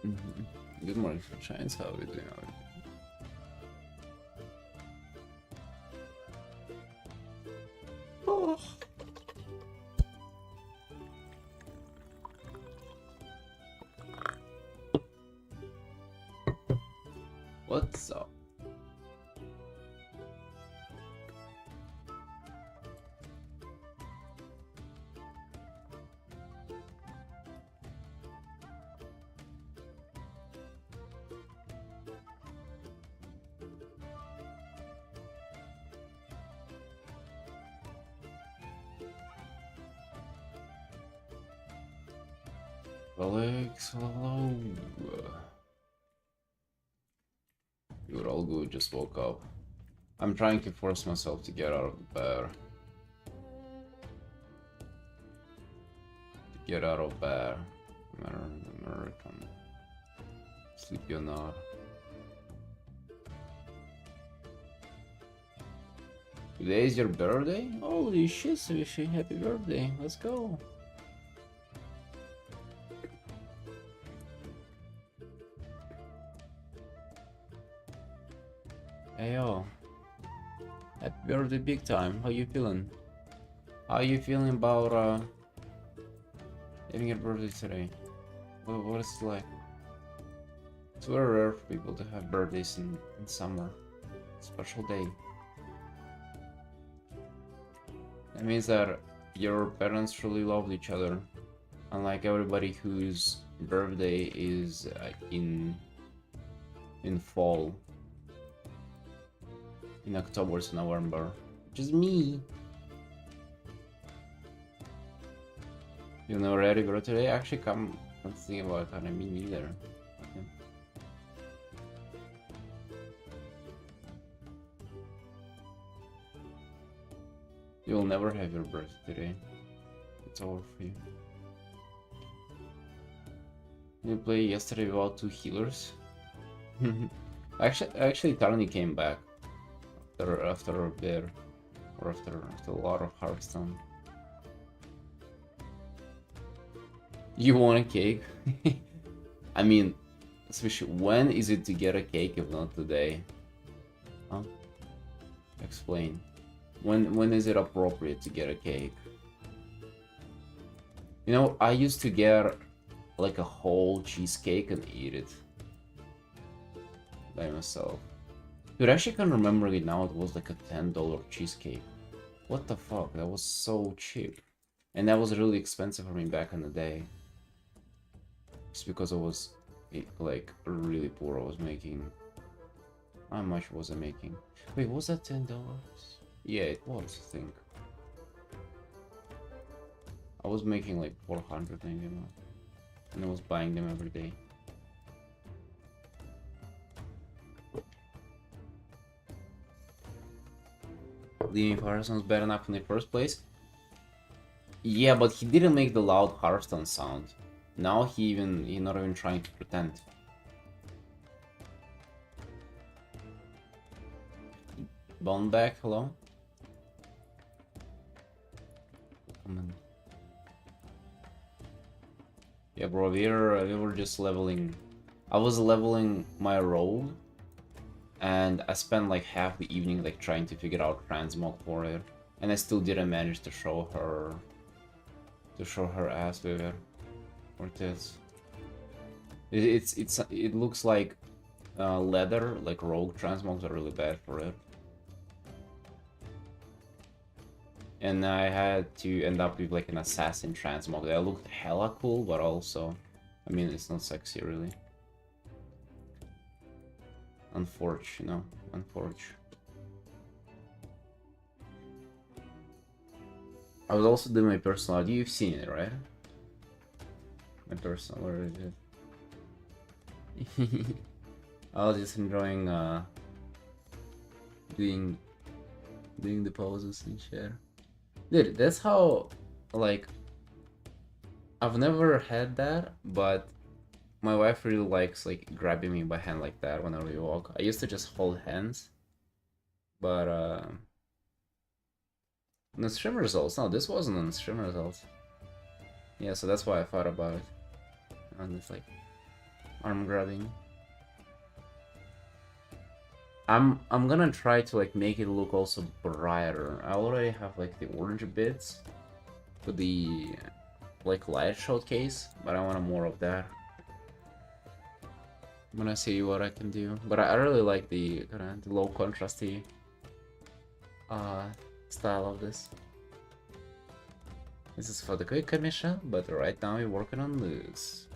Good morning, sunshines. How are we doing? Oh. What's up? Alex, hello. You're all good, just woke up. I'm trying to force myself to get out of bed. American. Sleepy or not. Today is your birthday? Holy shit, Swishy. Happy birthday. Let's go. Hey yo. Happy birthday big time. How you feeling? How you feeling about having your birthday today? What is it like? It's very rare for people to have birthdays in summer. Special day. That means that your parents really loved each other. Unlike everybody whose birthday is in fall. In October to November. Just me. You know, ready bro today? Actually come and think about it, me neither. Okay. You'll never have your birthday today. It's over for you. You played yesterday without 2 healers? actually Tarni came back after a bit, or after a lot of Hearthstone. You want a cake? I mean, especially when is it to get a cake if not today? Huh? Explain. When is it appropriate to get a cake? You know, I used to get like a whole cheesecake and eat it by myself. Dude, I actually can't remember it now. It was like a $10 cheesecake. What the fuck? That was so cheap. And that was really expensive for me back in the day. Just because I was like really poor. I was making... How much was I making? Wait, was that $10? Yeah, it was, I think. I was making like 400 maybe, and I was buying them every day. Leaving Hearthstone's bad enough in the first place? Yeah, but he didn't make the loud Hearthstone sound. Now he's not even trying to pretend. Bound back, hello? Come on. Yeah, bro, we were just leveling. I was leveling my rogue, and I spent like half the evening like trying to figure out transmog for it, and I still didn't manage to show her ass with it, or tits. It looks like leather, like rogue transmogs are really bad for it. And I had to end up with like an assassin transmog that looked hella cool, but also, I mean, it's not sexy really. Unforge, you know, unforge. I was also doing my personal. You've seen it, right? My personal, where is it? I was just enjoying doing the poses and shit. Dude, that's how, like, I've never had that, but my wife really likes like grabbing me by hand like that whenever we walk. I used to just hold hands, but the stream results. No, this wasn't on the stream results. Yeah, so that's why I thought about it. And it's like, arm grabbing. I'm gonna try to like make it look also brighter. I already have like the orange bits for the like light showcase, but I want more of that. I'm gonna see what I can do. But I really like the low contrasty uh style of this. This is for the quick commission, but right now we're working on this.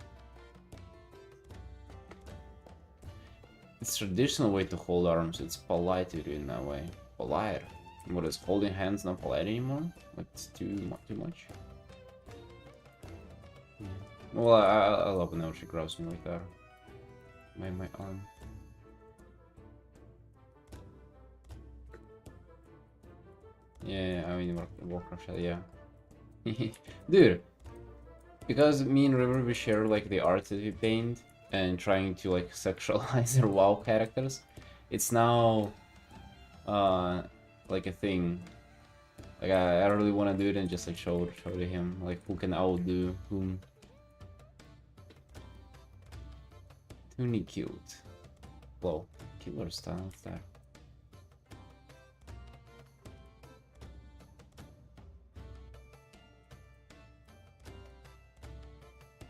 It's traditional way to hold arms. It's polite to do it in that way. Polite. What is holding hands not polite anymore? Like it's too much. Yeah. Well, I love whenever she grabs me like that. My arm. Yeah, I mean Warcraft, yeah. Dude, because me and River we share like the art that we paint and trying to like sexualize their WoW characters, it's now like a thing. Like I really want to do it and just like show to him like who can outdo whom. Toonie cute. Whoa, killer style, what's that?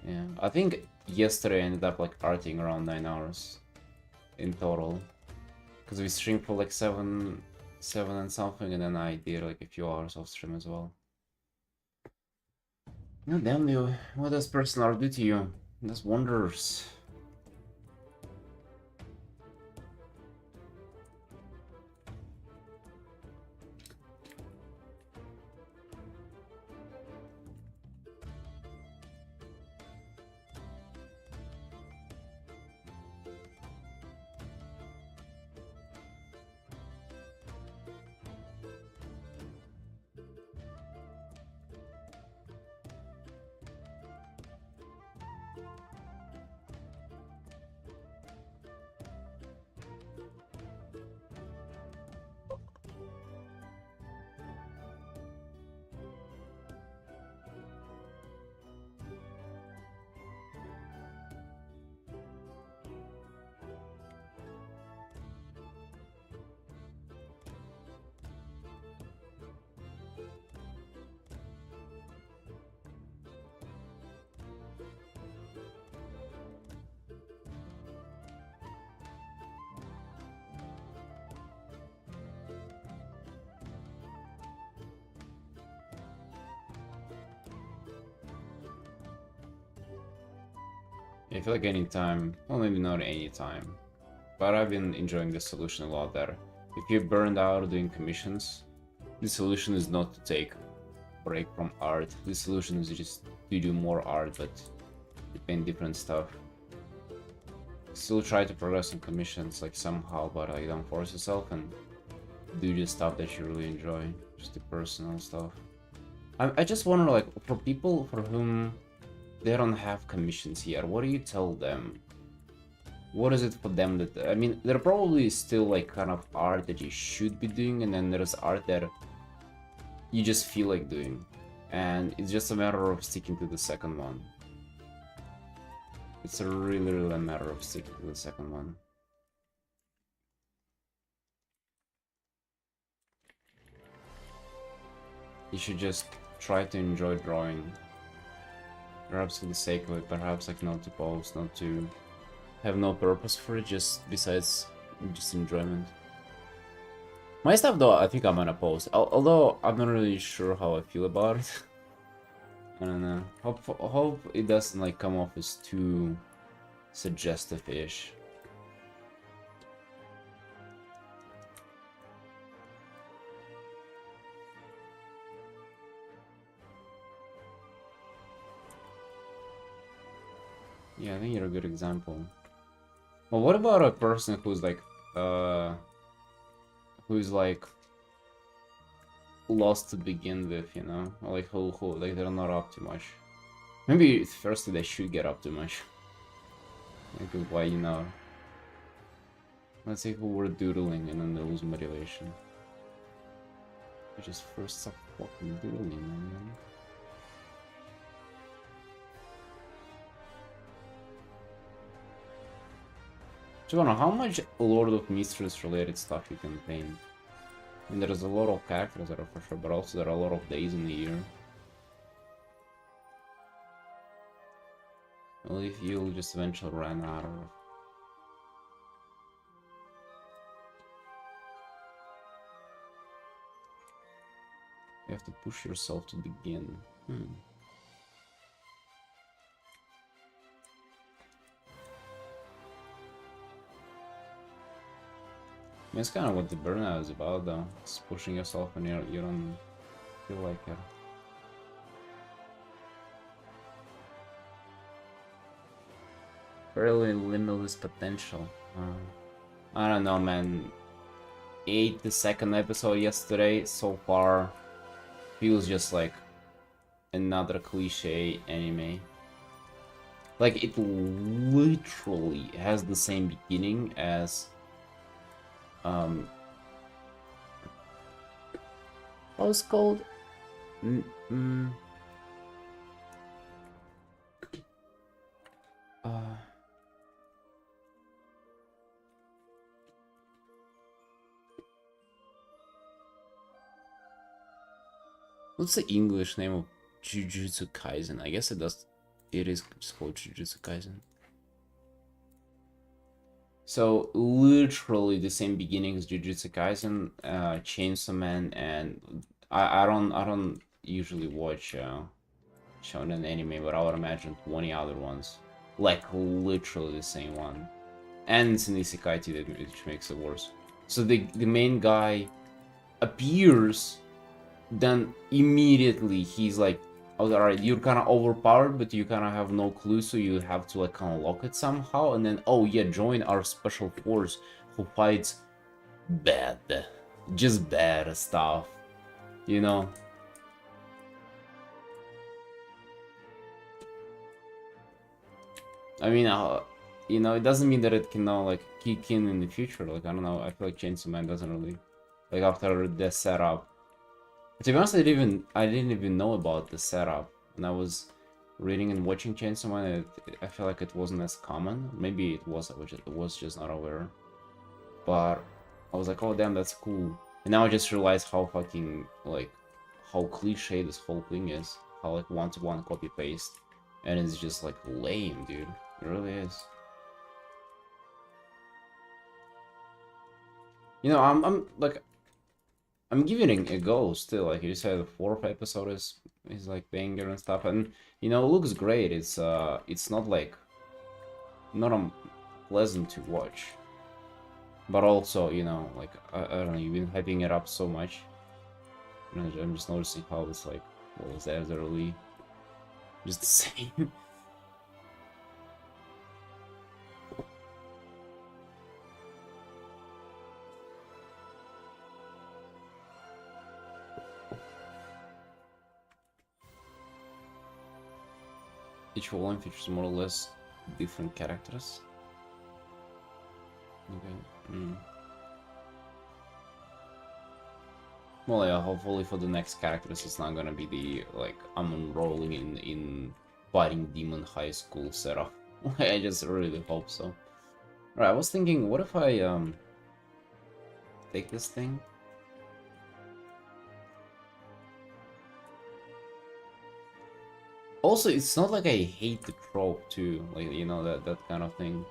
Yeah, I think yesterday I ended up like arting around 9 hours in total. Because we streamed for like 7 and something, and then I did like a few hours of stream as well. God damn you, what does personal art do to you? It does wonders. I feel like anytime, well maybe not anytime, but I've been enjoying this solution a lot better. If you're burned out doing commissions, the solution is not to take break from art. The solution is just to do more art, but you paint different stuff. Still try to progress in commissions like somehow, but like don't force yourself and do the stuff that you really enjoy, just the personal stuff. I just wonder, like, for people for whom they don't have commissions yet, what do you tell them? What is it for them that, I mean, there probably is still like kind of art that you should be doing, and then there's art that you just feel like doing, and it's just a matter of sticking to the second one. It's a really a matter of sticking to the second one. You should just try to enjoy drawing. Perhaps for the sake of it, perhaps like not to post, not to have no purpose for it, just besides just enjoyment. My stuff though, I think I'm gonna post, although I'm not really sure how I feel about it. I don't know. Hope it doesn't like come off as too suggestive-ish. Yeah, I think you're a good example. Well, what about a person who's like lost to begin with, you know? Or like who like they're not up too much. Maybe firstly they should get up too much. Like why, you know? Let's say who were doodling and then they lose motivation. You just first stop fucking doodling, man. So I don't know how much Lord of Mysteries related stuff you can paint. I mean, there's a lot of characters that are for sure, but also there are a lot of days in the year. Well, if you'll just eventually run out of... You have to push yourself to begin. I mean, it's kind of what the burnout is about, though. It's pushing yourself when you don't feel like it. Fairly limitless potential. I don't know, man. Ate the second episode yesterday. So far, feels just like another cliche anime. Like, it literally has the same beginning as what was it called? What's the English name of Jujutsu Kaisen? I guess it is just called Jujutsu Kaisen. So literally the same beginning as Jujutsu Kaisen, Chainsaw Man, and I don't usually watch shonen anime, but I would imagine 20 other ones, like literally the same one, and it's an isekai too, which makes it worse. So the main guy appears, then immediately he's like, oh, alright, you're kind of overpowered, but you kind of have no clue, so you have to like kind of lock it somehow, and then, oh yeah, join our special force who fights just bad stuff, you know? I mean, you know, it doesn't mean that it cannot like kick in the future. Like, I don't know, I feel like Chainsaw Man doesn't really, like, after the setup. To be honest, I didn't even know about the setup when I was reading and watching Chainsaw Man. I feel like it wasn't as common. Maybe it was. I was just not aware. But I was like, oh damn, that's cool. And now I just realized how fucking like how cliche this whole thing is. How like one-to-one copy paste, and it's just like lame, dude. It really is. You know, I'm giving it a go still. Like you said, the fourth episode is like banger and stuff, and you know, it looks great. It's not like not pleasant to watch, but also, you know, like I don't know, you've been hyping it up so much, and I'm just noticing how it's like, well, is that literally just the same? Each one features more or less different characters. Okay. Well, yeah, hopefully for the next characters it's not gonna be the, like, I'm enrolling in fighting demon high school setup. I just really hope so. Alright, I was thinking, what if I, take this thing? Also, it's not like I hate the trope too, like, you know, that kind of thing.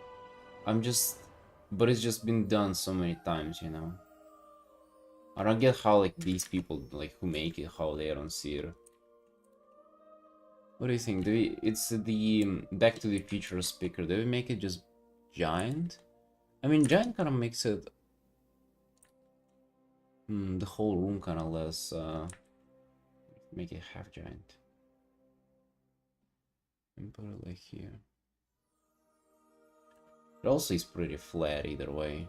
But it's just been done so many times, you know. I don't get how, like, these people, like, who make it, how they don't see it. What do you think? It's the Back to the Future speaker. Do we make it just giant? I mean, giant kind of makes it the whole room kind of less. Make it half giant. And put it like here. It also is pretty flat either way.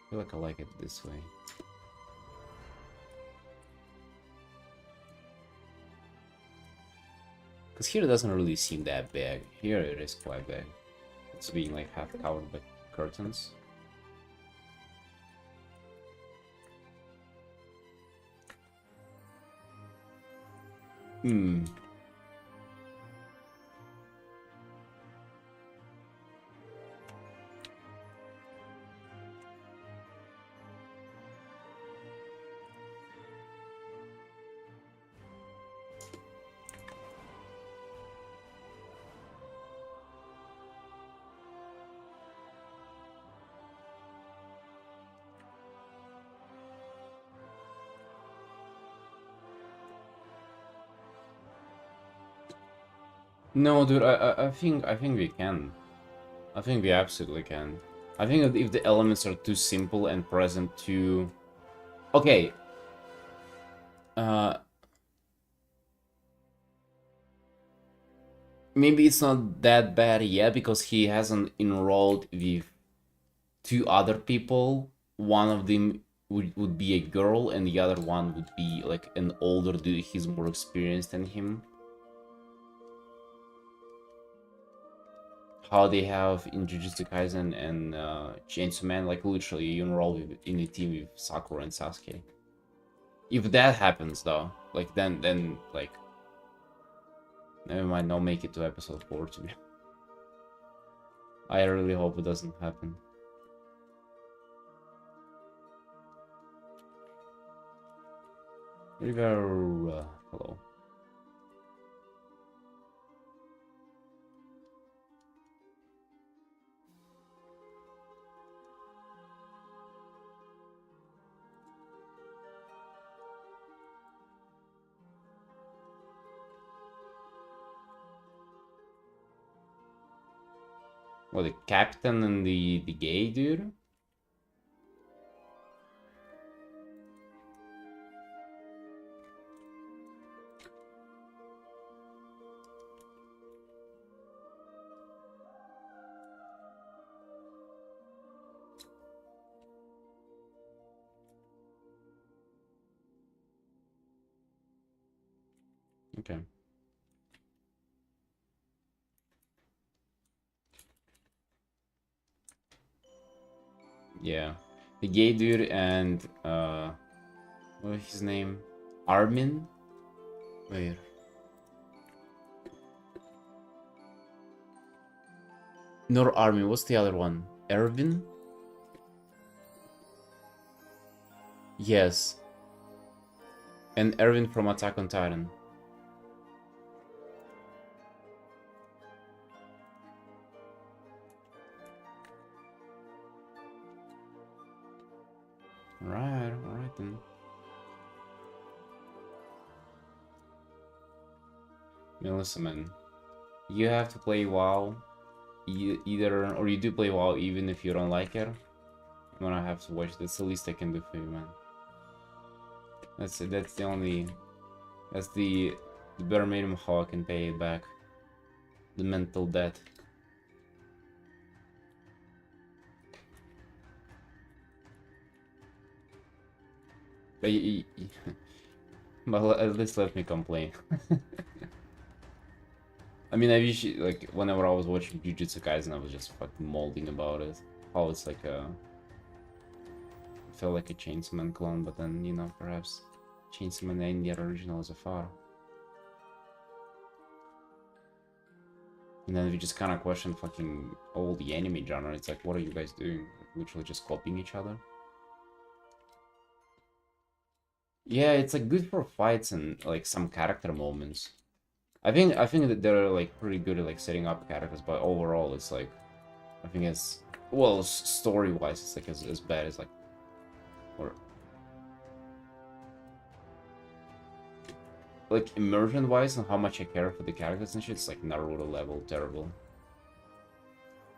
I feel like I like it this way. Because here it doesn't really seem that big. Here it is quite big. It's being like half covered by curtains. Hmm. No, dude, I think we can. I think we absolutely can. I think that if the elements are too simple and present too... Okay. Uh, maybe it's not that bad yet because he hasn't enrolled with two other people. One of them would be a girl and the other one would be like an older dude. He's more experienced than him. How they have in Jujutsu Kaisen and Chainsaw Man, like literally you enroll in a team with Sakura and Sasuke. If that happens though, like then like never mind, I'll make it to episode 4 to be. I really hope it doesn't happen. River, hello. Well, the captain and the gay dude? Okay. Yeah. The gay dude and what was his name? Armin? Wait. Not Armin, what's the other one? Erwin? Yes. And Erwin from Attack on Titan. Alright then. Listen, man. You have to play WoW, either, or you do play WoW even if you don't like it. I'm gonna have to watch. That's the least I can do for you, man. That's it. That's the only. That's the bare minimum how I can pay it back. The mental debt. But, but at least let me complain. I mean, I usually, like, whenever I was watching Jujutsu Kaisen, I was just fucking molding about it. How it's like a... It felt like a Chainsaw Man clone, but then, you know, perhaps Chainsaw Man and the original is a far. And then we just kind of question fucking all the anime genre. It's like, what are you guys doing? Like, literally just copying each other? Yeah, it's like good for fights and like some character moments. I think that they're like pretty good at like setting up characters, but overall it's like I think it's well story wise it's like as bad as like or like immersion wise and how much I care for the characters and shit, it's like Naruto level terrible.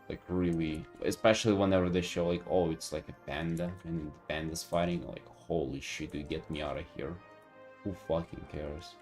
Like really, especially whenever they show like, oh, it's like a panda and the panda's fighting, like holy shit, dude, get me out of here. Who fucking cares?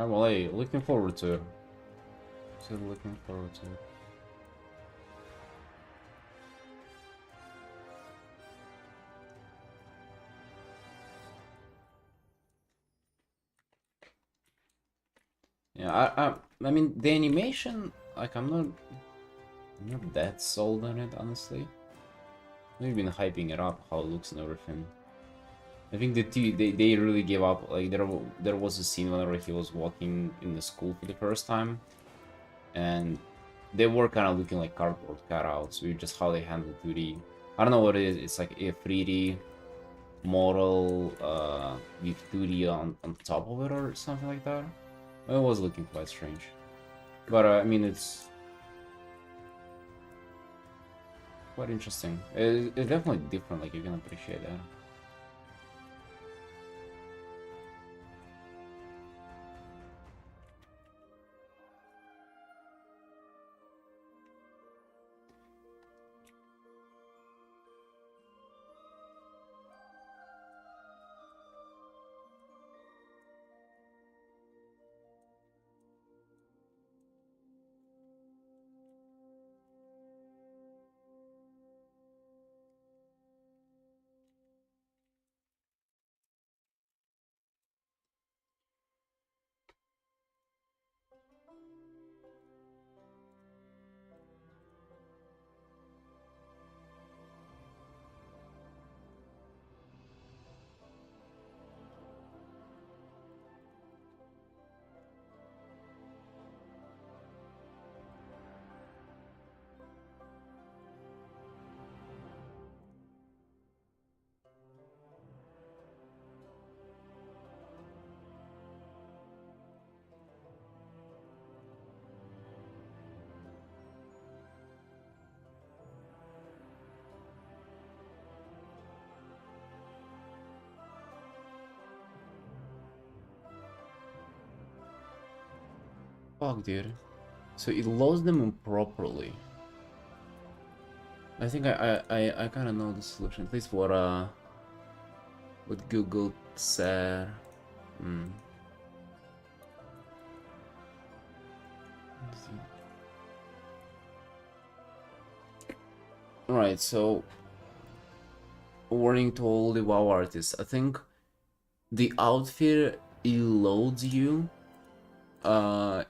well, hey, looking forward to it. Still looking forward to it. Yeah, I mean, the animation, like, I'm not that sold on it, honestly. They've been hyping it up, how it looks and everything. I think they really gave up. Like, there was a scene whenever he was walking in the school for the first time, and they were kind of looking like cardboard cutouts with just how they handle 2D. I don't know what it is. It's like a 3D model with 2D on top of it or something like that. It was looking quite strange. But I mean, it's quite interesting. It's definitely different, like, you can appreciate that. Fuck, dude. So it loads them improperly. I think I kind of know the solution. At least what Google said. Hmm. Let's see. Alright, so warning to all the WoW artists. I think the outfit it loads you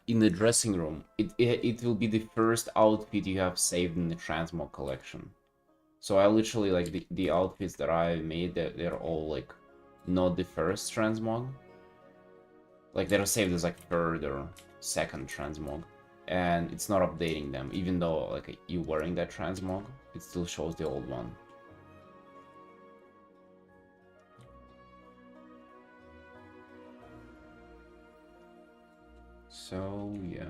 in the dressing room. It will be the first outfit you have saved in the transmog collection. So I literally, like, the outfits that I made, they're all like not the first transmog. Like, they're saved as like third or second transmog, and it's not updating them. Even though, like, you wearing that transmog, it still shows the old one. So yeah,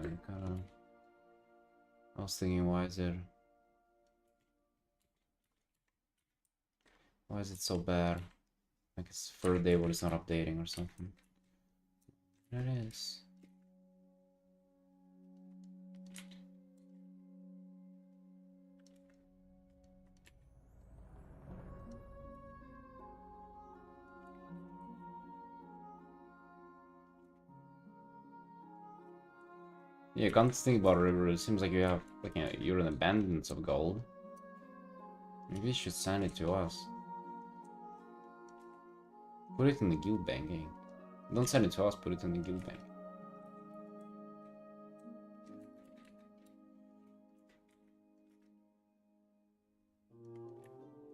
I was thinking, why is it so bad? Like, it's third day where it's not updating or something. It is. Yeah, come to think about it, River, it seems like you have, like, you're an abundance of gold. Maybe you should send it to us. Put it in the guild bank, eh? Don't send it to us, put it in the guild bank.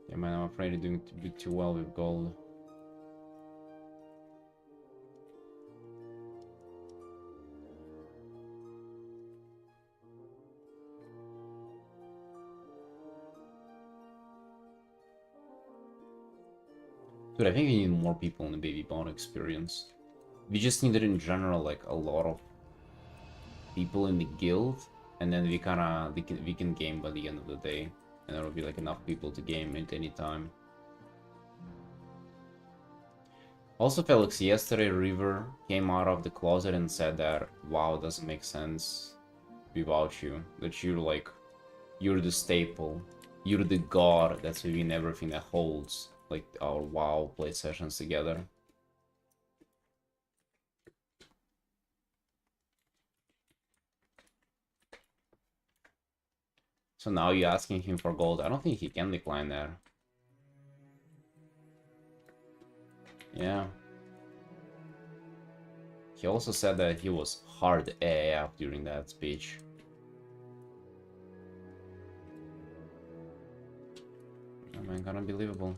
Yeah, man, I'm afraid you're doing a bit too well with gold. Dude, I think we need more people in the baby bond experience. We just needed in general, like, a lot of people in the guild, and then we can game by the end of the day, and there will be like enough people to game at any time. Also, Felix, yesterday River came out of the closet and said that WoW doesn't make sense without you. That you're the staple, you're the god that's within everything that holds like our WoW play sessions together. So now you're asking him for gold. I don't think he can decline there. Yeah. He also said that he was hard AF during that speech. Oh man, unbelievable.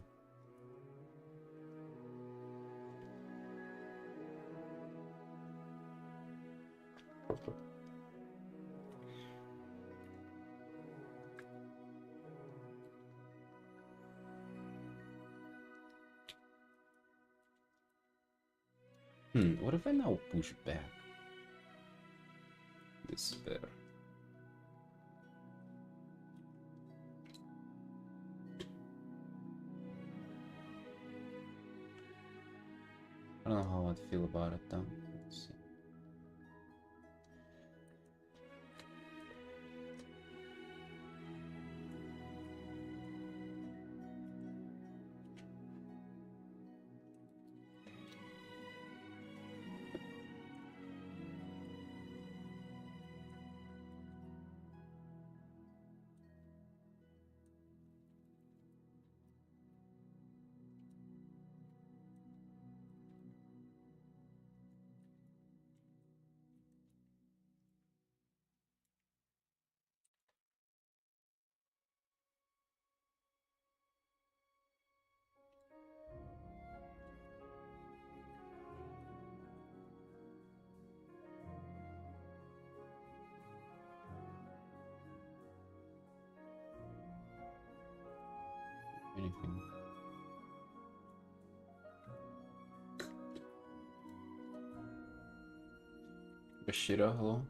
What if I now push back? Despair. I don't know how I'd feel about it though. Let's see. Anything. Bashira, hello?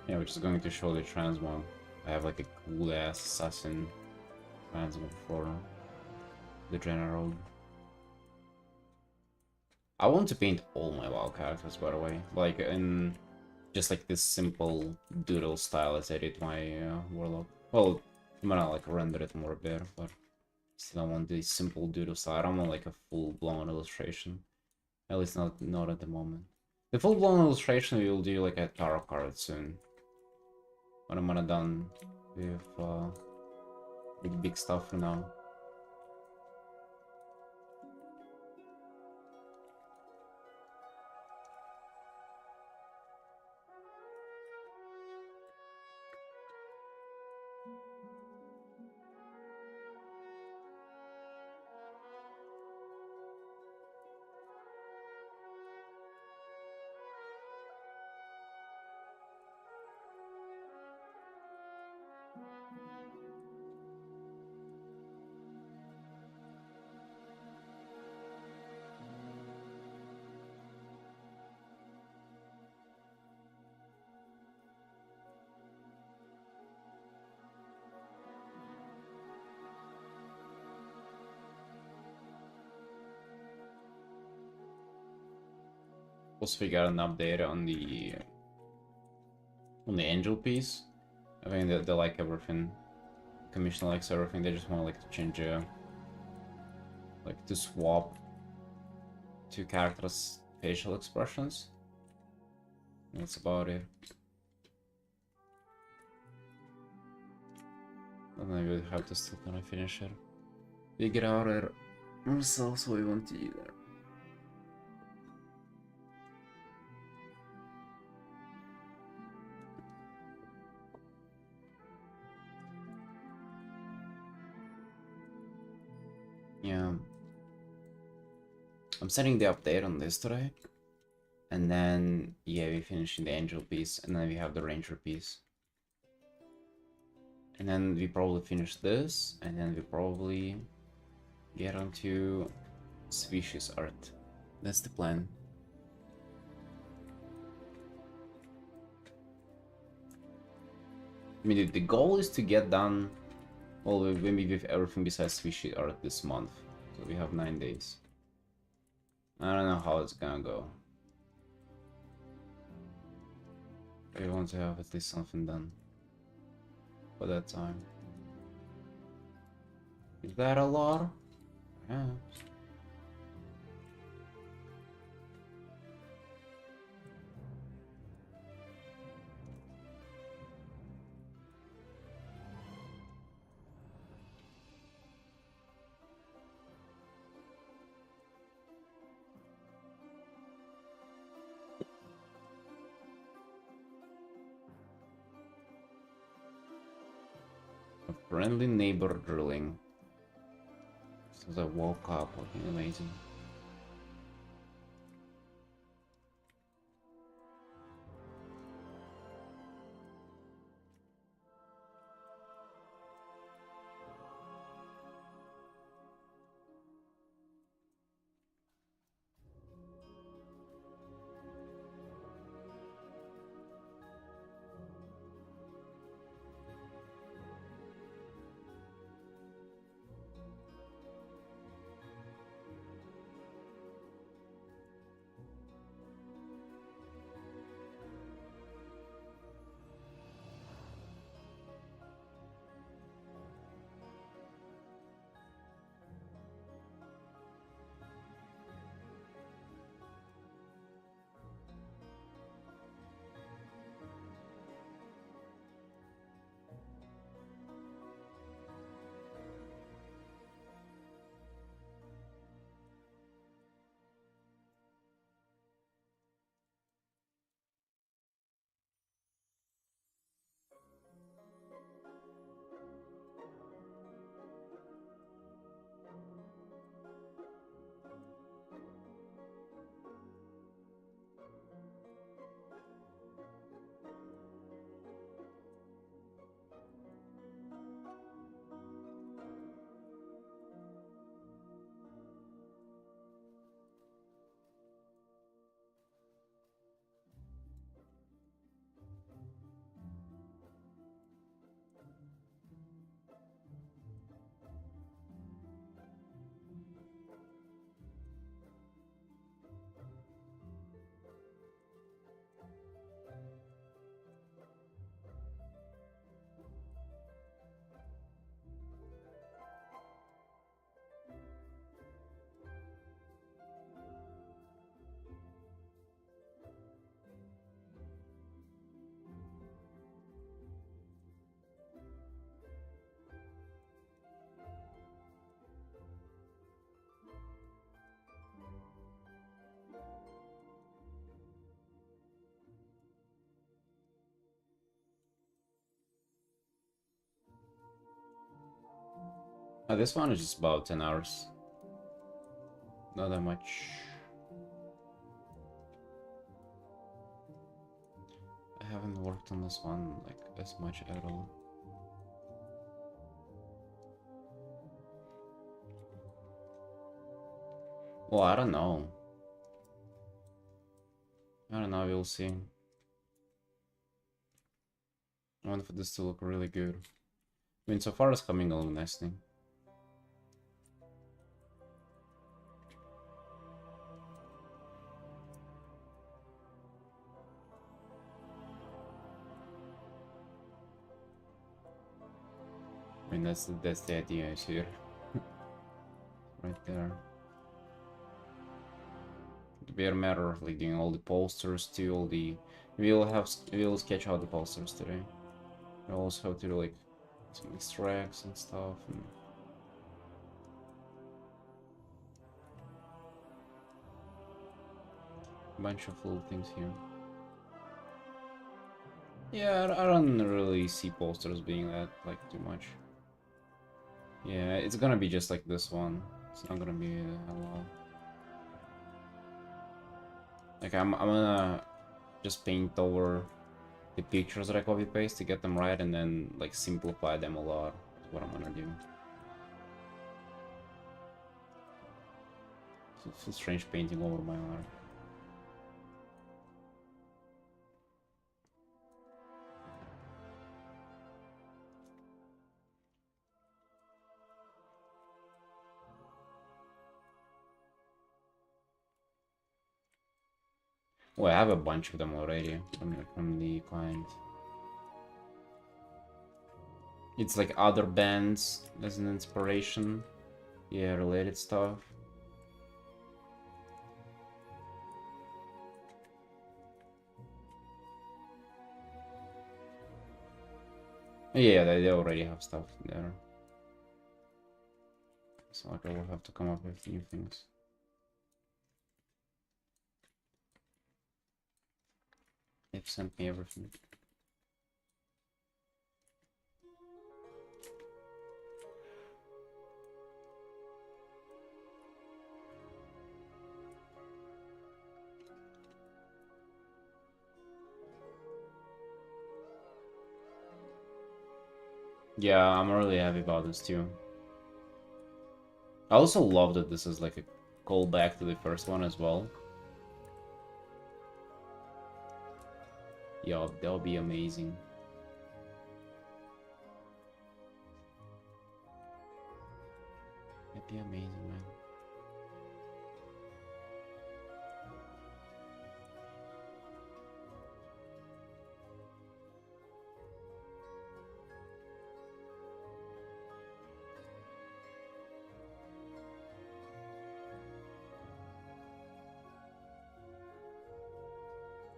Yeah, which is going to show the transmog. I have like a cool ass assassin transmog for the general. I want to paint all my WoW characters, by the way, like in just like this simple doodle style as I did my warlock. Well, I'm gonna like render it more a bit, but still I want this simple doodle style. I don't want like a full-blown illustration, at least not at the moment. The full-blown illustration we will do like a tarot card soon. When I'm done with big stuff for now. Also, we got an update on the angel piece. I think that they like everything. Commission likes everything. They just want like to change, like to swap two characters' facial expressions. That's about it. And then we have to still kind of finish it. Figure out it ourselves what we want to do there. Yeah. I'm setting the update on this today. And then, yeah, we finishing the angel piece, and then we have the ranger piece. And then we probably finish this, and then we probably get onto species art. That's the plan. I mean, the goal is to get done, well, maybe with everything besides species art this month. So we have 9 days. I don't know how it's gonna go. I want to have at least something done for that time. Is that a lot? Perhaps. A friendly neighbor drilling. Since I woke up, looking amazing. This one is just about 10 hours. Not that much. I haven't worked on this one like as much at all. Well, I don't know. I don't know, we'll see. I want for this to look really good. I mean, so far it's coming along nicely. I mean, that's the idea is here. Right there. It'll be a matter of like doing all the posters too, all the... We'll sketch out the posters today. We also have to do like some extracts and stuff. And a bunch of little things here. Yeah, I don't really see posters being that like too much. Yeah, it's gonna be just like this one. It's not gonna be a lot. Like I'm gonna just paint over the pictures that I copy paste to get them right, and then like simplify them a lot. That's what I'm gonna do. So it feels strange painting over my art. Well, I have a bunch of them already from the client. It's like other bands as an inspiration. Yeah, related stuff. Yeah, they already have stuff there. So like I will have to come up with new things. They've sent me everything. Yeah, I'm really happy about this too. I also love that this is like a callback to the first one as well. Yeah, that'll be amazing. That'd be amazing, man.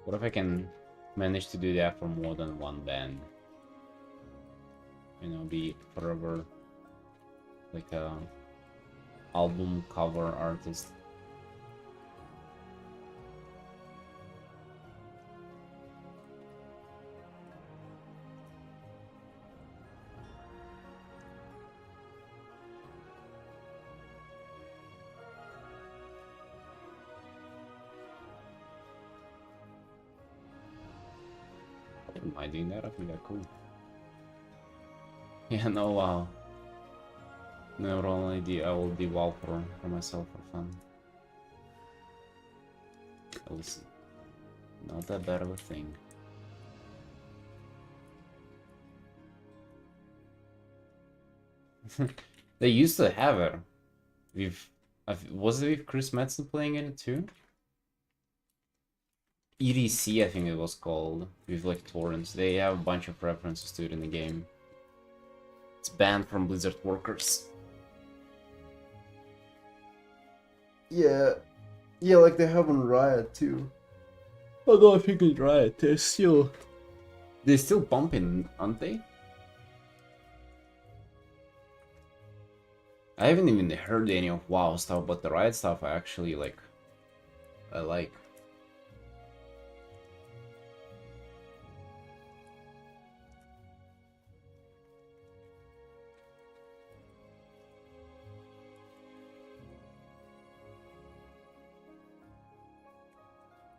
What if I can manage to do that for more than one band? You know, be forever like a album cover artist. I don't mind doing that. I think that's cool. Yeah, no, wow. Never only I will be WoW for myself for fun. At least not that bad of a thing. They used to have it. Was it with Chris Metzen playing in it too? EDC, I think it was called, with like torrents. They have a bunch of references to it in the game. It's banned from Blizzard workers. Yeah, yeah, like they have on Riot too. Although I think in Riot, they're still bumping, aren't they? I haven't even heard any of WoW stuff, but the Riot stuff I actually like. I like.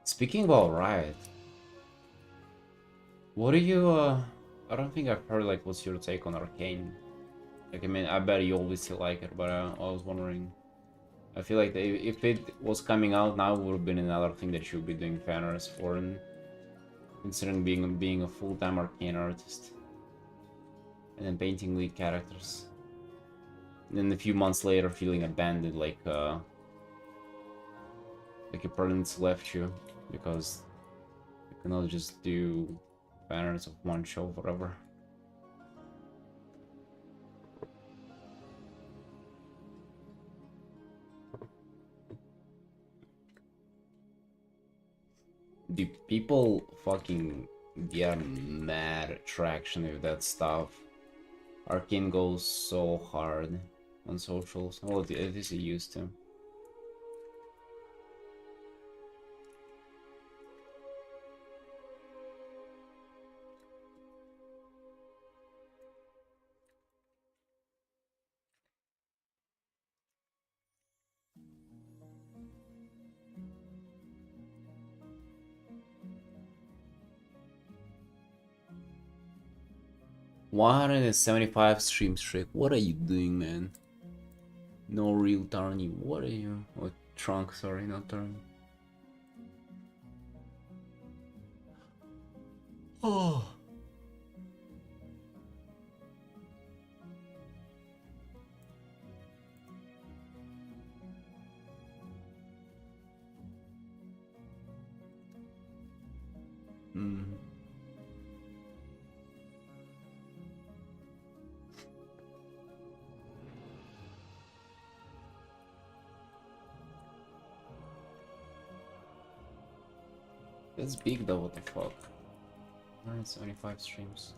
Speaking about Riot, what do you I don't think I've heard like what's your take on Arcane? Like I mean I bet you obviously like it, but I was wondering. I feel like if it was coming out now, it would have been another thing that you would be doing fan arts for, and considering being a full-time Arcane artist, and then painting lead characters, and then a few months later feeling abandoned, like your parents left you because you cannot just do fan arts of one show forever. Do people fucking get mad traction with that stuff? Arcane goes so hard on socials. Well, at least it used to. 175 stream streak. What are you doing, man? No real Tarny. What are you? Oh, Trunk, sorry, not Tarny. Oh. Mm. That's big though, what the fuck? 175 streams.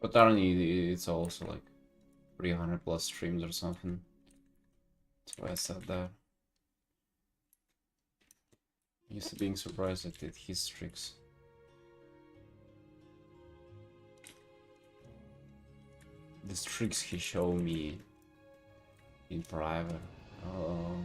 But Tarny, it's also like 300 plus streams or something. That's why I said that. Used to being surprised at his streaks. The streaks he showed me in private. Oh.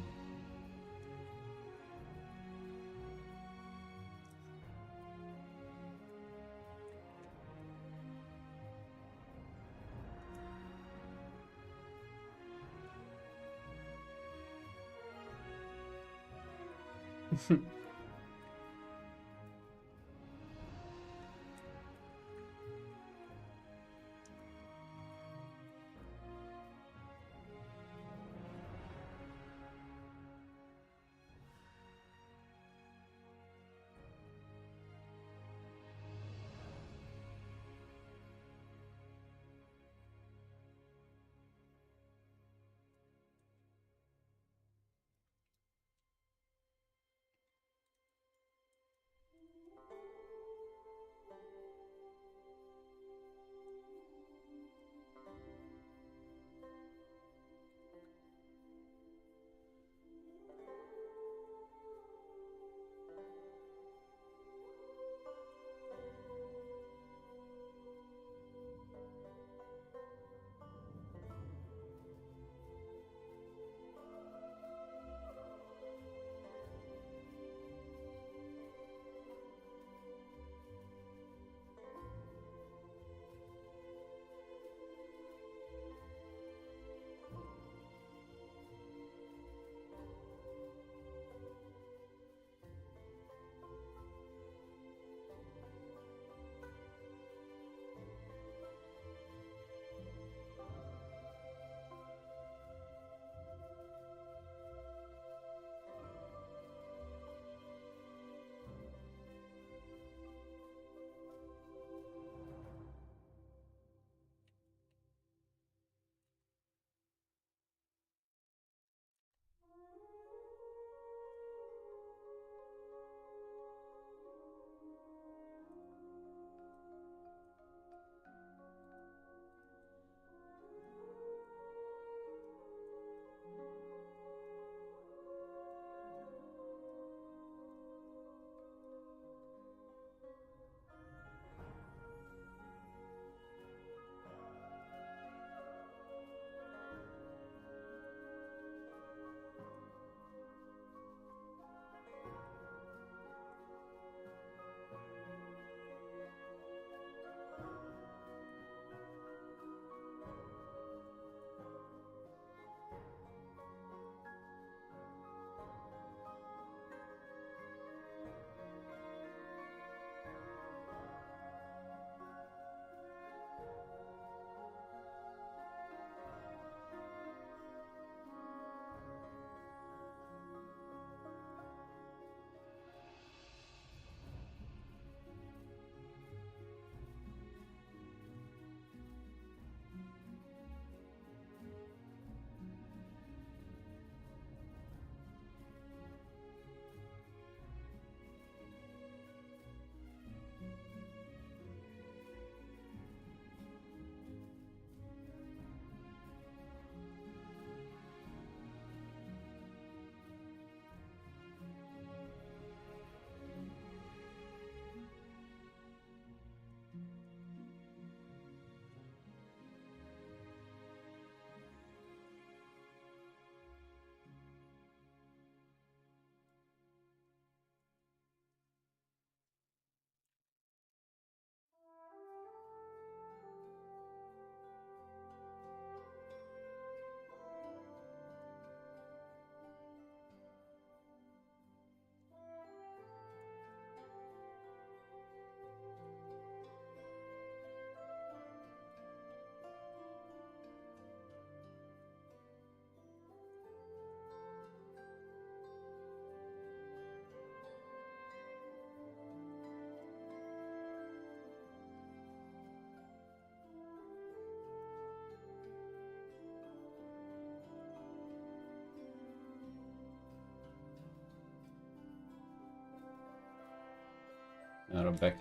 Back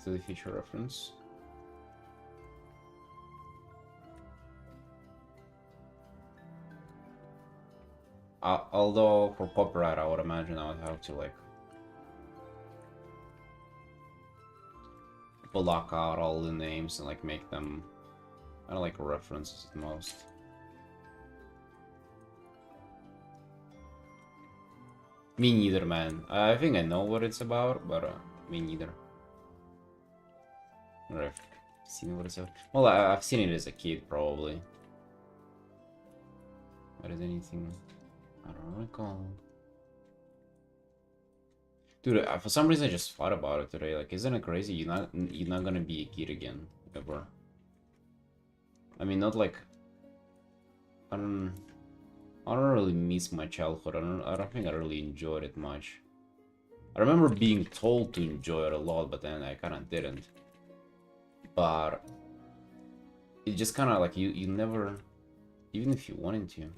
to the Future reference. Although for copyright, I would imagine I would have to like block out all the names and like make them kind of like references at most. Me neither, man. I think I know what it's about, but me neither. Or I've seen what it's about. Well, I've seen it as a kid, probably. But is anything I don't recall? Dude, for some reason I just thought about it today. Like, isn't it crazy? You're not gonna be a kid again, ever. I mean, not like I don't really miss my childhood. I don't think I really enjoyed it much. I remember being told to enjoy it a lot, but then I kind of didn't. But it just kind of like you never, even if you wanted to.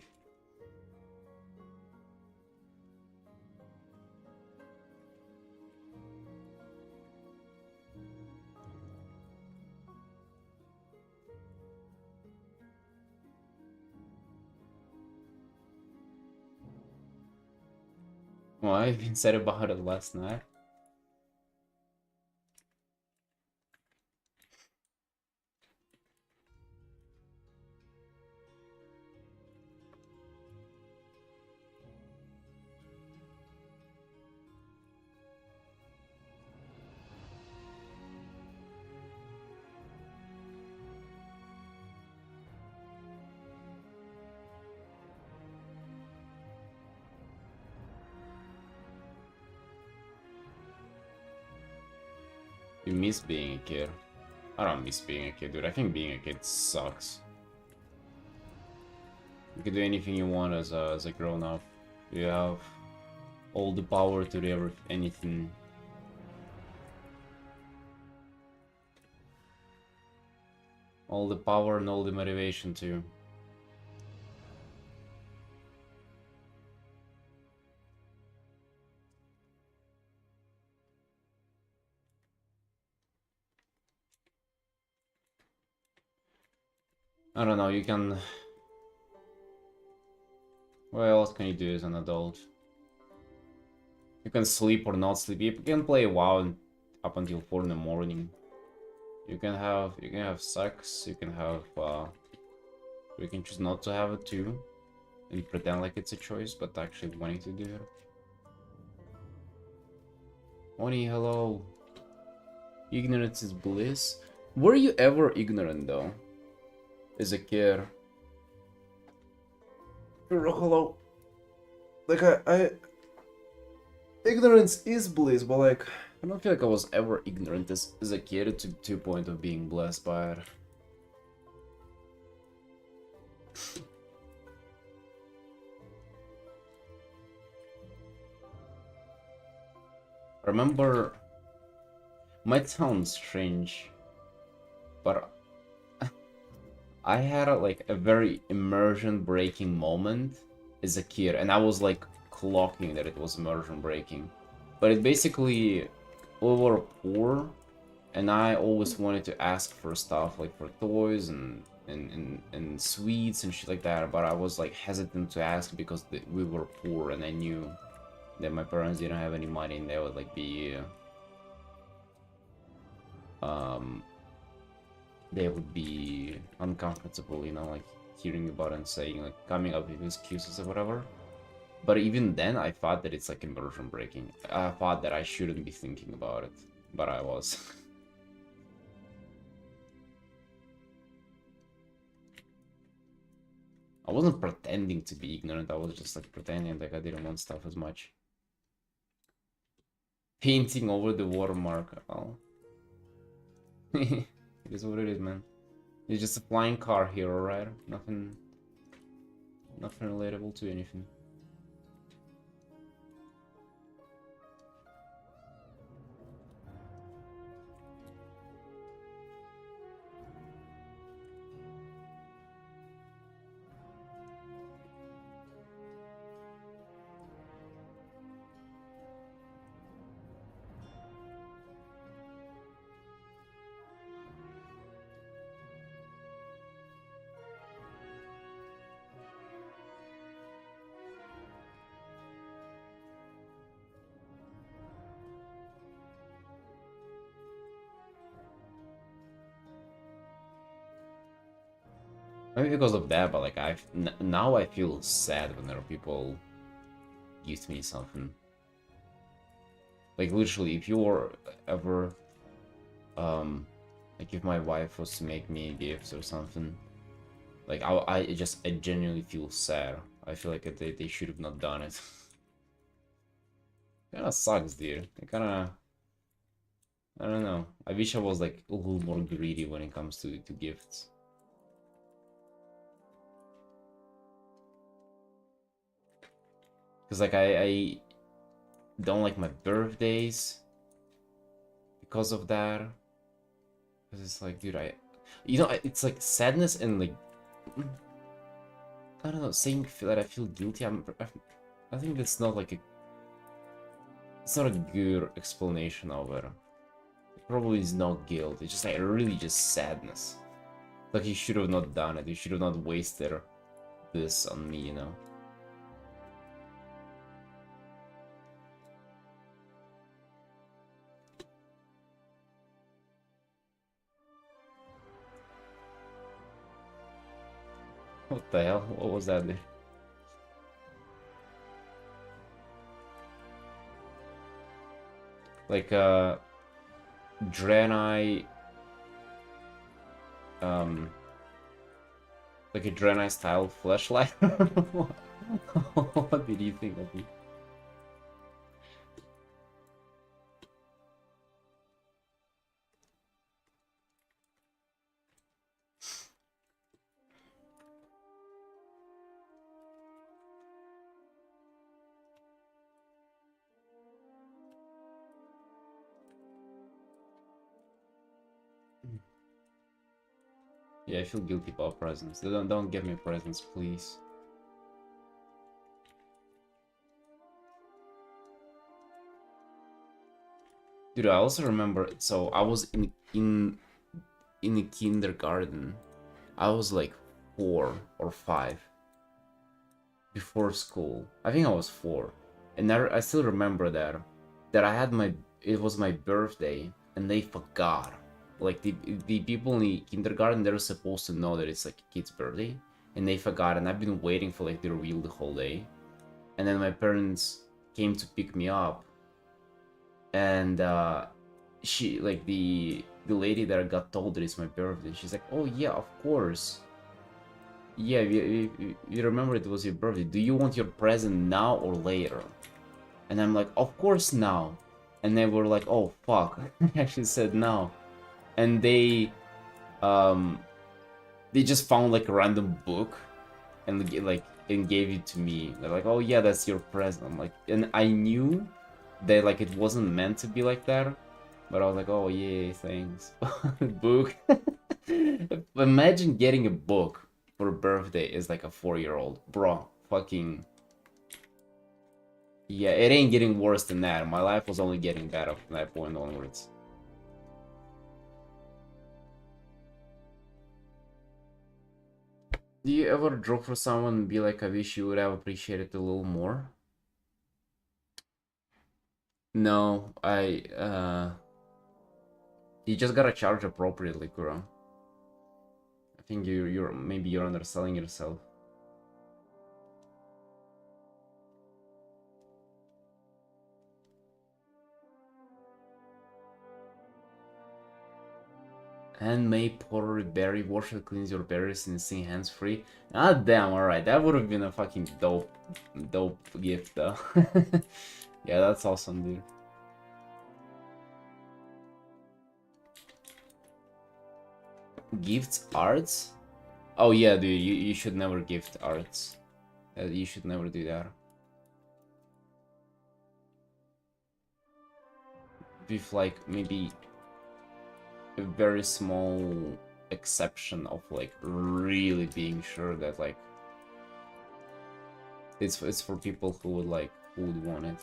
Well, I even said about it last night. You miss being a kid. I don't miss being a kid, dude. I think being a kid sucks. You can do anything you want as a grown-up. You have all the power to do anything. All the power and all the motivation too. I don't know, you can... What else can you do as an adult? You can sleep or not sleep. You can play WoW up until 4 in the morning. You can have sex. You can have you can choose not to have it too, and pretend like it's a choice, but actually wanting to do it. Oni, hello. Ignorance is bliss. Were you ever ignorant though, as a kid? Hello. Like I ignorance is bliss, but like I don't feel like I was ever ignorant as a kid to a point of being blessed by it. I remember, might sound strange, but I had like a very immersion breaking moment as a kid, and I was like clocking that it was immersion breaking. But it basically, we were poor, and I always wanted to ask for stuff like for toys and sweets and shit like that, but I was like hesitant to ask because we were poor, and I knew that my parents didn't have any money, and they would like be they would be uncomfortable, you know, like hearing about it and saying like coming up with excuses or whatever. But even then I thought that it's like immersion breaking. I thought that I shouldn't be thinking about it, but I was. I wasn't pretending to be ignorant, I was just like pretending like I didn't want stuff as much. Painting over the watermark. Oh. It is what it is, man. It's just a flying car hero, right? Nothing relatable to anything. maybe because of that, but like now I feel sad whenever people gift me something. Like literally, if you were ever like if my wife was to make me gifts or something, like I genuinely feel sad. I feel like they should have not done it. Kinda sucks, dude. It kinda, I don't know. I wish I was like a little more greedy when it comes to gifts. Cause like I don't like my birthdays because of that. Cause it's like, dude, it's like sadness and like, I don't know, saying that I feel guilty. I think that's not like it's not a good explanation of it. It probably is not guilt. It's just like really just sadness. Like you should have not done it. You should have not wasted this on me, you know. What the hell? What was that, dude? Like Draenei, like a Draenei style flashlight. What did you think of me? Yeah, I feel guilty about presents. Don't give me presents, please. Dude, I also remember. So I was in the kindergarten. I was like 4 or 5 before school. I think I was 4, and I still remember that I had it was my birthday, and they forgot. Like the people in the kindergarten, they're supposed to know that it's like a kid's birthday, and they forgot. And I've been waiting for like the reveal the whole day, and then my parents came to pick me up, and she like the lady that I got told that it's my birthday. She's like, "Oh yeah, of course. Yeah, you remember it was your birthday. Do you want your present now or later?" And I'm like, "Of course now." And they were like, "Oh fuck." I actually said now. And um they just found like a random book and and gave it to me. They're like, "Oh yeah, that's your present." I'm like, and I knew that like it wasn't meant to be like that, but I was like, "Oh yeah, thanks." Book. Imagine getting a book for a birthday is like a 4-year-old. Bro, fucking yeah, it ain't getting worse than that. My life was only getting better from that point onwards. Do you ever draw for someone and be like, I wish you would have appreciated it a little more? No, you just gotta charge appropriately, Kuro. I think maybe you're underselling yourself. Handmade pottery berry washer cleans your berries and sing hands free. Ah damn, alright, that would have been a fucking dope gift though. Yeah, that's awesome, dude. Gifts arts? Oh yeah, dude, you should never gift arts. You should never do that. With like maybe a very small exception of like really being sure that like it's for people who would want it.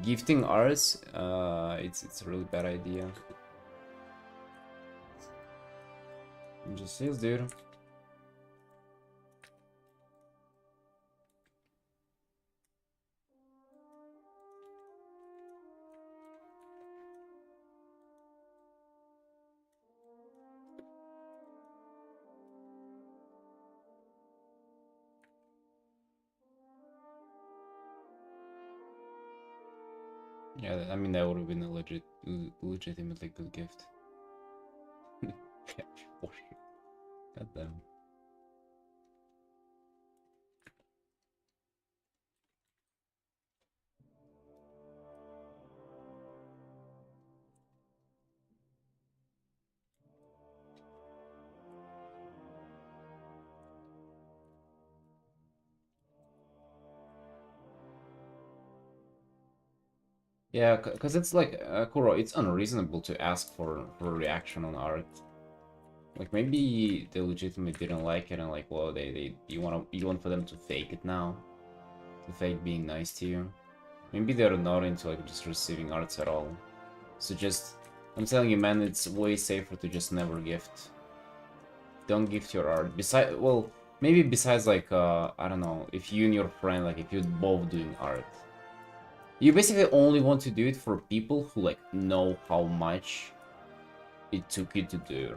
Gifting arts, it's a really bad idea. It just is, dude. Yeah, I mean that would have been a legitimately good gift. Yeah, for sure. God damn. Yeah, because it's like Kuro, it's unreasonable to ask for a reaction on art. Like maybe they legitimately didn't like it and like, well, they you want for them to fake it now, to fake being nice to you. Maybe they're not into like just receiving arts at all. So just, I'm telling you, man, it's way safer to just never gift. Don't gift your art. Besides, well, maybe besides like, I don't know, if you and your friend, like if you're both doing art, you basically only want to do it for people who like know how much it took you to do.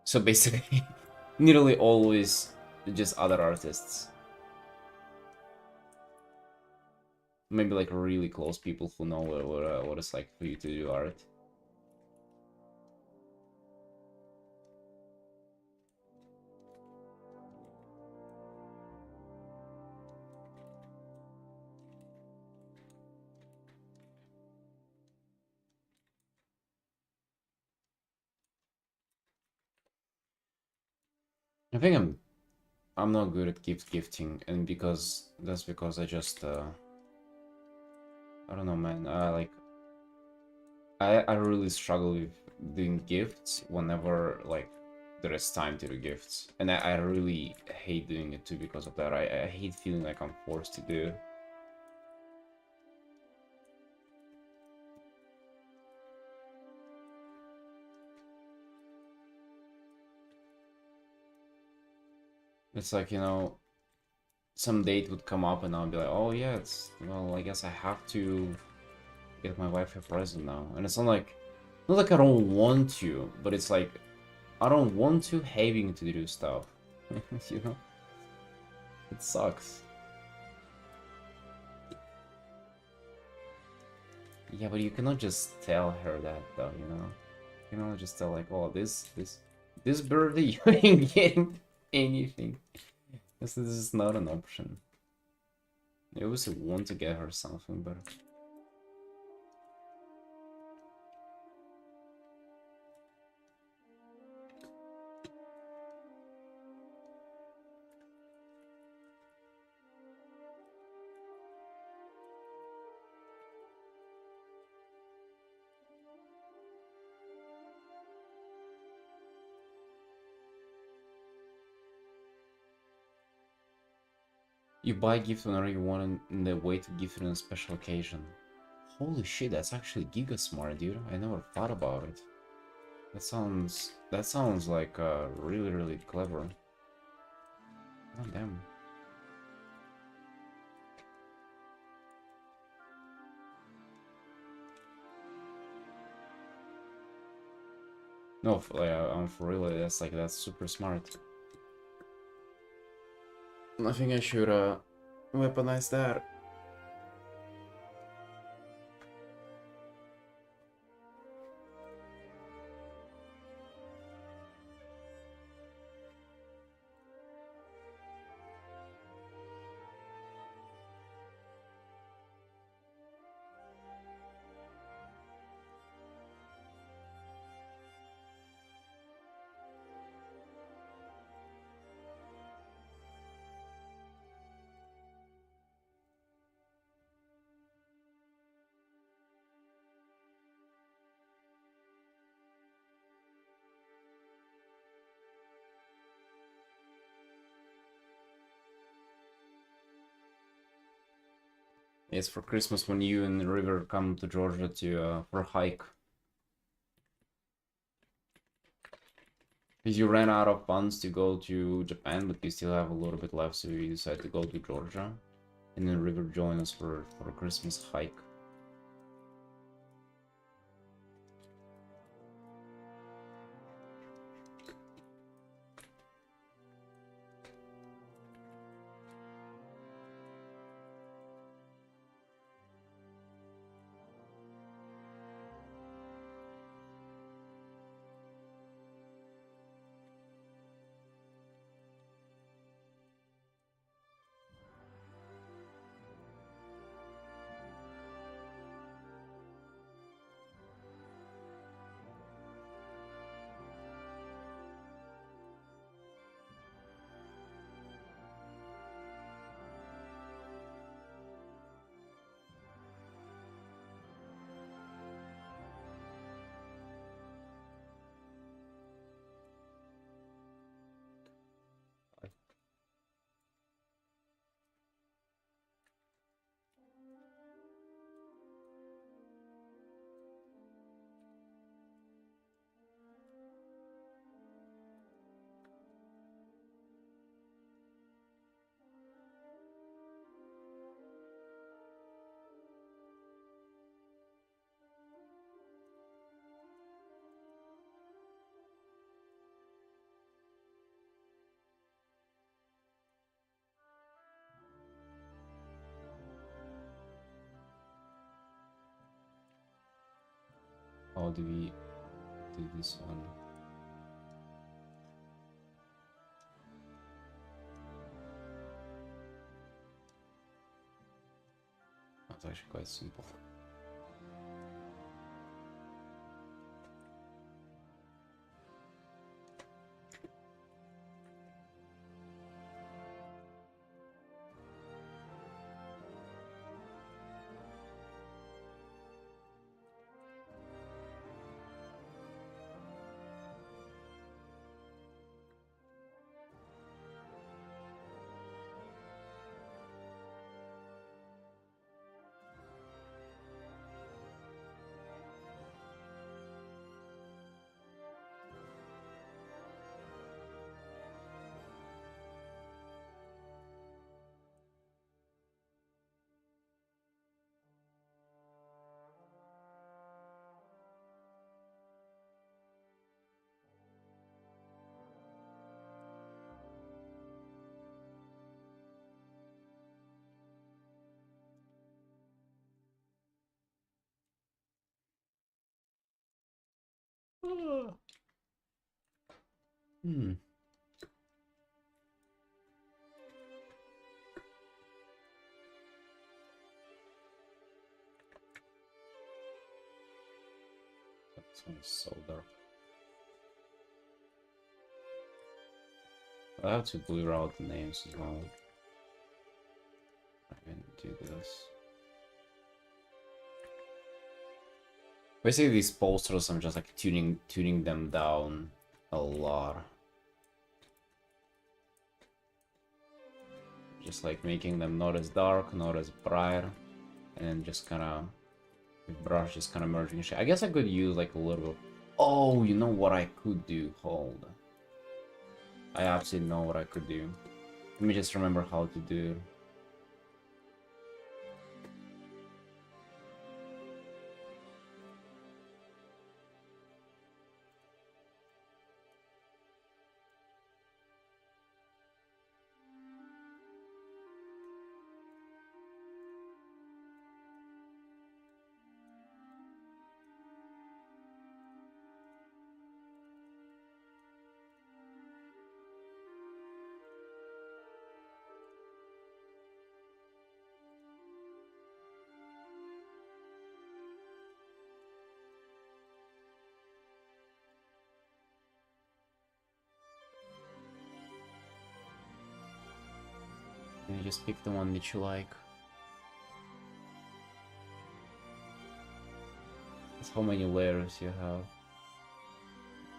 So basically, nearly always just other artists. Maybe like really close people who know what it's like for you to do art. I think I'm not good at gifting, and that's because I just I don't know, man. I really struggle with doing gifts whenever like there is time to do gifts, and I really hate doing it too because of that. I hate feeling like I'm forced to do. It's like, some date would come up and I'll be like, oh yeah, it's, well, I guess I have to get my wife a present now. And it's not like I don't want to, but it's like, I don't want to having to do stuff. You know? It sucks. Yeah, but you cannot just tell her that though, you know? You cannot just tell like, oh, this birthday you ain't getting anything. This is not an option. I obviously want to get her something, but you buy a gift whenever you want in the way to give it on a special occasion. Holy shit, that's actually giga smart, dude. I never thought about it. That sounds like really really clever. Oh damn. No, I'm for real. That's super smart. I think I should weaponize that. It's for Christmas when you and River come to Georgia to for a hike. Because you ran out of funds to go to Japan, but you still have a little bit left, so you decide to go to Georgia. And then River join us for a Christmas hike. How do we do this one? That's actually quite simple. Hmm. This one is so dark. I have to blur out the names as well. I can do this. Basically, these posters, I'm just like tuning them down a lot. Just like making them not as dark, not as bright, and then just kind of with brush, just kind of merging shit. I guess I could use like a little. Oh, you know what I could do? Hold. I absolutely know what I could do. Let me just remember how to do it. And you just pick the one that you like. That's how many layers you have.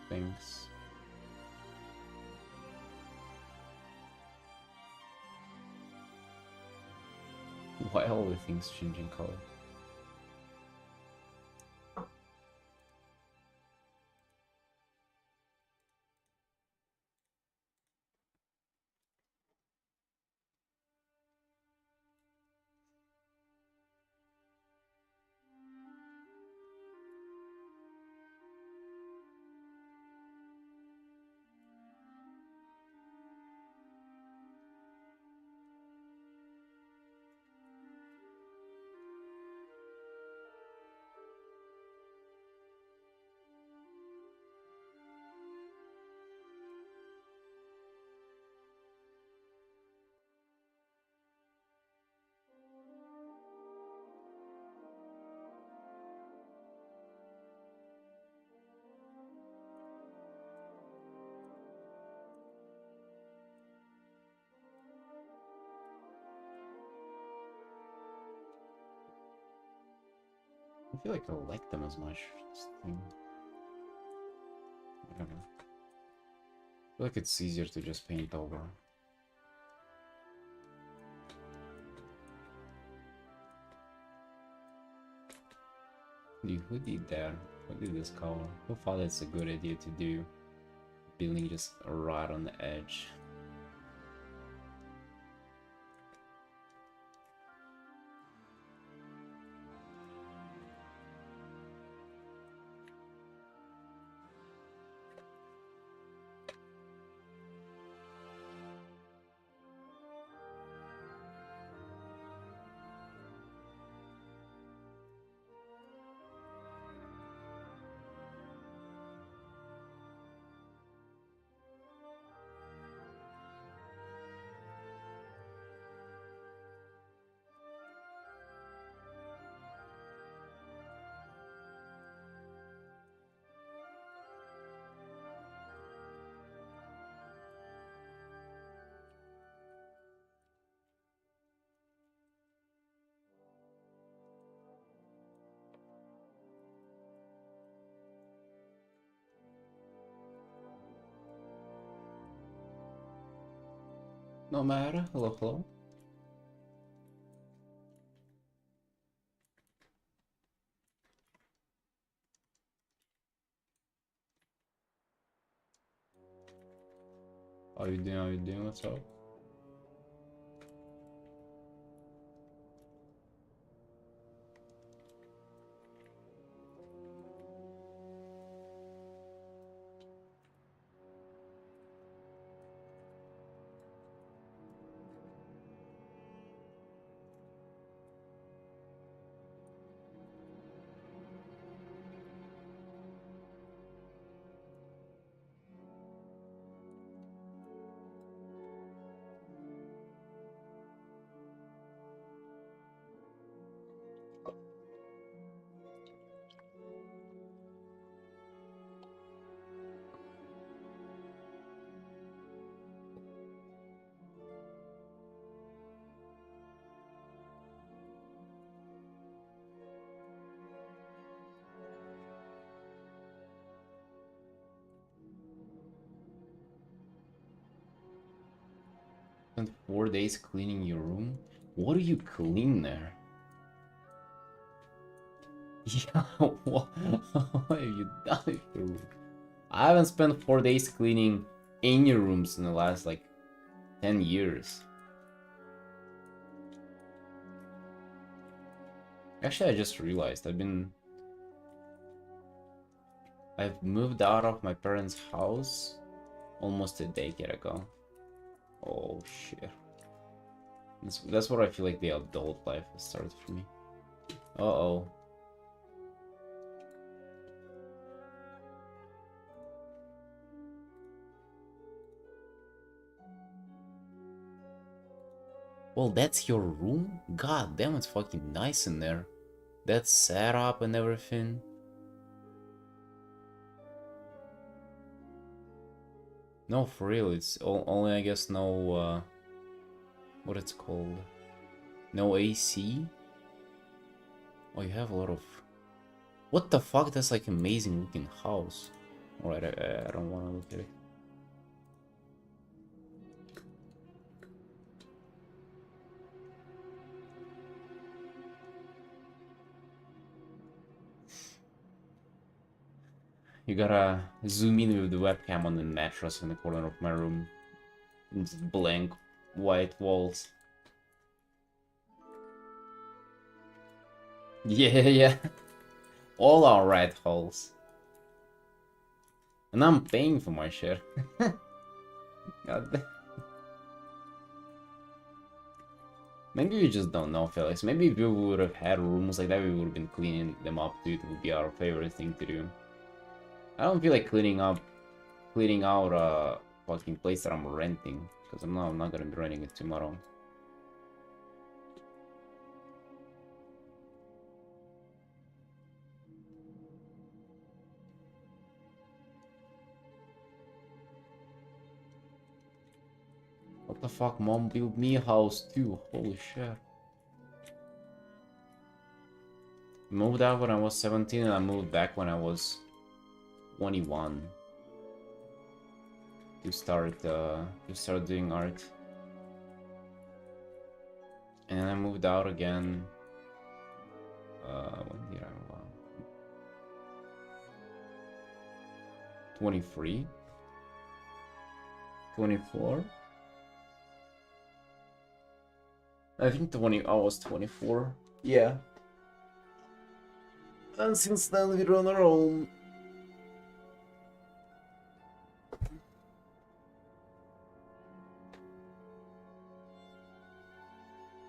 Things. Why all the things changing color? I feel like I like them as much. This thing. I don't know. I feel like it's easier to just paint over. Dude, who did that? Who did this color? Who thought it's a good idea to do building just right on the edge? No matter. Hello, hello. How you doing? How you doing? What's up? Spent 4 days cleaning your room? What do you clean there? Yeah, what have you done with your room? I haven't spent 4 days cleaning any rooms in the last like 10 years. Actually, I just realized I've moved out of my parents' house almost a decade ago. Oh shit. That's what I feel like the adult life has started for me. Uh-oh. Well, that's your room? God damn, it's fucking nice in there. That setup and everything. No, for real, it's only, I guess, no, what it's called? No AC? Oh, you have a lot of... What the fuck? That's like amazing looking house. Alright, I don't want to look at it. You gotta zoom in with the webcam on the mattress in the corner of my room. It's blank white walls. Yeah, yeah. All our rat holes. And I'm paying for my shit. God. Maybe you just don't know, Felix. Maybe if we would have had rooms like that, we would have been cleaning them up too. It would be our favorite thing to do. I don't feel like cleaning out a fucking place that I'm renting, because I'm not gonna be renting it tomorrow. What the fuck, mom built me a house too. Holy shit. Moved out when I was 17 and I moved back when I was 21 to start doing art. And then I moved out again. When did I move out? 23? 24? I think I was 24. Yeah. And since then we're on our own.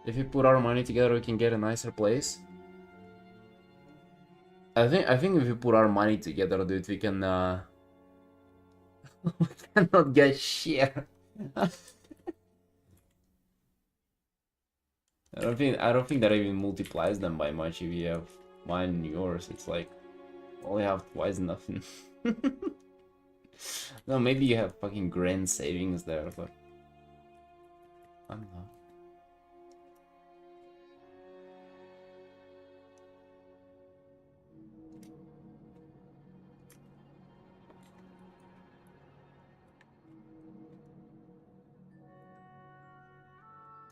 If we put our money together, we can get a nicer place. I think if we put our money together, dude, we can we cannot get shit. I don't think that even multiplies them by much if you have mine and yours. It's like only have twice nothing. No, maybe you have fucking grand savings there, but I don't know.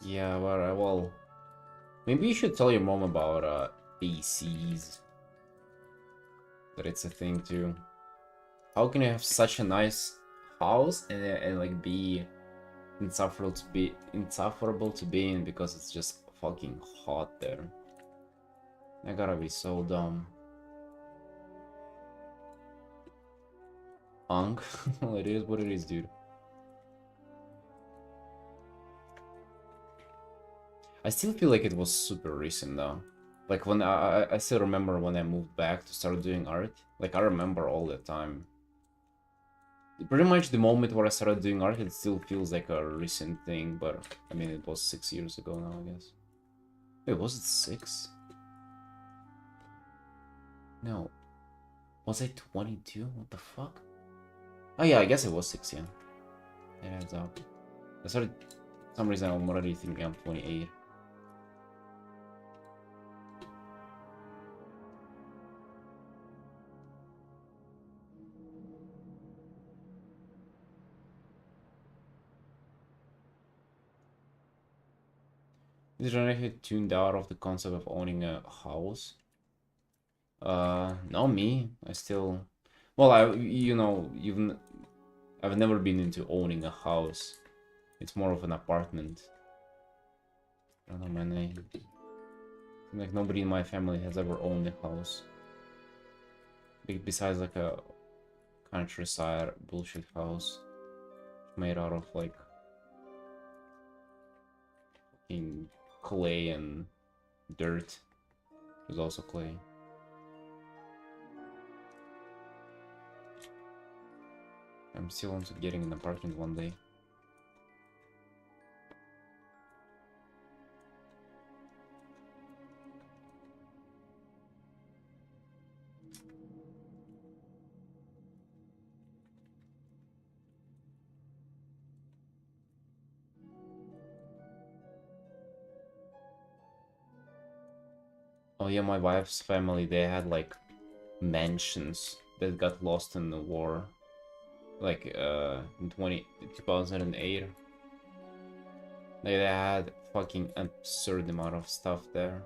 Yeah, but well, maybe you should tell your mom about ACs. That it's a thing too. How can you have such a nice house and like be insufferable to be in because it's just fucking hot there? That gotta be so dumb. Unk? Well, it is what it is, dude. I still feel like it was super recent though. Like when I still remember when I moved back to start doing art. Like I remember all the time. Pretty much the moment where I started doing art, it still feels like a recent thing, but I mean it was 6 years ago now, I guess. Wait, was it 6? No. Was I 22? What the fuck? Oh yeah, I guess it was 6, yeah. It adds up. I started, for some reason I'm already thinking I'm 28. Is generation tuned out of the concept of owning a house? Not me. I still, well, I've never been into owning a house. It's more of an apartment. I don't know my name. Like nobody in my family has ever owned a house. Besides like a countryside bullshit house made out of like in clay and dirt. There's also clay. I'm still on to getting an apartment one day. Oh yeah, my wife's family, they had like mansions that got lost in the war. Like in 2008. Like, they had fucking absurd amount of stuff there.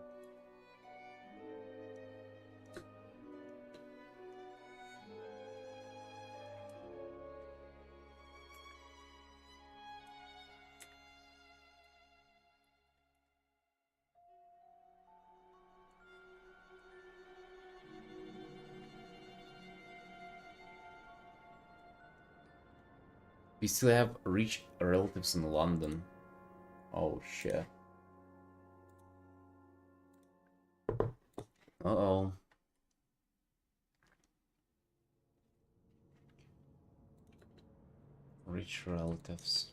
We still have rich relatives in London. Oh shit. Uh-oh. Rich relatives.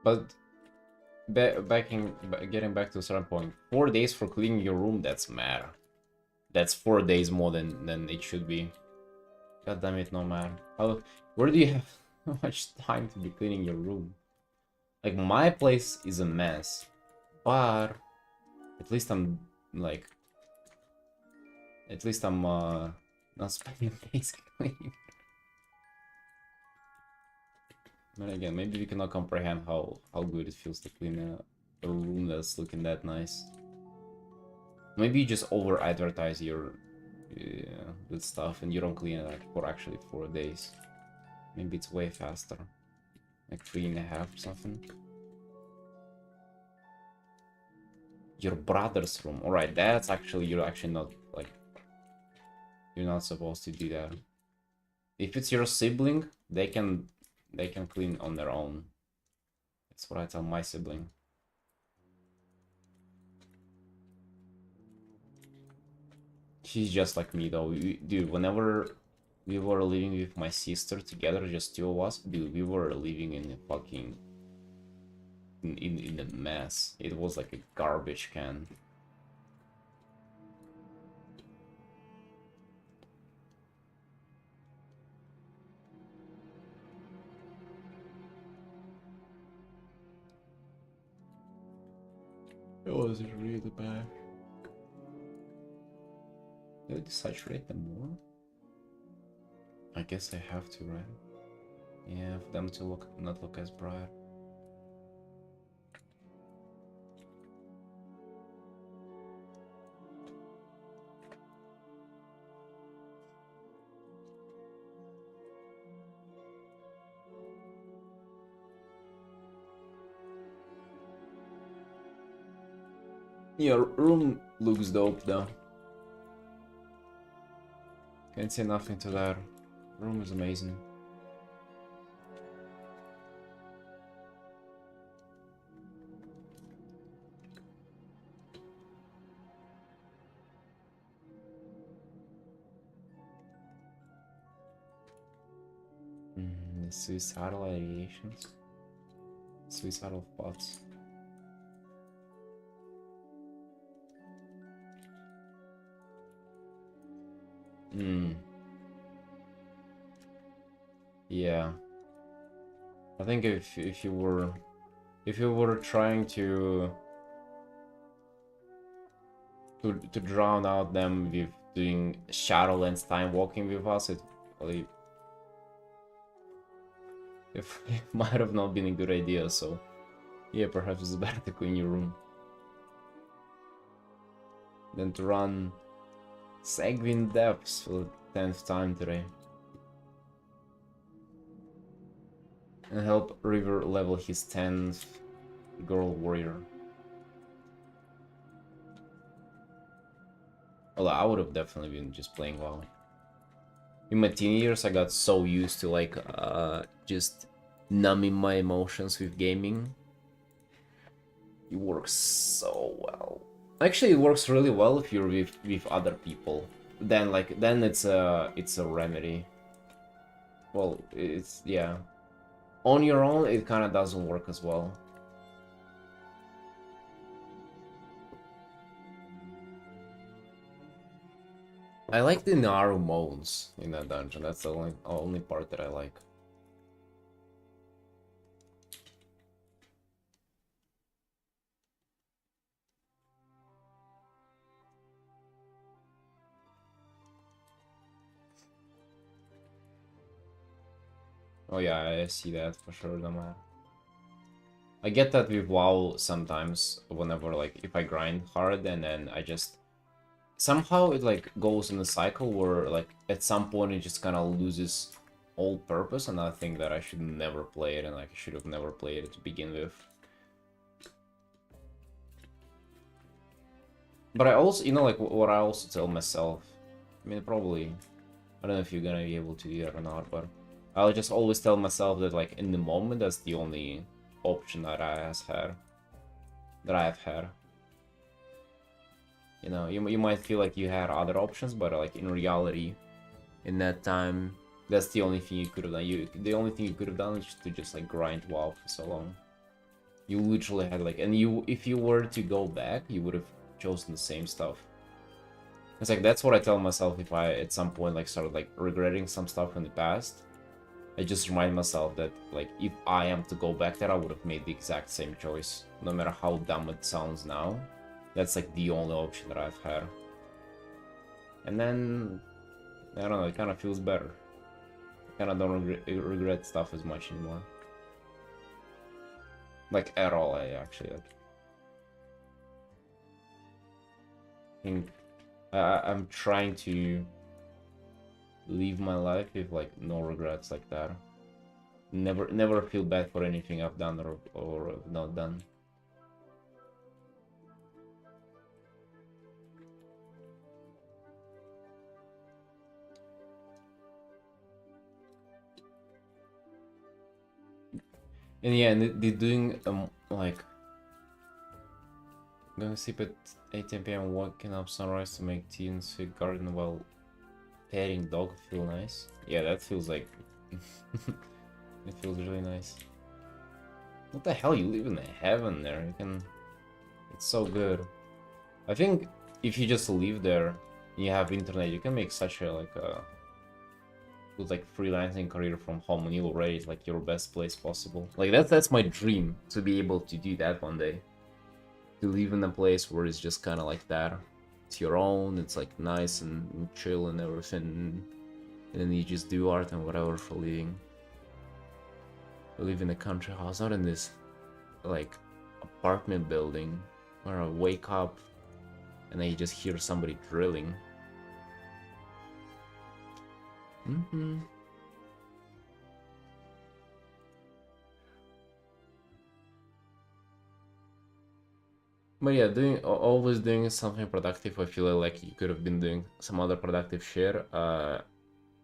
But getting back to a certain point, 4 days for cleaning your room, that's mad. That's 4 days more than it should be. God damn it, no man. Where do you have so much time to be cleaning your room? Like my place is a mess, but at least I'm like, at least I'm not spending days cleaning. But again, maybe we cannot comprehend how good it feels to clean a room that's looking that nice. Maybe you just over advertise your good stuff and you don't clean it for actually 4 days. Maybe it's way faster, like 3.5 or something. Your brother's room. Alright, that's actually, you're actually not, like, you're not supposed to do that. If it's your sibling, they can clean on their own. That's what I tell my sibling. He's just like me though. Dude, whenever we were living with my sister together, just two of us, dude, we were living in a fucking in a mess. It was like a garbage can. It was really bad. Did I desaturate them more? I guess I have to, right? Yeah, for them to not look as bright. Yeah, room looks dope though. Can't say nothing to that. Room is amazing. Suicidal ideations. Suicidal thoughts. Yeah. I think if you were trying to drown out them with doing Shadowlands time walking with us, it probably it might have not been a good idea. So yeah, perhaps it's better to clean your room than to run Sanguine Depths for the 10th time today. And help River level his 10th girl warrior. Well, I would have definitely been just playing WoW. In my teen years, I got so used to like just numbing my emotions with gaming. It works so well. Actually, it works really well if you're with other people. Then it's a remedy. Well, it's yeah. On your own, it kind of doesn't work as well. I like the Naru moans in that dungeon. That's the only part that I like. Oh yeah, I see that for sure, no matter. I get that with WoW sometimes, whenever, like, if I grind hard and then I just... Somehow it, like, goes in a cycle where, like, at some point it just kind of loses all purpose, and I think that I should never play it, and, like, I should have never played it to begin with. But I also, you know, like, what I also tell myself, I mean, probably, I don't know if you're gonna be able to do that or not, but I'll just always tell myself that, like, in the moment, that's the only option that I have had. You know, you might feel like you had other options, but like in reality, in that time, that's the only thing you could have done. The only thing you could have done is to just like grind WoW for so long. You literally had like, and if you were to go back, you would have chosen the same stuff. It's like that's what I tell myself if I at some point like started like regretting some stuff in the past. I just remind myself that like if I am to go back there, I would have made the exact same choice, no matter how dumb it sounds now. That's like the only option that I've had. And then, I don't know, it kind of feels better. I kind of don't regret stuff as much anymore. Like, at all, I actually, like... think I'm trying to live my life with, like, no regrets like that. Never feel bad for anything I've done or not done. And yeah, and they're doing like Going to sleep at 8 p.m. waking up sunrise to make tea and sweet garden while petting dog feel nice. Yeah, that feels like... it feels really nice. What the hell? You live in heaven there. You can... It's so good. I think if you just live there and you have internet, you can make such a like a good like freelancing career from home, and you'll rate like your best place possible. Like that's my dream, to be able to do that one day. To live in a place where it's just kind of like that. It's your own. It's like nice and chill and everything, and then you just do art and whatever for living. I live in a country house, not in this like apartment building where I wake up and then you just hear somebody drilling. But yeah, always doing something productive. I feel like you could have been doing some other productive shit.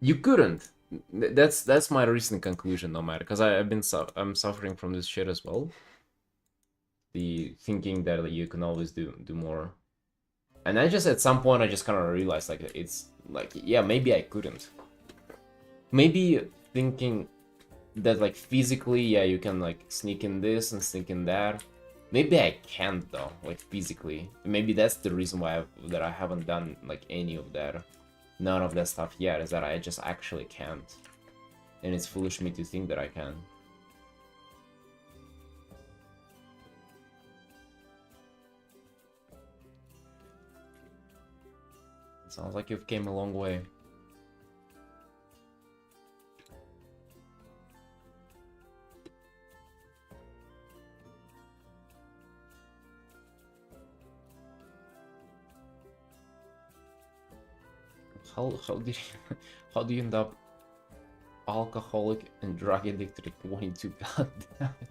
You couldn't. That's my recent conclusion, no matter, because I'm suffering from this shit as well. The thinking that you can always do more. And I just, at some point, I just kind of realized, like, it's, like, yeah, maybe I couldn't. Maybe thinking that, like, physically, yeah, you can, like, sneak in this and sneak in that. Maybe I can't, though, like, physically. Maybe that's the reason why that I haven't done, like, any of that. None of that stuff yet, is that I just actually can't. And it's foolish of me to think that I can. Sounds like you've came a long way. How did you, how do you end up alcoholic and drug addicted at 22? God damn it.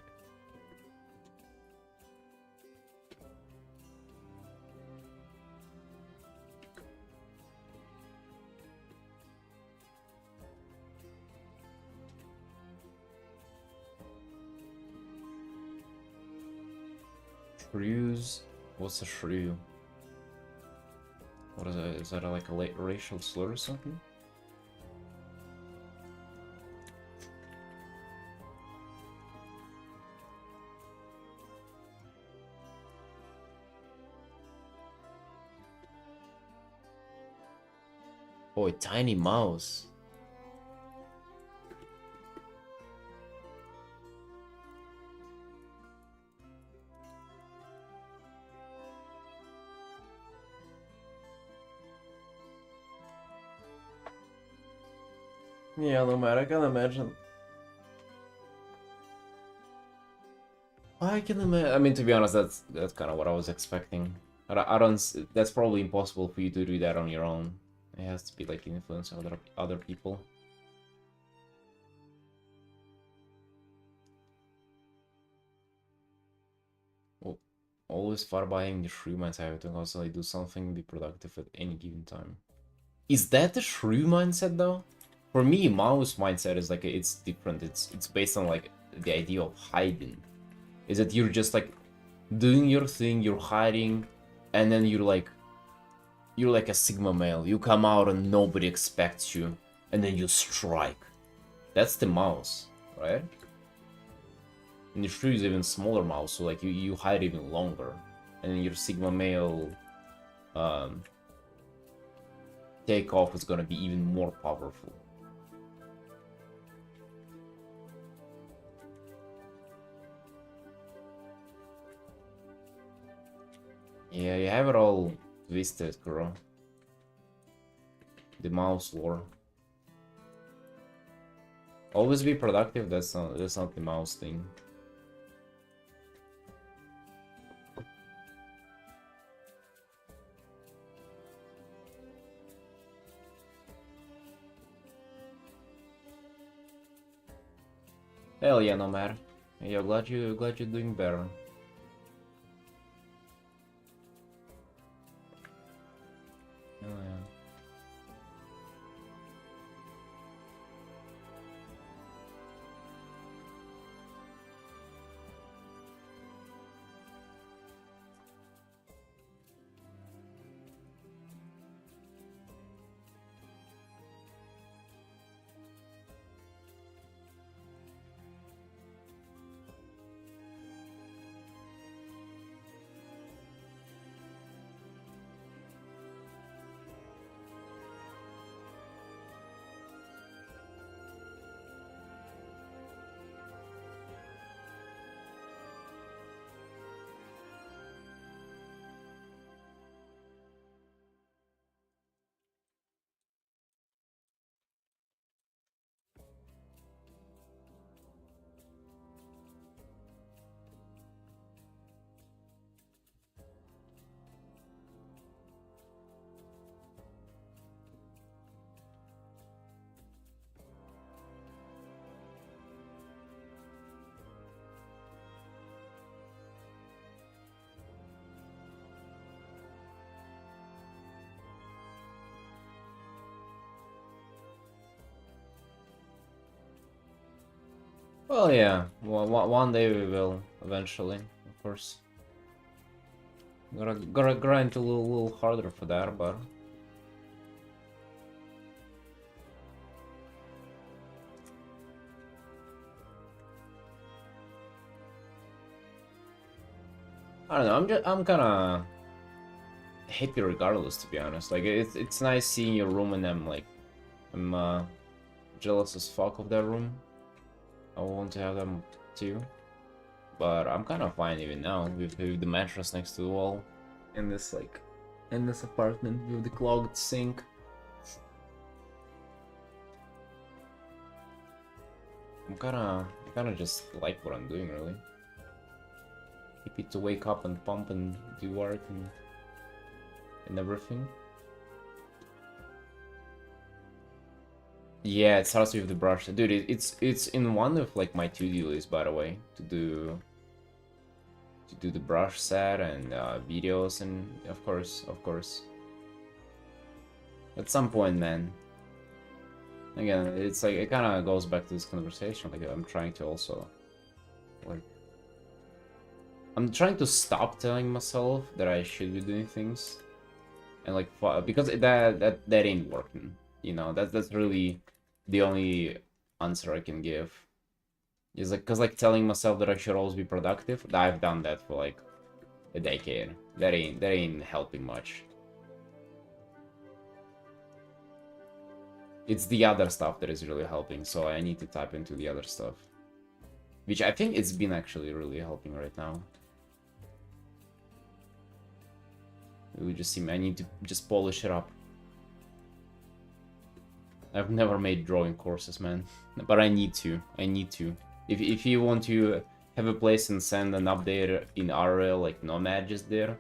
Shrews? What's a shrew? What is that? Is that like a racial slur or something? Oh, a tiny mouse. Yeah, no matter, I can imagine. I can imagine. I mean, to be honest, that's kind of what I was expecting. I don't. That's probably impossible for you to do that on your own. It has to be like influence of other people. Well, always far buying the shrew mindset to constantly do something, be productive at any given time. Is that the shrew mindset though? For me, mouse mindset is like it's different. It's based on like the idea of hiding. Is that you're just like doing your thing, you're hiding, and then you're like a sigma male. You come out and nobody expects you, and then you strike. That's the mouse, right? And the shrew is even smaller mouse, so like you hide even longer, and then your sigma male takeoff is gonna be even more powerful. Yeah, you have it all twisted, bro. The mouse lore. Always be productive. That's not the mouse thing. Hell yeah, no matter. Yeah, glad you're doing better. Oh, yeah. Well, yeah. One day we will eventually, of course. Gotta grind a little harder for that, but I don't know. I'm kind of happy regardless, to be honest. Like it's nice seeing your room, and I'm jealous as fuck of that room. I want to have them too, but I'm kind of fine even now with the mattress next to the wall, in this apartment with the clogged sink. I kind of just like what I'm doing, really. Happy to wake up and pump and do work and everything. Yeah, it starts with the brush. Dude, it's in one of like my to-do list, by the way, to do the brush set and videos, and of course. At some point, man. Again, it's like it kind of goes back to this conversation. Like I'm trying to also, like, I'm trying to stop telling myself that I should be doing things, and like because that ain't working. You know, that's really the only answer I can give. Is like, cause like telling myself that I should always be productive. I've done that for like a decade. That ain't helping much. It's the other stuff that is really helping, so I need to tap into the other stuff. Which I think it's been actually really helping right now. We just seem I need to just polish it up. I've never made drawing courses, man. But I need to. I need to. If you want to have a place and send an update in RL like Nomad just there,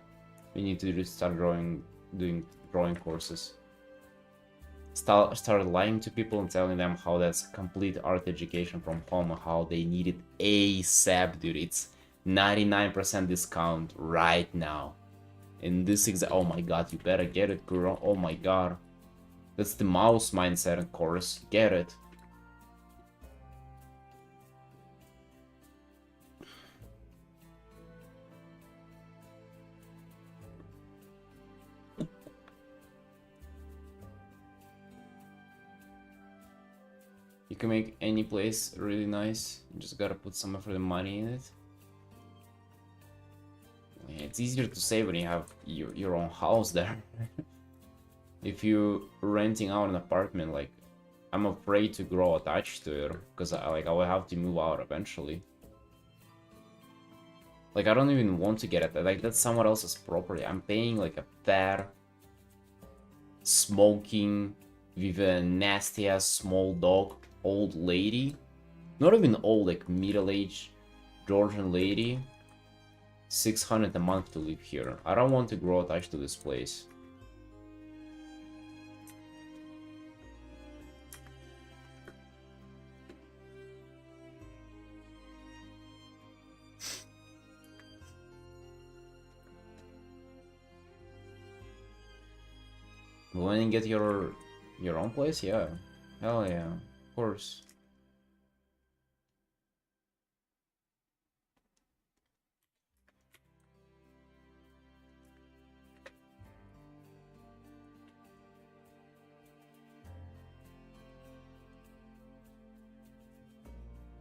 you need to just start doing drawing courses. Start lying to people and telling them how that's complete art education from home and how they need it ASAP, dude. It's 99% discount right now. In this oh my god, you better get it, girl. Oh my god. That's the mouse mindset, of course. Get it. You can make any place really nice. You just gotta put some effort and money in it. Yeah, it's easier to say when you have your own house there. If you renting out an apartment, like, I'm afraid to grow attached to it because I will have to move out eventually. Like, I don't even want to get it. Like, that's someone else's property. I'm paying like a fair, smoking, with a nasty ass small dog, old lady. Not even old, like middle-aged Georgian lady. 600 a month to live here. I don't want to grow attached to this place. When you get your own place, yeah. Hell yeah, of course.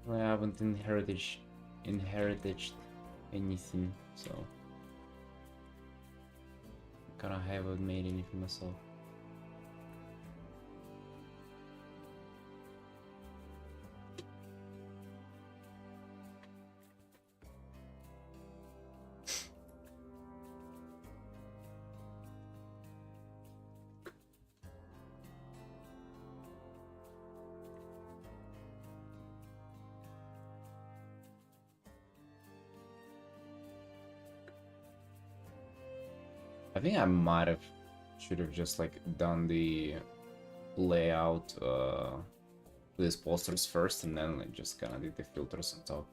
I haven't inherited anything, so I kinda haven't made anything myself. I think I should have just like done the layout these posters first and then like just kinda did the filters on top.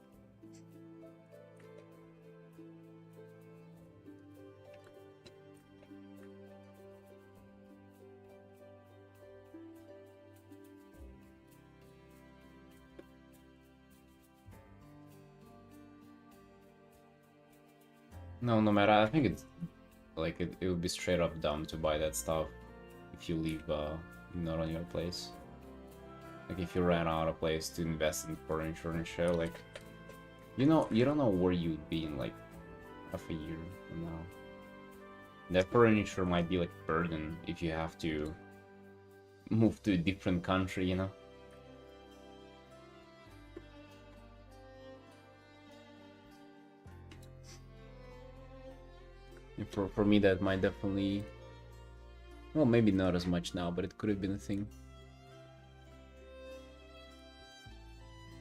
No, no matter. I think it's like it would be straight up dumb to buy that stuff if you leave not on your place. Like if you ran out of place to invest in furniture and shit, like you don't know where you'd be in like half a year from now. That furniture might be like a burden if you have to move to a different country, you know? And for me that might definitely, well, maybe not as much now, but it could have been a thing.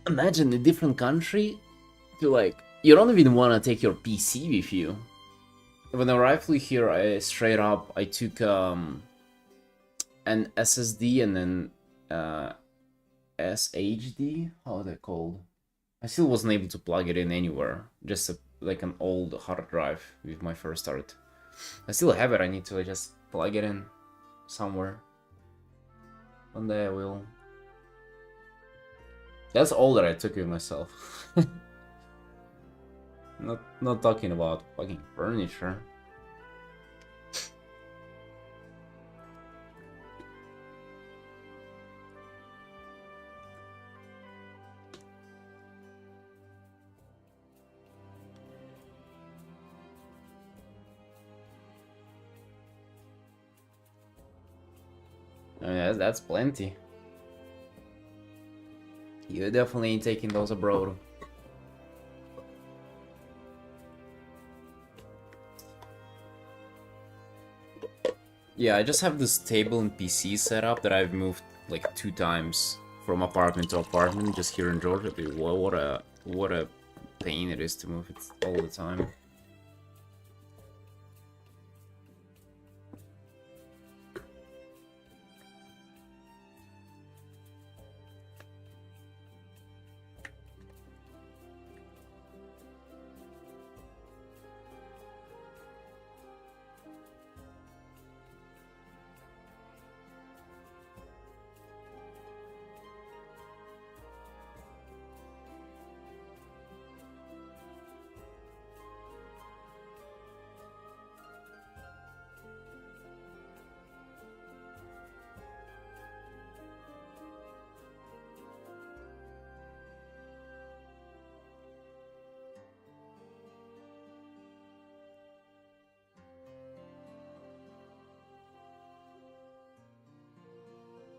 Imagine a different country to like, you don't even want to take your PC with you. When I flew here, I straight up, I took an SSD and then SHD, how are they called? I still wasn't able to plug it in anywhere, just like an old hard drive with my first art. I still have it, I need to just plug it in somewhere. One day I will. That's all that I took with myself. Not talking about fucking furniture. I mean, that's plenty. You definitely ain't taking those abroad. Yeah, I just have this table and PC set up that I've moved like 2 times from apartment to apartment just here in Georgia. Dude, what a pain it is to move it all the time.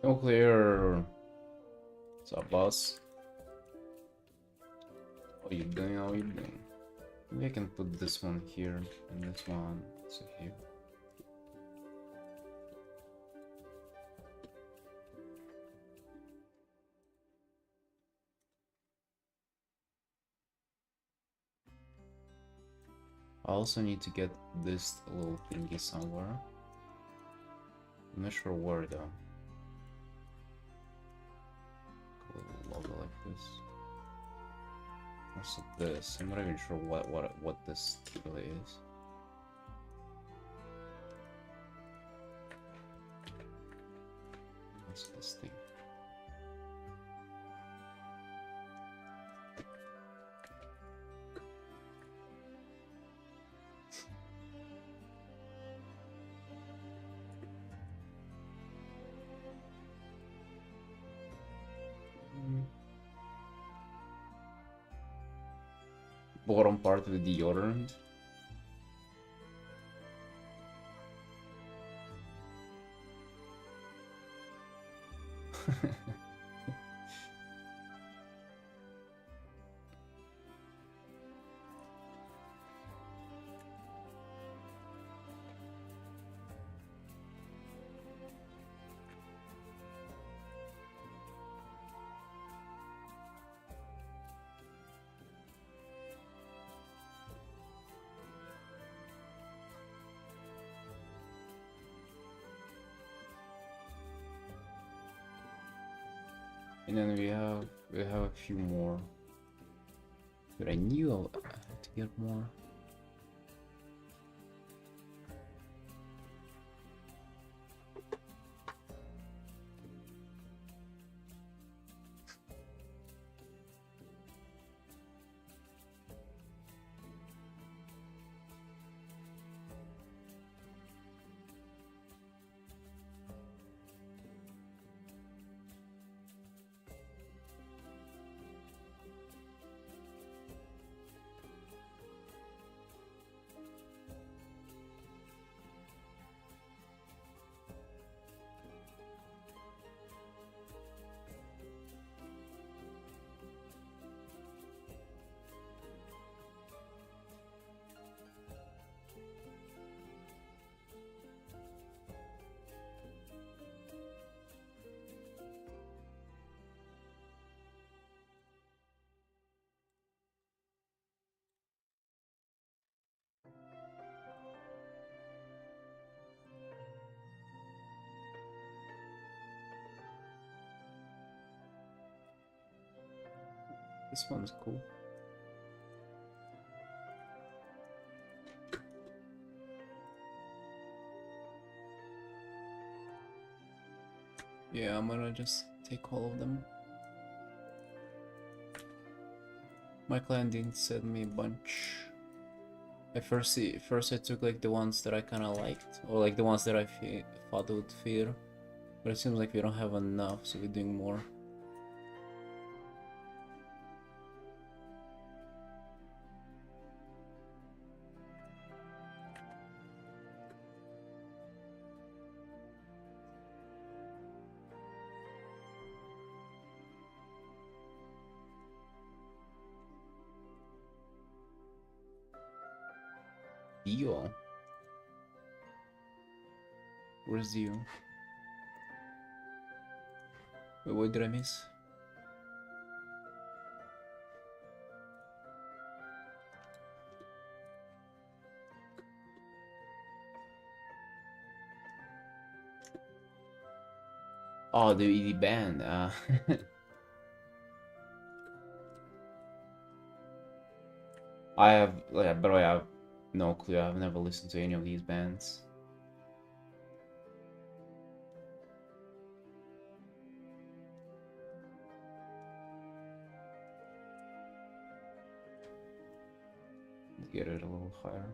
All clear. What's up, boss? What are you doing? How are you doing? Maybe I can put this one here and this one so here. I also need to get this little thingy somewhere. I'm not sure where though. A little logo like this. What's this? I'm not even sure what this really is. What's this thing? Bottom part of the deodorant. And then we have a few more. But I knew I had to get more. This one's cool. Yeah, I'm gonna just take all of them. My client didn't send me a bunch. First I took like the ones that I kind of liked, or like the ones that I thought would fear. But it seems like we don't have enough, so we're doing more. Dio? Where's Dio? Wait, what did I miss? Oh, the band. I have, like, but I have no clue. I've never listened to any of these bands. Let's get it a little higher.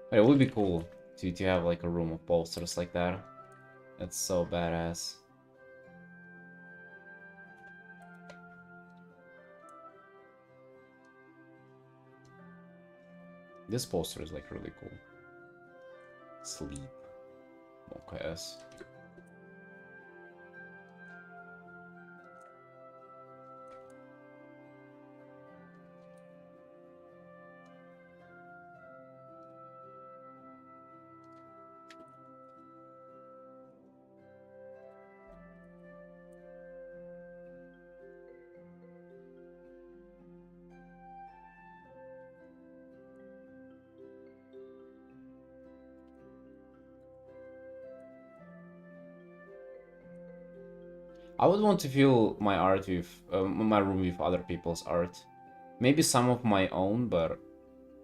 But it would be cool to have like a room of posters like that. That's so badass. This poster is like really cool. Sleep. Okay. I would want to fill my art with my room with other people's art. Maybe some of my own, but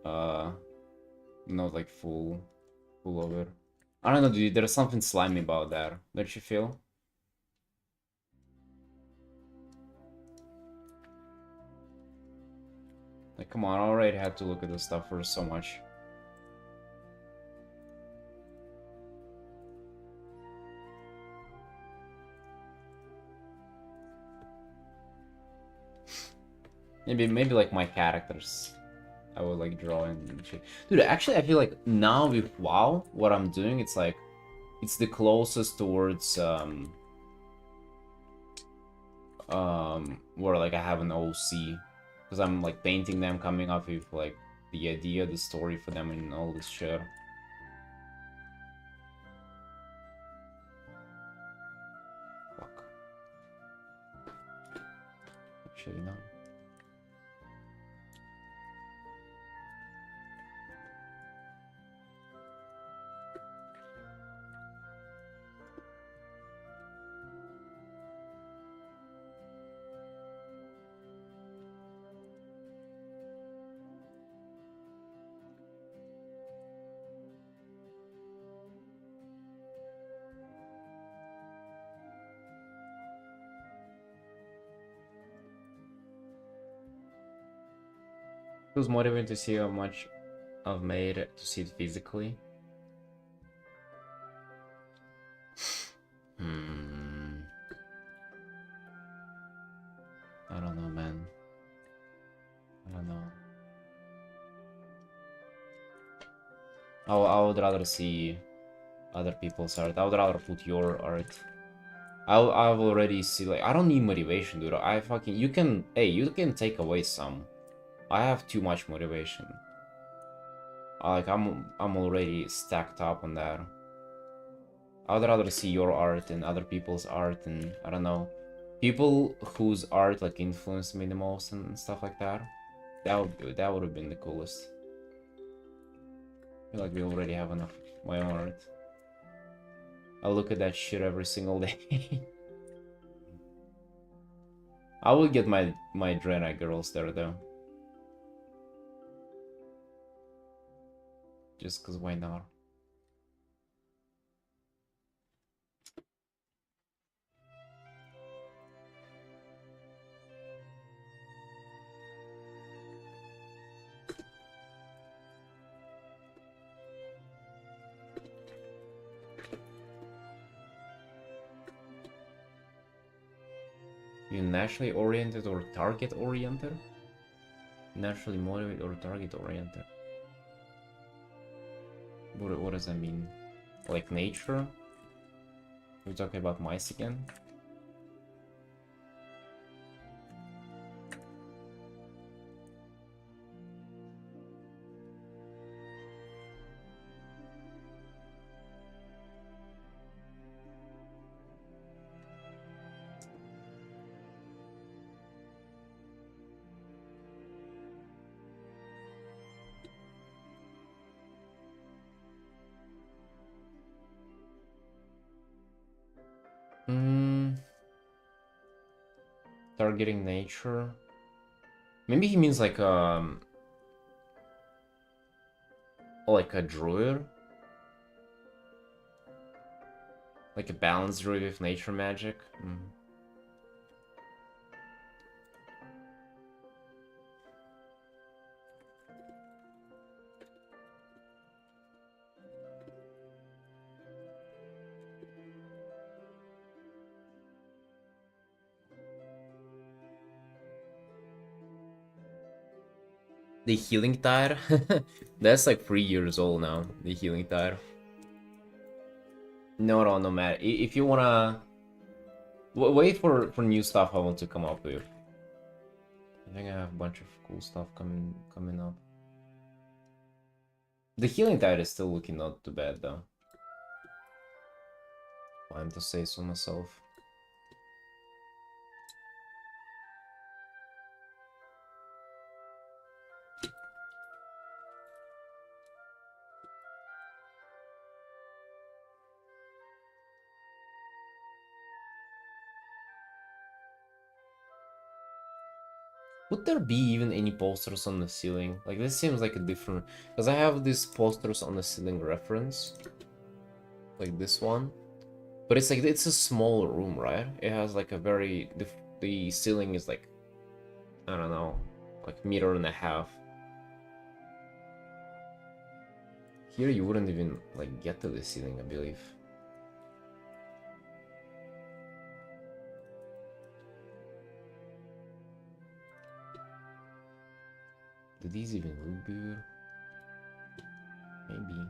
not like full of it. I don't know, dude. There's something slimy about that. Don't you feel? Like, come on, I already had to look at this stuff for so much. Maybe like my characters. I would like draw and shit. Dude, actually I feel like now with WoW, what I'm doing, it's like it's the closest towards where like I have an OC. Because I'm like painting them, coming up with like the idea, the story for them and all this shit. Fuck. Actually no. It was motivating to see how much I've made to see it physically. I don't know, man. I don't know. I would rather see other people's art. I would rather put your art. I've already see, like, I don't need motivation, dude. I fucking, you can take away some. I have too much motivation. Like, I'm already stacked up on that. I would rather see your art and other people's art, and I don't know, people whose art like influenced me the most and stuff like that. That would have been the coolest. I feel like we already have enough of my own art. I look at that shit every single day. I will get my Draenei girls there though. Just cause why not? You naturally oriented or target oriented? Naturally motivated or target oriented? What does that mean? Like nature? We're talking about mice again? Targeting nature. Maybe he means like a druid? Like a balanced druid with nature magic? The healing tide? That's like 3 years old now, the healing tide. No matter. If you wanna... Wait for new stuff I want to come up with. I think I have a bunch of cool stuff coming up. The healing tide is still looking not too bad though. I'm to say so myself. Would there be even any posters on the ceiling? Like, this seems like a different... Because I have these posters on the ceiling reference. Like this one. But it's like, it's a small room, right? It has like a very... The ceiling is like... I don't know. Like meter and a half. Here you wouldn't even like get to the ceiling, I believe. Do these even look good? Maybe.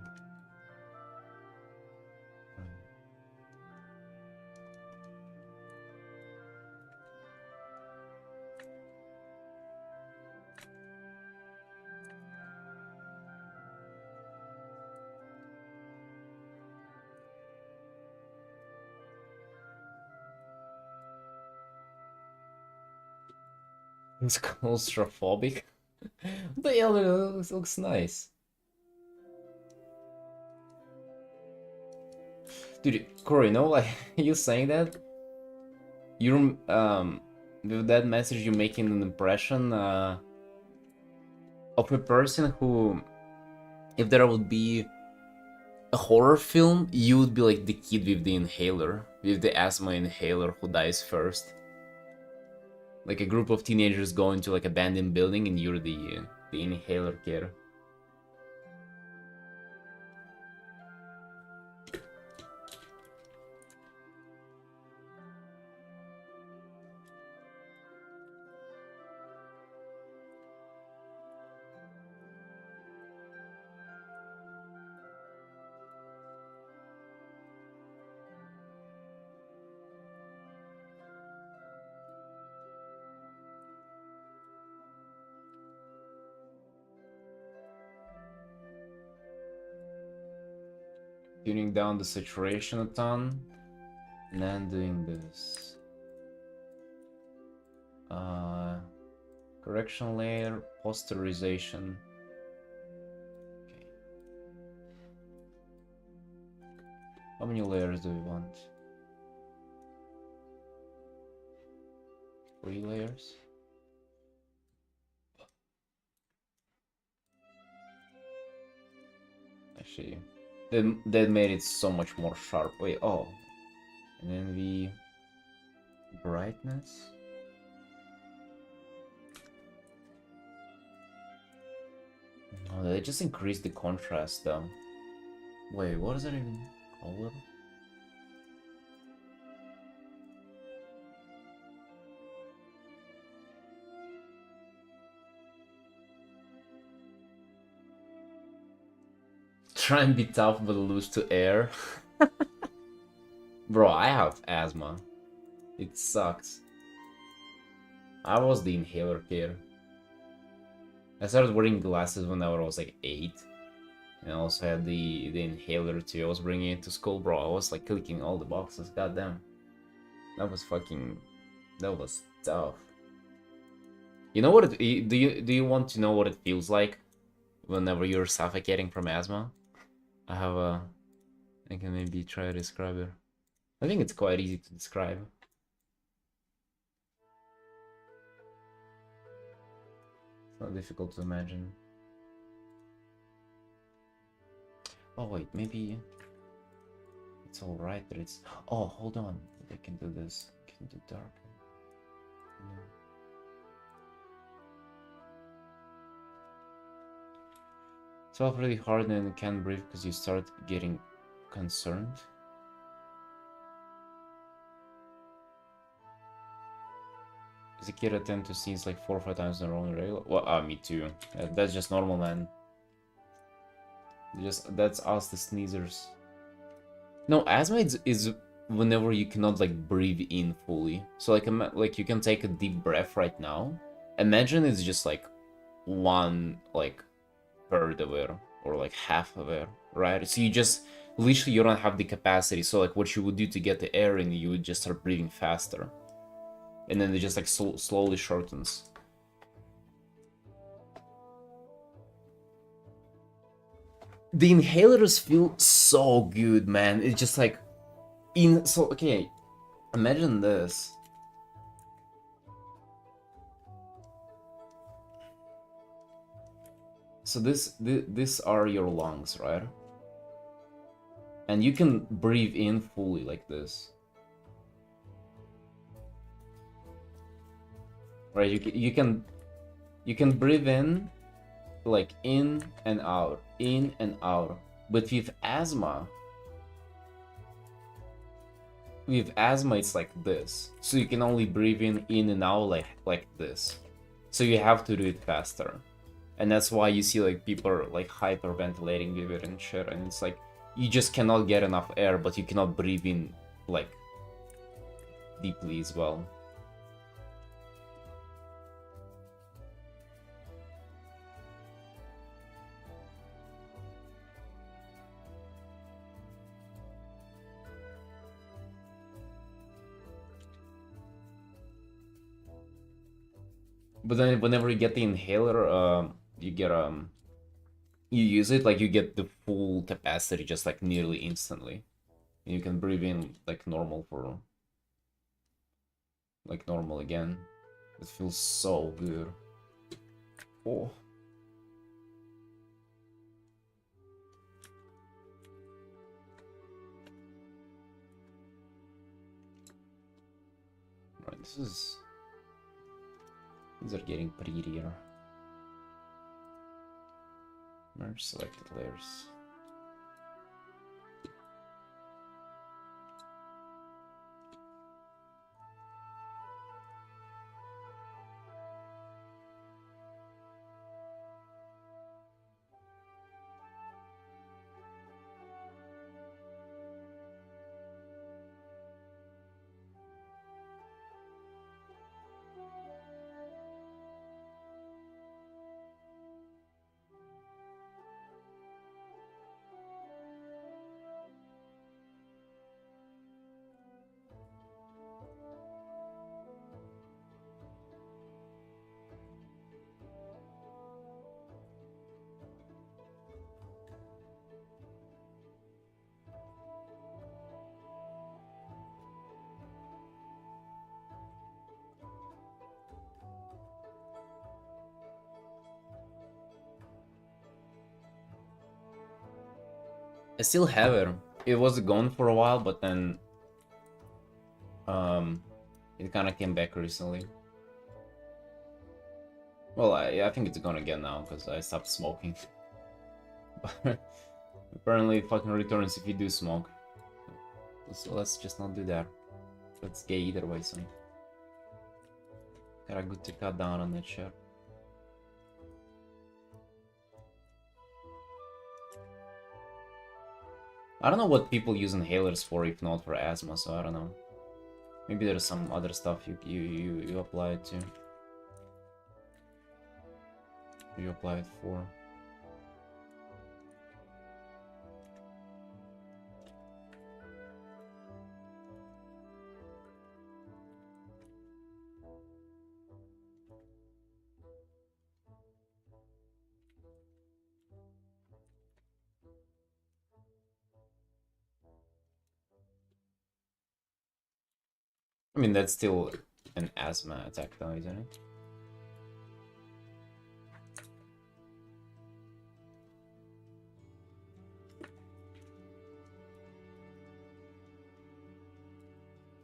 It's claustrophobic. What the hell? It looks nice. Dude, Corey, you know, like, you saying that? You're, with that message, you're making an impression, of a person who, if there would be a horror film, you would be like the kid with the inhaler, with the asthma inhaler who dies first. Like a group of teenagers go into like abandoned building and you're the inhaler kid. Tuning down the saturation a ton, and then doing this. Correction layer, posterization. Okay. How many layers do we want? 3 layers. Actually, that made it so much more sharp. Wait, oh. And then the brightness. Oh, they just increased the contrast though. Wait, what is that even called? Try and be tough but lose to air. Bro, I have asthma. It sucks. I was the inhaler kid. I started wearing glasses when I was like 8. And I also had the inhaler too. I was bringing it to school, bro. I was like clicking all the boxes. Goddamn. That was fucking... That was tough. You know what do you want to know what it feels like whenever you're suffocating from asthma? I can maybe try to describe it. I think it's quite easy to describe. It's not difficult to imagine. Oh wait, maybe it's alright that it's... Oh, hold on. I can do this. I can do dark. Yeah. It's all really hard and you can't breathe because you start getting concerned. As a kid, I tend to sneeze like 4 or 5 times in a row in regular. Well, me too. That's just normal, man. That's us, the sneezers. No, asthma is whenever you cannot like breathe in fully. So like you can take a deep breath right now. Imagine it's just like 1/3 of it or like half of it, right? So you just literally you don't have the capacity. So like what you would do to get the air in, you would just start breathing faster, and then it just like slowly shortens. The inhalers feel so good, man. It's just like okay, imagine this. So this are your lungs, right? And you can breathe in fully like this. Right? You can breathe in like in and out, in and out. But with asthma it's like this. So you can only breathe in and out like this. So you have to do it faster. And that's why you see like people are like hyperventilating with it and shit, and it's like you just cannot get enough air, but you cannot breathe in like deeply as well. But then whenever you get the inhaler, you use it like you get the full capacity just like nearly instantly. And you can breathe in like normal again. It feels so good. Oh. Right, these are getting prettier. Merge selected layers. still have it. It was gone for a while, but then it kind of came back recently. Well, I think it's gone again now because I stopped smoking. But apparently, it fucking returns if you do smoke. So let's just not do that. That's gay either way, so gotta good to cut down on that shit. I don't know what people use inhalers for if not for asthma, so I don't know. Maybe there's some other stuff you apply it to. You apply it for. I mean, that's still an asthma attack though, isn't it?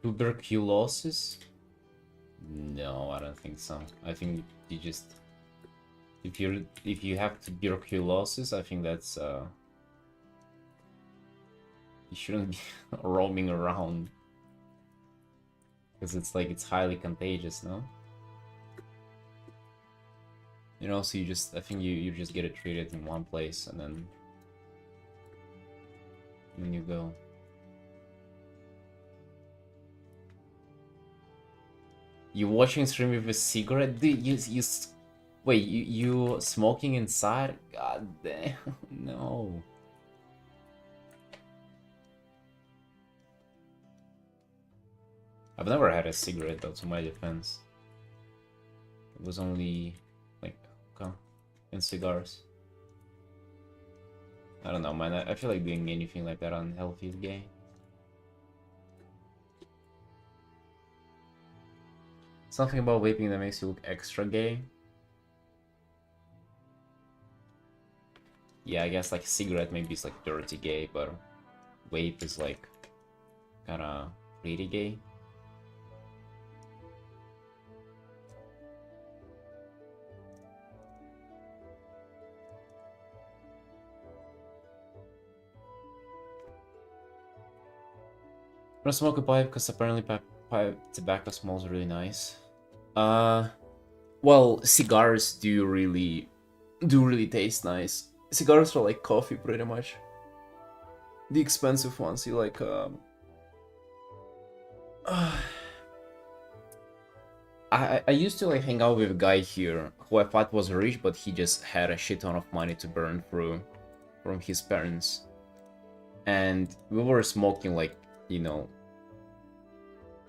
Tuberculosis? No, I don't think so. I think you just if you have tuberculosis, I think that's you shouldn't be roaming around. Because it's like, it's highly contagious, no? You know, so I think you just get it treated in one place and then you go. You watching stream with a cigarette? Dude, wait, you smoking inside? God damn, no. I've never had a cigarette though, to my defense. It was only like in cigars. I don't know, man. I feel like doing anything like that unhealthy is gay. Something about vaping that makes you look extra gay. Yeah, I guess like cigarette maybe is like dirty gay, but vape is like kinda pretty gay. I'm gonna smoke a pipe because apparently pipe tobacco smells really nice. Well, cigars do really taste nice. Cigars are like coffee, pretty much. The expensive ones, you like I used to like hang out with a guy here who I thought was rich, but he just had a shit ton of money to burn through from his parents. And we were smoking like, you know,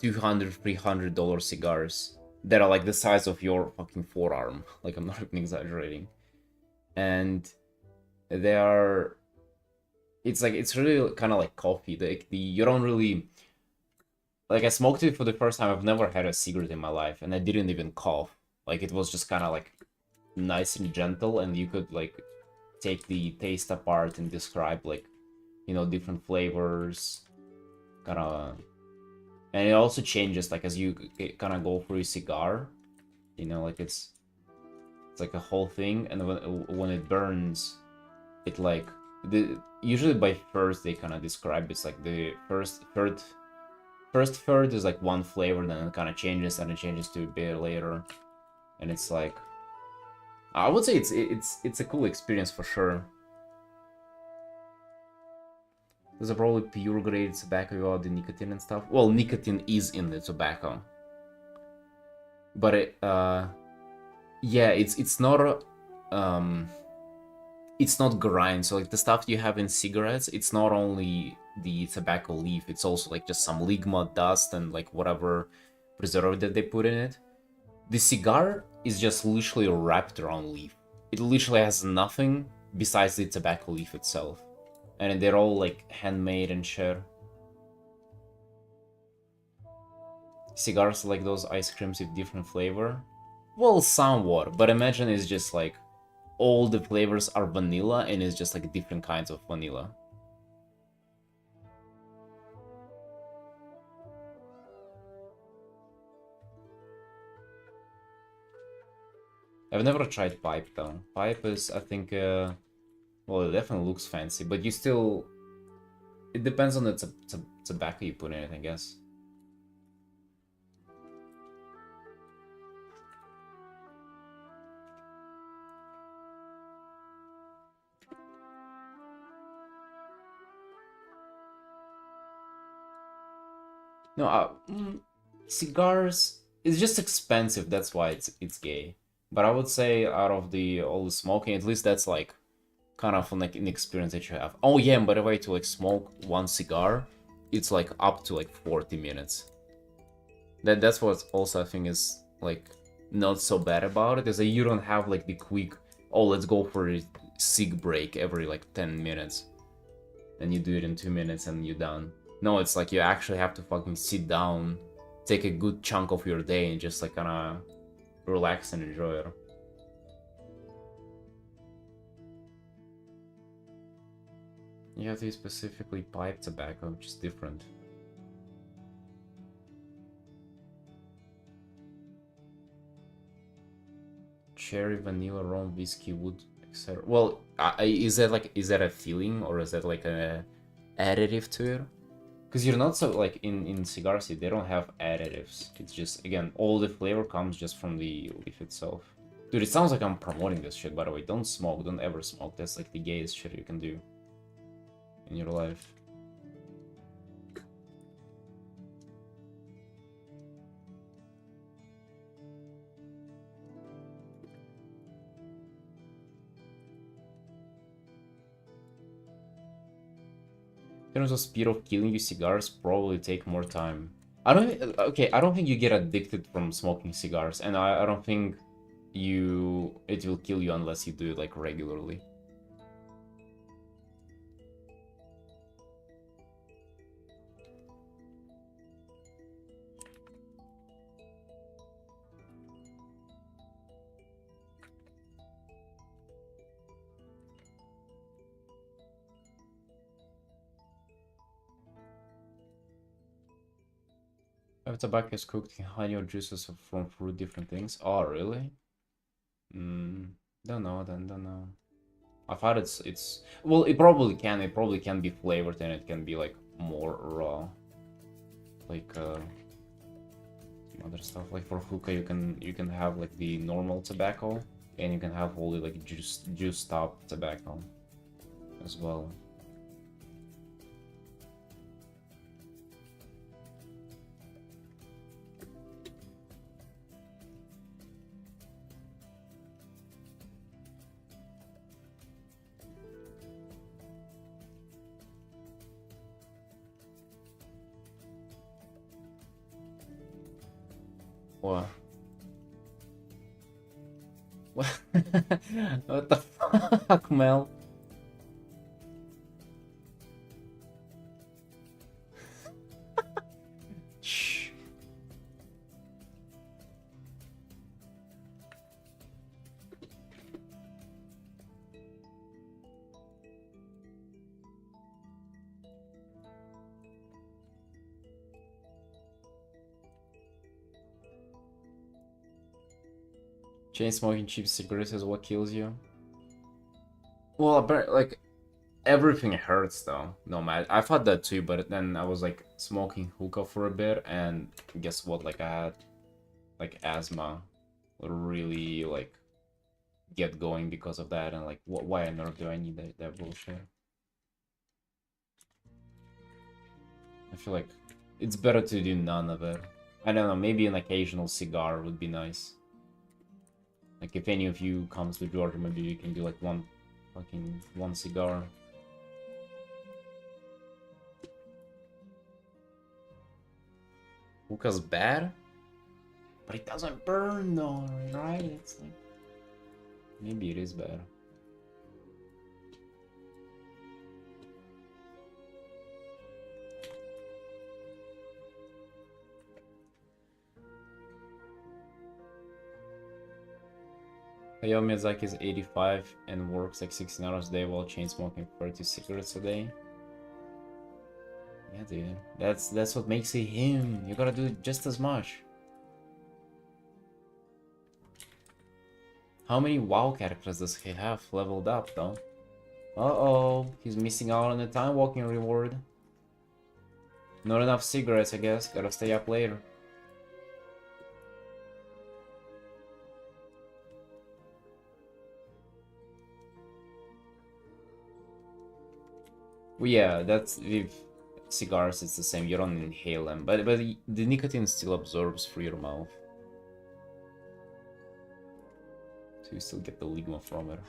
$200, $300 cigars that are like the size of your fucking forearm. Like, I'm not even exaggerating. And they are, it's like, it's really kind of like coffee. You don't really, like, I smoked it for the first time. I've never had a cigarette in my life, and I didn't even cough. Like, it was just kind of like nice and gentle, and you could like take the taste apart and describe like, you know, different flavors, kind of. And it also changes like as you kind of go through a cigar, you know, like it's like a whole thing. And when it burns, it like usually by first they kind of describe it's like the first third is like one flavor, then it kind of changes and it changes to a bit later, and it's like, I would say it's a cool experience for sure. There's a probably pure grade tobacco without the nicotine and stuff. Well, nicotine is in the tobacco, but yeah, it's not grind. So like the stuff you have in cigarettes, it's not only the tobacco leaf, it's also like just some ligma, dust, and like whatever preservative they put in it. The cigar is just literally wrapped around leaf. It literally has nothing besides the tobacco leaf itself. And they're all like handmade and shit. Cigars like those ice creams with different flavor? Well, somewhat, but imagine it's just like all the flavors are vanilla and it's just like different kinds of vanilla. I've never tried pipe though. Pipe is, I think, well, it definitely looks fancy, but you still, it depends on the tobacco you put in it, I guess. No, cigars, it's just expensive, that's why it's gay. But I would say out of the all the smoking, at least that's like kind of like an experience that you have. Oh yeah, and by the way, to like smoke one cigar, it's like up to like 40 minutes. That's what also I think is like not so bad about it, is that you don't have like the quick, oh let's go for a cig break every like 10 minutes. And you do it in 2 minutes and you're done. No, it's like you actually have to fucking sit down, take a good chunk of your day and just like kinda relax and enjoy it. You have to use specifically pipe tobacco, which is different. Cherry, vanilla, rum, whiskey, wood, etc. Well, is that a feeling or is that like a additive to it? Because you're not so like in cigars, they don't have additives. It's just, again, all the flavor comes just from the leaf itself. Dude, it sounds like I'm promoting this shit, by the way. Don't smoke, don't ever smoke. That's like the gayest shit you can do in your life. In terms of speed of killing you, cigars probably take more time. I don't think you get addicted from smoking cigars, and I don't think it will kill you unless you do it like regularly. If tobacco is cooked in honey or juices from fruit, different things. Oh, really? Don't know then, don't know. I thought it's well, it probably can be flavored and it can be like more raw. Like some other stuff. Like for hookah you can have like the normal tobacco and you can have only like juice top tobacco as well. What? What? What the fuck, Mel? Shh. Chain smoking cheap cigarettes is what kills you. Well, like everything hurts though. No matter. I thought that too, but then I was like smoking hookah for a bit, and guess what? Like I had like asthma, really like get going because of that, and like why on earth do I need that bullshit? I feel like it's better to do none of it. I don't know. Maybe an occasional cigar would be nice. Like if any of you comes to Georgia, maybe you can do like one cigar. Hookah's bad, but it doesn't burn though, right? It's like maybe it is bad. Hayao Miyazaki is 85 and works like 16 hours a day while chain smoking 30 cigarettes a day. Yeah, dude. That's what makes it him. You gotta do just as much. How many WoW characters does he have leveled up, though? Uh-oh, he's missing out on the time walking reward. Not enough cigarettes, I guess. Gotta stay up later. Well, yeah, that's with cigars. It's the same. You don't inhale them, but the nicotine still absorbs through your mouth, so you still get the ligma from it.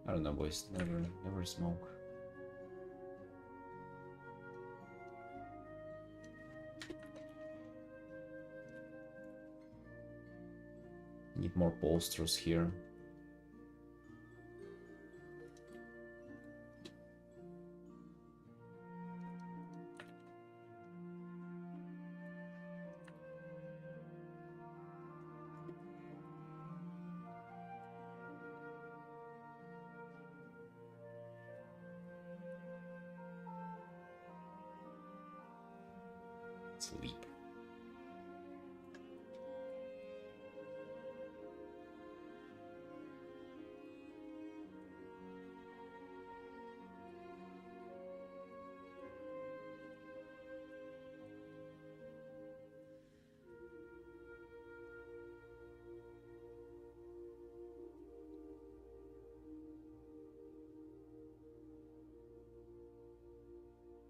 I don't know, boys. Never smoke. Need more bolsters here. Sleep.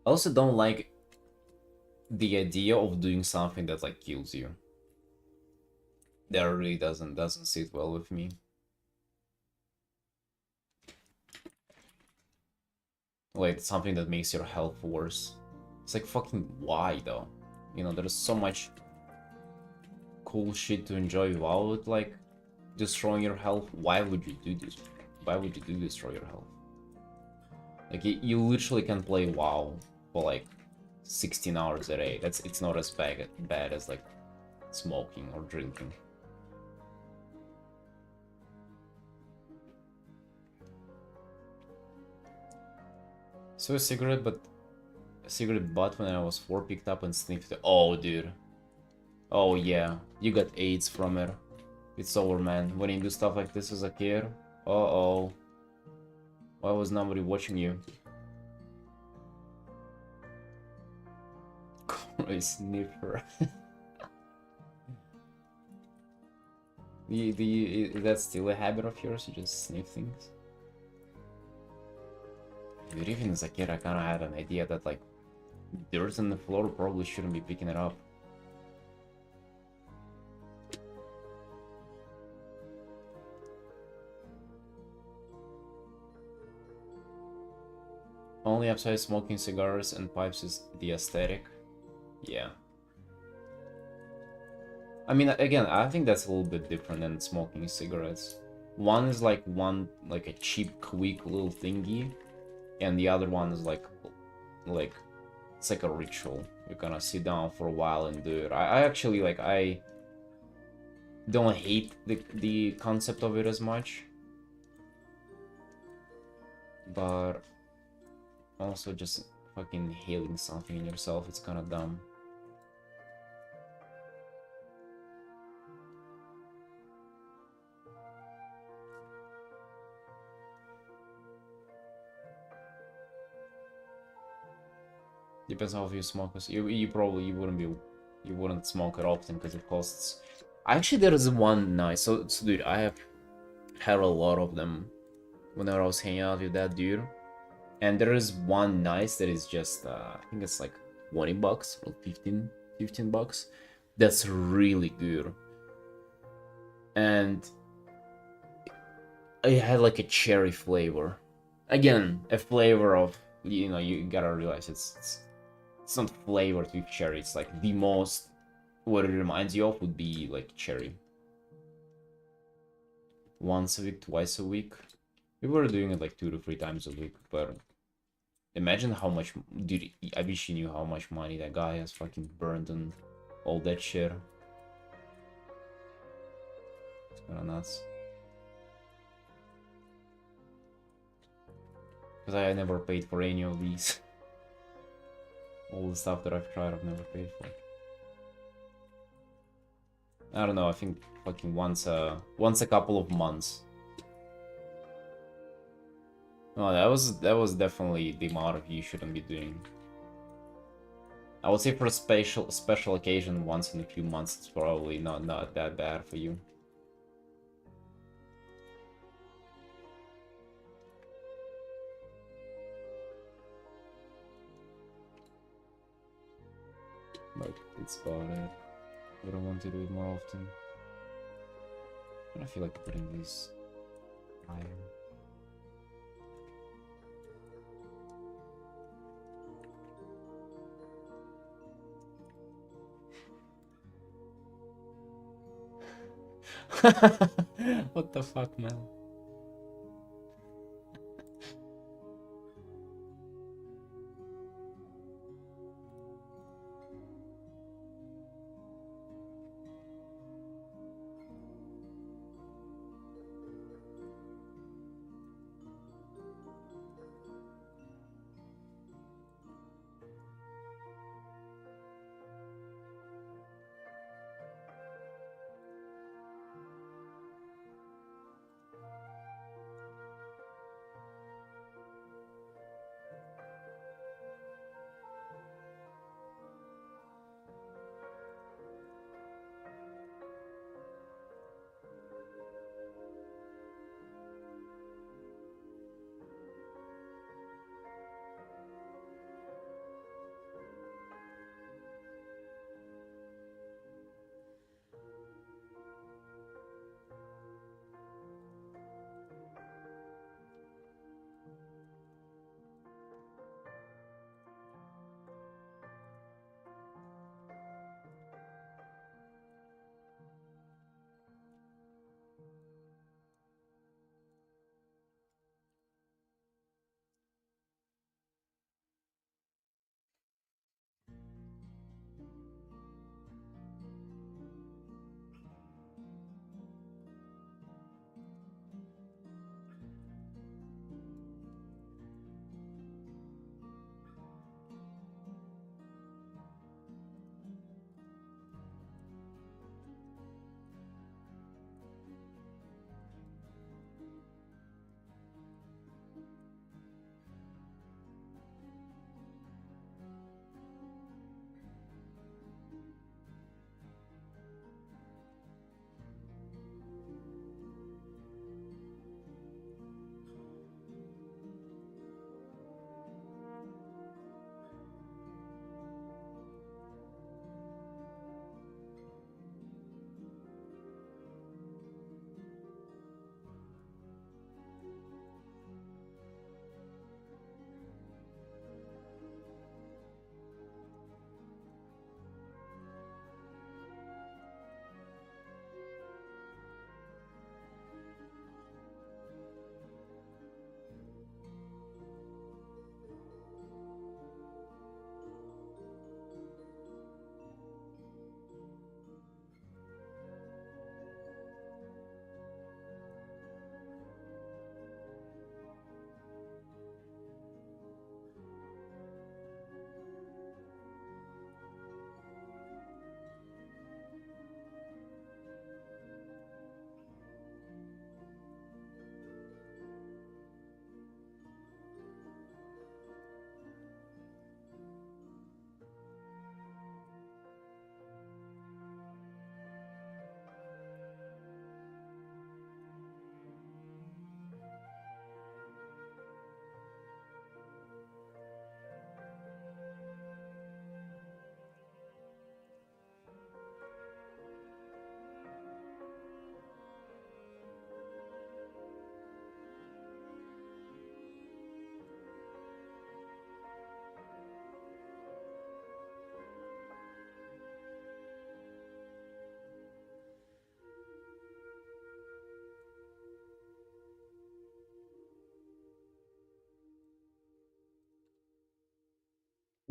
I also don't like the idea of doing something that like kills you. That really doesn't sit well with me. Like something that makes your health worse. It's like fucking why though? You know, there's so much cool shit to enjoy without like destroying your health. Why would you do this? Why would you do destroy your health? Like you literally can play WoW for like 16 hours a day. It's not as bad as like smoking or drinking. So a cigarette butt when I was 4 picked up and sniffed it. Oh dude. Oh yeah, you got AIDS from it. It's over, man. When you do stuff like this as a kid, uh-oh. Why was nobody watching you? Corey sniffer. Is that still a habit of yours? You just sniff things? Dude, even as a kid, I kind of had an idea that like dirt on the floor probably shouldn't be picking it up. Only upside smoking cigars and pipes is the aesthetic. Yeah. I mean, again, I think that's a little bit different than smoking cigarettes. One is like a cheap, quick little thingy, and the other one is like it's like a ritual. You're gonna sit down for a while and do it. I actually like I don't hate the concept of it as much, but also just fucking healing something in yourself, it's kind of dumb. Depends how you smoke. You probably wouldn't smoke it often because it costs. Actually, there is one nice. So dude, I have had a lot of them whenever I was hanging out with that dude. And there is one nice that is just, I think it's like 20 bucks or 15 bucks. That's really good. And it had like a cherry flavor. Again, a flavor of, you know, you gotta realize it's not flavored with cherry. It's like the most, what it reminds you of would be like cherry. Once a week, twice a week. We were doing it like 2 to 3 times a week, but imagine how much, dude, I wish you knew how much money that guy has fucking burned on all that shit. It's kinda nuts. Because I never paid for any of these. All the stuff that I've tried, I've never paid for. I don't know, I think fucking once a couple of months. No, that was definitely the amount of you shouldn't be doing. I would say for a special occasion once in a few months, it's probably not that bad for you. But it's about it. I don't want to do it more often. I don't feel like putting these higher. What the fuck, man?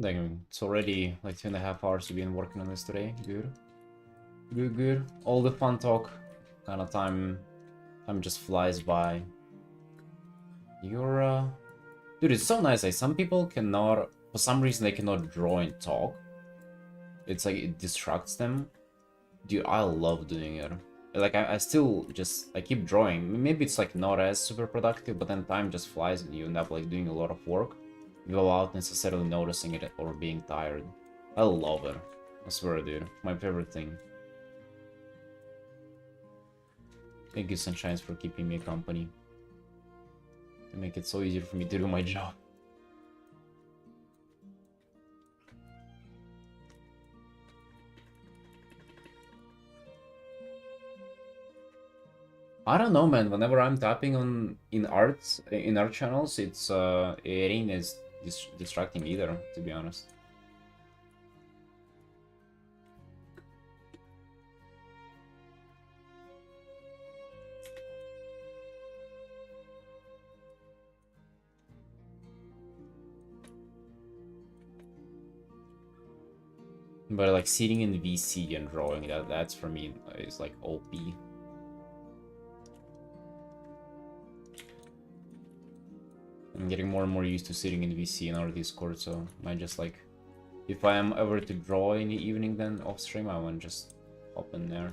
Dang, it's already like 2.5 hours you've been working on this today. Good. Good, good. All the fun talk. Kind of time just flies by. You're, Dude, it's so nice. Like, some people cannot, for some reason, they cannot draw and talk. It's like, it distracts them. Dude, I love doing it. Like, I still just, I keep drawing. Maybe it's, like, not as super productive, but then time just flies and you end up, like, doing a lot of work without necessarily noticing it or being tired. I love it. I swear, dude. My favorite thing. Thank you, Sunshines, for keeping me company. To make it so easier for me to do my job. I don't know, man. Whenever I'm tapping on in art channels, it ain't as distracting either, to be honest. But like sitting in VC and drawing, that's for me is like OP. I'm getting more and more used to sitting in VC in our Discord, so I just like, if I am ever to draw in the evening then off stream, I want to just hop in there.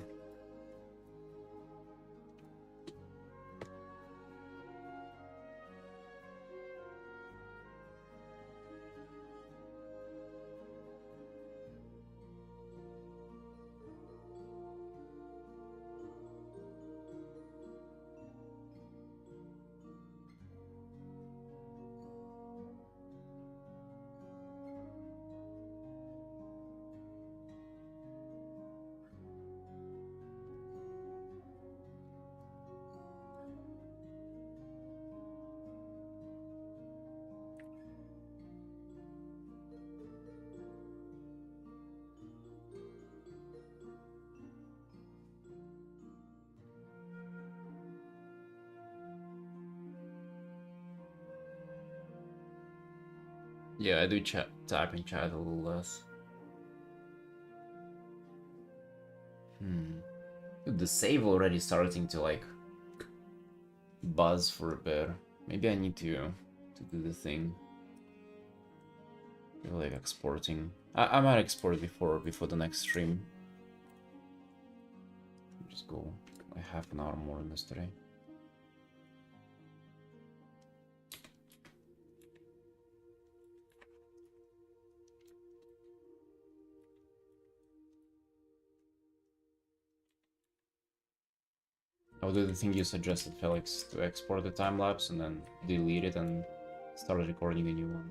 Yeah, I do type in chat a little less. Dude, the save already starting to like buzz for a bit. Maybe I need to do the thing. Like exporting. I might export before the next stream. Just go like half an hour more than this today. I'll do the thing you suggested, Felix, to export the time lapse and then delete it and start recording a new one.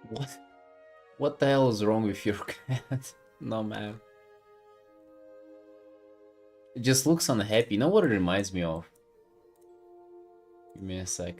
What? What the hell is wrong with your cat? No, man. It just looks unhappy. You know what it reminds me of? Give me a sec.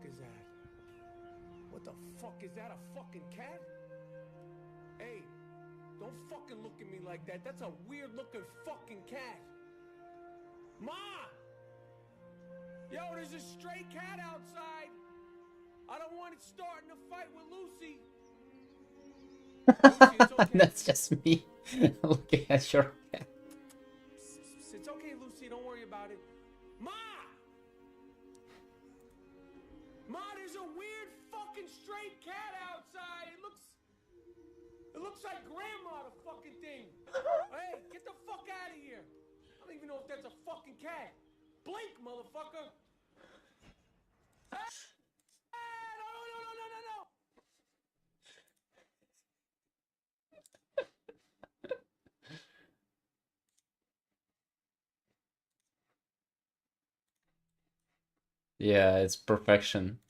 is that? What the fuck is that? A fucking cat? Hey, don't fucking look at me like that. That's a weird looking fucking cat. Ma! Yo, there's a stray cat outside. I don't want it starting a fight with Lucy. Lucy, it's okay. That's just me looking at your cat. It's okay, Lucy. Don't worry about it. Ma! Ma, there's a weird fucking stray cat outside. It looks like grandma, the fucking thing. Hey, get the fuck out of here. I don't even know if that's a fucking cat. Blink, motherfucker. Hey, no. Yeah, it's perfection.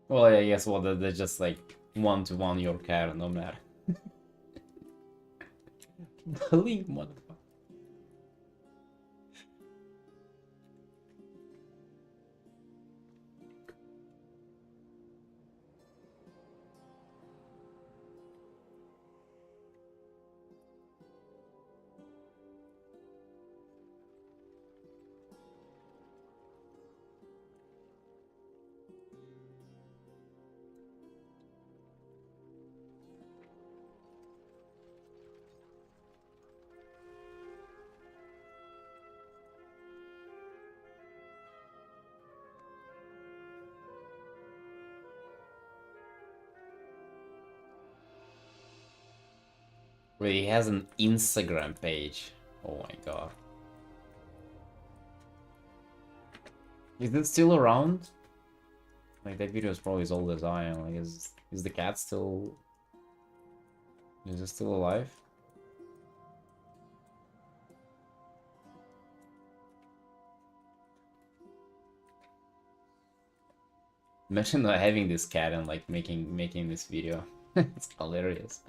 Well, yeah, I guess well, they're just like one-to-one your cat, no matter. Blink, motherfucker. Wait, he has an Instagram page. Oh my god. Is it still around? Like, that video is probably as old as I am. Like, is the cat still... Is it still alive? Imagine not having this cat and like making this video. It's hilarious.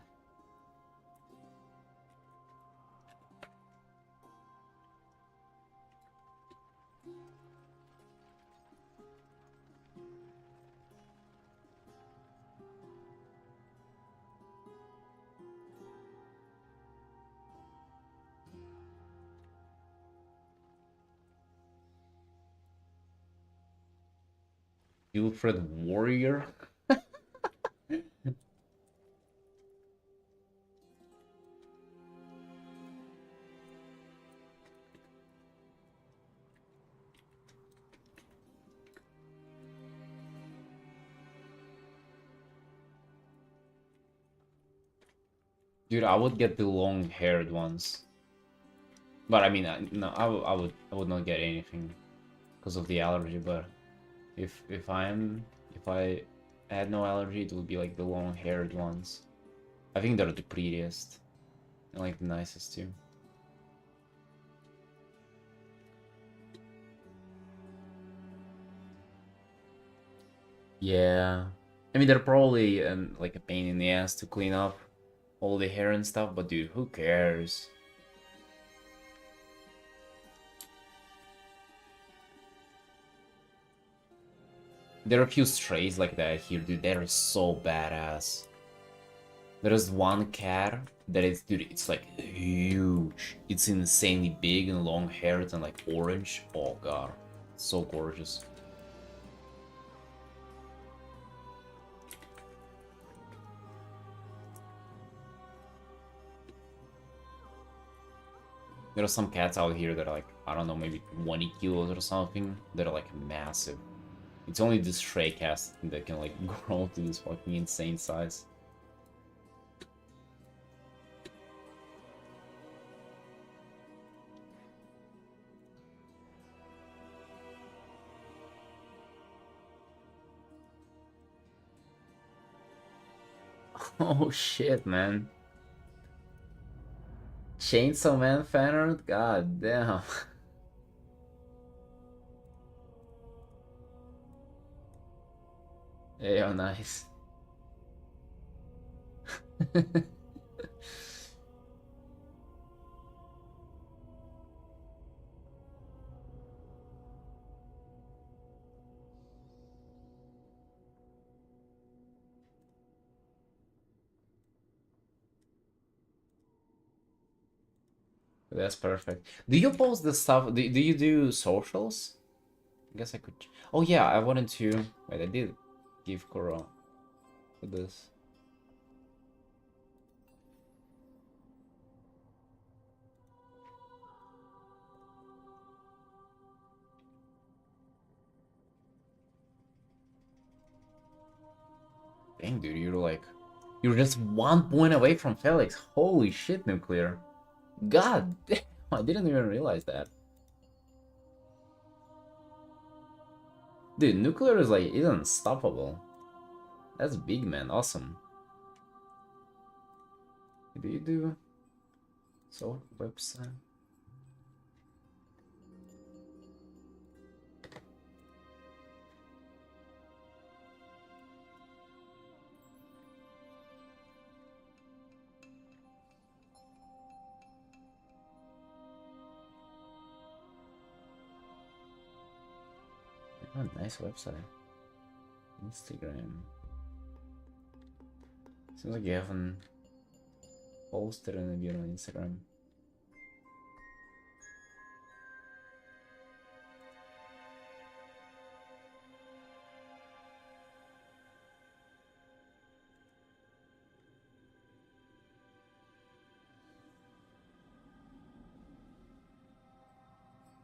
Wilfred Warrior? Dude, I would get the long-haired ones. But I mean, no, I would not get anything because of the allergy. But if I had no allergy, it would be like the long-haired ones. I think they're the prettiest and like the nicest too. Yeah, I mean they're probably like a pain in the ass to clean up all the hair and stuff. But dude, who cares? There are a few strays like that here, dude. They're so badass. There is one cat that is, dude, it's like huge. It's insanely big and long haired and like orange. Oh god, so gorgeous. There are some cats out here that are like, I don't know, maybe 20 kilos or something. That are like massive. It's only this stray cat that can like grow to this fucking insane size. Oh shit, man. Chainsaw Man fan art? God damn. Yeah, nice. That's perfect. Do you post the stuff? Do you do socials? I guess I could. Oh yeah, I wanted to. Wait, I did give Koro for this. Dang, dude, you're just 1 point away from Felix. Holy shit, Nuclear. God damn, I didn't even realize that. Dude, Nuclear is unstoppable. That's big, man. Awesome. Do you do so website? Oh, nice website. Instagram. Seems like you haven't posted in a bit on Instagram.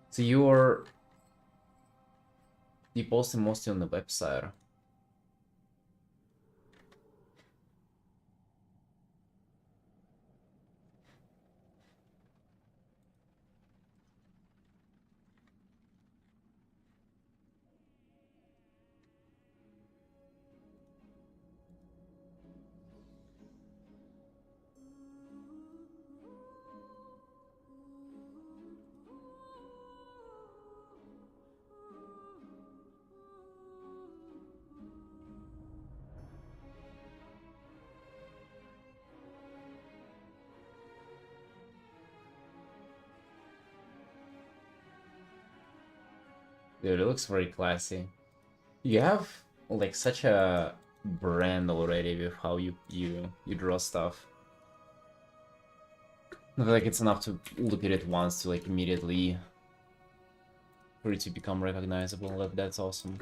So you posted mostly on the website. Dude, it looks very classy. You have like such a brand already with how you draw stuff. Not like it's enough to look at it once to like immediately for it to become recognizable. That's awesome.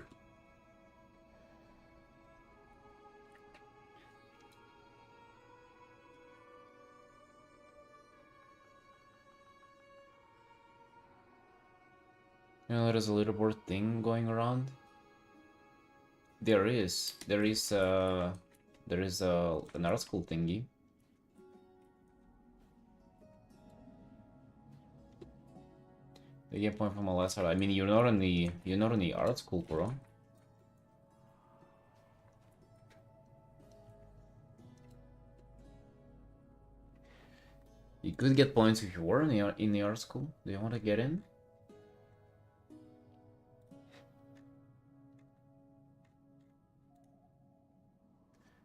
You know, there's a leaderboard thing going around. There is an art school thingy. You get point from a lesser. I mean, you're not in the art school, bro. You could get points if you were in the art school. Do you want to get in?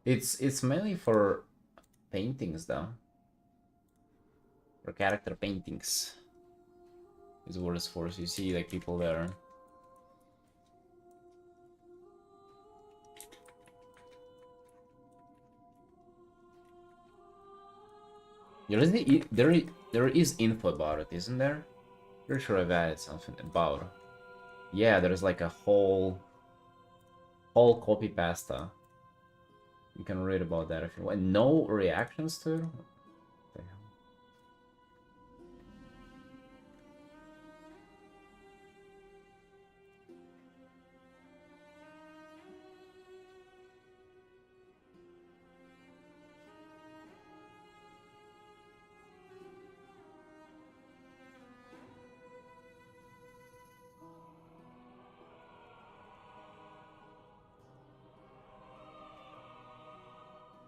It's mainly for paintings though. For character paintings. Is what it's for. So you see like people there. There is info about it, isn't there? Pretty sure I've added something about it. Yeah, there's like a whole copy pasta. You can read about that if you want. No reactions to it? What the hell?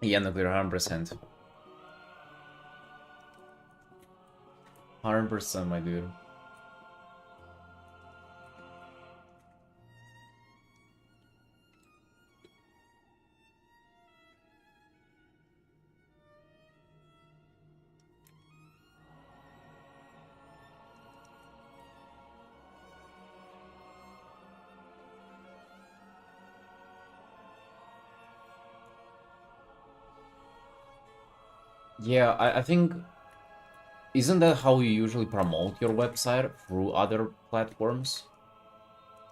Yeah, nuclear 100%. 100%, my dude. Yeah, I think isn't that how you usually promote your website through other platforms?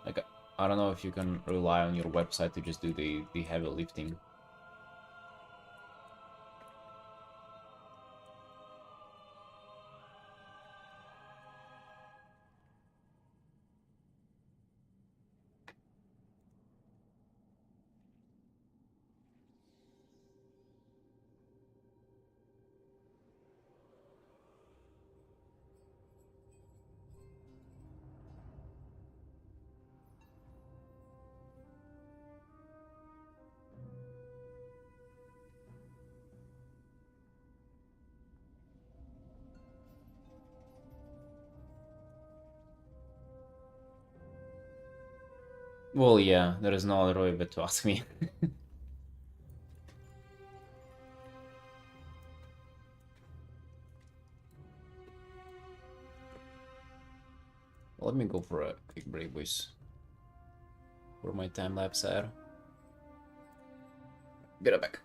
Like, I don't know if you can rely on your website to just do the heavy lifting. Well, yeah, there is no other way but to ask me. Let me go for a quick break, boys. For my time lapse ad. Get it back.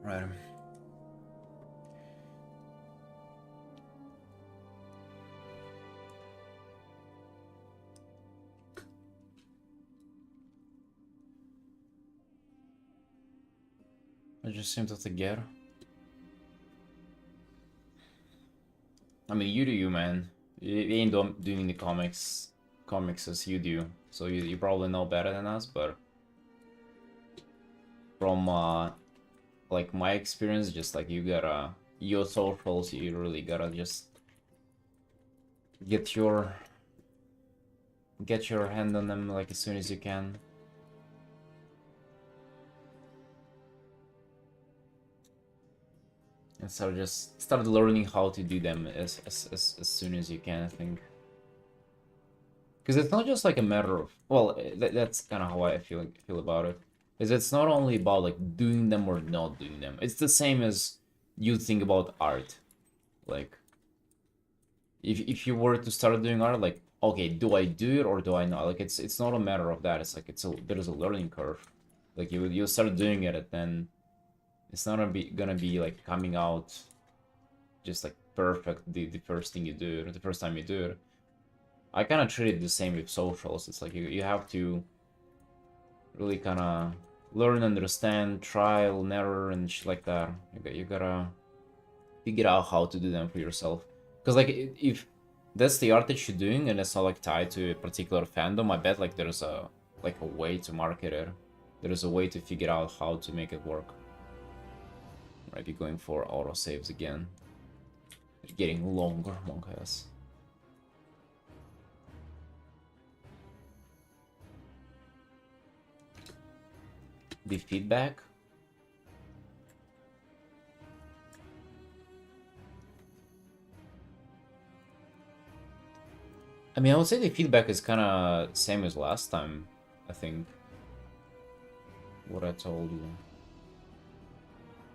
Right. I just seem to forget. I mean, you do you, man. You ain't doing the comics as you do, so you probably know better than us. But from like my experience, just like you gotta your socials, you really gotta just get your hand on them like as soon as you can. And so just start learning how to do them as soon as you can, I think. Because it's not just like a matter of, well, that's kind of how I feel about it. Is it's not only about like doing them or not doing them. It's the same as you think about art. Like if you were to start doing art, like okay, do I do it or do I not? Like it's not a matter of that. It's like there's a learning curve. Like you start doing it, and then it's not gonna be like coming out just like perfect the first thing you do, the first time you do it. I kind of treat it the same with socials. It's like you have to really kind of learn, understand, trial and error and shit like that. You gotta figure out how to do them for yourself. Because like if that's the art that you're doing and it's not like tied to a particular fandom, I bet like there's a way to market it. There's a way to figure out how to make it work. Might be going for auto saves again. It's getting longer, Monk has. the feedback. I mean, I would say the feedback is kind of same as last time, I think. What I told you.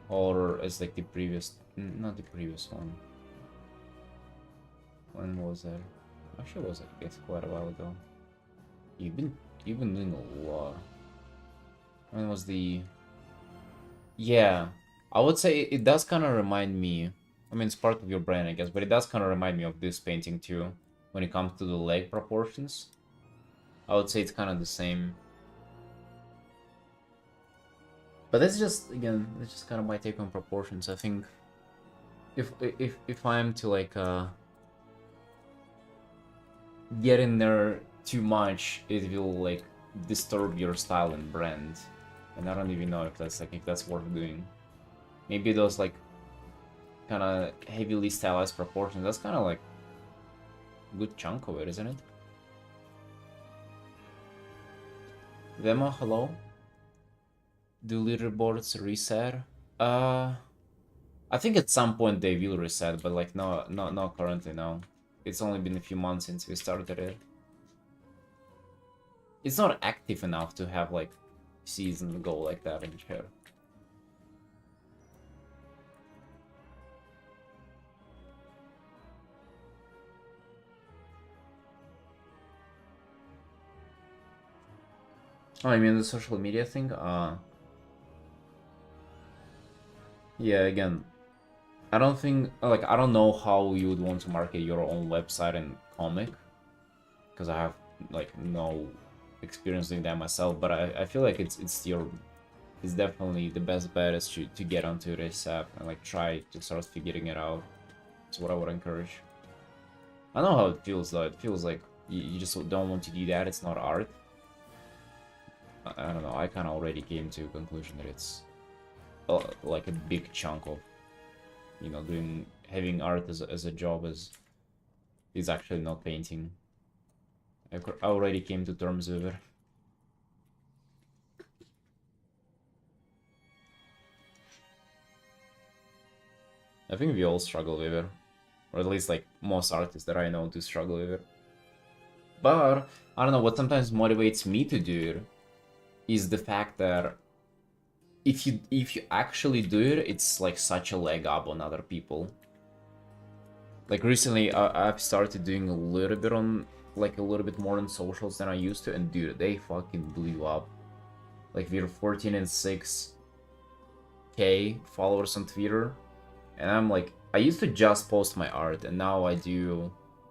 Or as like the previous, not the previous one. When was that? Actually, it was I guess quite a while ago. You've been doing a lot. When was the? Yeah, I would say it does kind of remind me. I mean, it's part of your brain, I guess, but it does kind of remind me of this painting too. When it comes to the leg proportions, I would say it's kind of the same. But that's just again, that's just kind of my take on proportions. I think if I'm to like get in there too much, it will like disturb your style and brand. And I don't even know if that's worth doing. Maybe those like kind of heavily stylized proportions. That's kind of like a good chunk of it, isn't it? Vemo, hello. Do leaderboards reset? I think at some point they will reset, but like no, not currently. No, it's only been a few months since we started it. It's not active enough to have like season go like that in here. Oh, I mean the social media thing? Yeah, again, I don't think, like, I don't know how you would want to market your own website and comic, because I have, like, no experience doing that myself, but I feel like it's definitely the best bet is to get onto this app and, like, try to start figuring it out. That's what I would encourage. I know how it feels, though. It feels like you just don't want to do that. It's not art. I don't know. I kind of already came to a conclusion that it's like a big chunk of, you know, having art as a job is actually not painting. I already came to terms with it. I think we all struggle with it, or at least like most artists that I know do struggle with it. But I don't know, what sometimes motivates me to do it is the fact that if you actually do it, it's like such a leg up on other people. Like recently, I've started doing a little bit on, like a little bit more on socials than I used to, and dude, they fucking blew up. Like we're 14 and 6K followers on Twitter, and I'm like, I used to just post my art, and now I do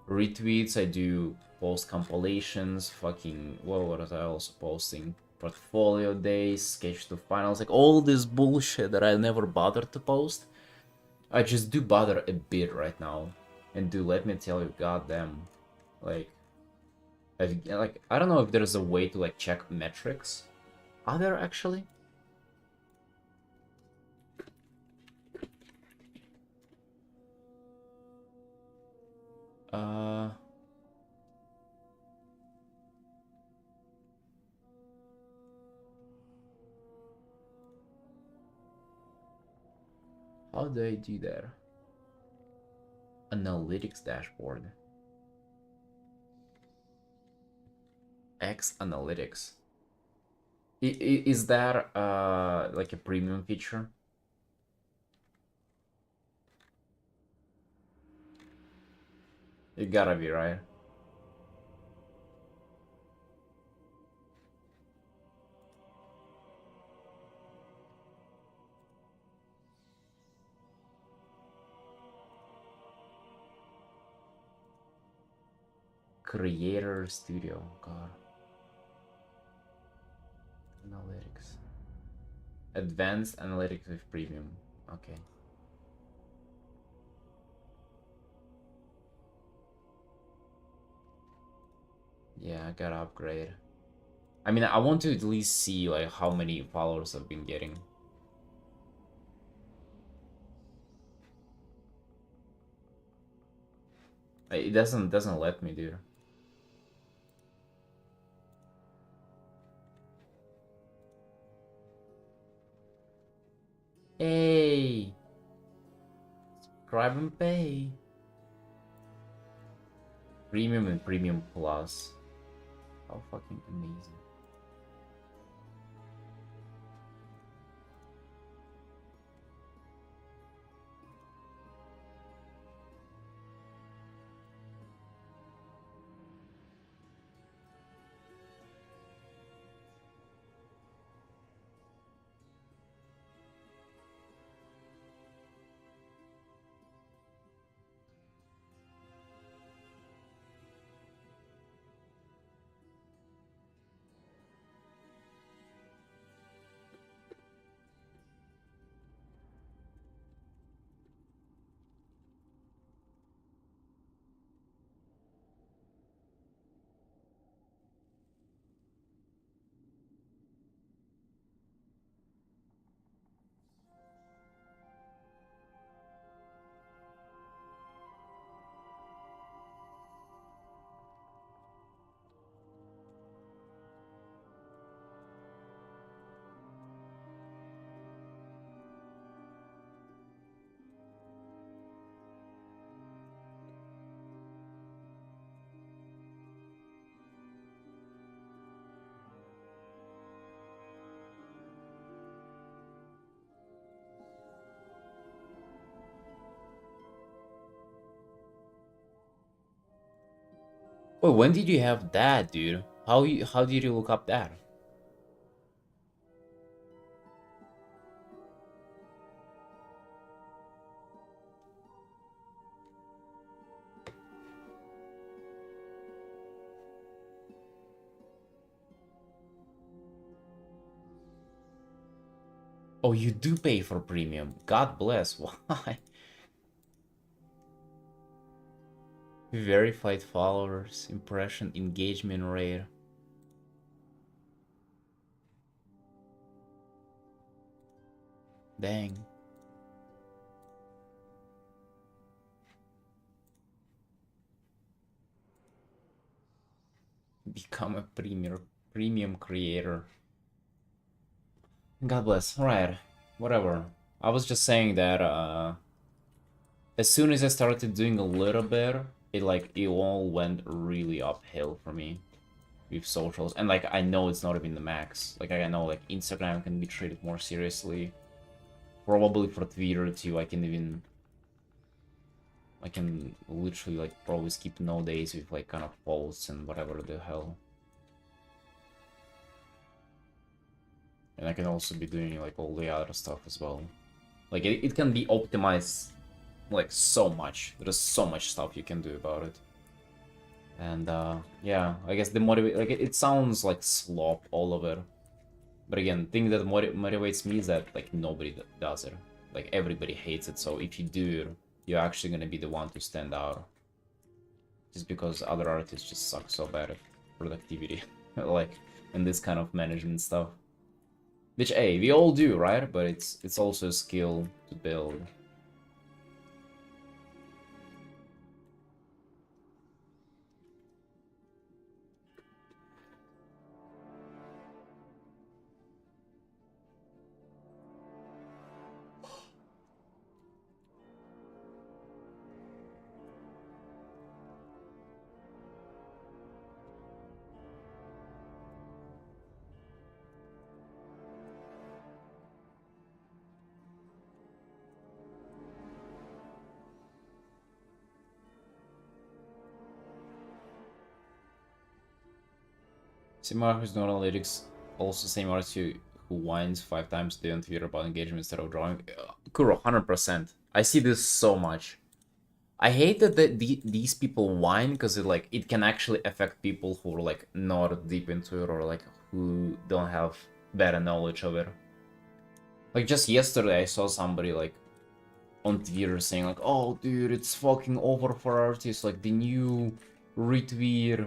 retweets, I do post compilations, fucking, what was I also posting? Portfolio days, sketch to finals, like all this bullshit that I never bothered to post. I just do bother a bit right now. And dude, let me tell you, goddamn, like, I don't know if there's a way to like check metrics. Are there actually? Uh, how do I do that? Analytics dashboard. X Analytics. Is that like a premium feature? It gotta be, right? Creator Studio, God. Analytics. Advanced Analytics with Premium. Okay. Yeah, I gotta upgrade. I mean, I want to at least see like how many followers I've been getting. It doesn't let me, dude. Subscribe and pay. Premium and Premium Plus. How fucking amazing. Wait, when did you have that, dude? How did you look up that? Oh, you do pay for premium. God bless. Why? Verified followers, impression, engagement rate. Dang. Become a premium creator. God bless. Alright. Whatever. I was just saying that as soon as I started doing a little bit, it all went really uphill for me with socials. And like I know it's not even the max. Like I know like Instagram can be treated more seriously. Probably for Twitter too, I can literally like probably skip no days with like kind of posts and whatever the hell. And I can also be doing like all the other stuff as well. Like it can be optimized like so much. There's so much stuff you can do about it. And yeah, I guess the like it sounds like slop, all of it. But again, the thing that motivates me is that like nobody does it. Like everybody hates it, so if you do it, you're actually gonna be the one to stand out. Just because other artists just suck so bad at productivity, like and this kind of management stuff. Which, hey, we all do, right? But it's also a skill to build. Same artist, no analytics. Also, same artist who whines 5 times a day on Twitter about engagement instead of drawing. Kuro, 100%. I see this so much. I hate that these people whine because it can actually affect people who are like not deep into it or like who don't have better knowledge of it. Like just yesterday, I saw somebody like on Twitter saying like, "Oh, dude, it's fucking over for artists. Like the new retweet."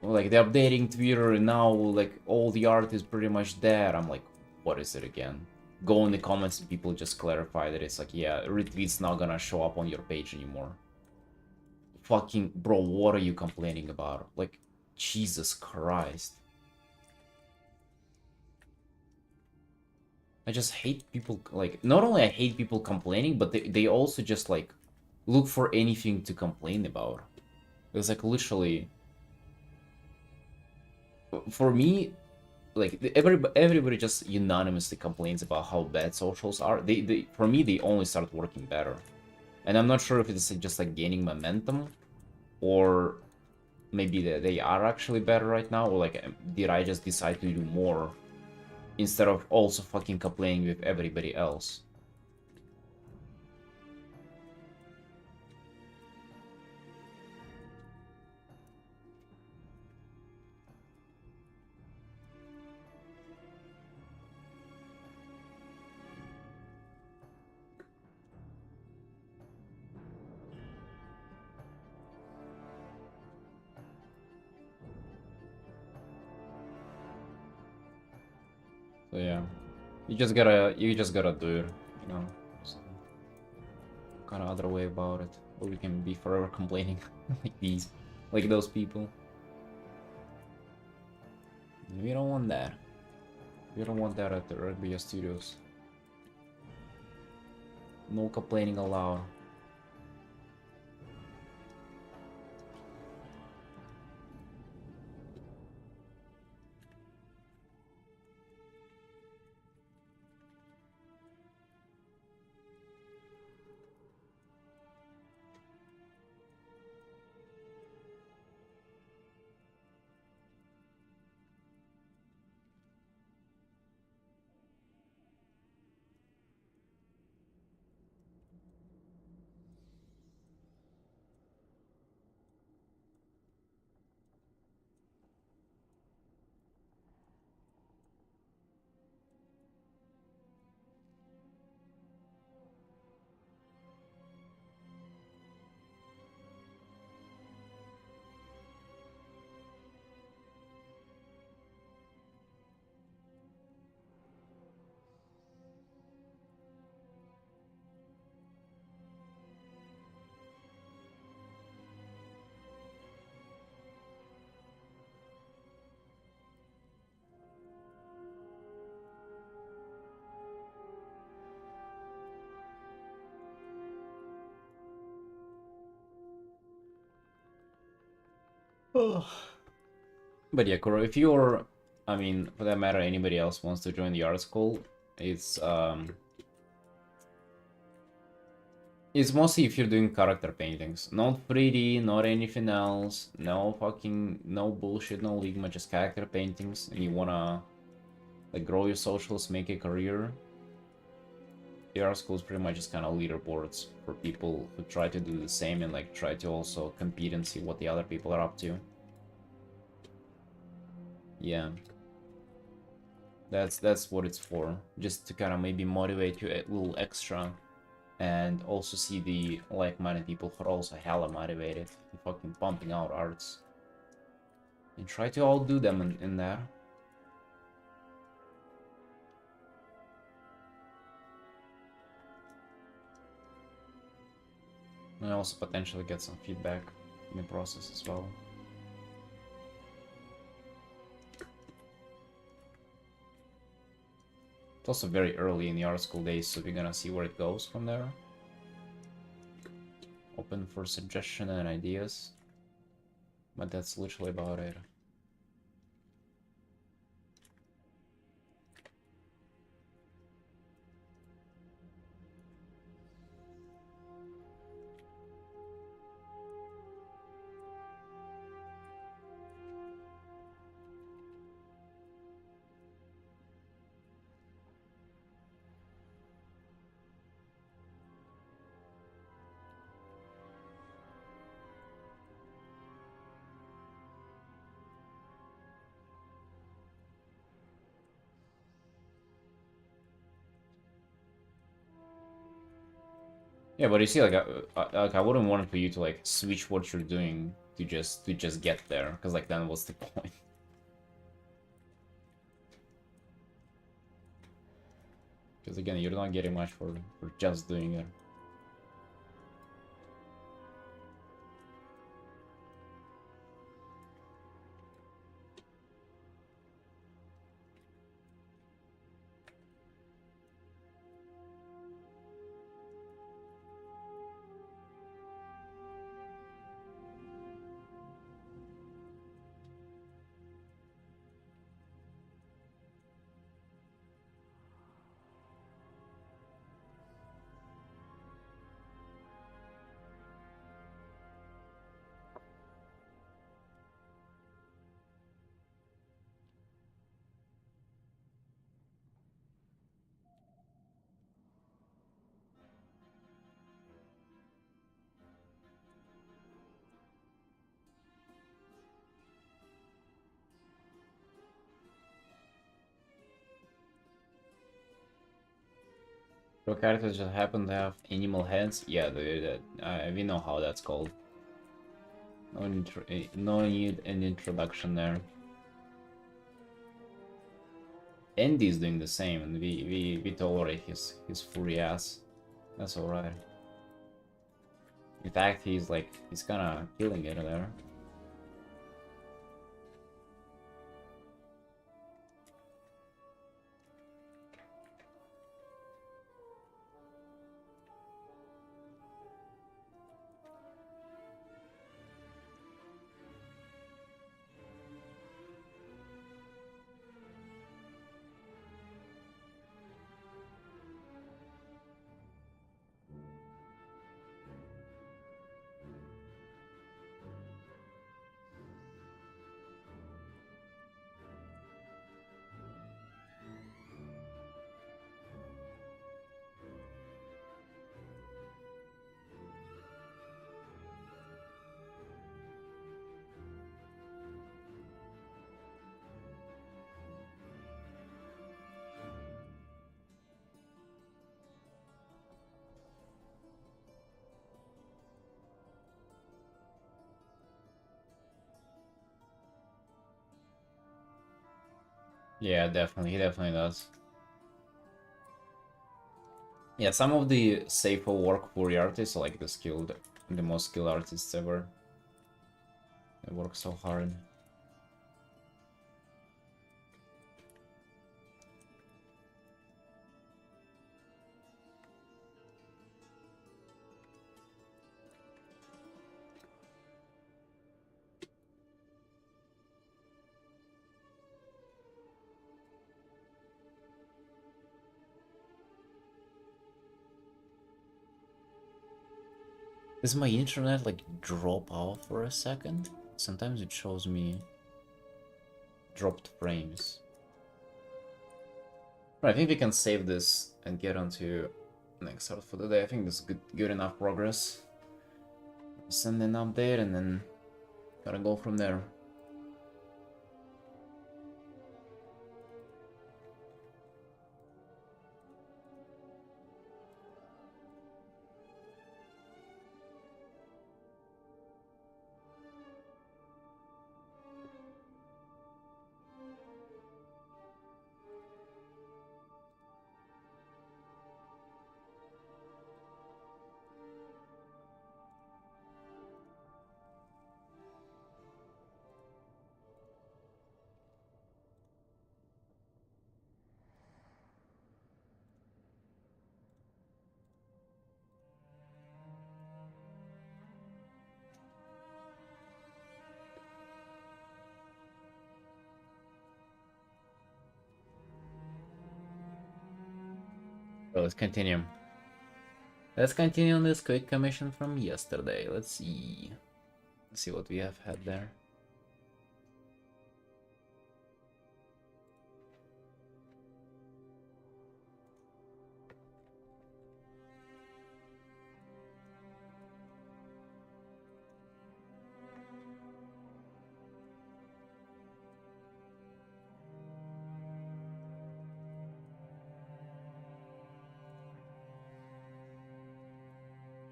Like they're updating Twitter and now like all the art is pretty much dead. I'm like, what is it again? Go in the comments and people just clarify that it's like, yeah, retweet's not gonna show up on your page anymore. Fucking bro, what are you complaining about? Like, Jesus Christ. I just hate people, like, not only I hate people complaining, but they also just, like, look for anything to complain about. It's like, literally, for me, like, everybody just unanimously complains about how bad socials are. For me, they only start working better. And I'm not sure if it's just, like, gaining momentum, or maybe they are actually better right now, or, like, did I just decide to do more instead of also fucking complaining with everybody else. So yeah, you just gotta do it, you know. So, kind of other way about it, or we can be forever complaining like those people. We don't want that. We don't want that at the Rugby Studios. No complaining allowed. But yeah, Kuro, if you're, I mean, for that matter, anybody else wants to join the art school, it's mostly if you're doing character paintings, not 3D, not anything else, no bullshit, no Ligma, just character paintings, and you wanna, like, grow your socials, make a career. The art school is pretty much just kind of leaderboards for people who try to do the same and, like, try to also compete and see what the other people are up to. Yeah. That's what it's for, just to kind of maybe motivate you a little extra, and also see the like-minded people who are also hella motivated and fucking pumping out arts, and try to outdo them in there. And also potentially get some feedback in the process as well. It's also very early in the art school days, so we're gonna see where it goes from there. Open for suggestion and ideas, but that's literally about it. Yeah, but you see, like, I wouldn't want for you to, like, switch what you're doing to just get there, because, like, then what's the point? Because again, you're not getting much for just doing it. Your characters just happen to have animal heads? Yeah, we know how that's called. No need an introduction there. Andy's doing the same, and we tolerate his furry ass. That's alright. In fact, he's kinda killing it there. Yeah, definitely. He definitely does. Yeah, some of the safer work furry artists are like the most skilled artists ever. They work so hard. Does my internet like drop off for a second? Sometimes it shows me dropped frames. Right, I think we can save this and get on to next out for the day. I think this is good enough progress. Send an update and then gotta go from there. So let's continue. Let's continue on this quick commission from yesterday. Let's see. Let's see what we have had there.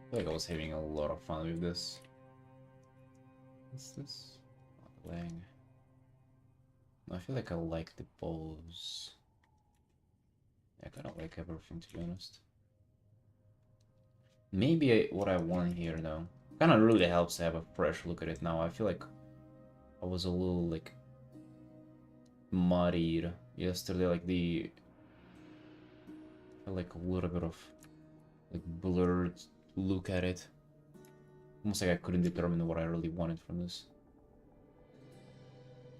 I feel like I was having a lot of fun with this. What's this? Lang. I feel like I like the pose. I kind of like everything, to be honest. Maybe what I want here, though, kind of really helps to have a fresh look at it now. I feel like I was a little, like, muddied yesterday, like a little bit of, like, blurred look at it. Almost like I couldn't determine what I really wanted from this.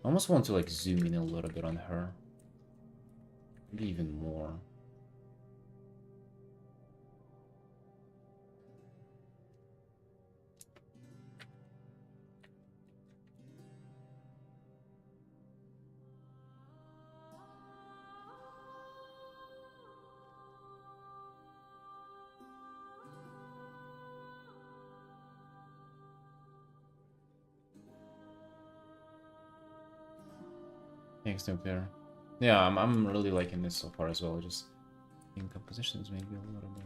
I almost want to, like, zoom in a little bit on her. Maybe even more. Thanks, Nuclear. Yeah, I'm really liking this so far as well. Just In compositions maybe a little bit.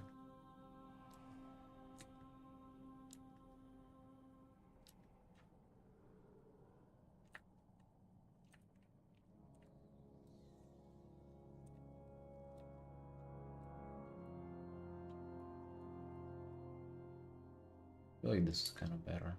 I feel like this is kind of better.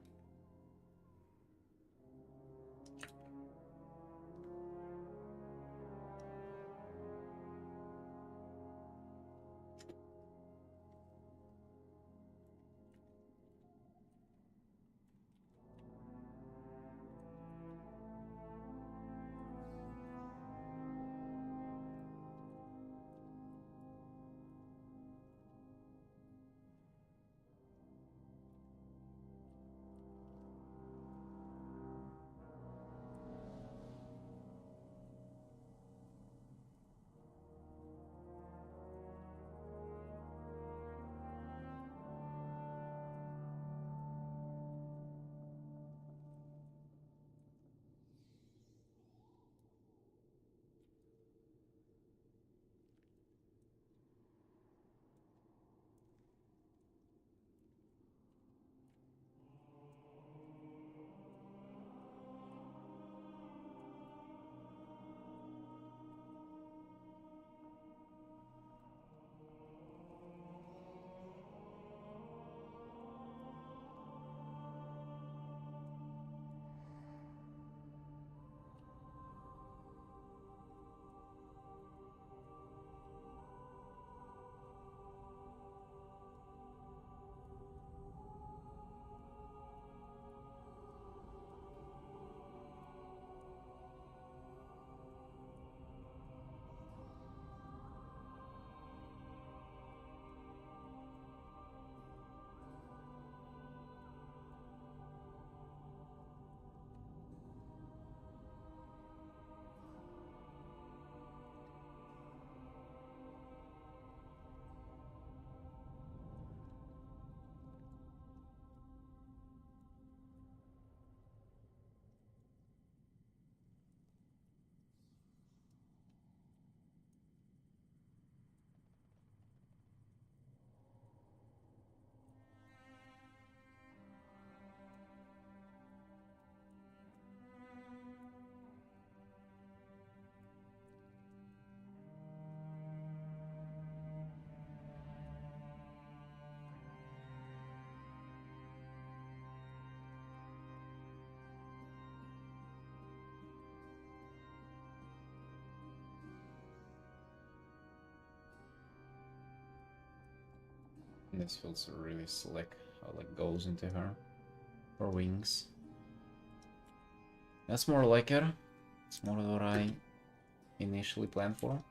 This feels really slick, how it goes into her wings. That's more like it. It's more what I initially planned for.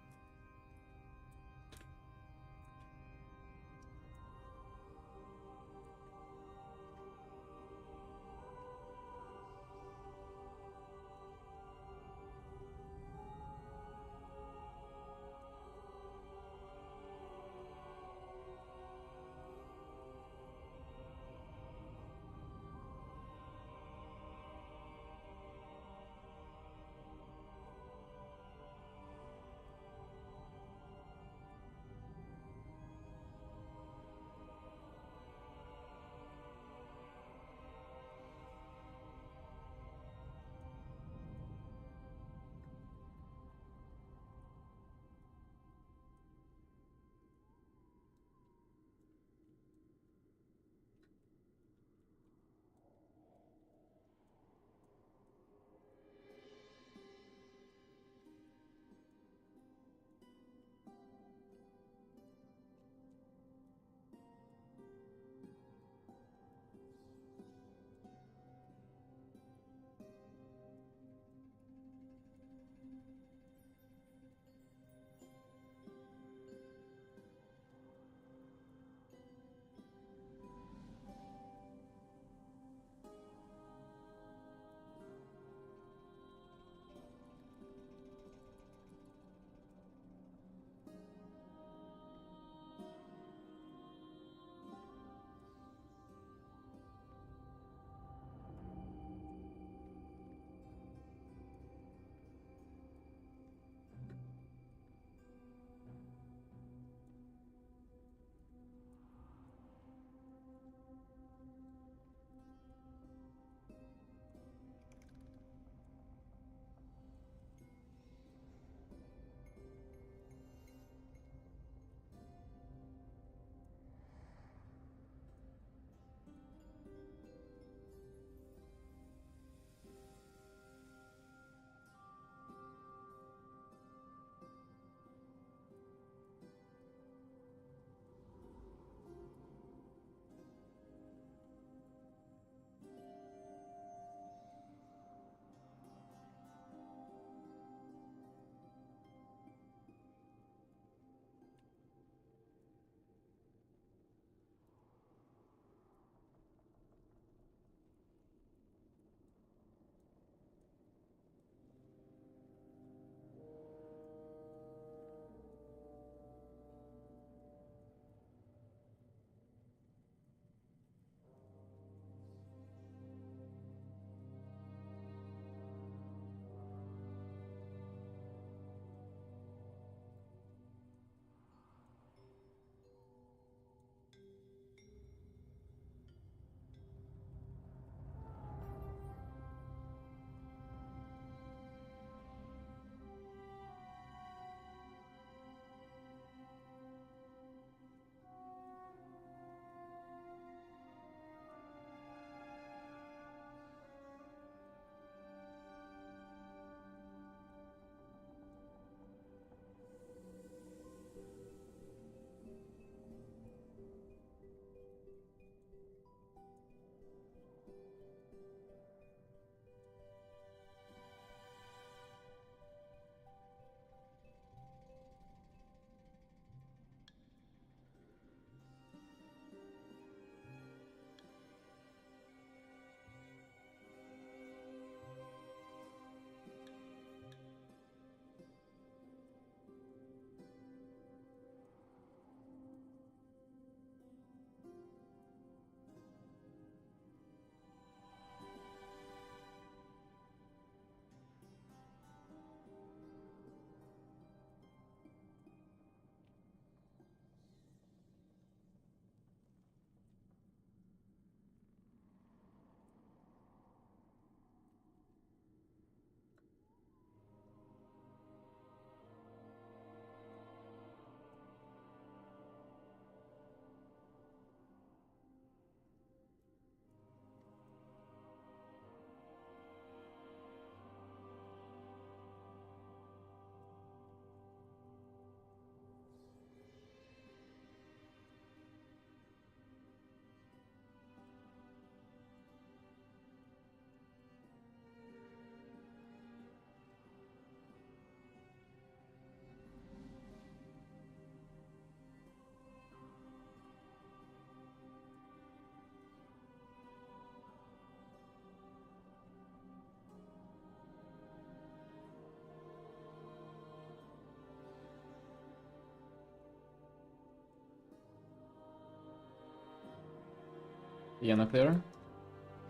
Yeah, no clear?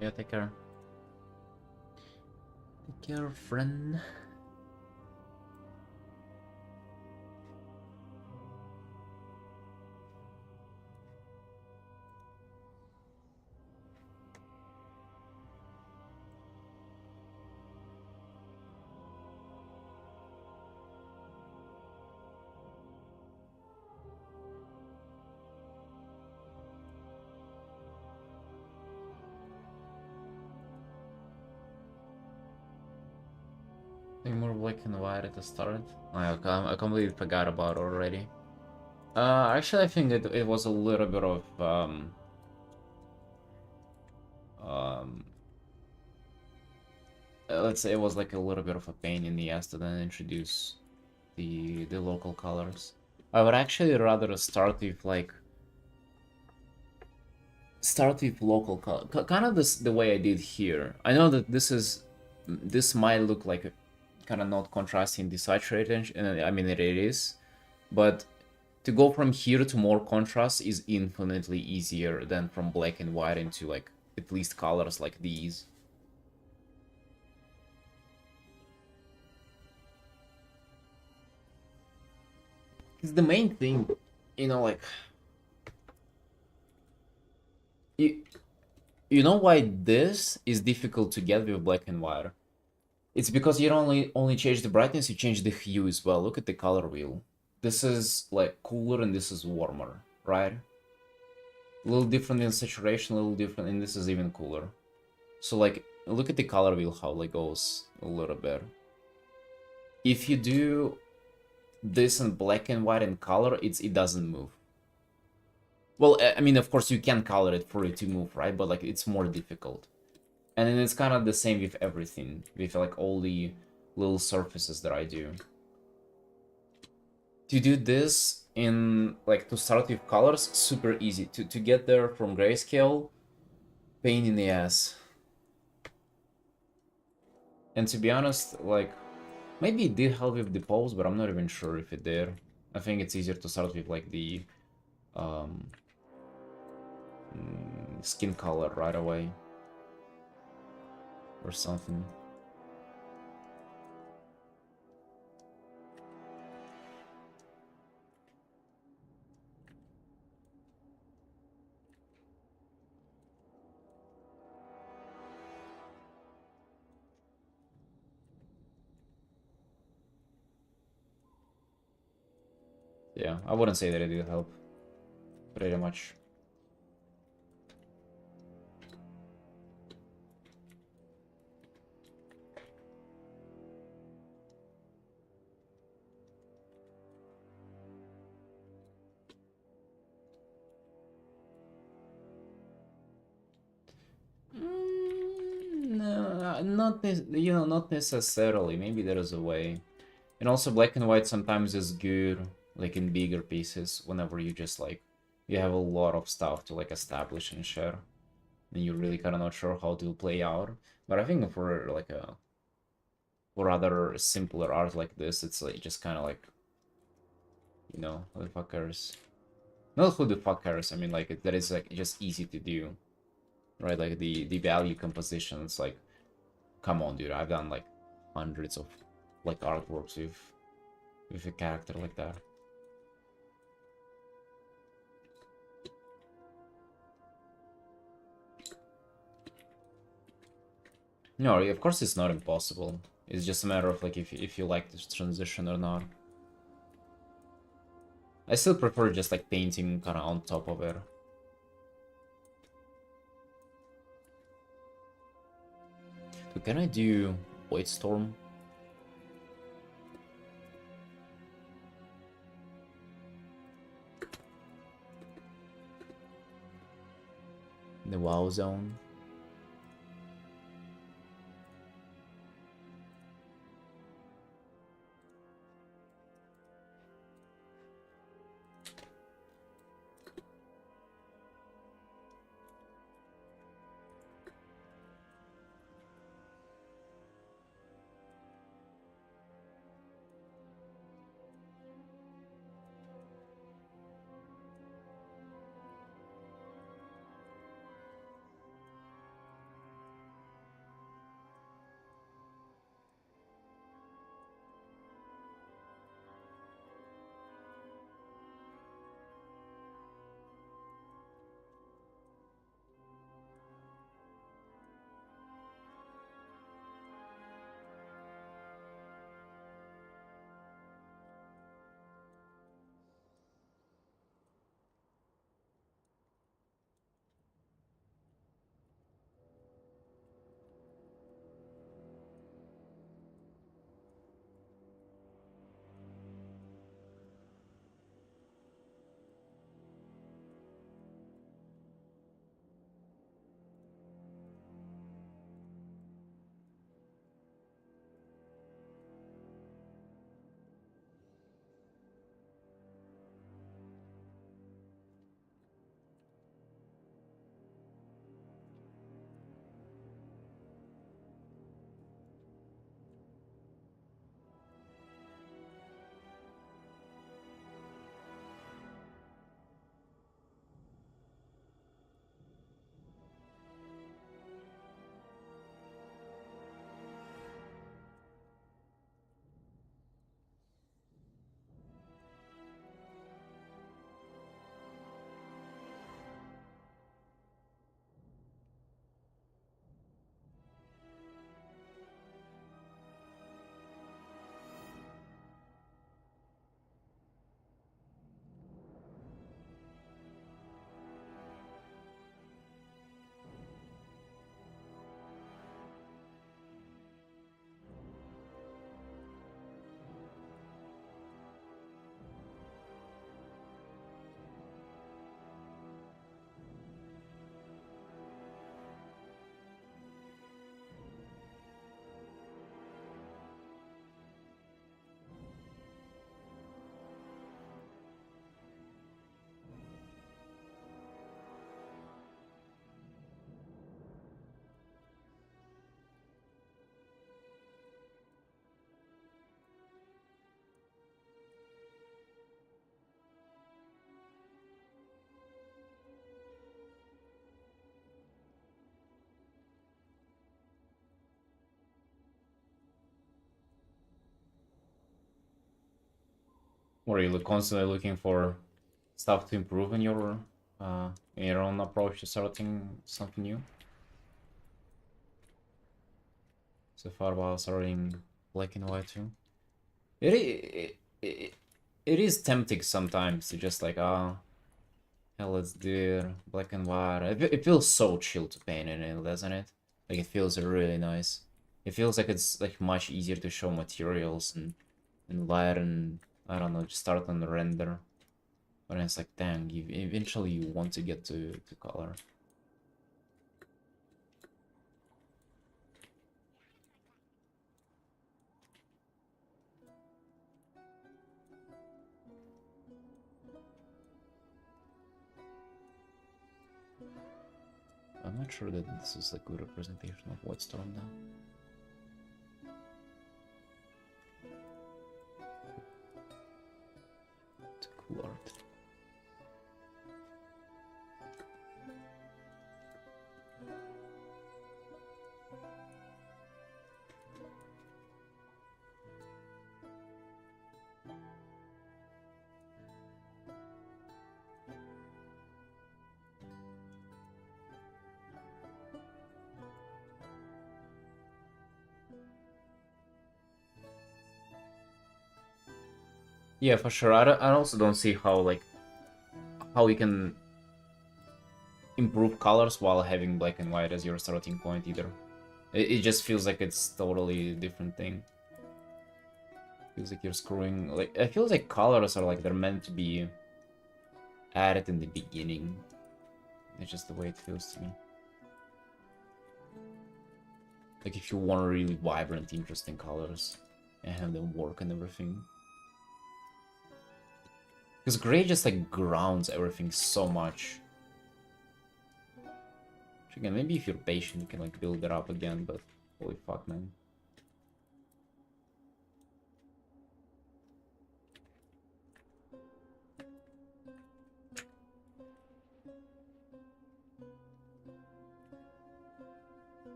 Yeah, take care. Take care, friend. More black and white at the start. I completely forgot about it already. Actually, I think it was a little bit of um, let's say it was like a little bit of a pain in the ass to then introduce the local colors. I would actually rather start with local color, kind of the way I did here. I know that this might look like a kind of not contrasting, desaturated, and I mean it is, but to go from here to more contrast is infinitely easier than from black and white into like at least colors like these. Because the main thing, like you, you know why this is difficult to get with black and white? It's because you don't only change the brightness, you change the hue as well. Look at the color wheel. This is like cooler and this is warmer, right? A little different in saturation, a little different, and this is even cooler. So like, look at the color wheel, how like goes a little bit. If you do this in black and white and color, it doesn't move. Well, I mean, of course you can color it for it to move, right? But like, it's more difficult. And then it's kind of the same with everything, with like all the little surfaces that I do. To do this in, like, to start with colors, super easy. To get there from grayscale, pain in the ass. And to be honest, like, maybe it did help with the pose, but I'm not even sure if it did. I think it's easier to start with, like, the um, skin color right away. Or something. Yeah, I wouldn't say that it did help. Pretty much. No, not necessarily. Maybe there is a way. And also black and white sometimes is good, like in bigger pieces, whenever you just like, you have a lot of stuff to like establish and share. And you're really kind of not sure how to play out. But I think for like for other simpler art like this, it's like just kind of like, who the fuck cares? Not who the fuck cares, I mean like that is like just easy to do. Right, like the value composition, it's like, come on dude, I've done like hundreds of like artworks with a character like that. No, of course it's not impossible. It's just a matter of like if you like this transition or not. I still prefer just like painting kind of on top of it. So can I do Void Storm? The WoW Zone? Or are you constantly looking for stuff to improve in your own approach to starting something new? So far about starting black and white too. It is tempting sometimes to just like, hell, let's do black and white. It feels so chill to paint in it, doesn't it? Like it feels really nice. It feels like it's like much easier to show materials and light and I don't know, just start on the render. But it's like, dang, eventually you want to get to color. I'm not sure that this is a good representation of White Storm now. It's cool art. Yeah, for sure. I also don't see how you can improve colors while having black and white as your starting point either. It just feels like it's totally different thing. Feels like you're screwing. Like it feels like colors are like they're meant to be added in the beginning. It's just the way it feels to me. Like if you want really vibrant, interesting colors and have them work and everything. Because gray just like grounds everything so much. Which again, maybe if you're patient, you can like build it up again, but holy fuck, man.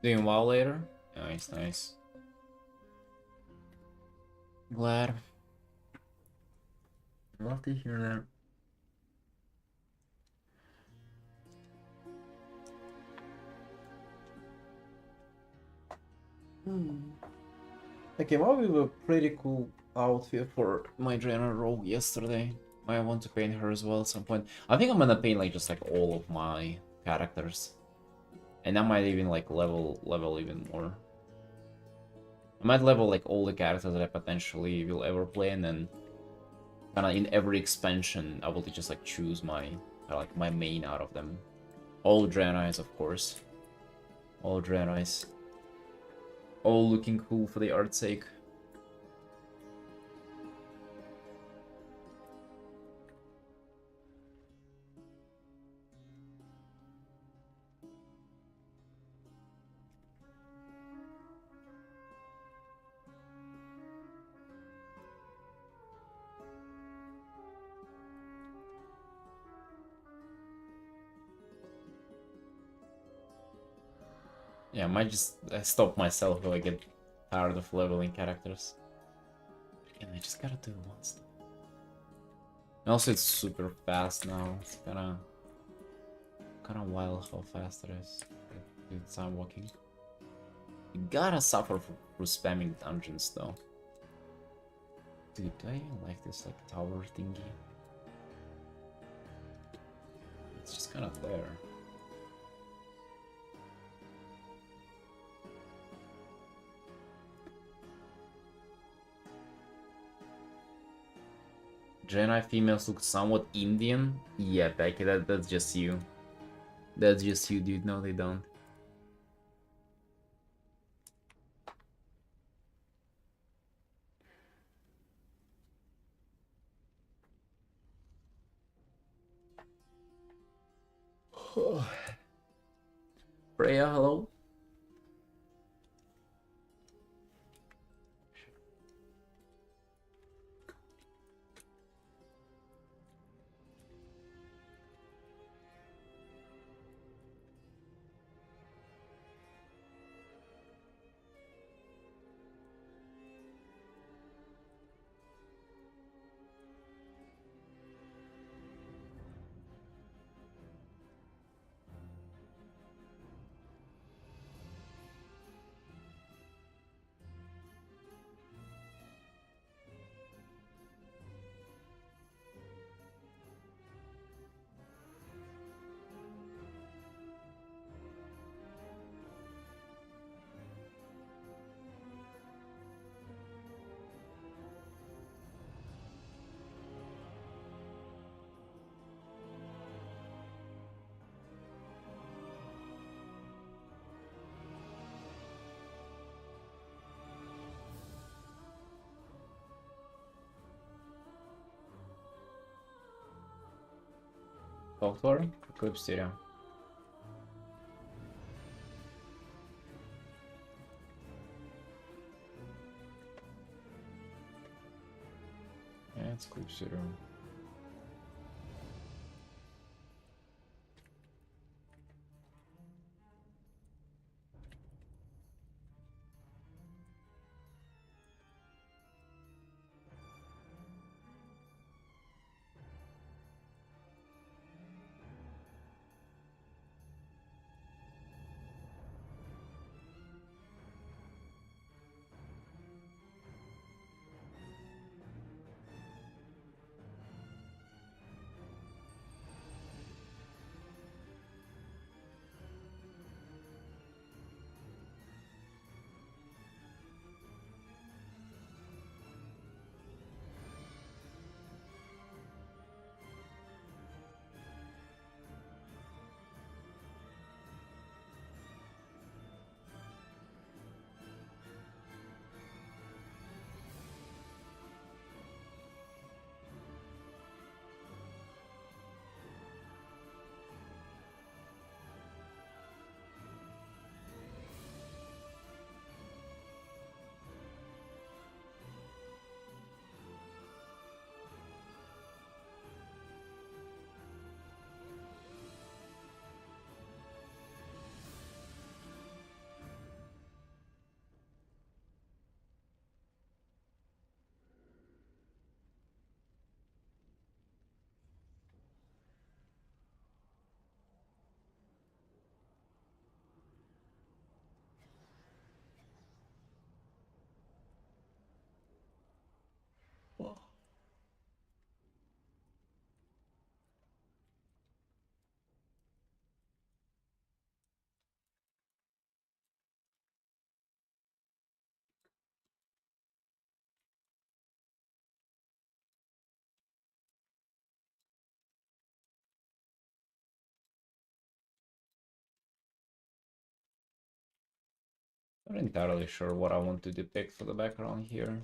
Doing well later? Nice, nice. Glad. Love to hear that. I came up with a pretty cool outfit for my general rogue yesterday. I want to paint her as well at some point. I think I'm gonna paint like just like all of my characters. And I might even like level even more. I might level like all the characters that I potentially will ever play, and then kinda in every expansion I will just like choose my like my main out of them. All Draenei's, of course. All Draenei's. All looking cool for the art's sake. Yeah, I might just stop myself if I get tired of leveling characters. And I just gotta do one step. And also it's super fast now. It's Kinda wild how fast it is. With time walking. You gotta suffer for spamming dungeons though. Dude, do I even like this like tower thingy? It's just kind of there. Jedi females look somewhat Indian? Yeah, Becky, that's just you. That's just you, dude. No, they don't. Freya, hello? Doctor? Clip stereo. Yeah, it's clip stereo. Not entirely sure what I want to depict for the background here.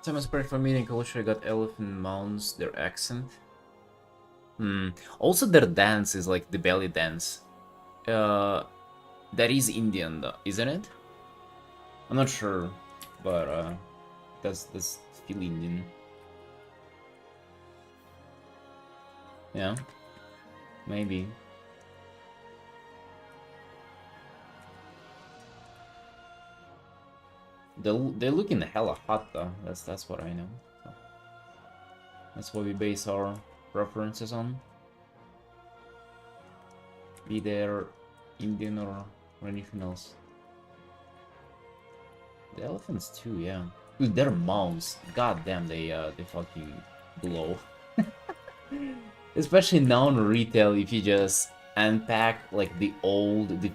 Someone's correct for meeting culture. I got elephant mounts, their accent. Also, their dance is like the belly dance. That is Indian, though, isn't it? I'm not sure, but that's still Indian. Yeah, maybe. They're looking hella hot though. That's what I know. So that's what we base our preferences on. Be there Indian or anything else. The elephants too, yeah. Dude, they're mounts. God damn, they fucking blow. Especially now in retail, if you just unpack like the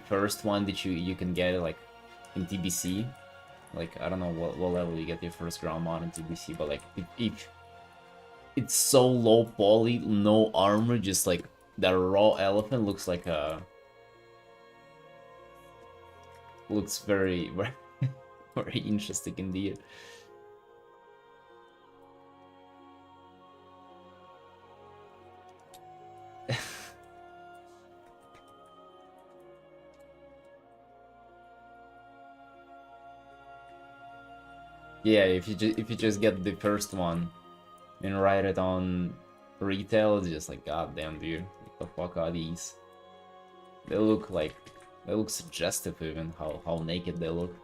first one that you can get like in TBC. Like I don't know what level you get your first ground mount in TBC, but like if it's so low poly, no armor, just like the raw elephant looks like a looks very very interesting indeed. Yeah, if you just get the first one and write it on retail, it's just like god damn dude, what the fuck are these? They look like they look suggestive even how naked they look.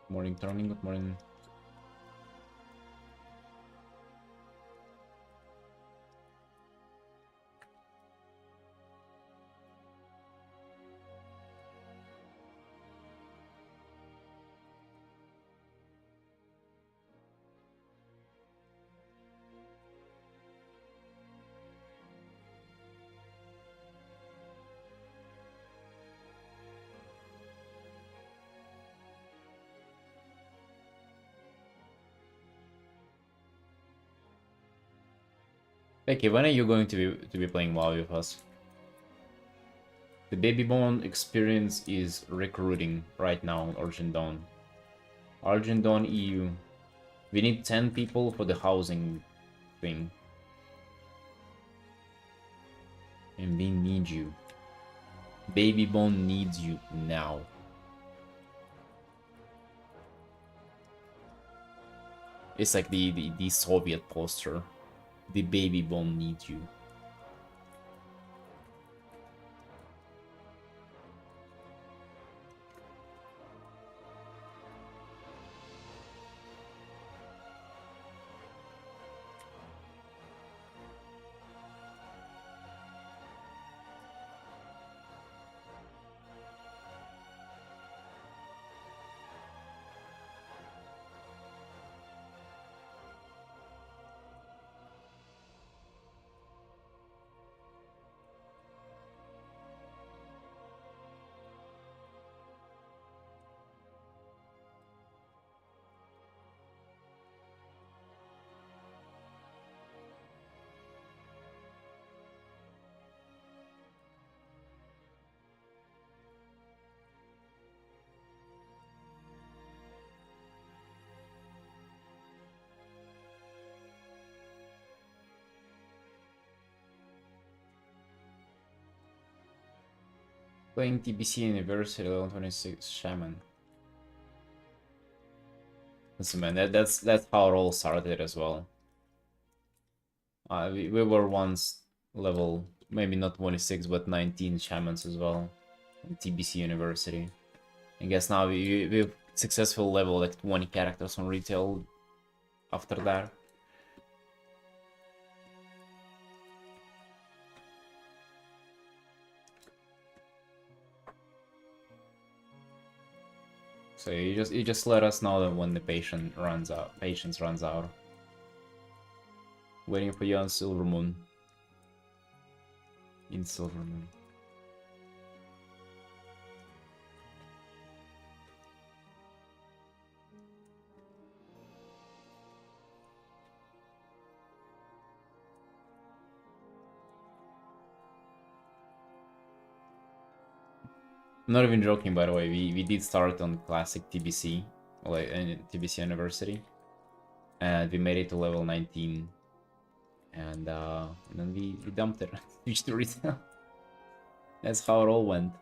Morning turning, good morning. Okay, when are you going to be playing WoW with us? The Baby Bone experience is recruiting right now on Argent Dawn. Argent Dawn EU. We need 10 people for the housing thing. And we need you. Baby Bone needs you now. It's like the Soviet poster. The Baby Bone needs you. Playing TBC University level 26 Shaman. Listen man, that's how it all started as well. We were once level, maybe not 26, but 19 Shamans as well. In TBC University. I guess now we've successful level like 20 characters on retail after that. So you just let us know that when the patience runs out. Waiting for you on Silver Moon. In Silver Moon. I'm not even joking, by the way. We did start on classic TBC, like TBC University, and we made it to level 19, and then we dumped it. Switched to retail. That's how it all went.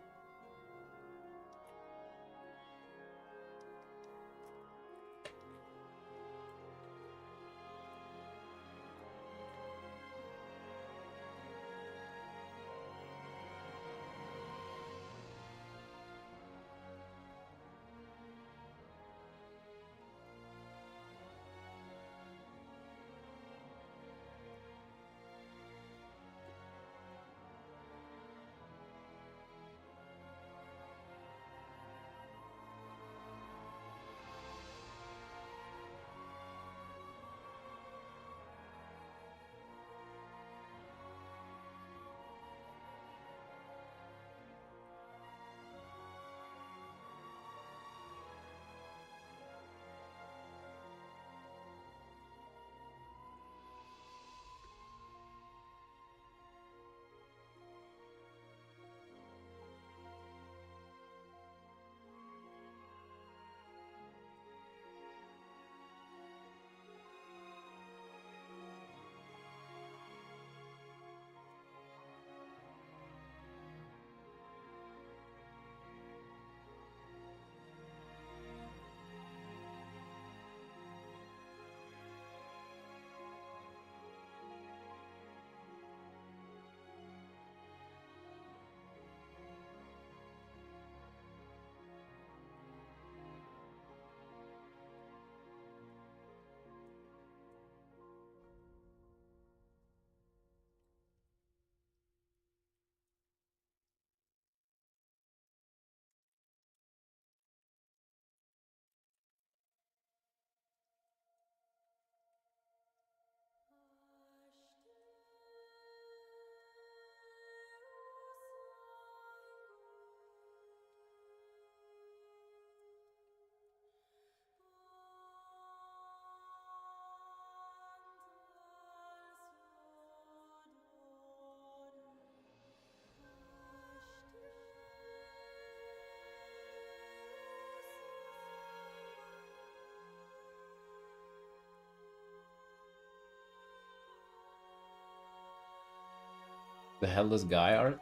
The hell is Guy Art?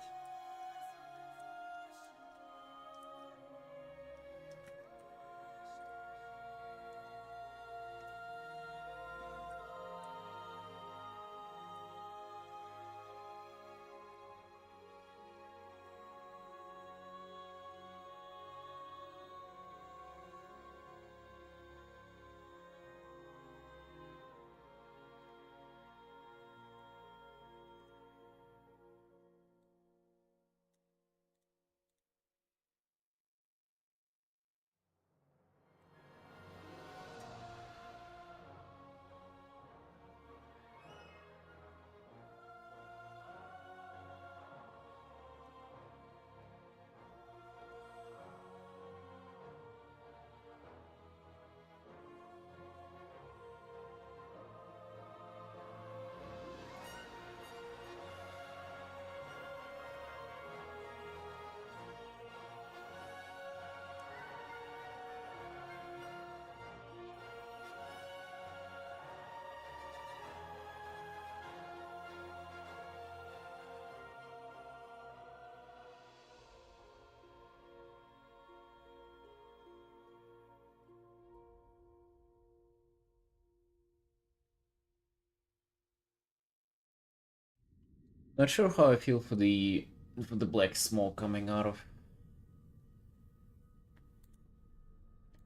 Not sure how I feel for the black smoke coming out of.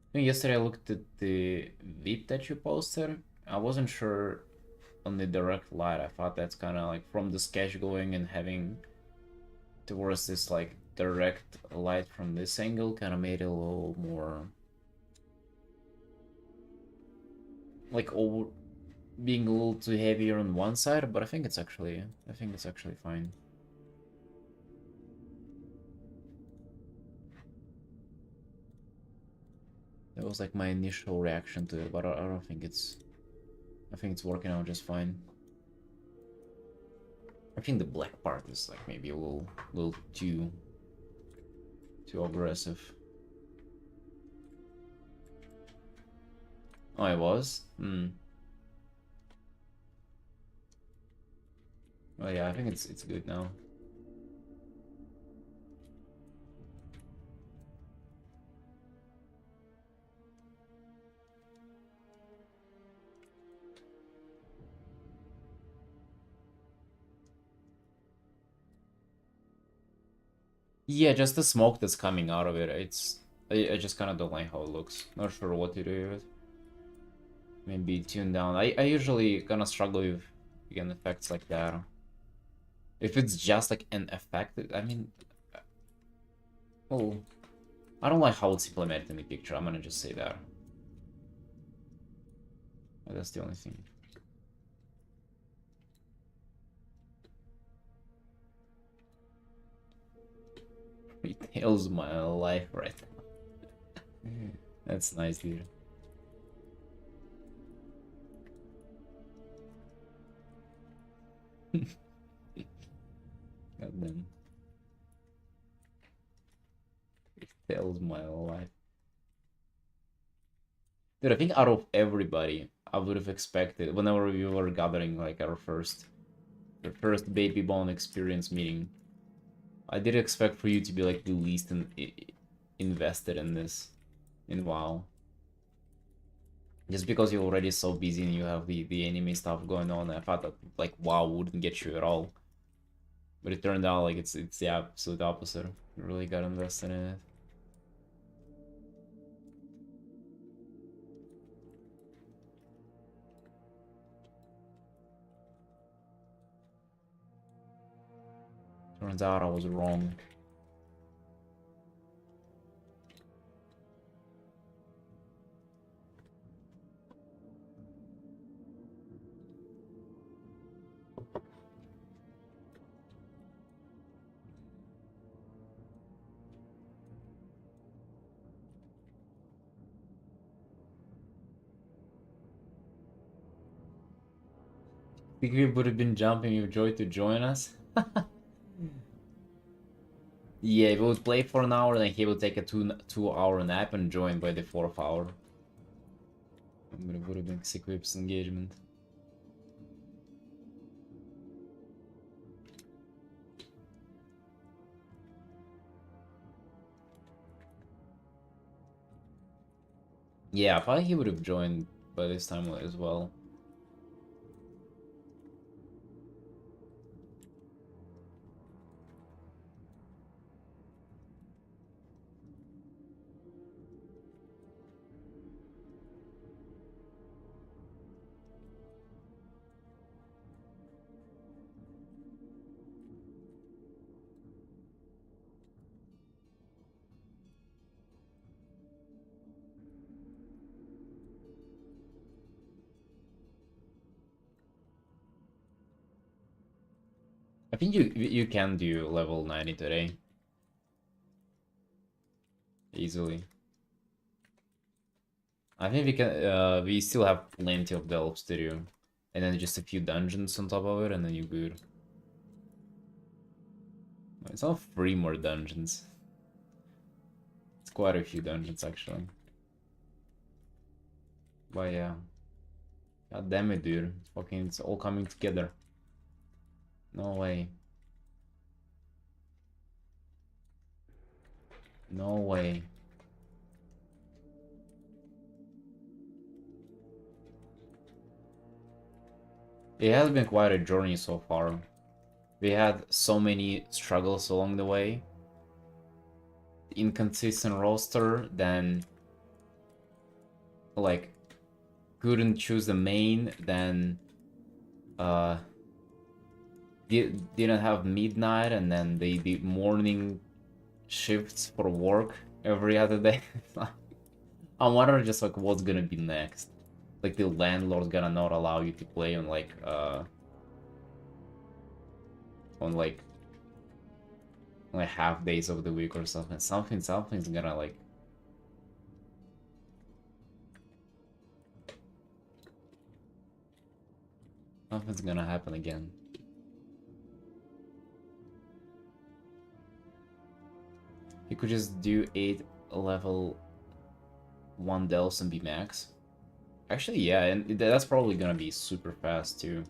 I think yesterday I looked at the VIP that you posted. I wasn't sure on the direct light. I thought that's kind of like from the sketch going and having towards this like direct light from this angle kind of made it a little more like over being a little too heavier on one side, but I think it's actually fine. That was like my initial reaction to it, but I don't think I think it's working out just fine. I think the black part is like maybe a little too aggressive. Oh, I was? Hmm. Oh yeah, I think it's good now. Yeah, just the smoke that's coming out of it. I just kind of don't like how it looks. Not sure what to do with it. Maybe tune down. I usually kind of struggle with again effects like that. If it's just like an effect, I mean, well, I don't like how it's implemented in the picture. I'm gonna just say that. That's the only thing. Retails my life right now. That's nice, dude. Goddamn. Retails my life. Dude, I think out of everybody, I would have expected whenever we were gathering like our first baby bone experience meeting, I did expect for you to be like the least invested in this, in WoW. Just because you're already so busy and you have the anime stuff going on, I thought that like WoW wouldn't get you at all. But it turned out like it's the absolute opposite. You really got invested in it. Turns out I was wrong. Think we would have been jumping with joy to join us? Yeah, we would play for an hour, then he would take a two-hour nap and join by the 4th hour. It would have been sick whips engagement. Yeah, I thought he would have joined by this time as well. I think you can do level 90 today. Easily. I think we still have plenty of delves to do. And then just a few dungeons on top of it, and then you're good. It's not 3 more dungeons. It's quite a few dungeons, actually. But yeah. God damn it, dude. It's all coming together. No way. No way. It has been quite a journey so far. We had so many struggles along the way. Inconsistent roster, then like couldn't choose the main, then didn't have midnight, and then they did morning shifts for work every other day. I'm wondering just like what's gonna be next. Like the landlord's gonna not allow you to play on like half days of the week or something. Something's gonna like. Something's gonna happen again. You could just do 8 level 1 delves and be max. Actually, yeah, and that's probably gonna be super fast too.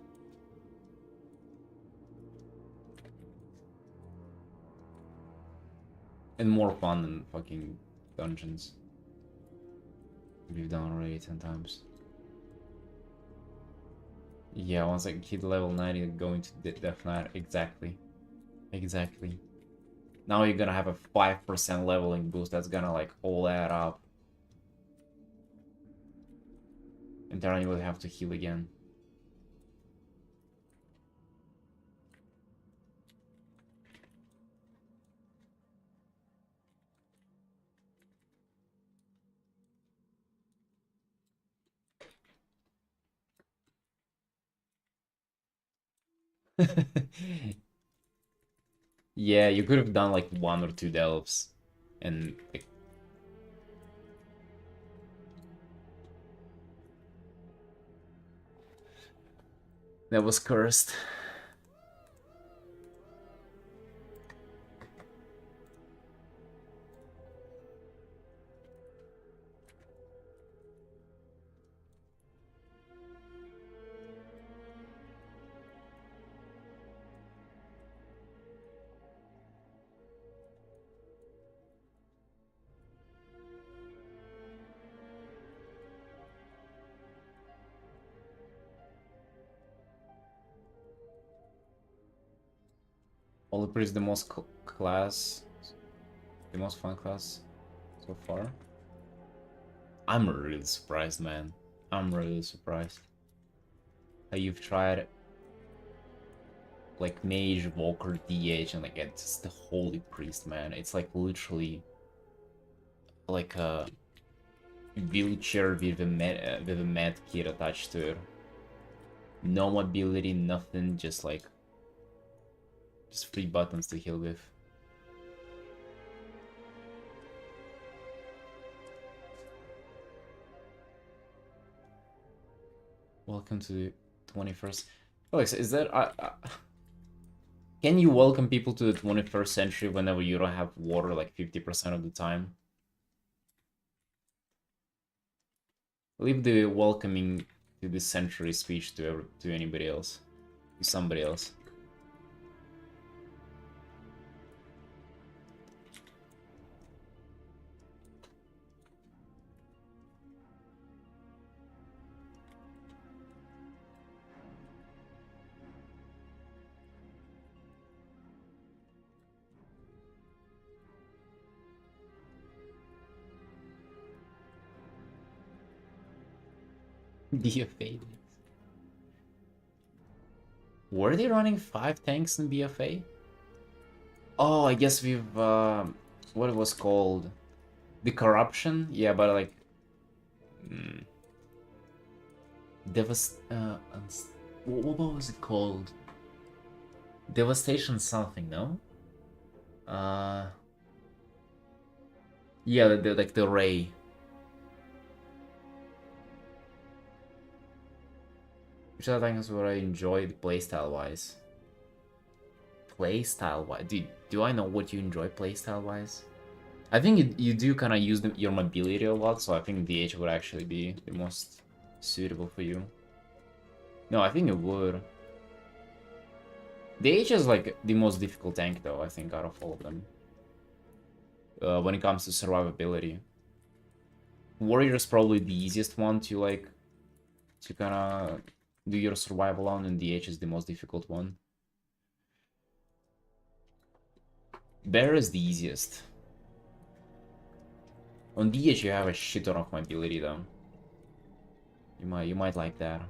And more fun than fucking dungeons. We've done already 10 times. Yeah, once I hit level 90, going to Death Knight. Exactly. Exactly. Now you're gonna have a 5% leveling boost. That's gonna like all add up. And then you will have to heal again. Yeah, you could have done like 1 or 2 delves. And like, that was cursed. Oliver is the most the most fun class so far. I'm really surprised, man. I'm really surprised. How you've tried like Mage, Walker, DH, and like it's the Holy Priest, man. It's like literally like a wheelchair with a med kit attached to it. No mobility, nothing, just 3 buttons to heal with. Welcome to the 21st. Alex, is that can you welcome people to the 21st century whenever you don't have water like 50% of the time? Leave the welcoming to the century speech to anybody else, to somebody else. BFA. Were they running 5 tanks in BFA? Oh, I guess we've what it was called, the corruption. Yeah, but like, what was it called? Devastation something, no? Yeah, like the ray. Which I think is what I enjoyed playstyle wise. Playstyle wise, do I know what you enjoy playstyle wise? I think you do kind of use your mobility a lot, so I think DH would actually be the most suitable for you. No, I think it would. DH is like the most difficult tank though, I think, out of all of them. When it comes to survivability. Warrior is probably the easiest one to kind of do your survival on, and DH is the most difficult one. Bear is the easiest. On DH you have a shit ton of mobility though. You might like that.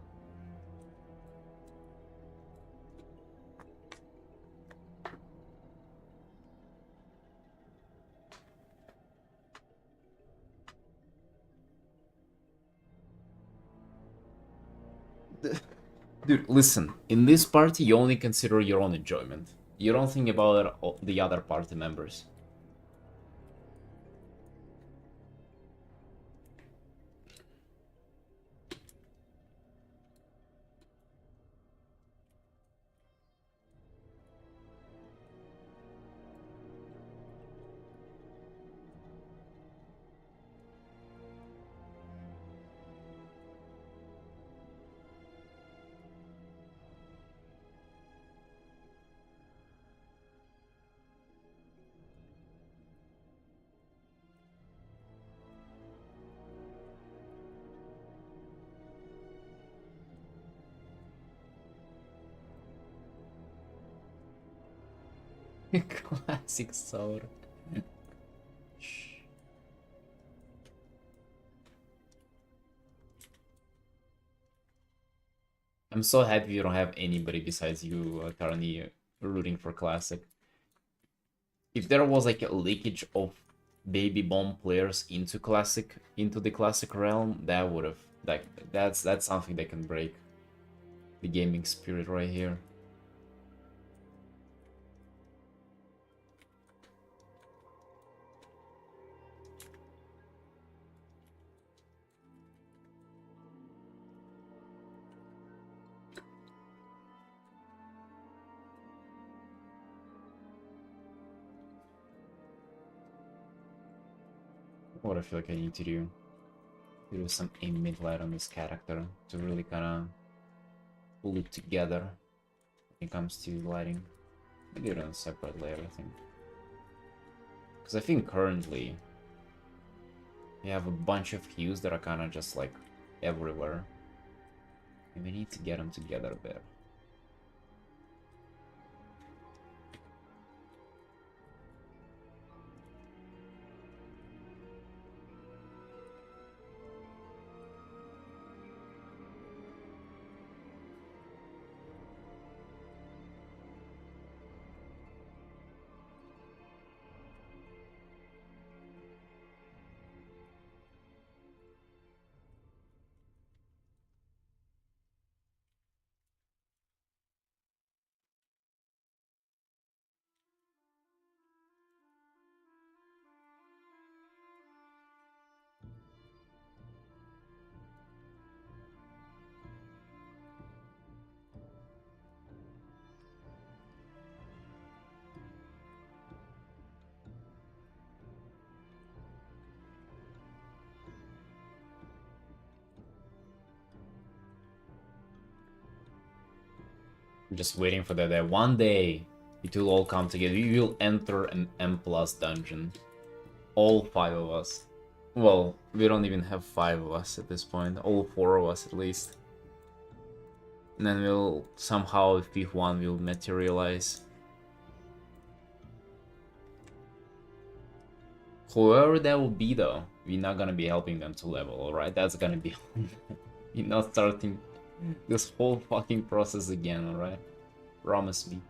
Dude, listen. In this party, you only consider your own enjoyment. You don't think about the other party members. Classic soda. I'm so happy you don't have anybody besides you currently rooting for Classic. If there was like a leakage of baby bomb players into the Classic realm, that would have like that's something that can break the gaming spirit right here. What I feel like I need to do some aim mid light on this character to really kind of pull it together when it comes to lighting. Maybe on a separate layer, I think. Because I think currently we have a bunch of hues that are kind of just like everywhere. And we need to get them together a bit. I'm just waiting for that one day it will all come together. We will enter an M+ dungeon. All 5 of us. Well, we don't even have 5 of us at this point. All 4 of us at least. And then we'll somehow, if fifth one will materialize. Whoever that will be though, we're not gonna be helping them to level, alright? That's gonna be you're not starting this whole fucking process again, alright? Promise me.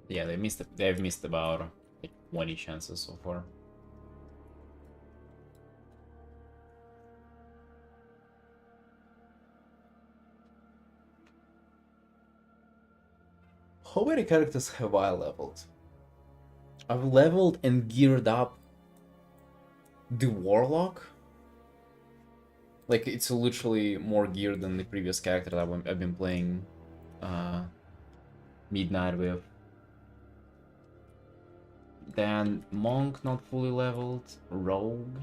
Yeah, they've missed about like 20 chances so far. How many characters have I leveled? I've leveled and geared up the Warlock. Like, it's literally more geared than the previous character that I've been playing Midnight with. Then Monk not fully leveled, Rogue.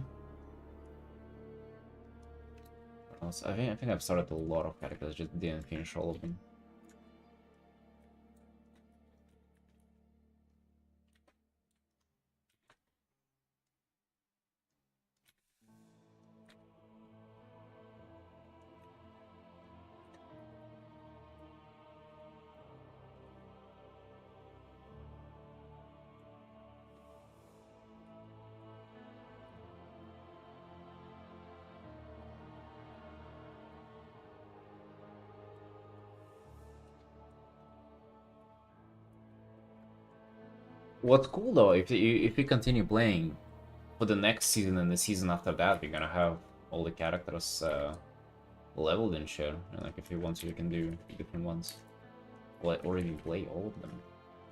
What else? I think I've started a lot of characters, just didn't finish all of them. What's cool though, if we continue playing for the next season and the season after that, we're gonna have all the characters leveled and shit. And like, if you want to, you can do different ones, or even play all of them.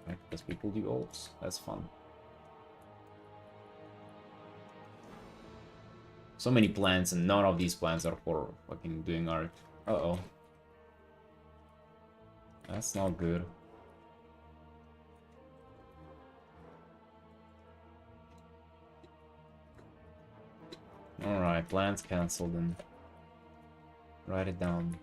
Right? Because people do alts. That's fun. So many plans, and none of these plans are for fucking doing art. Uh-oh. That's not good. Alright, plans cancelled then. Write it down.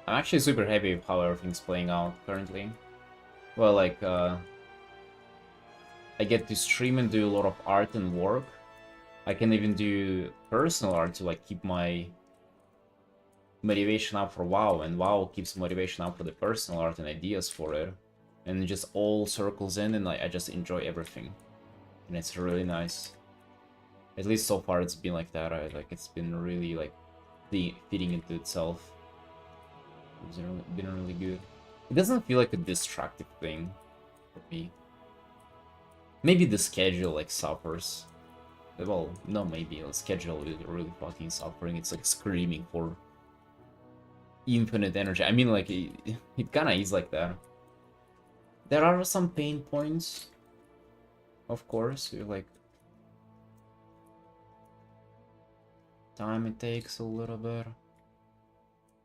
I'm actually super happy with how everything's playing out currently. Well, like, I get to stream and do a lot of art and work. I can even do personal art to like keep my motivation up for WoW, and WoW keeps motivation up for the personal art and ideas for it. And it just all circles in, and like, I just enjoy everything. And it's really nice. At least so far it's been like that. Like, it's been really like fitting into itself. It's been really good. It doesn't feel like a distractive thing for me. Maybe the schedule like suffers. Well, no, maybe the schedule is really fucking suffering. It's like screaming for infinite energy. I mean, like, it kind of is like that. There are some pain points, of course. You're like, time it takes a little bit.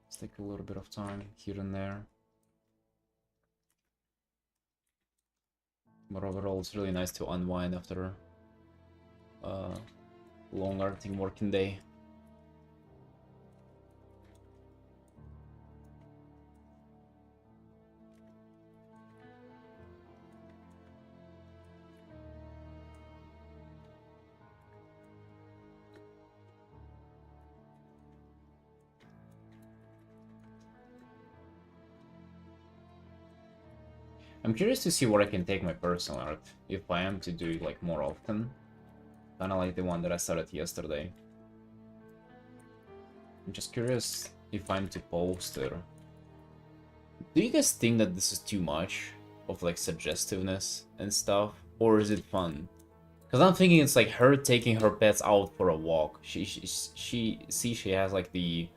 Let's take a little bit of time here and there. But overall, it's really nice to unwind after a long arting working day. I'm curious to see where I can take my personal art, if I am to do it like more often. Kinda like the one that I started yesterday. I'm just curious if I'm to post it. Do you guys think that this is too much of like suggestiveness and stuff? Or is it fun? Because I'm thinking it's like her taking her pets out for a walk. She has like the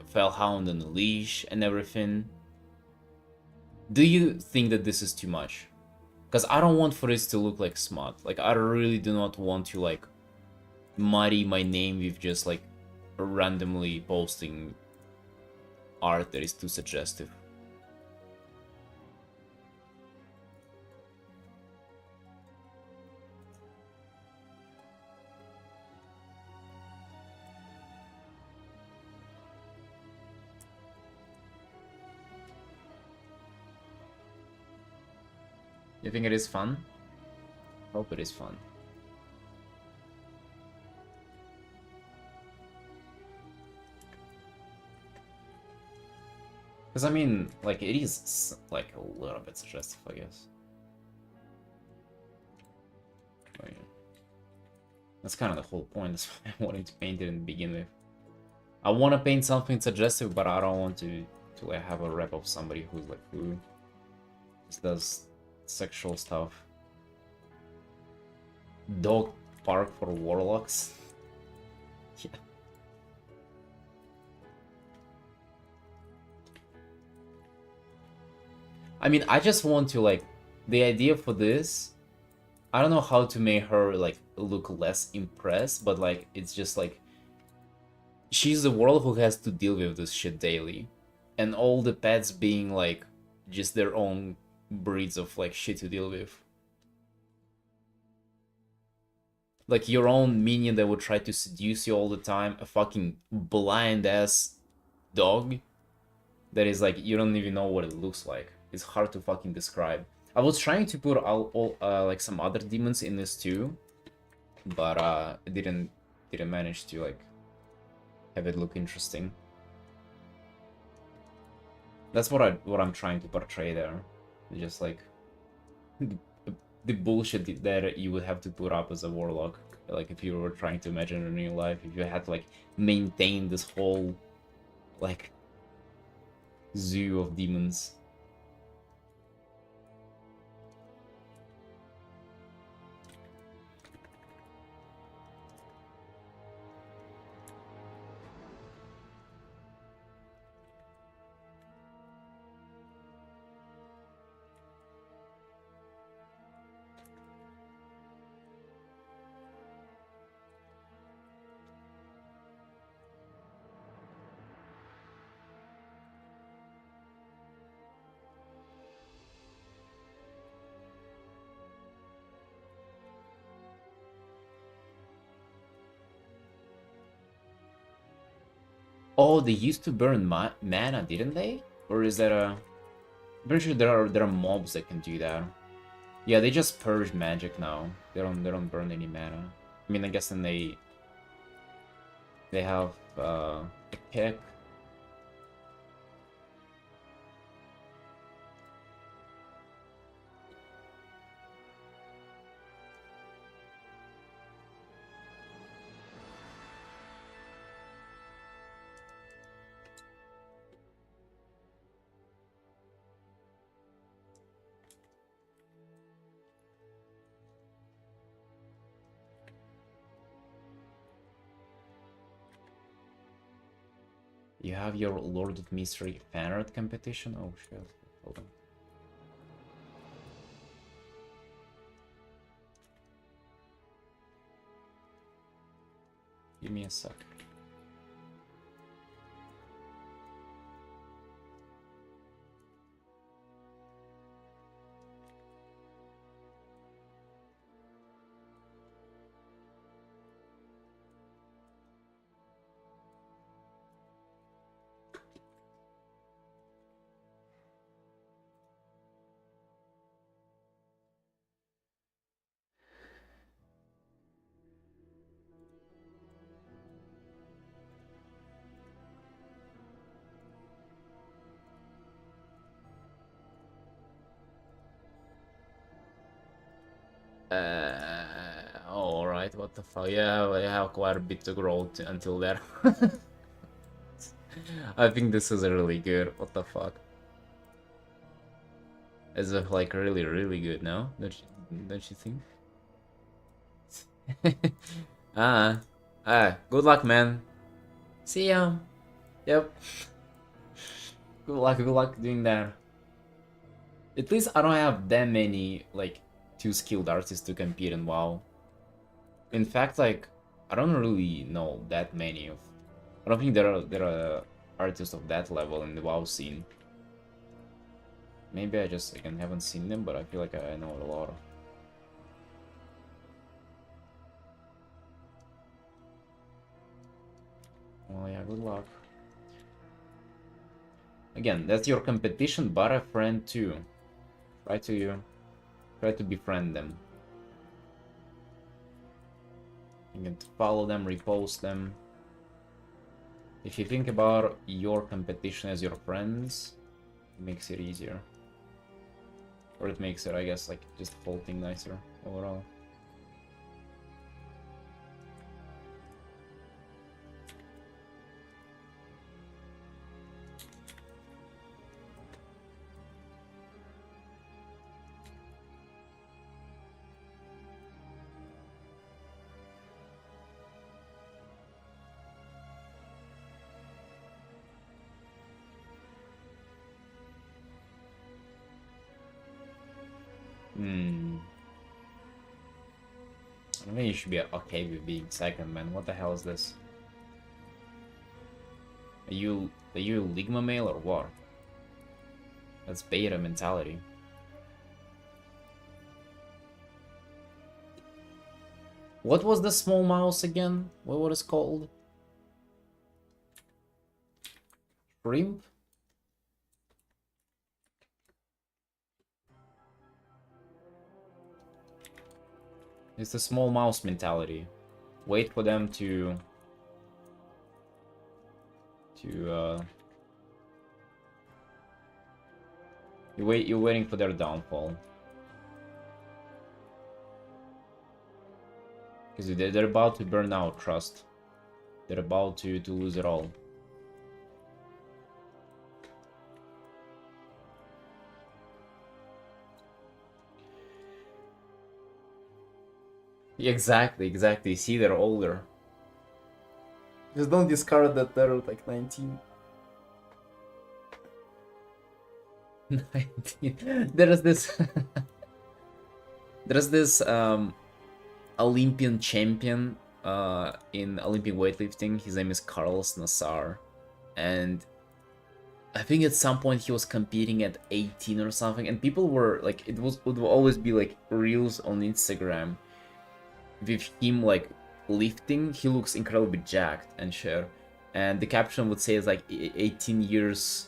Fellhound on the leash and everything. Do you think that this is too much? Because I don't want for this to look like smut. Like, I really do not want to like muddy my name with just like randomly posting art that is too suggestive. You think it is fun? Hope it is fun. Because I mean, like, it is like a little bit suggestive, I guess. But, yeah. That's kind of the whole point. That's why I wanted to paint it and begin with. I want to paint something suggestive, but I don't want to like have a rep of somebody who's like who just does sexual stuff. Dog park for warlocks. Yeah. I mean, I just want to like the idea for this. I don't know how to make her like look less impressed, but like it's just like she's the world who has to deal with this shit daily, and all the pets being like just their own breeds of like shit to deal with. Like your own minion that would try to seduce you all the time, a fucking blind ass dog that is like you don't even know what it looks like. It's hard to fucking describe. I was trying to put all like some other demons in this too, but it didn't manage to like have it look interesting. That's what I'm trying to portray there. Just like the bullshit that you would have to put up as a warlock. Like if you were trying to imagine in real life, if you had to like maintain this whole like zoo of demons. Oh, they used to burn mana, didn't they? Or is that a... I'm pretty sure there are mobs that can do that. Yeah, they just purge magic now. They don't burn any mana. I mean, I guess then they have a kick. You have your Lord of Mystery fan art competition? Oh shit. Hold on. Give me a sec. Alright, what the fuck? Yeah, I have quite a bit to grow until there. I think this is really good. What the fuck? As if like really, really good, no? Don't you think? Good luck, man. See ya. Yep. Good luck doing that. At least I don't have that many, like, two skilled artists to compete in WoW. In fact, like, I don't really know that many of... I don't think there are artists of that level in the WoW scene. Maybe I just, again, haven't seen them, but I feel like I know a lot of... Well, yeah, good luck. Again, that's your competition, but a friend too. Try to Try to befriend them. You can follow them, repost them. If you think about your competition as your friends, it makes it easier. Or it makes it, I guess, like, just the whole thing nicer overall. I think you should be okay with being second, man. What the hell is this? Are you Ligma male or what? That's beta mentality. What was the small mouse again? What was it called? Shrimp? It's the small mouse mentality. Wait for them to you're waiting for their downfall. Because they're about to burn out trust. They're about to lose it all. Exactly. See, they're older. Just don't discard that they're like 19. 19. There's this there's this Olympian champion in Olympic weightlifting. His name is Carlos Nassar, and I think at some point he was competing at 18 or something, and people were like, it would always be like reels on Instagram with him like lifting. He looks incredibly jacked and shit, and the caption would say it's like 18 years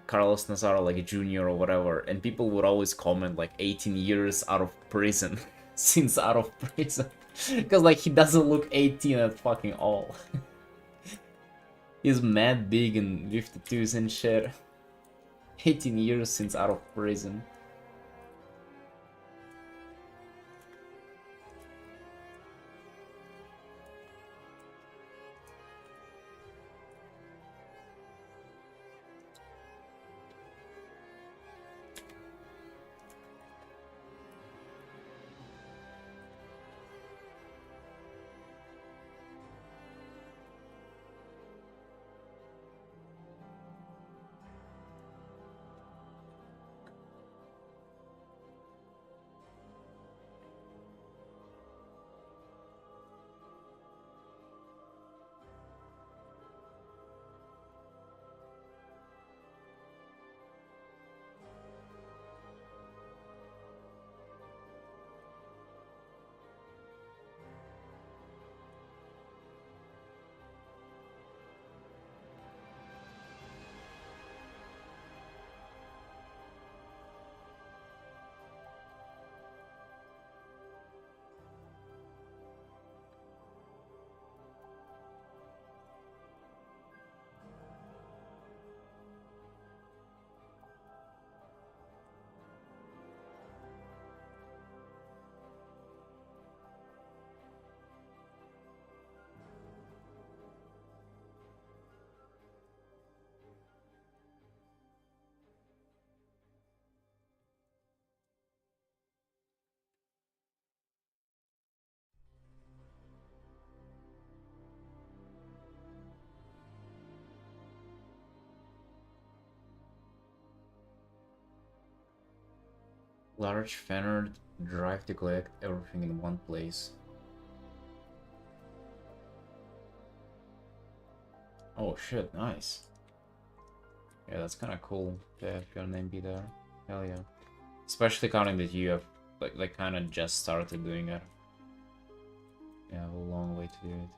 Carlos Nassar, like a junior or whatever, and people would always comment like 18 years out of prison. Since out of prison, because like he doesn't look 18 at fucking all. He's mad big and 52s and shit. 18 years since out of prison. Large fanner drive to collect everything in one place. Oh shit, nice. Yeah, that's kind of cool to have your name be there. Hell yeah. Especially counting that you have like kind of just started doing it. Yeah, a long way to do it.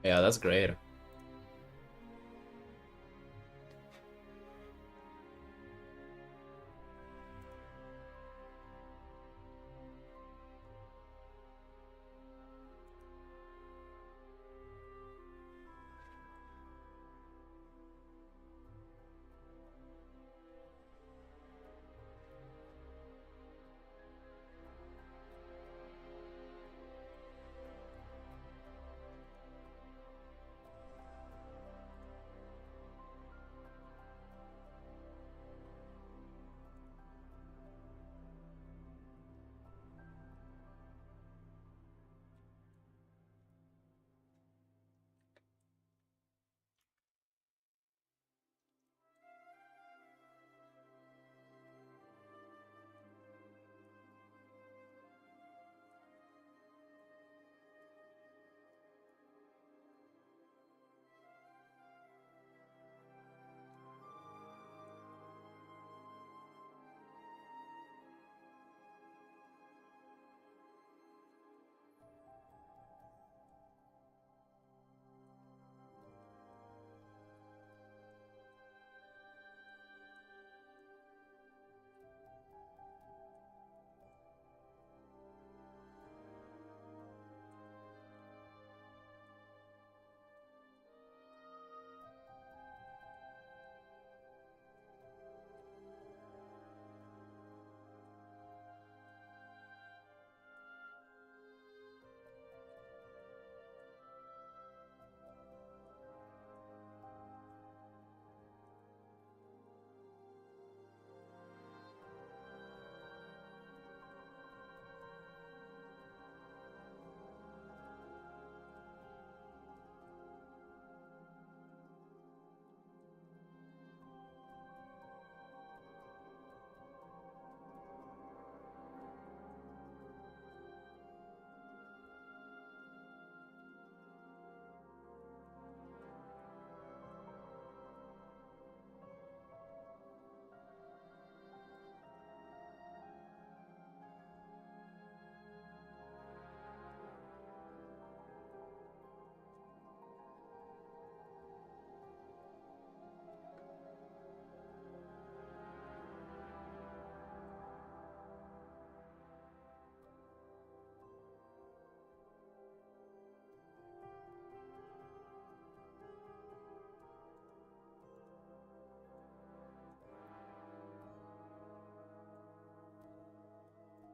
Yeah, that's great.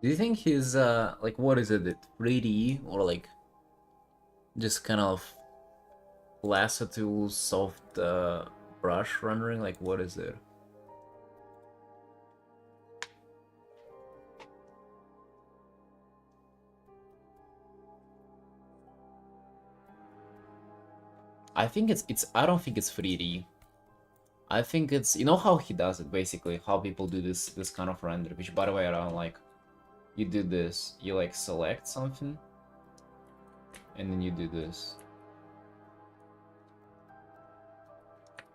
Do you think he's like what is it, 3D or like just kind of lasso soft brush rendering? Like what is it? I think it's I don't think it's 3D. I think it's, you know how he does it basically, how people do this kind of render, which by the way I don't like. You do this, you like select something and then you do this.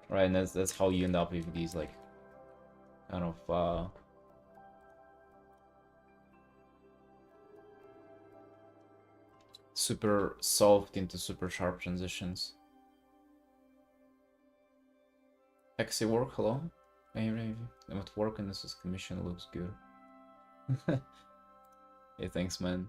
Right, and that's how you end up with these like kind of super soft into super sharp transitions. Hexy work, hello? Hey, I'm at work and this is commission, looks good. Hey, thanks, man.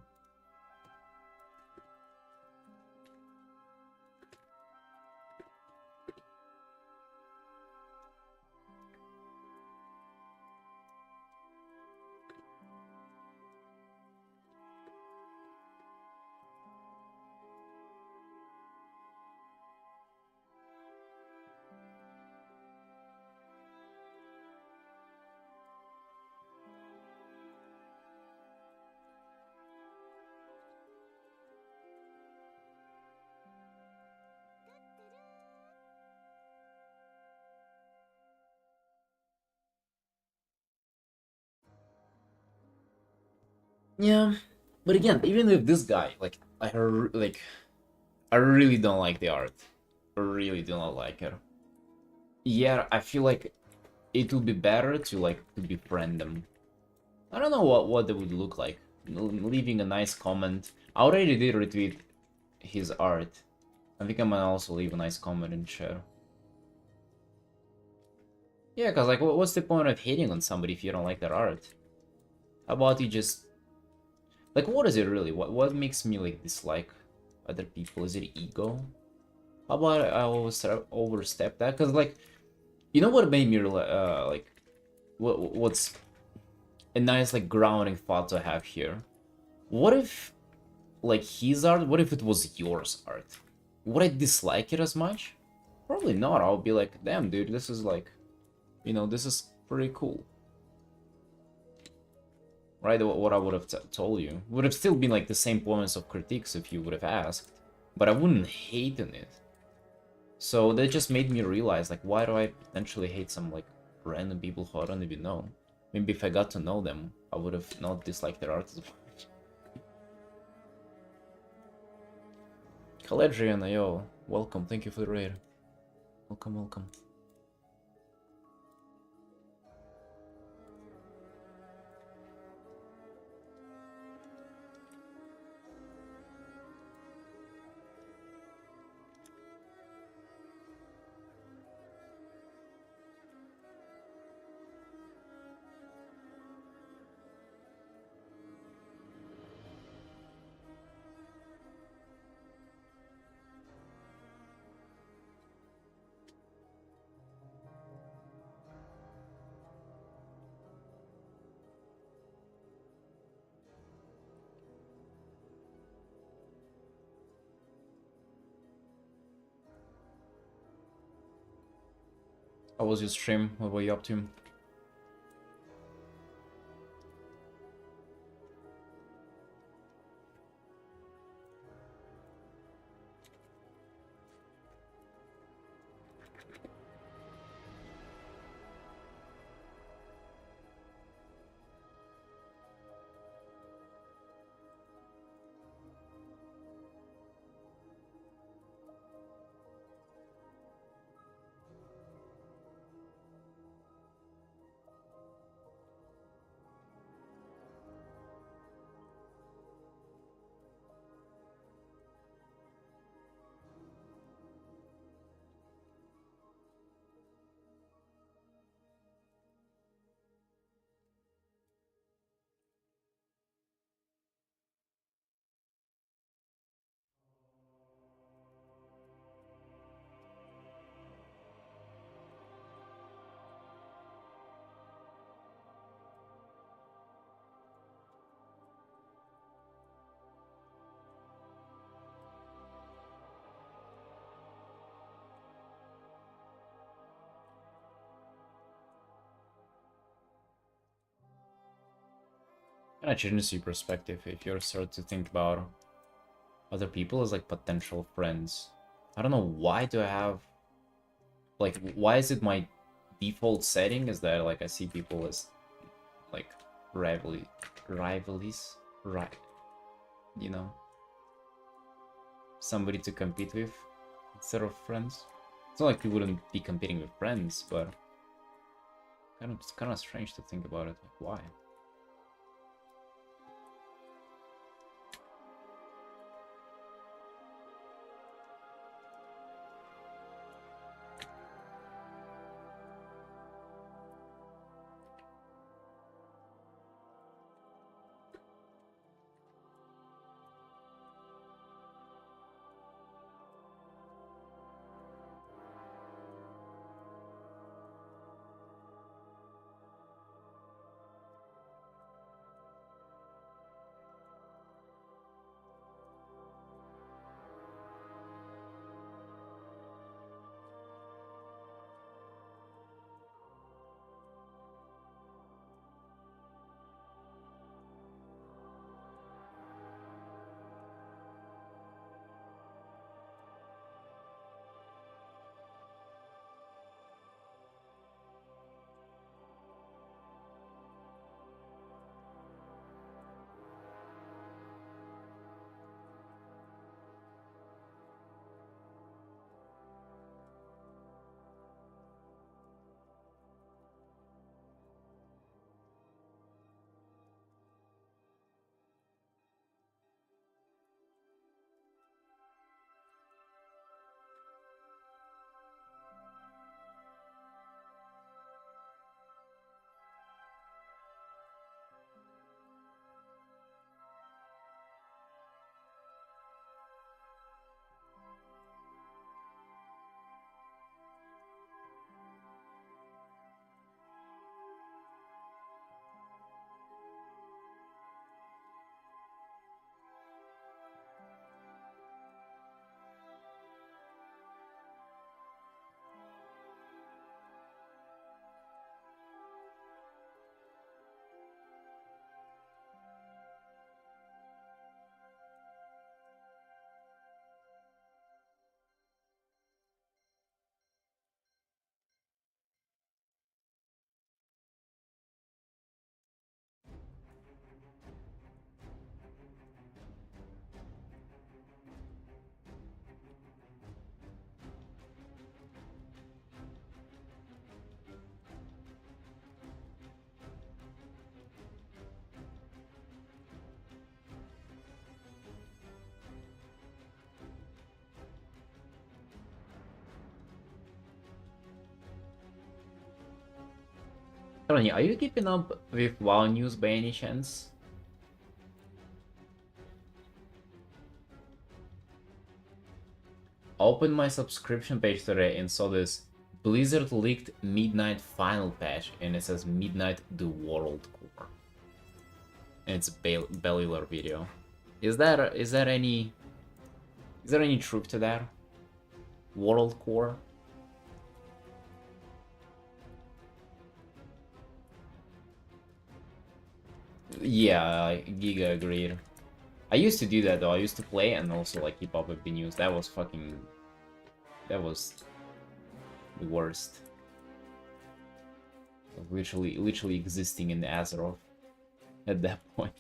Yeah, but again, even with this guy, like I really don't like the art. I really do not like it. Yeah, I feel like it would be better to like to befriend them. I don't know what they would look like. Leaving a nice comment. I already did retweet his art. I think I'm gonna also leave a nice comment in chat. Yeah, cause like, what's the point of hating on somebody if you don't like their art? How about you just like, what is it really? What makes me like dislike other people? Is it ego? How about I always overstep that? Cause like, you know what made me like, what's a nice like grounding thought to have here? What if like his art? What if it was yours art? Would I dislike it as much? Probably not. I'll be like, damn, dude, this is like, this is pretty cool. Right? What I would have told you would have still been like the same points of critiques if you would have asked, but I wouldn't hate on it. So that just made me realize, like, why do I potentially hate some like random people who I don't even know? Maybe if I got to know them, I would have not disliked their art as much. Caledrian, yo, welcome. Thank you for the raid. Welcome, welcome. How was your stream? What were you up to? Kind of changes your perspective if you start to think about other people as like potential friends. I don't know, why do I have like, why is it my default setting is that like I see people as like rivalries, right? You know, somebody to compete with instead of friends. It's not like we wouldn't be competing with friends, but it's kind of strange to think about it. Like, why? Tony, are you keeping up with WoW news by any chance? Opened my subscription page today and saw this Blizzard leaked Midnight Final patch, and it says Midnight the World Core. And it's a Bellular video. Is there any truth to that? World Core? Yeah, Giga agreed. I used to do that though. I used to play and also like keep up with the news. That was the worst. Literally existing in Azeroth at that point.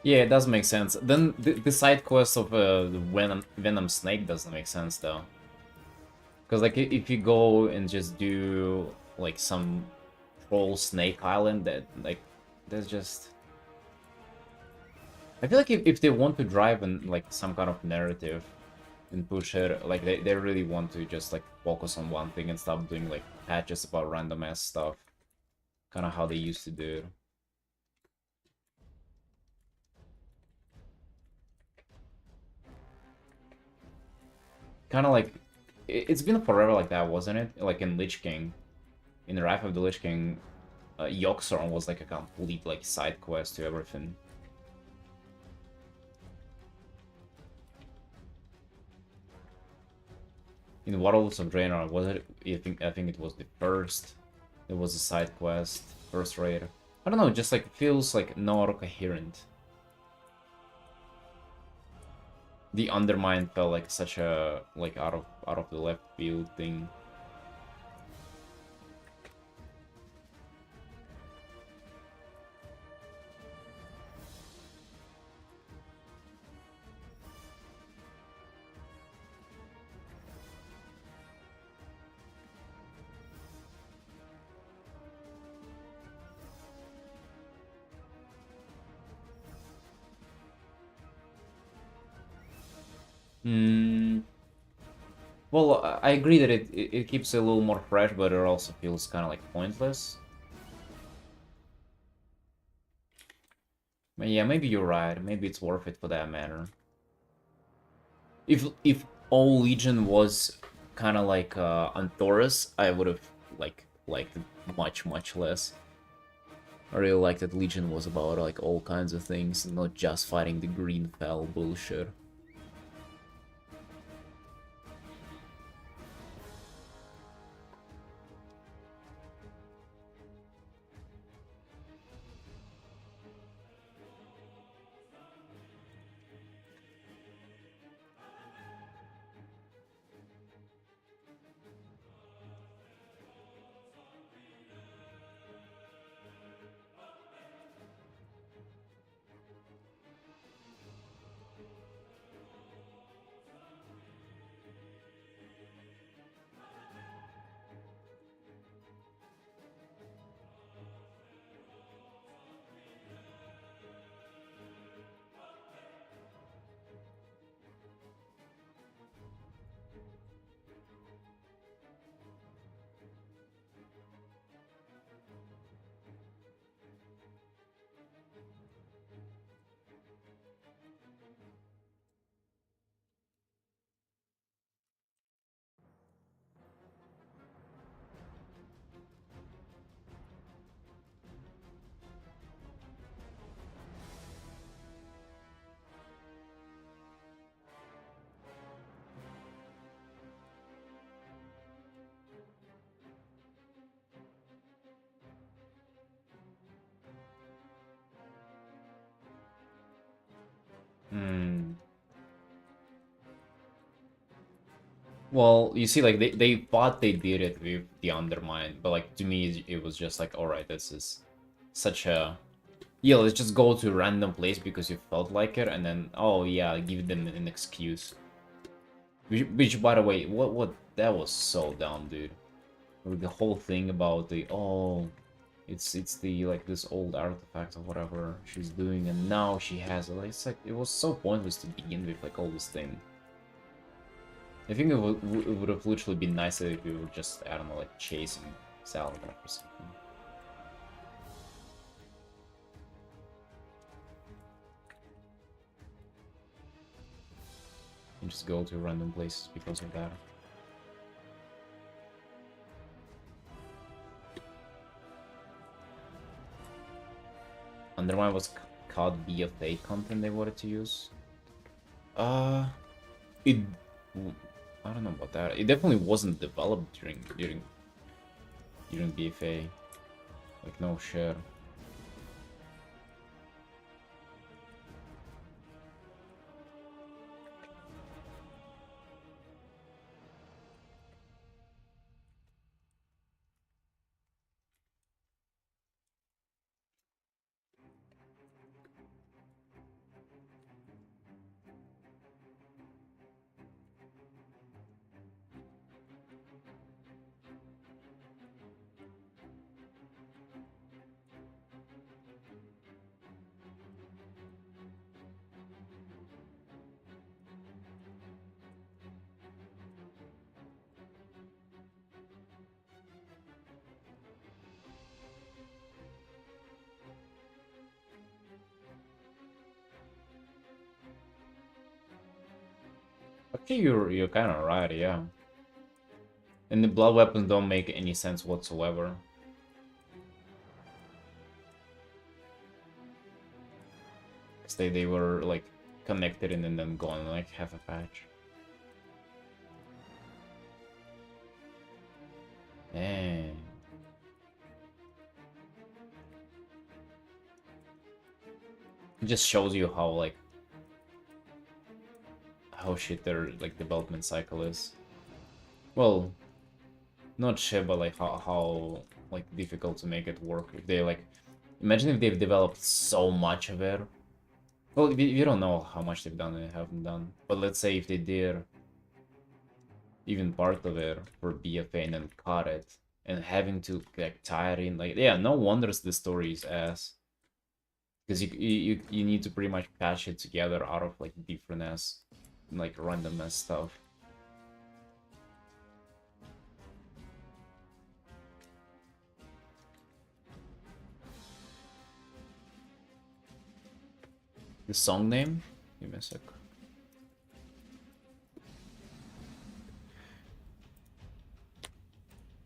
Yeah, it does make sense. Then the side quest of the Venom Snake doesn't make sense though. Because like if you go and just do like some troll Snake Island, that like there's just I feel like if they want to drive in like some kind of narrative and push it, like they really want to just like focus on one thing and stop doing like patches about random ass stuff. Kind of how they used to do it. Kind of like it's been forever like that, wasn't it? Like in Lich King, in the Wrath of the Lich King, Yogg-Saron was like a complete like side quest to everything. In Warlords of Draenor, was it? I think it was the first. It was a side quest, first raid. I don't know, just like feels like not coherent. The Undermine felt like such a like out of the left field thing. Hmm. Well, I agree that it keeps it a little more fresh, but it also feels kind of like pointless. But yeah, maybe you're right. Maybe it's worth it for that matter. If all Legion was kind of like Anthorus, I would have liked it much less. I really liked that Legion was about like all kinds of things, not just fighting the green fell bullshit. Hmm. Well, you see, like, they thought they did it with the Undermine, but, like, to me, it was just like, alright, this is such a... Yeah, let's just go to a random place because you felt like it, and then, oh yeah, give them an excuse. Which, by the way, what, that was so dumb, dude. Like, the whole thing about the, oh, it's the, like, this old artifact or whatever she's doing, and now she has it. Like, it's like, it was so pointless to begin with, like, all this thing. I think it would have literally been nicer if we were just, I don't know, like, chasing Salad or something. And just go to random places because of that. Undermine was called BFA content they wanted to use. It... I don't know about that. It definitely wasn't developed during BFA. Like, no shit. Actually, you're kind of right, yeah. And the blood weapons don't make any sense whatsoever. Because they were, like, connected and then gone, like, half a patch. Dang. It just shows you how, like, how shit their, like, development cycle is. Well, not shit, but, like, how like, difficult to make it work. If they, like, imagine if they've developed so much of it. Well, we don't know how much they've done and haven't done. But let's say if they did even part of it for BFA and then cut it, and having to, like, tie it in, like, yeah, no wonders the story is ass. Because you need to pretty much patch it together out of, like, different ass, like, random ass stuff. The song name? Give me a sec.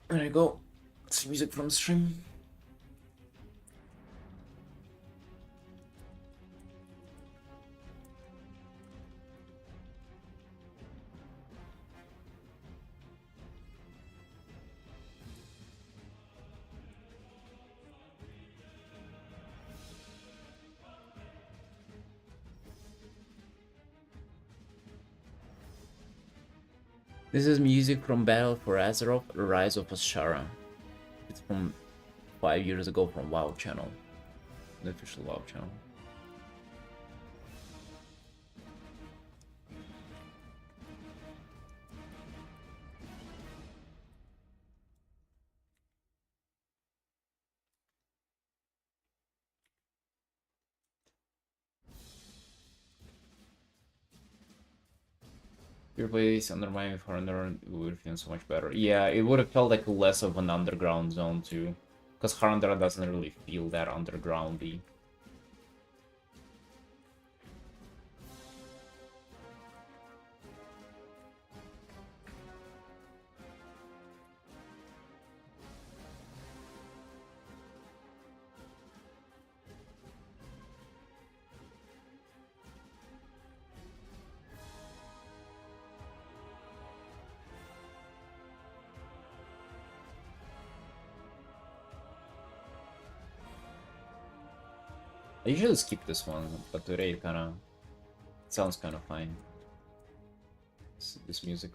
There you go. It's music from stream. This is music from Battle for Azeroth, Rise of Ashara. It's from 5 years ago from WoW channel. The official WoW channel. If you play this Undermine with Harnder, it would feel so much better. Yeah, it would have felt like less of an underground zone too. Because Harnder doesn't really feel that undergroundy. I usually skip this one, but today it kinda sounds kind of fine. This music.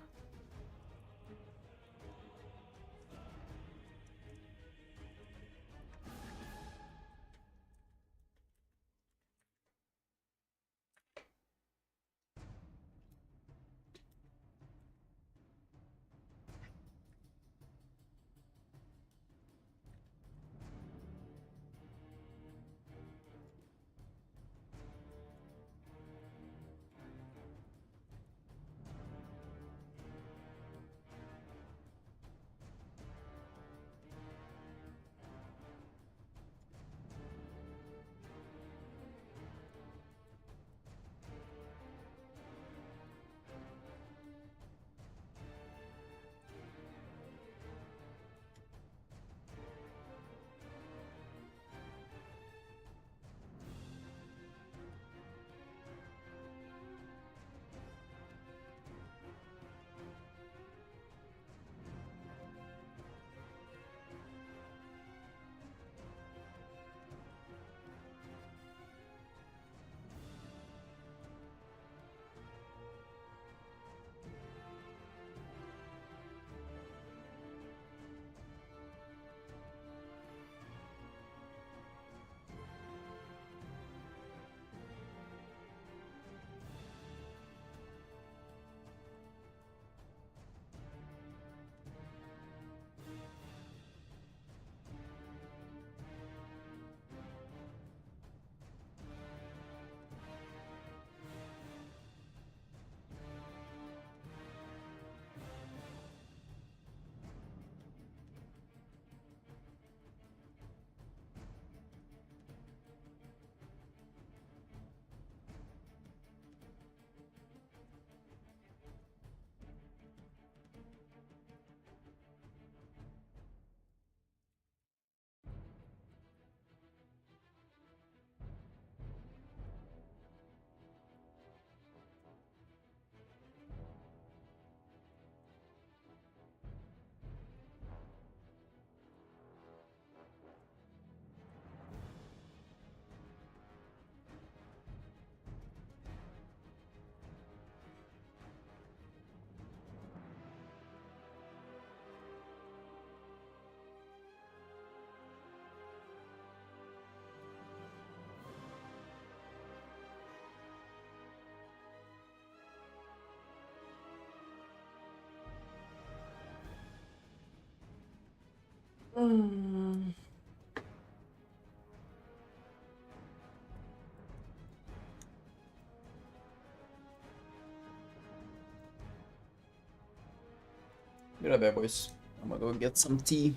Be right back, boys. I'm gonna go get some tea.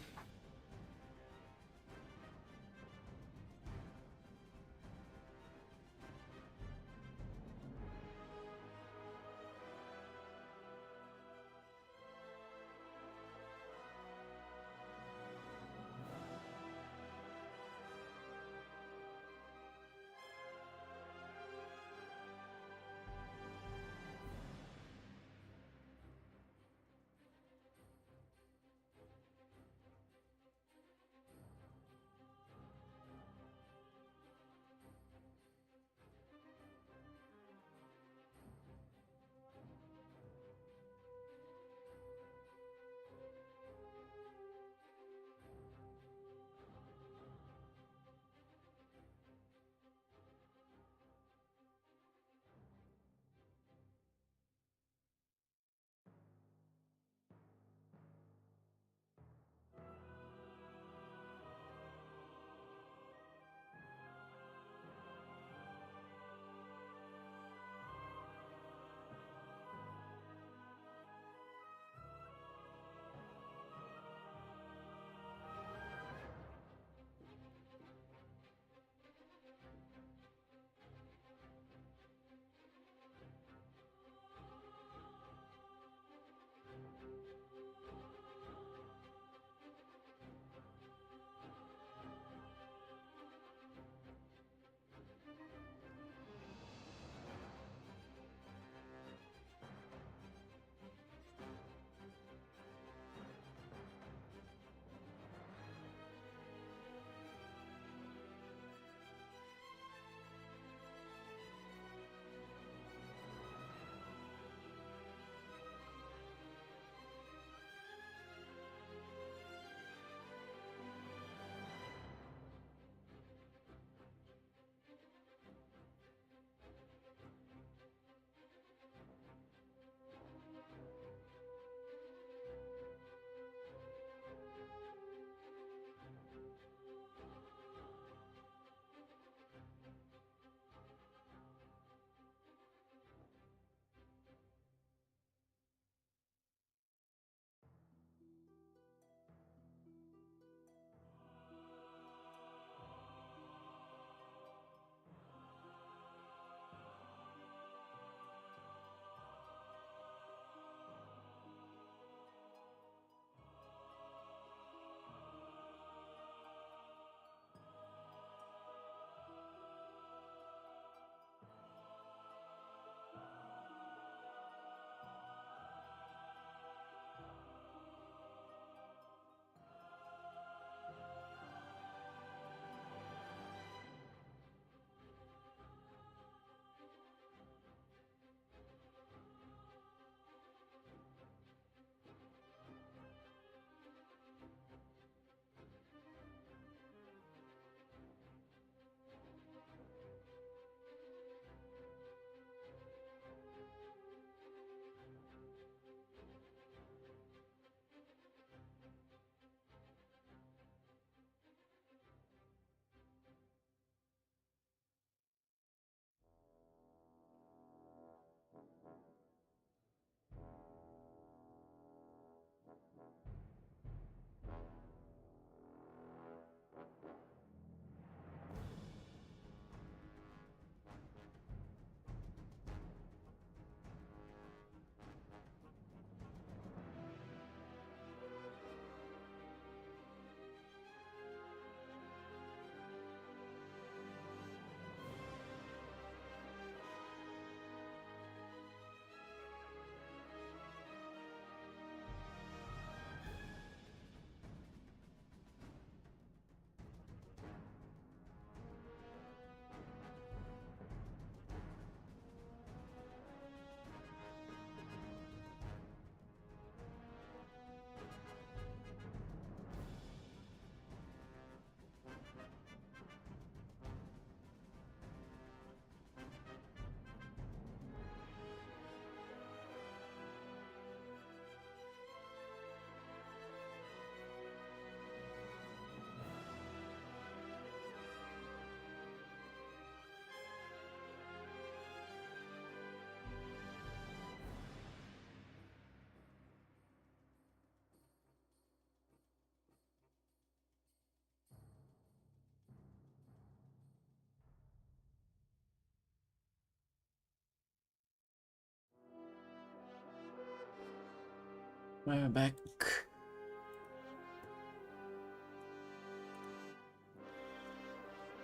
Back.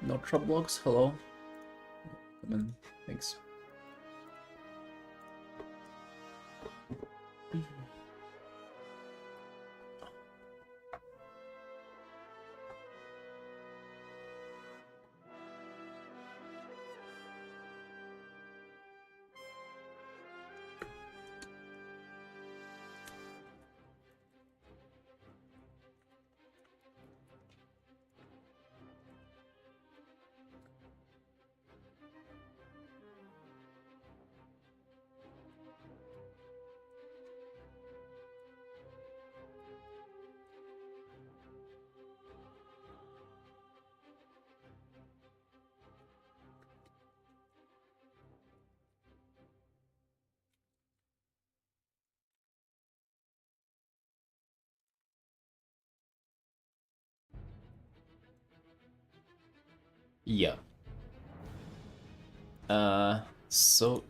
No blocks. Hello. Come in. Thanks. Yeah. So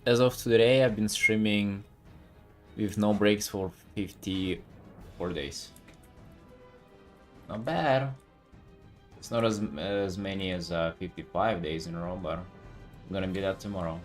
as of today, I've been streaming with no breaks for 54 days. Not bad. It's not as many as 55 days in a row, but I'm gonna be that tomorrow.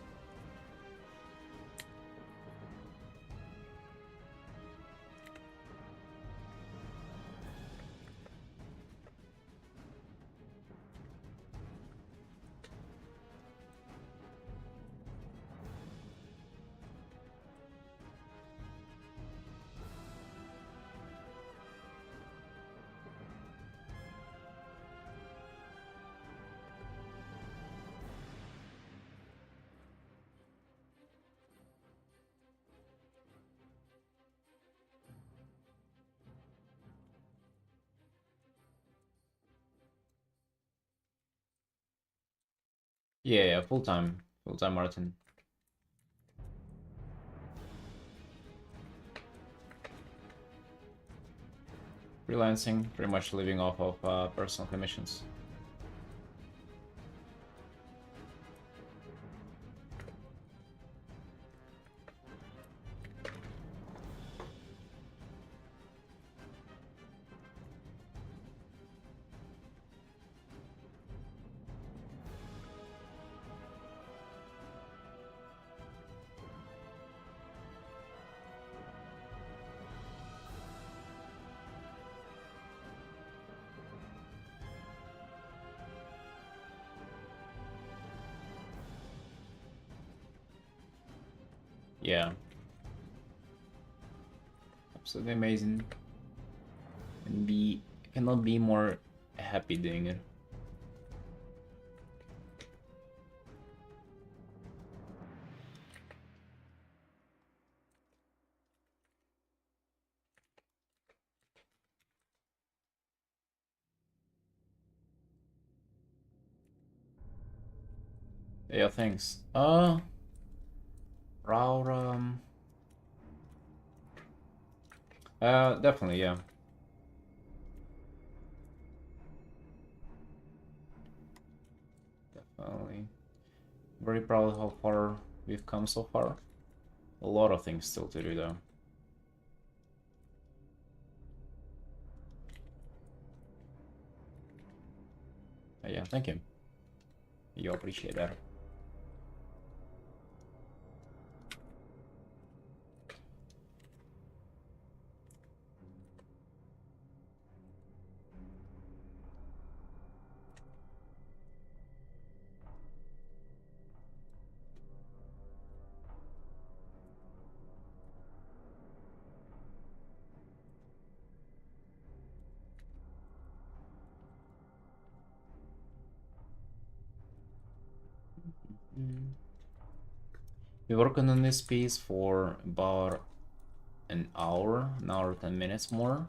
Yeah, full-time Artin. Freelancing, pretty much living off of personal commissions. Yeah. Absolutely amazing. And cannot be more happy doing it. Yeah, thanks. Route, definitely, yeah. Definitely. Very proud of how far we've come so far. A lot of things still to do, though. Yeah, thank you. You appreciate that. We're working on this piece for about an hour 10 minutes more.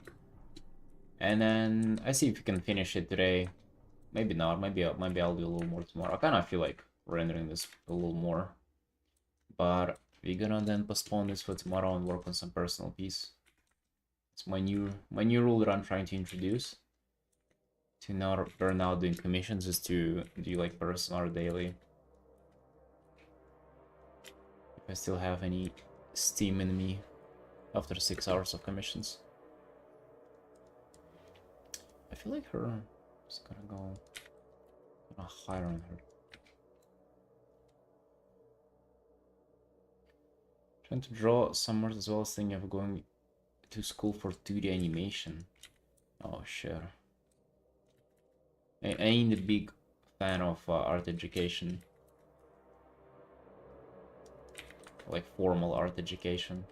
And then I see if we can finish it today. Maybe not, maybe I'll do a little more tomorrow. I kind of feel like rendering this a little more. But we're gonna then postpone this for tomorrow and work on some personal piece. It's my new rule that I'm trying to introduce. To not burn out doing commissions is to do like personal or daily. If I still have any steam in me. after 6 hours of commissions. I feel like her is gonna hire on her. Trying to draw some more as well as thinking of going to school for 2D animation. Oh shit. I ain't a big fan of art education. Like formal art education.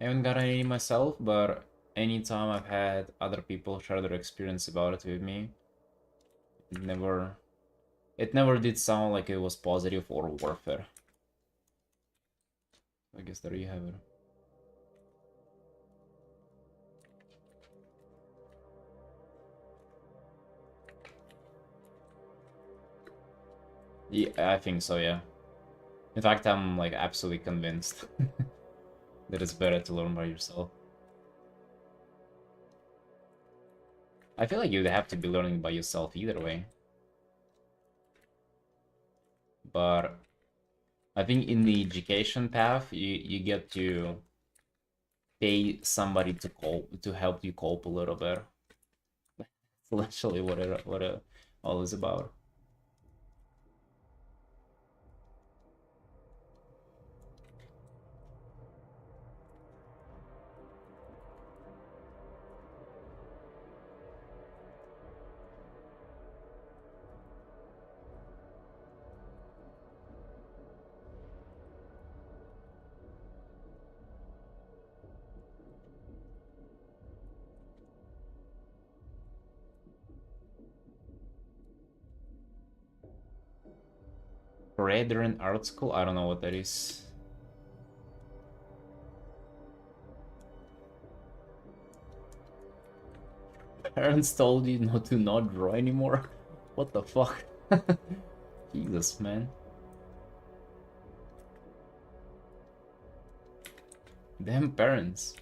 I haven't got any myself, but anytime I've had other people share their experience about it with me, it never did sound like it was positive or worth it. I guess there you have it. Yeah, I think so, yeah. In fact, I'm like absolutely convinced that it's better to learn by yourself. I feel like you'd have to be learning by yourself either way. But I think in the education path, you get to pay somebody to help you cope a little bit. That's literally what it all is about. Brethren Art School? I don't know what that is. Parents told you not to not draw anymore? What the fuck? Jesus, man. Damn parents.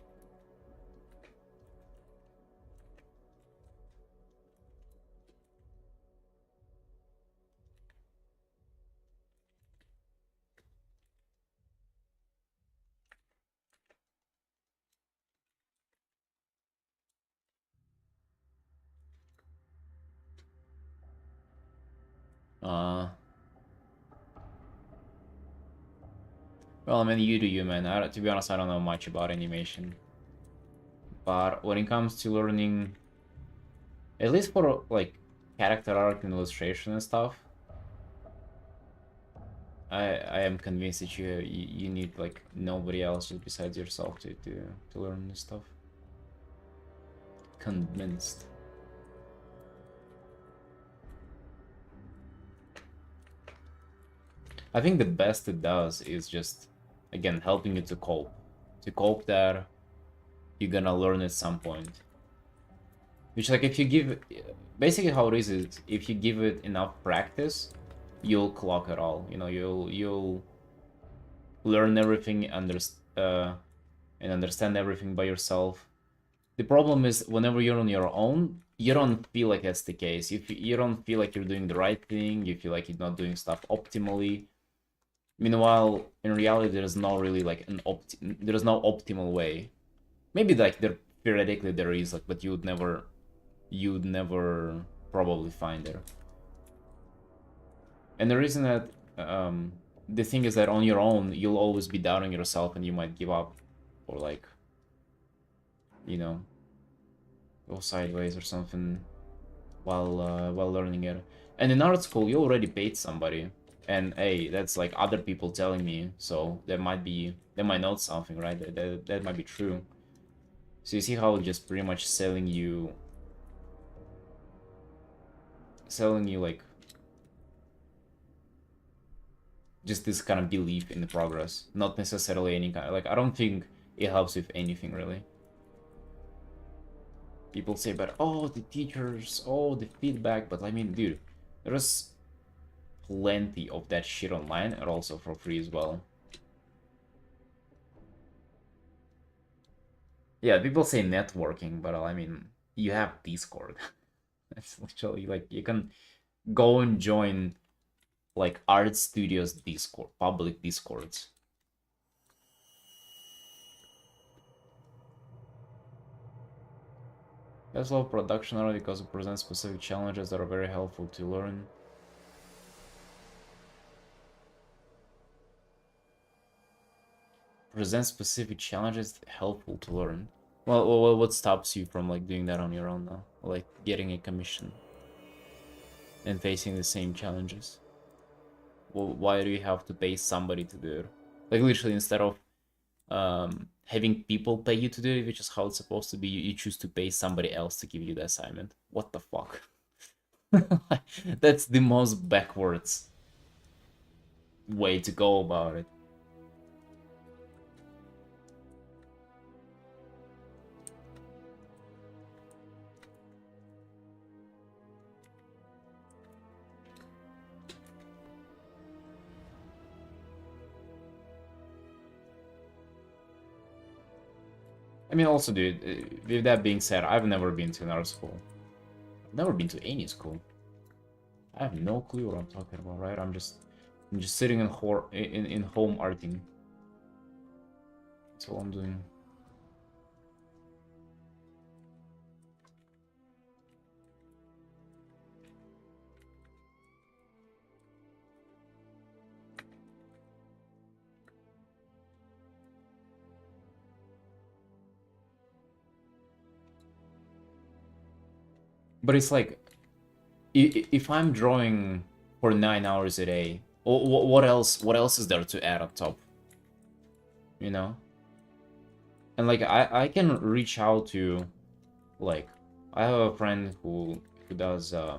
Well, I mean, you do you, man. To be honest, I don't know much about animation. But when it comes to learning, at least for like character art and illustration and stuff, I am convinced that you need like nobody else besides yourself to learn this stuff. Convinced. I think the best it does is just, again, helping you to cope. To cope that you're gonna learn at some point. Which, like, if you give... Basically how it is if you give it enough practice, you'll clock it all. You know, you'll learn everything and understand everything by yourself. The problem is, whenever you're on your own, you don't feel like that's the case. You don't feel like you're doing the right thing, you feel like you're not doing stuff optimally. Meanwhile, in reality, there's no really like there's no optimal way. Maybe like theoretically there is, like, but you'd never probably find there. And the reason that the thing is that on your own, you'll always be doubting yourself and you might give up, or like, you know, go sideways or something while learning it. And in art school, you already paid somebody. And hey, that's like other people telling me, so they might know something, right? That might be true. So you see how just pretty much selling you like just this kind of belief in the progress, not necessarily any kind of, like, I don't think it helps with anything really. People say, but oh, the teachers, oh, the feedback, but I mean, dude, there's plenty of that shit online, and also for free as well. Yeah, people say networking, but I mean, you have Discord. That's literally like, you can go and join like art studios Discord, public Discords. There's a lot of production already because it presents specific challenges that are very helpful to learn. Present specific challenges helpful to learn. Well, what stops you from like doing that on your own now? Like getting a commission and facing the same challenges. Well, why do you have to pay somebody to do it? Like literally, instead of having people pay you to do it, which is how it's supposed to be, you choose to pay somebody else to give you the assignment. What the fuck? That's the most backwards way to go about it. I mean, also, dude, with that being said, I've never been to an art school. I've never been to any school. I have no clue what I'm talking about, right? I'm just sitting in home arting. That's all I'm doing. But it's like, if I'm drawing for 9 hours a day, what else? What else is there to add on top? You know? And like, I can reach out to, like, I have a friend who does I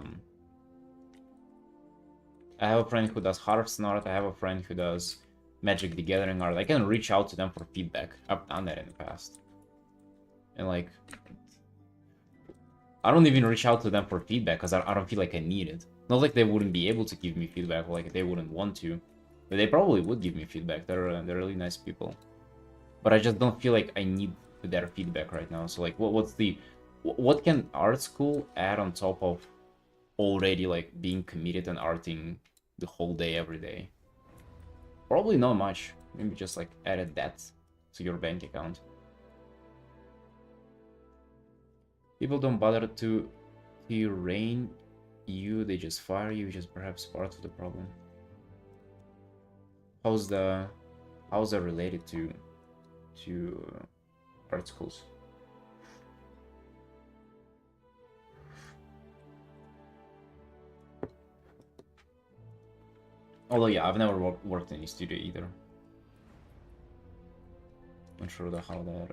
have a friend who does Hearthstone art. I have a friend who does Magic the Gathering art. I can reach out to them for feedback. I've done that in the past. And like, I don't even reach out to them for feedback because I don't feel like I need it. Not like they wouldn't be able to give me feedback, like they wouldn't want to. But they probably would give me feedback. They're really nice people. But I just don't feel like I need their feedback right now. So like, what can art school add on top of already like being committed and arting the whole day every day? Probably not much. Maybe just like added that to your bank account. People don't bother to rein you, they just fire you, which is perhaps part of the problem. How's that related to art schools? Although yeah, I've never worked in a studio either. Not sure how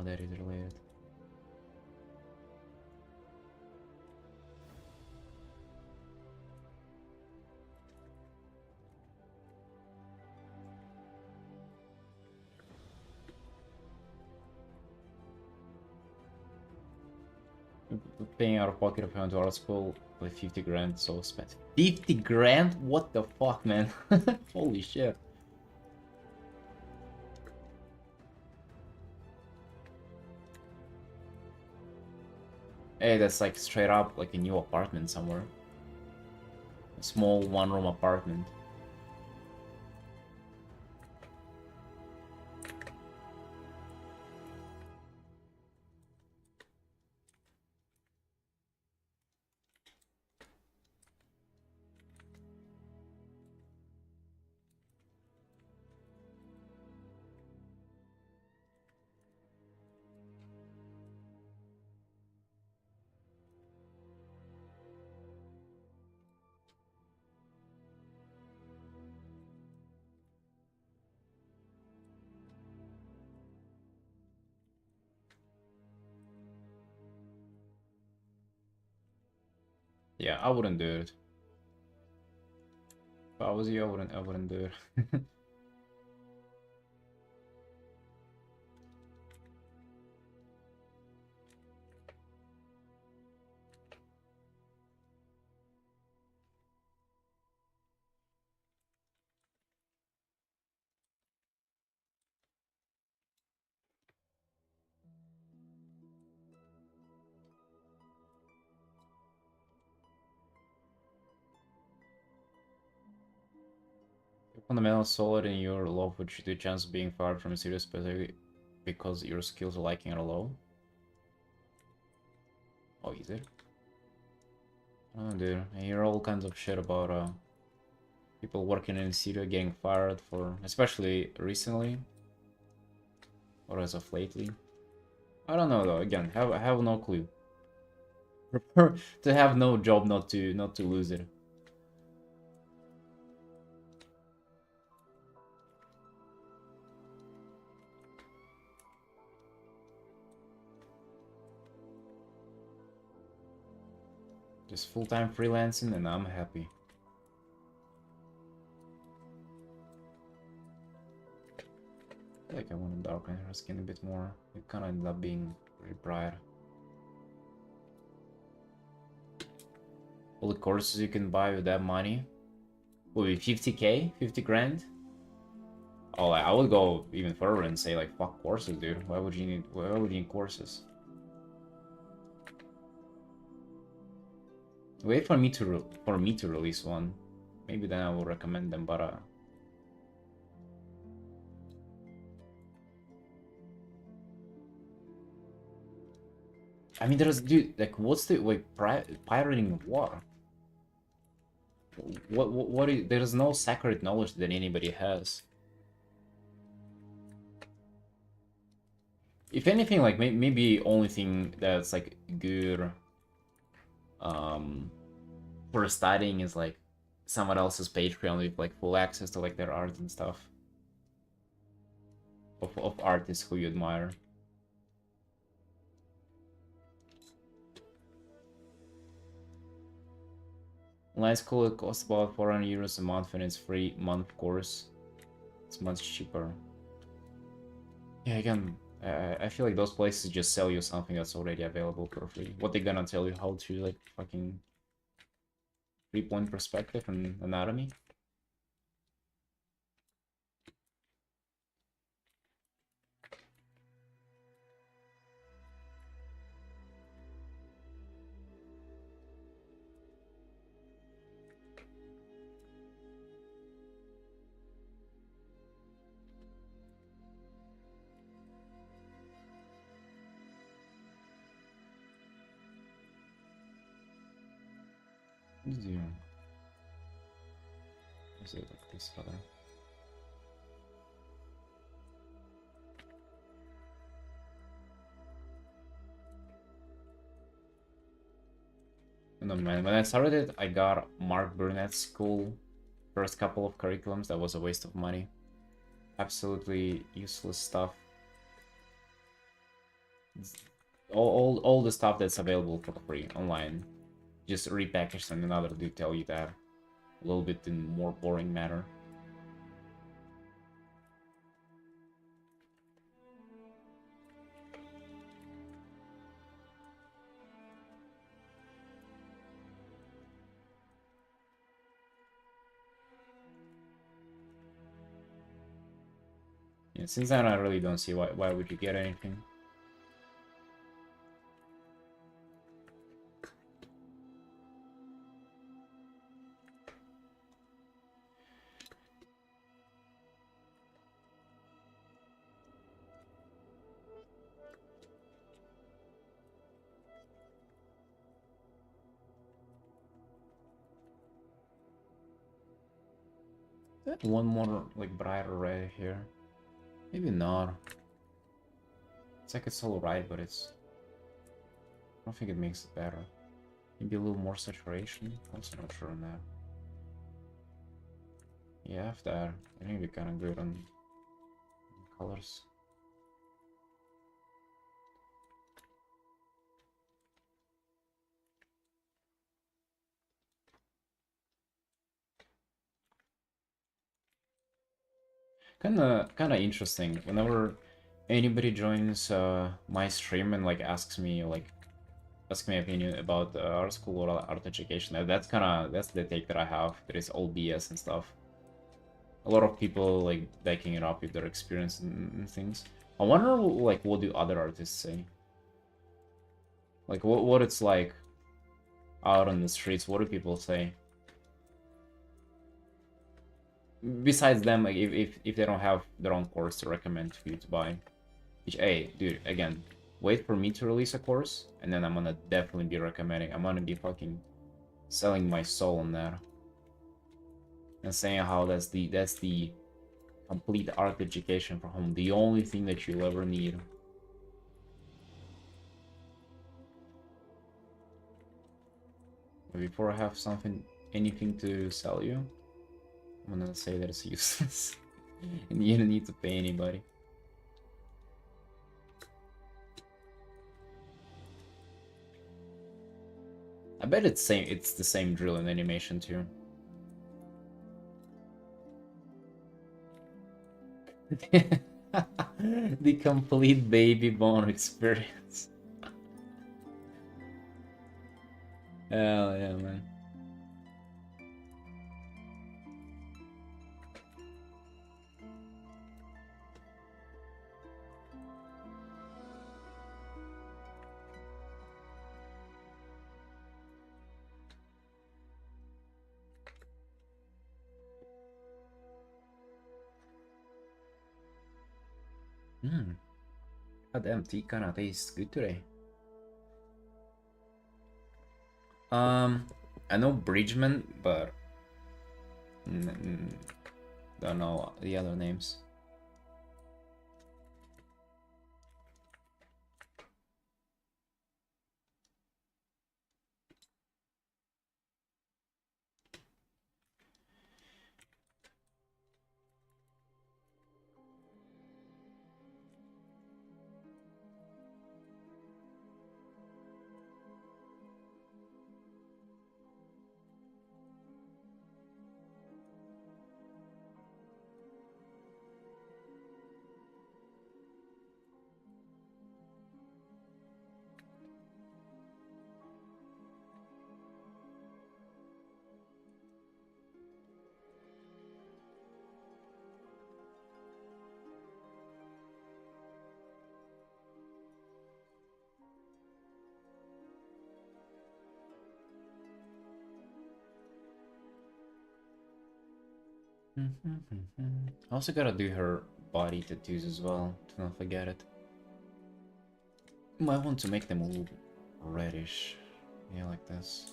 that is related. Paying out of pocket if I went to art school with 50 grand, so spent 50 grand? What the fuck, man? Holy shit. Hey, that's like straight up like a new apartment somewhere. A small one-room apartment. Yeah, I wouldn't do it. If I was you, I wouldn't do it. Fundamental solid in your low, which the chance of being fired from a serious specifically because your skills are lacking are low. Oh, is it? Oh, dude, I hear all kinds of shit about people working in Syria getting fired for, especially recently, or as of lately. I don't know though. Again, I have no clue. Prefer to have no job, not to lose it. Just full-time freelancing, and I'm happy. I feel like I want to darken her skin a bit more. It kind of ended up being pretty bright. All the courses you can buy with that money will be 50k, 50 grand. Oh, like, I would go even further and say like, fuck courses, dude. Why would you need courses? Wait for me to release one. Maybe then I will recommend them, but I mean, there's, dude, like, what's the, like, pirating what? What is, there's no sacred knowledge that anybody has. If anything, like, maybe only thing that's, like, good, for studying is, like, someone else's Patreon with, like, full access to, like, their art and stuff. Of artists who you admire. Online school, it costs about 400 euros a month and it's free month course. It's much cheaper. Yeah, again, I feel like those places just sell you something that's already available for free. What they gonna tell you how to, like, fucking 3-point perspective and anatomy? Zero. Is it like this color? No man, when I started it, I got Mark Burnett's school. First couple of curriculums, that was a waste of money. Absolutely useless stuff. All the stuff that's available for free online, just repackaged in another dude tell you that a little bit in more boring manner. Yeah, since then I really don't see why would you get anything. One more like brighter red here. Maybe not. It's like it's alright, but it's, I don't think it makes it better. Maybe a little more saturation. Also not sure on that. Yeah, after that, I think we're kind of good on colors. Kinda interesting. Whenever anybody joins my stream and like asks me my opinion about art school or art education, that's the take that I have. That is all BS and stuff. A lot of people like backing it up with their experience and things. I wonder like what do other artists say? Like what it's like out on the streets. What do people say? besides them, like if they don't have their own course to recommend for you to buy. Which, hey, dude, again, wait for me to release a course, and then I'm gonna definitely be recommending. I'm gonna be fucking selling my soul on that, and saying how that's the complete art education for home, the only thing that you'll ever need. But before I have anything to sell you, I'm gonna say that it's useless, and you don't need to pay anybody. I bet it's the same drill in animation too. The complete baby bone experience. Hell yeah, man. God damn, tea kinda tastes good today. I know Bridgman, but don't know the other names. I also gotta do her body tattoos as well, to not forget it. Might want to make them a little reddish. Yeah, like this.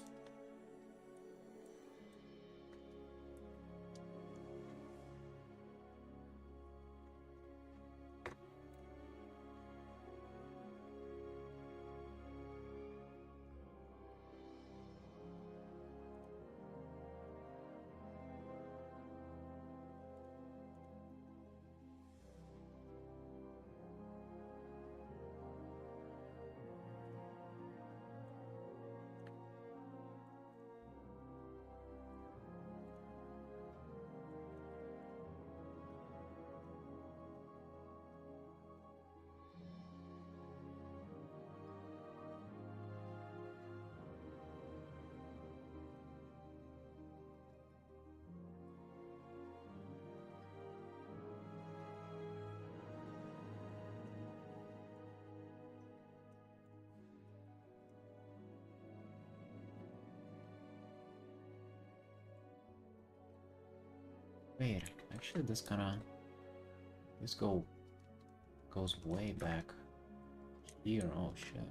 Wait, actually this goes way back here. Oh shit.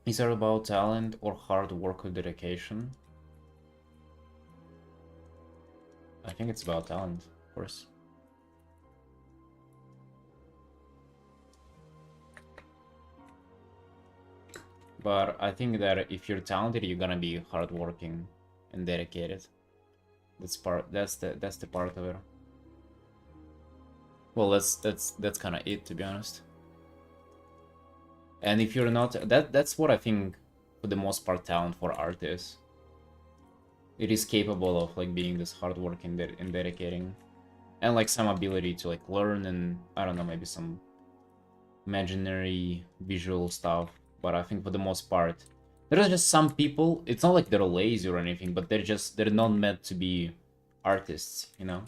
Is it about talent or hard work or dedication? I think it's about talent, of course. But I think that if you're talented, you're gonna be hardworking and dedicated. That's the part of it. Well, that's kind of it, to be honest. And if you're not, that's what I think, for the most part, talent for art is. It is capable of like being this hardworking and dedicating, and like some ability to like learn, and I don't know, maybe some imaginary visual stuff. But I think for the most part, there's just some people, it's not like they're lazy or anything, but they're not meant to be artists, you know?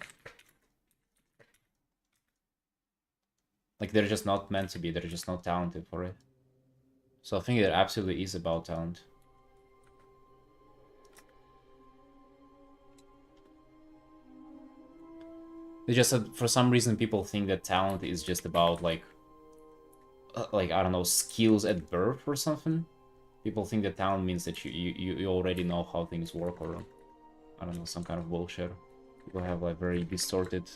Like, they're just not meant to be. They're just not talented for it. So I think it absolutely is about talent. It's just that for some reason people think that talent is just about like I don't know, skills at birth or something. People think that talent means that you already know how things work, or I don't know, some kind of bullshit. People have like very distorted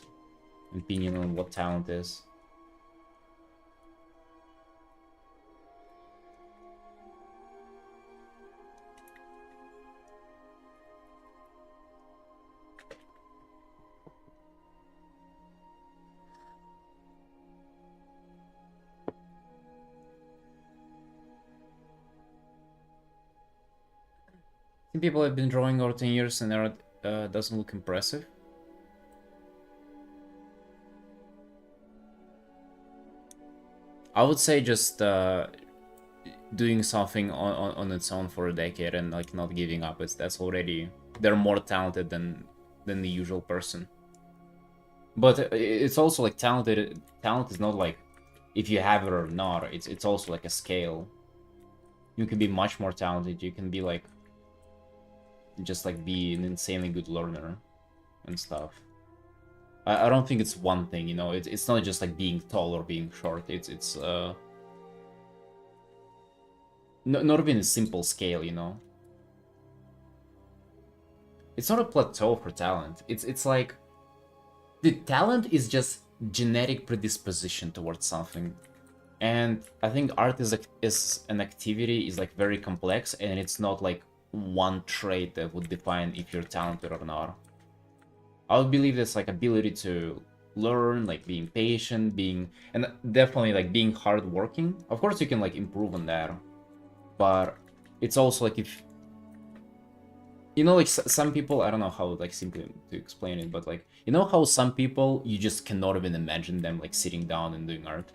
opinion on what talent is. I think people have been drawing over 10 years and art doesn't look impressive. I would say just doing something on its own for a decade and like not giving up. That's already, they're more talented than the usual person. But it's also like talent is not like if you have it or not. It's also like a scale. You can be much more talented. You can be like just like be an insanely good learner and stuff. I don't think it's one thing, you know. It's not just like being tall or being short. It's not even a simple scale, you know. It's not a plateau for talent. It's like the talent is just genetic predisposition towards something. And I think art is an activity, is like very complex, and it's not like one trait that would define if you're talented or not. I would believe that's like ability to learn, like being patient, and definitely like being hardworking. Of course, you can like improve on that, but it's also like if you know, like some people, I don't know how like simply to explain it, but like you know how some people you just cannot even imagine them like sitting down and doing art.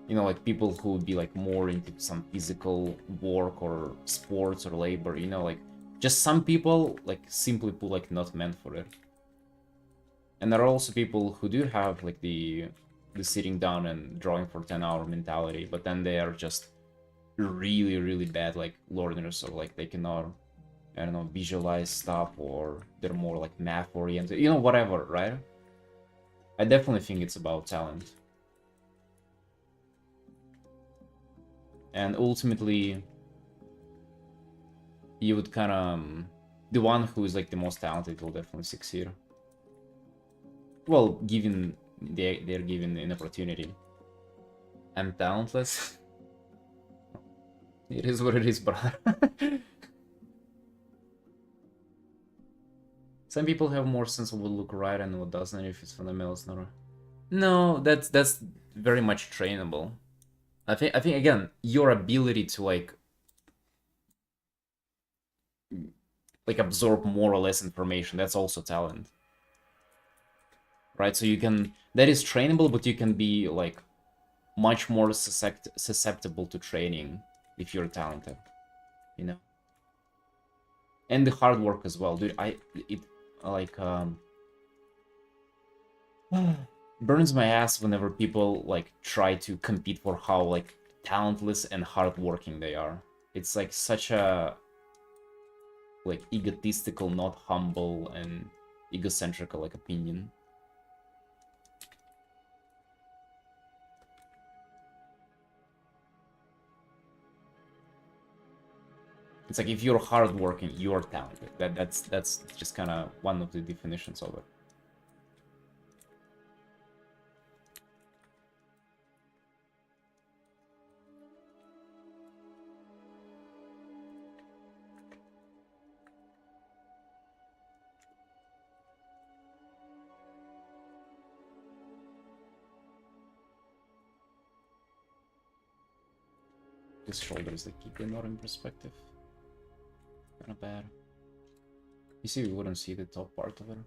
You know, like people who would be like more into some physical work or sports or labor. You know, like just some people like simply put like not meant for it. And there are also people who do have like the sitting down and drawing for 10-hour mentality, but then they are just really bad like learners, or like they cannot, I don't know, visualize stuff, or they're more like math oriented, you know, whatever, right? I definitely think it's about talent. And ultimately, you would kind of, the one who is like the most talented will definitely succeed. Well, given they're given an opportunity. I'm talentless. It is what it is, brother. Some people have more sense of what look right and what doesn't, if it's fundamental, it's not a... No, that's very much trainable. I think again, your ability to like absorb more or less information, that's also talent. Right? So you can, that is trainable, but you can be like much more susceptible to training if you're talented, you know? And the hard work as well, dude. It like burns my ass whenever people like try to compete for how like talentless and hardworking they are. It's like such a like egotistical, not humble, and egocentric like opinion. It's like if you're hardworking, you're talented. That's just kind of one of the definitions of it. His shoulders, they keep the not in perspective. Kind of bad. You see, we wouldn't see the top part of it.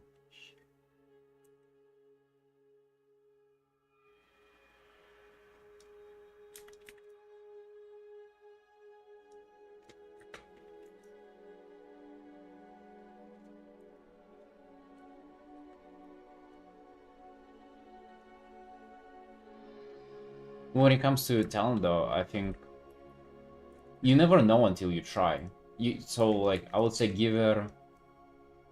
When it comes to talent, though, I think you never know until you try. So like I would say give her.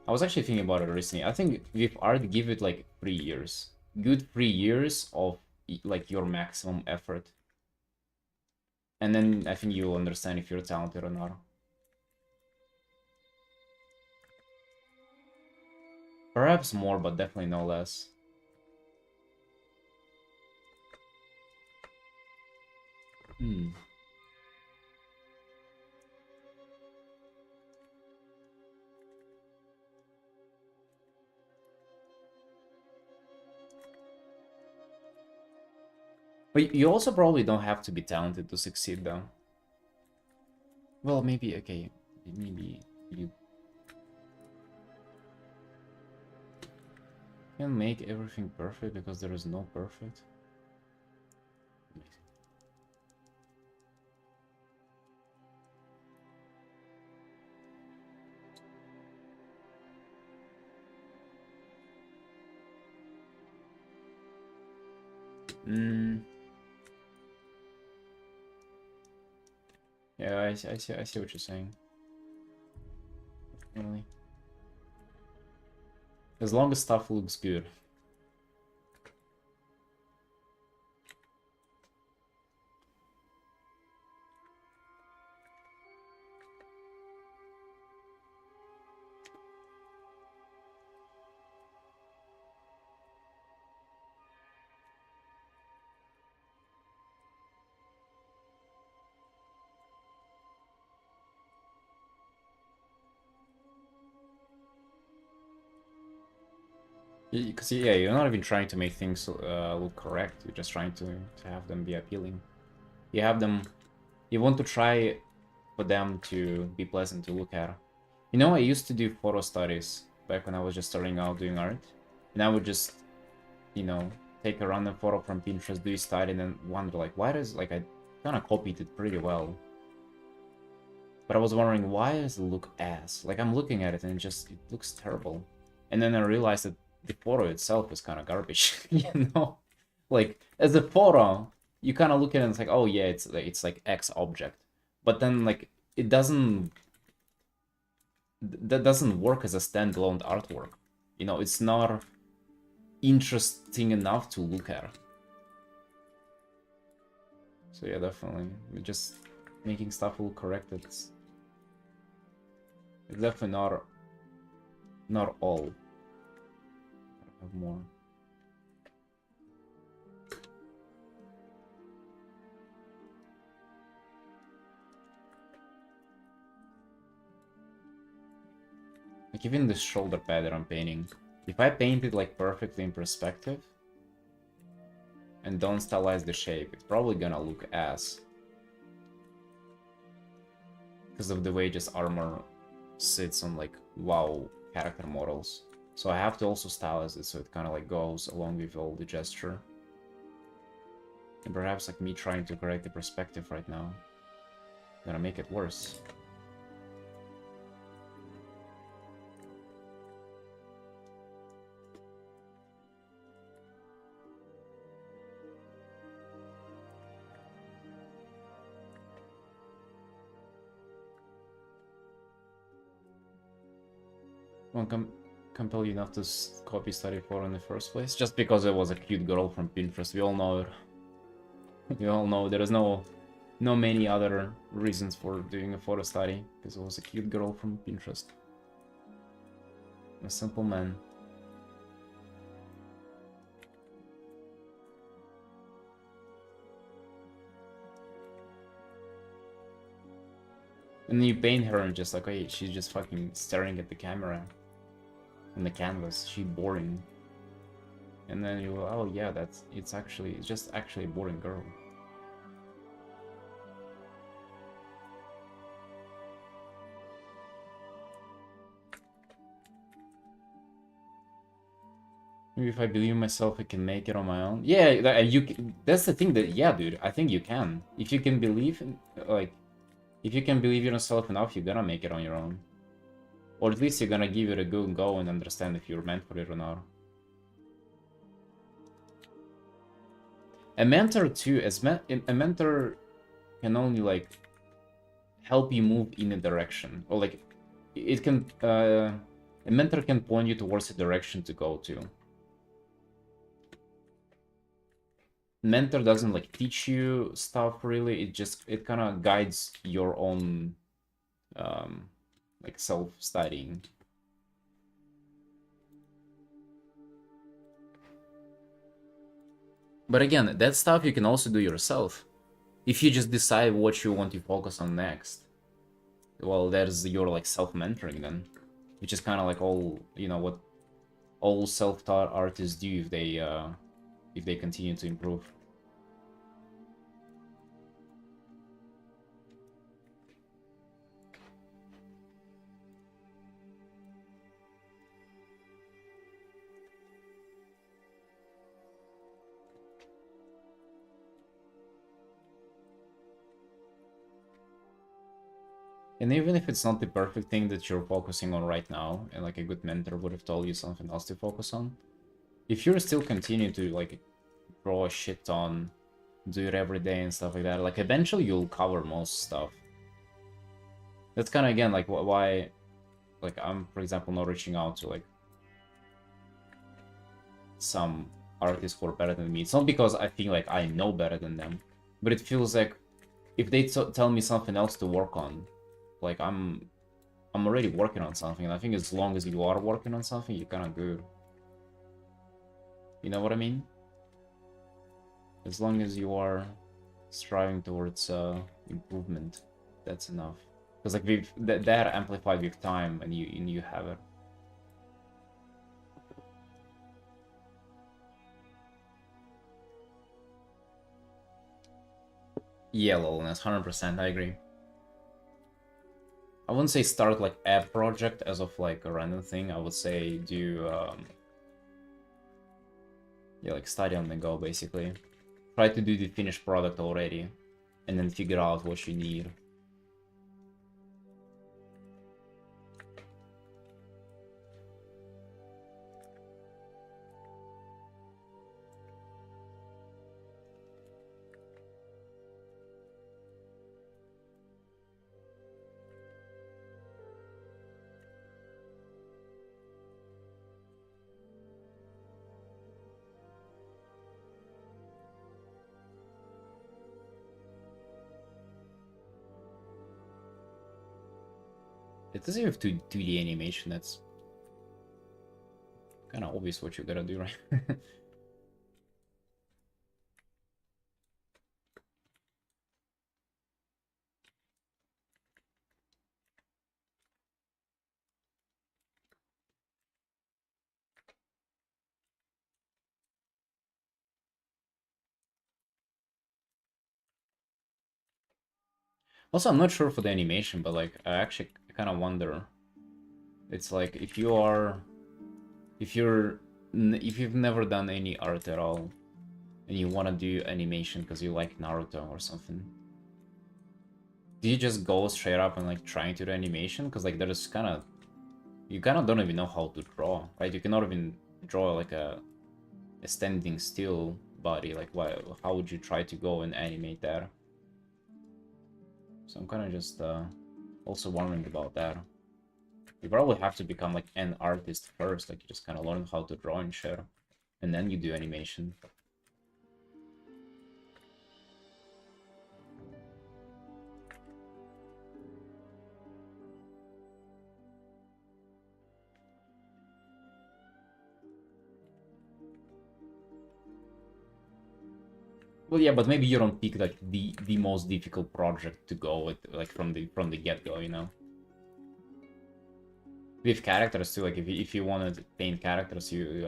I was actually thinking about it recently. I think with art, give it like 3 years. Good 3 years of like your maximum effort. And then I think you'll understand if you're talented or not. Perhaps more, but definitely no less. Hmm. But you also probably don't have to be talented to succeed, though. Well, maybe, okay. Maybe you can make everything perfect because there is no perfect. Hmm. Yeah, I see what you're saying. Really. As long as stuff looks good. Because yeah, you're not even trying to make things look correct. You're just trying to have them be appealing. You have them. You want to try for them to be pleasant to look at. You know, I used to do photo studies back when I was just starting out doing art, and I would just, you know, take a random photo from Pinterest, do a study, and then wonder like, why does like I kind of copied it pretty well, but I was wondering why does it look ass? Like I'm looking at it and it looks terrible, and then I realized that the photo itself is kind of garbage, you know, like as a photo, you kind of look at it and it's like, oh yeah, it's like X object, but then like it doesn't that doesn't work as a standalone artwork. You know, it's not interesting enough to look at. So yeah, definitely. Just making stuff look correct, it's definitely not all. I have more. Like even this shoulder pad that I'm painting, if I paint it like perfectly in perspective and don't stylize the shape, it's probably gonna look ass. Because of the way just armor sits on like WoW character models. So I have to also stylize it so it kind of like goes along with all the gesture. And perhaps like me trying to correct the perspective right now, gonna make it worse. Won't compel you enough to copy study for in the first place, just because it was a cute girl from Pinterest. We all know it. We all know there is no many other reasons for doing a photo study, because it was a cute girl from Pinterest. A simple man. And then you paint her and just like, hey, she's just fucking staring at the camera and the canvas. She's boring. And then you go, oh yeah, it's just actually a boring girl. Maybe if I believe myself, I can make it on my own. Yeah, that's the thing that, yeah, dude, I think you can. If you can believe, like, if you can believe in yourself enough, you're gonna make it on your own. Or at least you're gonna give it a good go and understand if you're meant for it or not. A mentor too, a mentor can only like help you move in a direction, or like it can a mentor can point you towards a direction to go to. Mentor doesn't like teach you stuff really, it kind of guides your own like self-studying. But again, that stuff you can also do yourself. If you just decide what you want to focus on next, well, there's your like self-mentoring then, which is kind of like all, you know, what all self-taught artists do if they continue to improve. And even if it's not the perfect thing that you're focusing on right now, and like a good mentor would have told you something else to focus on, if you're still continuing to like draw a shit ton, do it every day and stuff like that, like eventually you'll cover most stuff. That's kind of again like why, like I'm for example not reaching out to like some artists who are better than me. It's not because I feel like I know better than them, but it feels like if they tell me something else to work on, like I'm already working on something, and I think as long as you are working on something, you're kind of good. You know what I mean? As long as you are striving towards improvement, that's enough. Because like they're amplified with time, and you have it. Yeah, lolness, 100%. I agree. I wouldn't say start like a project as of like a random thing. I would say do yeah, like study on the go basically. Try to do the finished product already, and then figure out what you need. It doesn't have 2D animation, that's kind of obvious what you gotta do, right? Also, I'm not sure for the animation, but like I actually kind of wonder. It's like if you've never done any art at all, and you want to do animation because you like Naruto or something, do you just go straight up and like trying to do animation? Because like there's you kind of don't even know how to draw, right? You cannot even draw like a standing still body. Like how would you try to go and animate that? So I'm kind of just also wondering about that. You probably have to become like an artist first, like you just kind of learn how to draw and shit, and then you do animation. Well, yeah, but maybe you don't pick like the most difficult project to go with, like from the get-go, you know. With characters too, like if you want to paint characters, you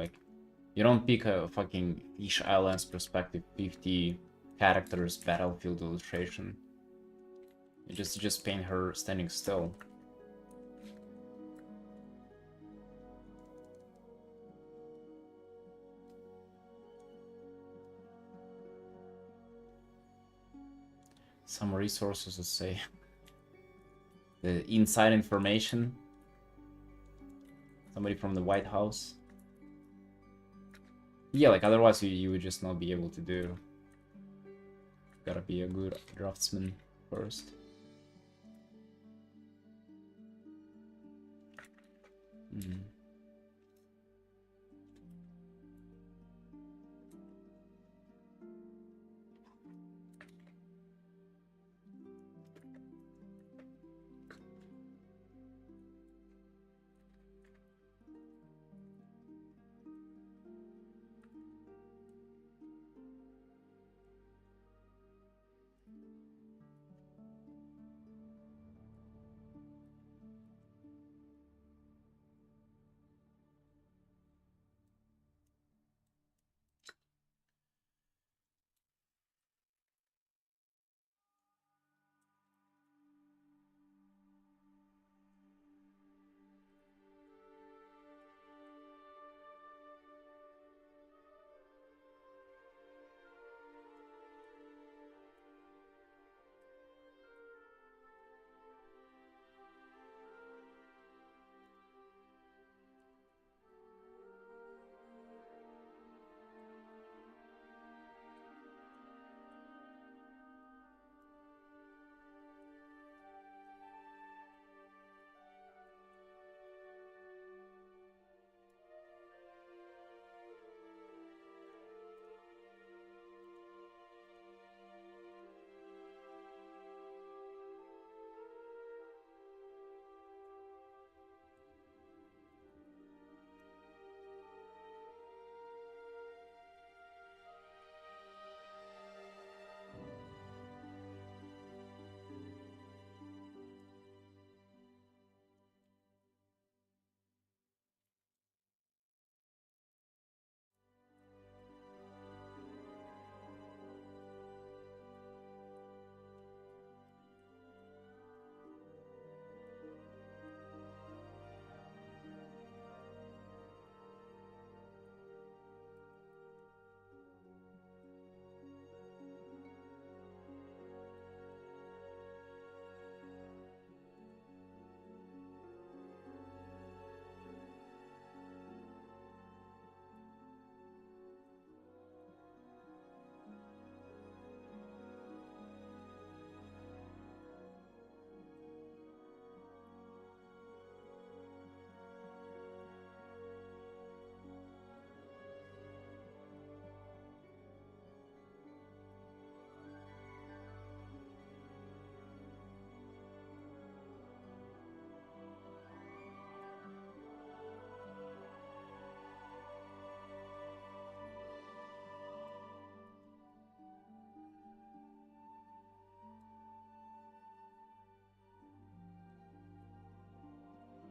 don't pick a fucking Fish Islands perspective 50 characters battlefield illustration. You just paint her standing still. Some resources, let's say. The inside information. Somebody from the White House. Yeah, like otherwise you would just not be able to do. Gotta be a good draftsman first. Mm.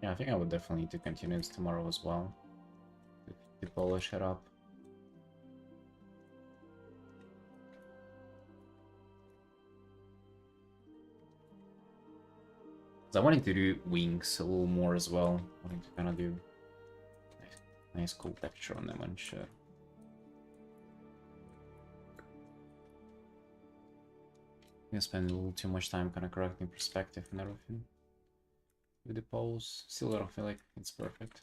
Yeah, I think I would definitely need to continue this tomorrow as well. To polish it up. 'Cause I wanted to do wings a little more as well. Wanting to kind of do nice cool texture on them and shit. I spend a little too much time kind of correcting perspective and everything. With the pose, still I don't feel like it's perfect.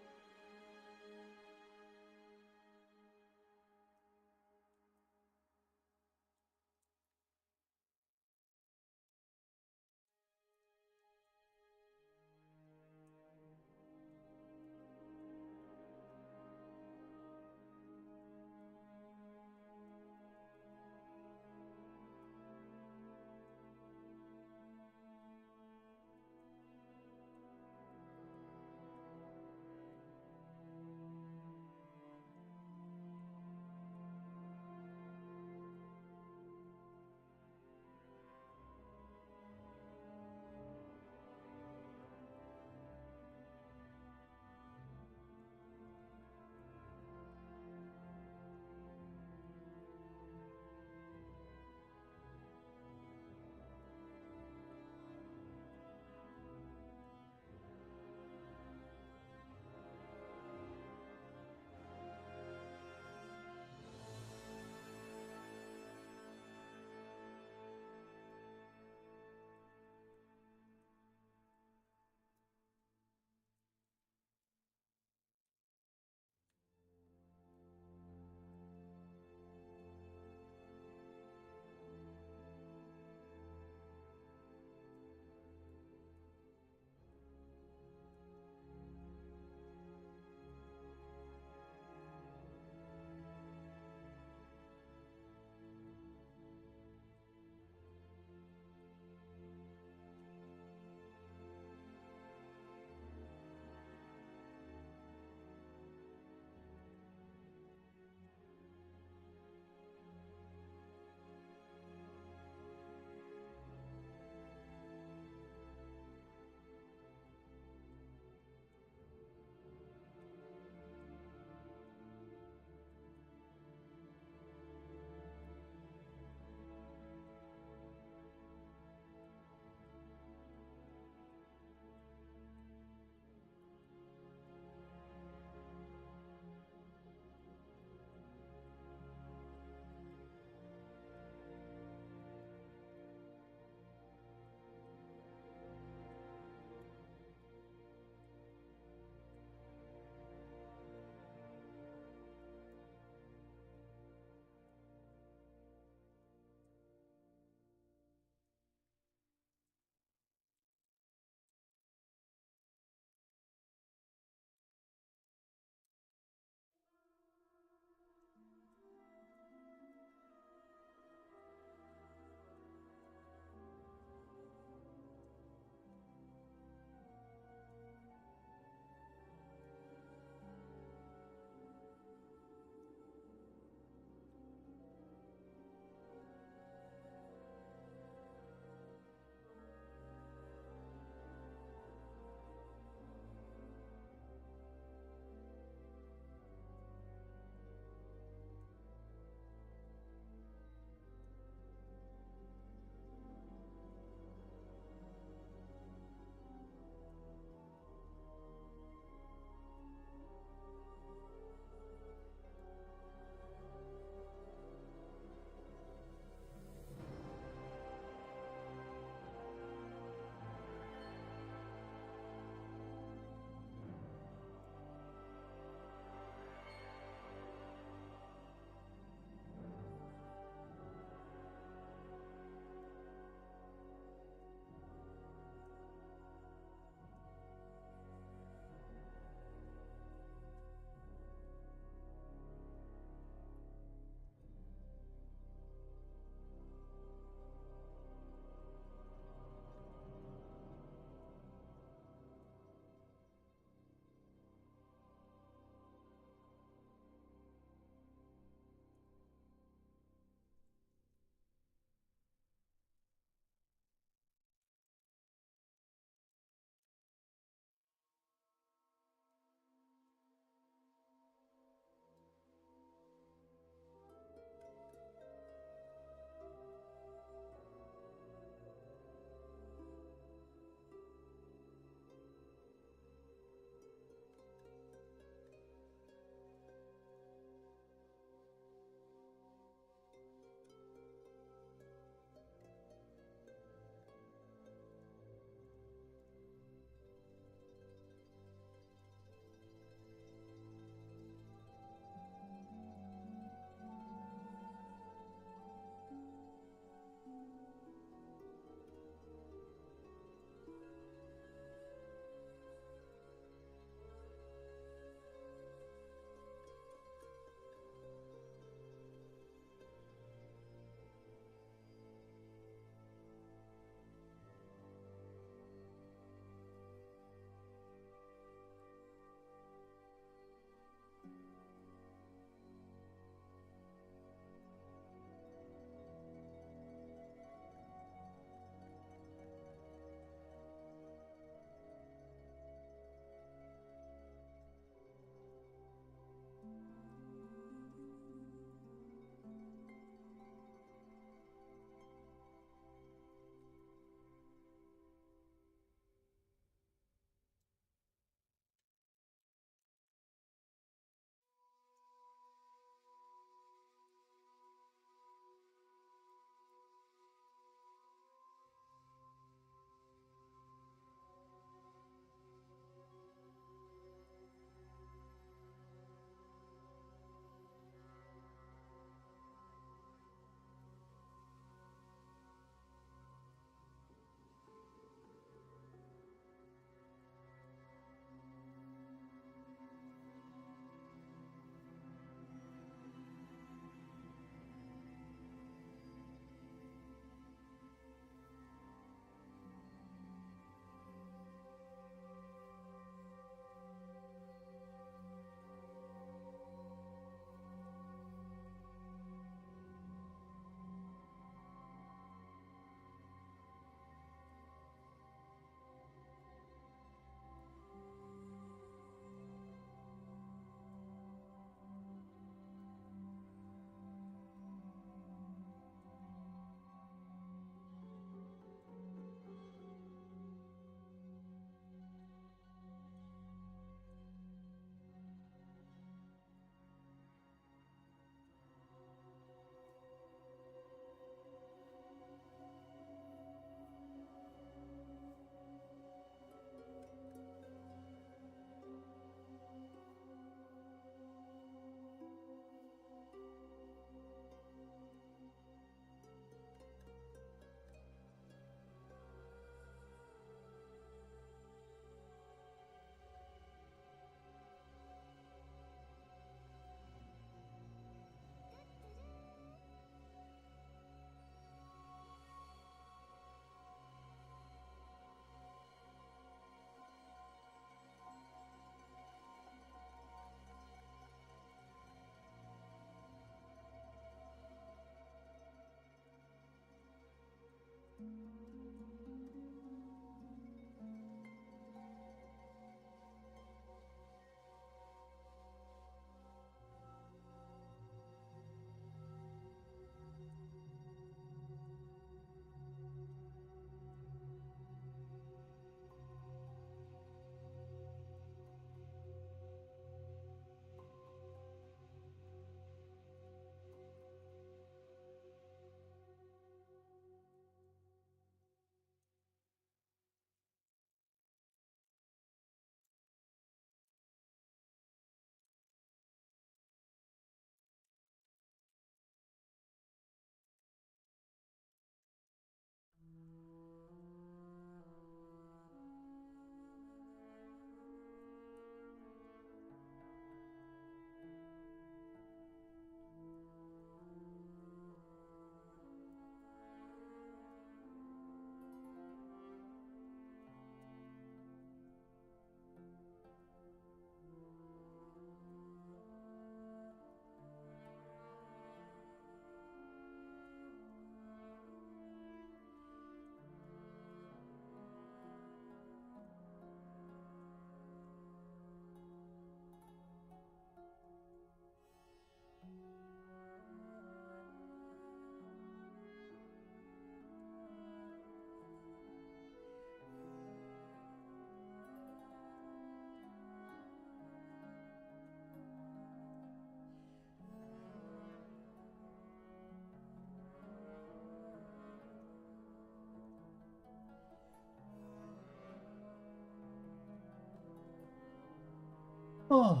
Oh.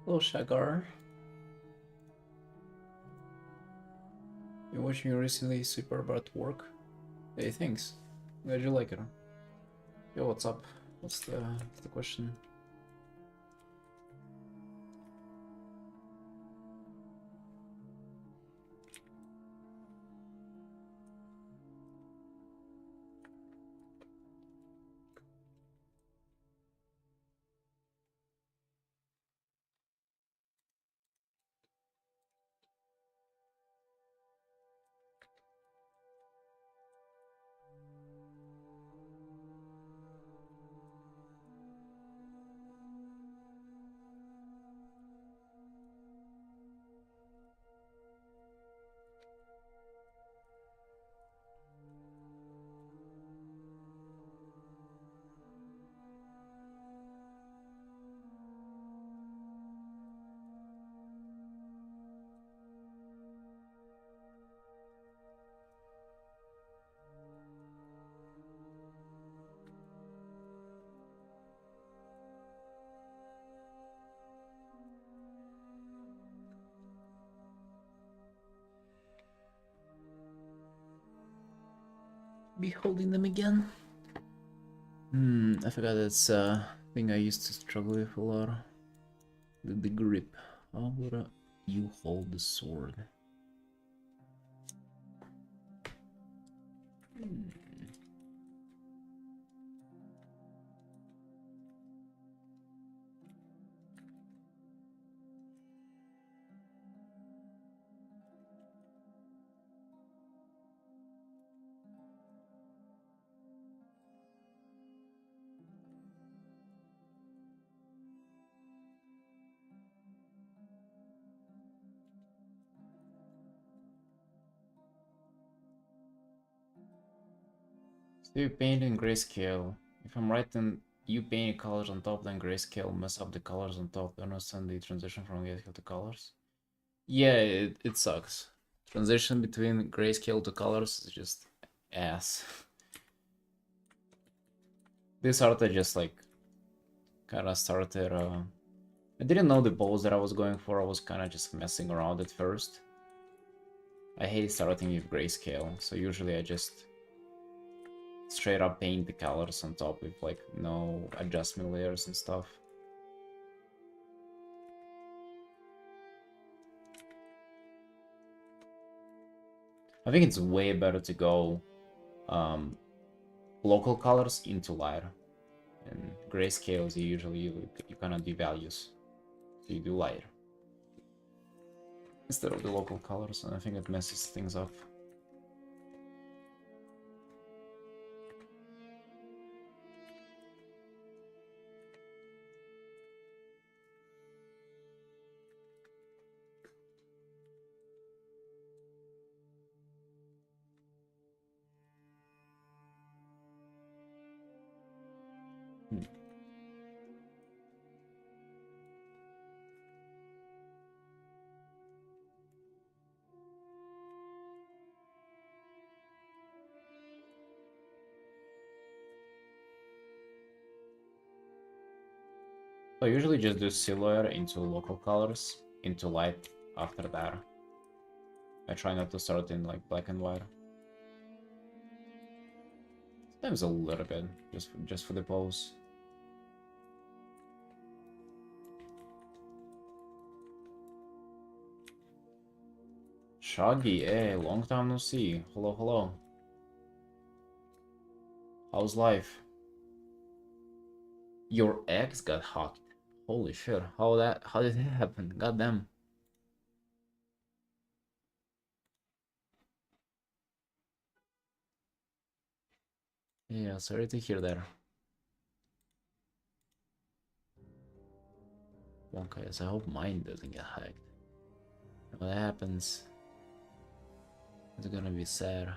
Hello, Shagar. Been watching you recently, super about work. Hey, thanks. Glad you like it. Yo, what's up? What's the question? Beholding them again. I forgot that's thing I used to struggle with a lot. The grip. How would you hold the sword? So you paint in grayscale. If I'm right, then you paint colors on top, then grayscale mess up the colors on top. I understand the transition from grayscale to colors. Yeah, it sucks. Transition between grayscale to colors is just ass. This art I just like kind of started. I didn't know the pose that I was going for. I was kind of just messing around at first. I hate starting with grayscale, so usually I just straight up paint the colors on top with like no adjustment layers and stuff. I think it's way better to go local colors into light, and grayscales you kind of devalues, so you do light instead of the local colors, and I think it messes things up. So I usually just do silhouette into local colors, into light after that. I try not to start in like black and white. Sometimes a little bit, just for the pose. Shaggy, hey, long time no see. Hello, hello. How's life? Your ex got hacked. Holy shit, how did that happen? Goddamn. Yeah, sorry to hear that. Okay, so I hope mine doesn't get hacked. When that happens, it's gonna be sad.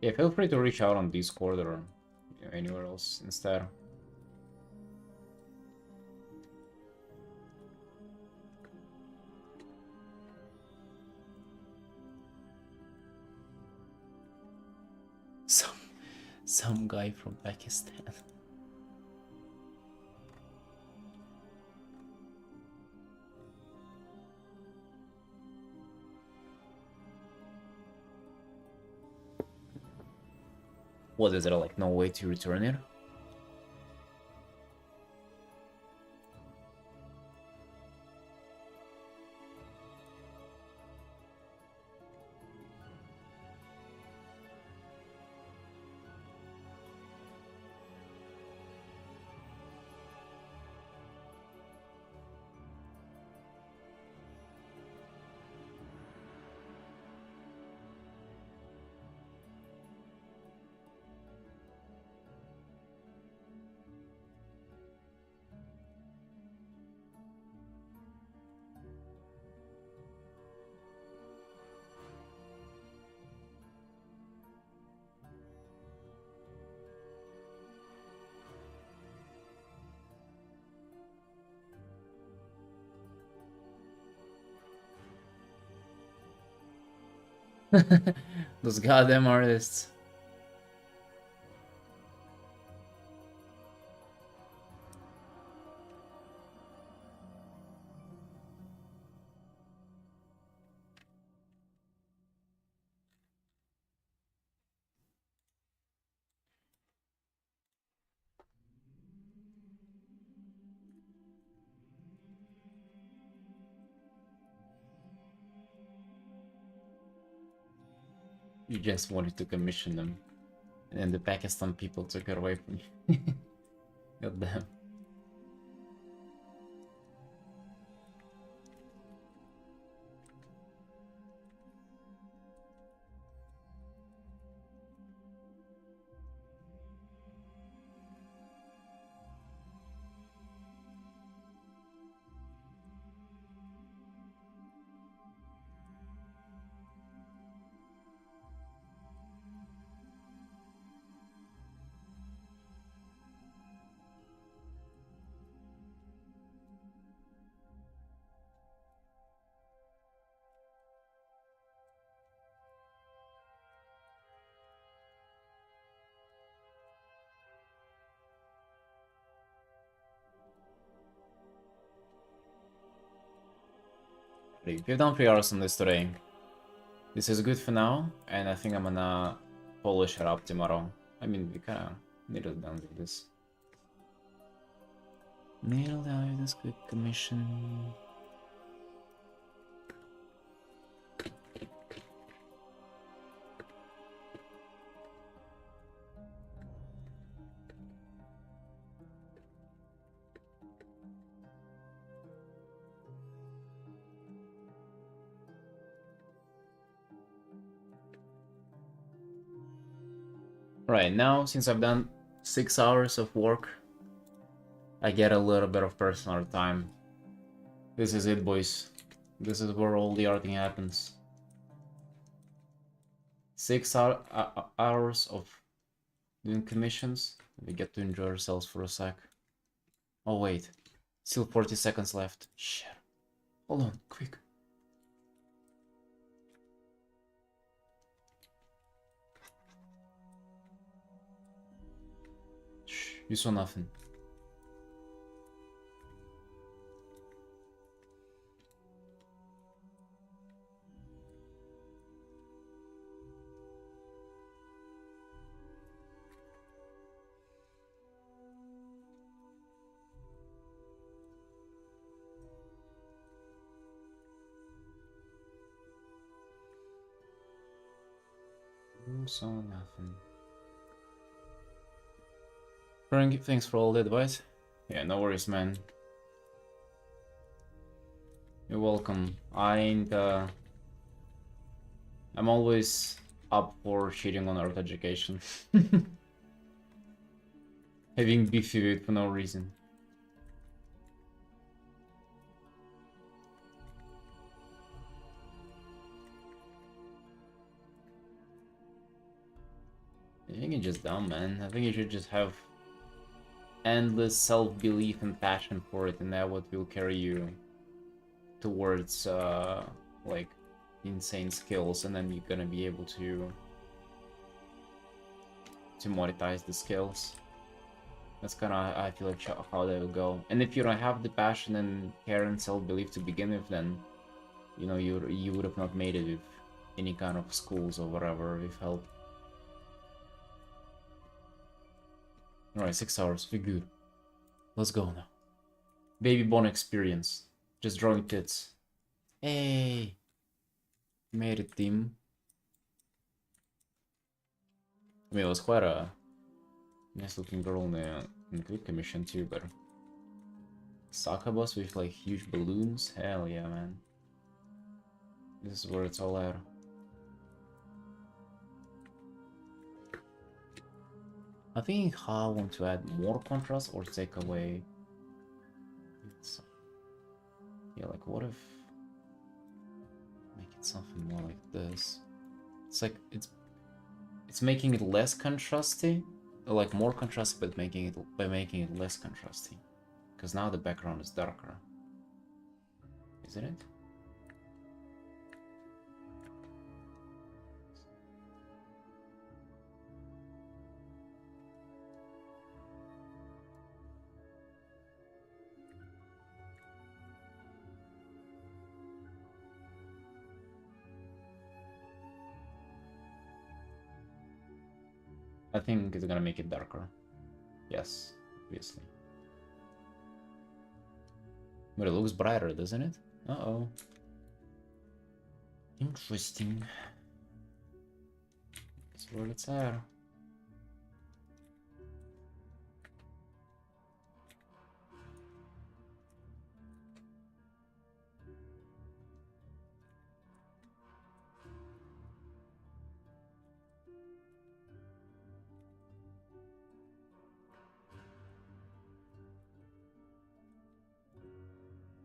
Yeah, feel free to reach out on Discord or anywhere else instead. Some guy from Pakistan. What is there like no way to return it? Those goddamn artists. You just wanted to commission them. And then the Pakistan people took it away from you. God damn. We've done 3 hours on this today. This is good for now, and I think I'm gonna polish it up tomorrow. I mean, we kinda needed done with this. Nailed out this quick commission. Right, now, since I've done 6 hours of work, I get a little bit of personal time. This is it, boys. This is where all the arting happens. 6 hours of doing commissions. We get to enjoy ourselves for a sec. Oh wait, still 40 seconds left. Shit. Hold on, quick. Shh, you saw nothing. You saw nothing. Frank, thanks for all the advice. Yeah, no worries, man. You're welcome. I'm always up for cheating on art education. Having beefy with for no reason. you're just dumb, man. I think you should just have endless self-belief and passion for it, and that what will carry you towards like insane skills, and then you're gonna be able to monetize the skills. That's kind of, I feel like, how they will go. And if you don't have the passion and care and self-belief to begin with, then you know you would have not made it with any kind of schools or whatever with help. Alright, 6 hours, we're good. Let's go now. Baby Bon experience. Just drawing tits. Hey! Made it, team. I mean, it was quite a nice looking girl in the clip commission too, but Saka bus with like huge balloons? Hell yeah, man. This is where it's all at. I think how I want to add more contrast or take away. Yeah, like what if make it something more like this? It's like it's making it less contrasty, or like more contrasty, but making it less contrasty. Because now the background is darker, isn't it? I think it's gonna make it darker. Yes, obviously. But it looks brighter, doesn't it? Uh-oh. Interesting. That's where it's at.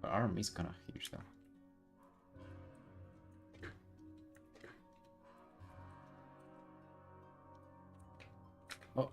The arm is kind of huge though. Oh.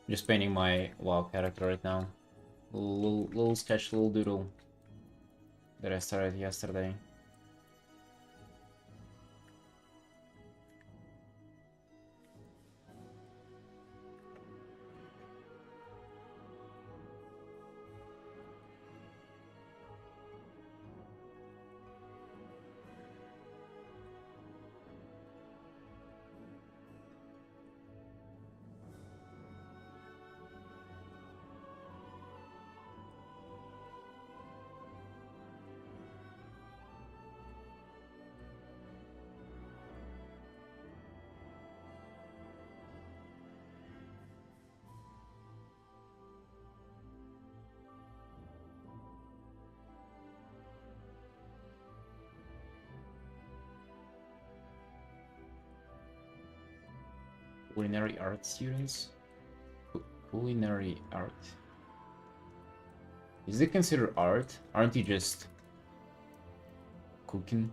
Just painting my WoW character right now. Little sketch, little doodle that I started yesterday. Culinary art students? Culinary art. Is it considered art? Aren't you just cooking?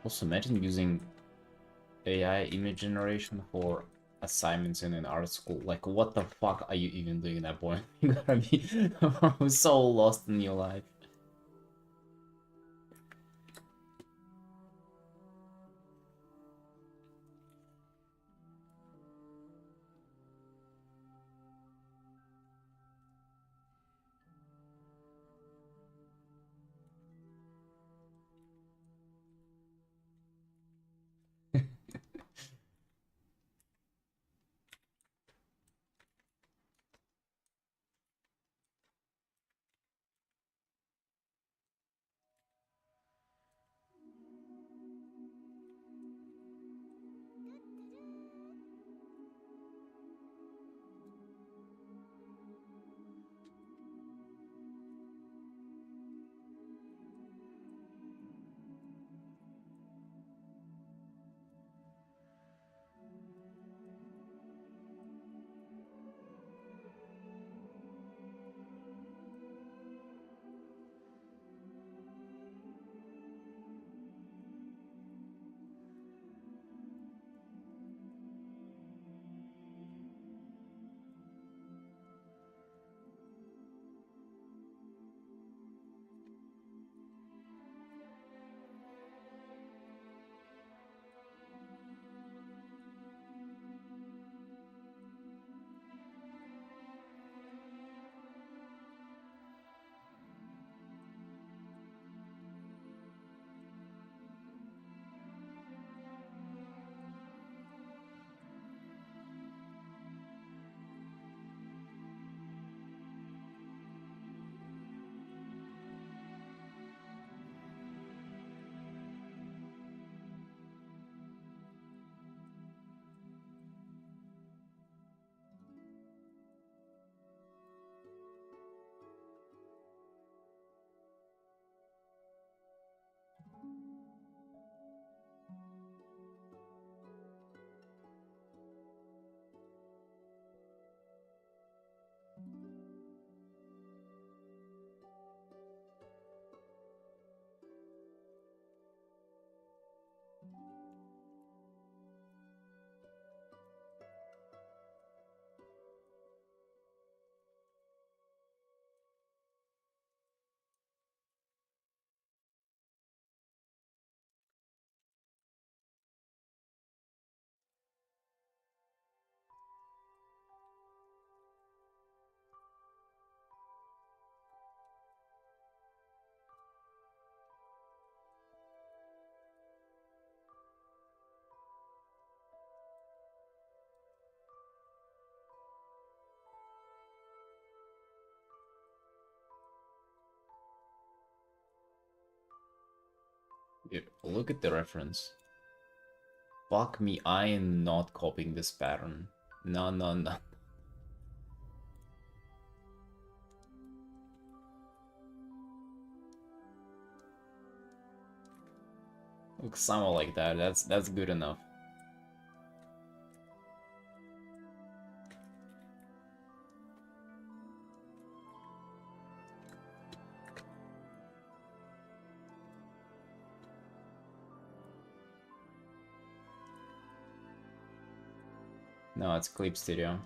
Also, imagine using AI image generation for assignments in an art school. Like, what the fuck are you even doing at that point? You gotta be so lost in your life. Yeah, look at the reference. Fuck me, I am not copying this pattern. No, no, no. Looks somewhat like that. That's good enough. No, it's Clip Studio.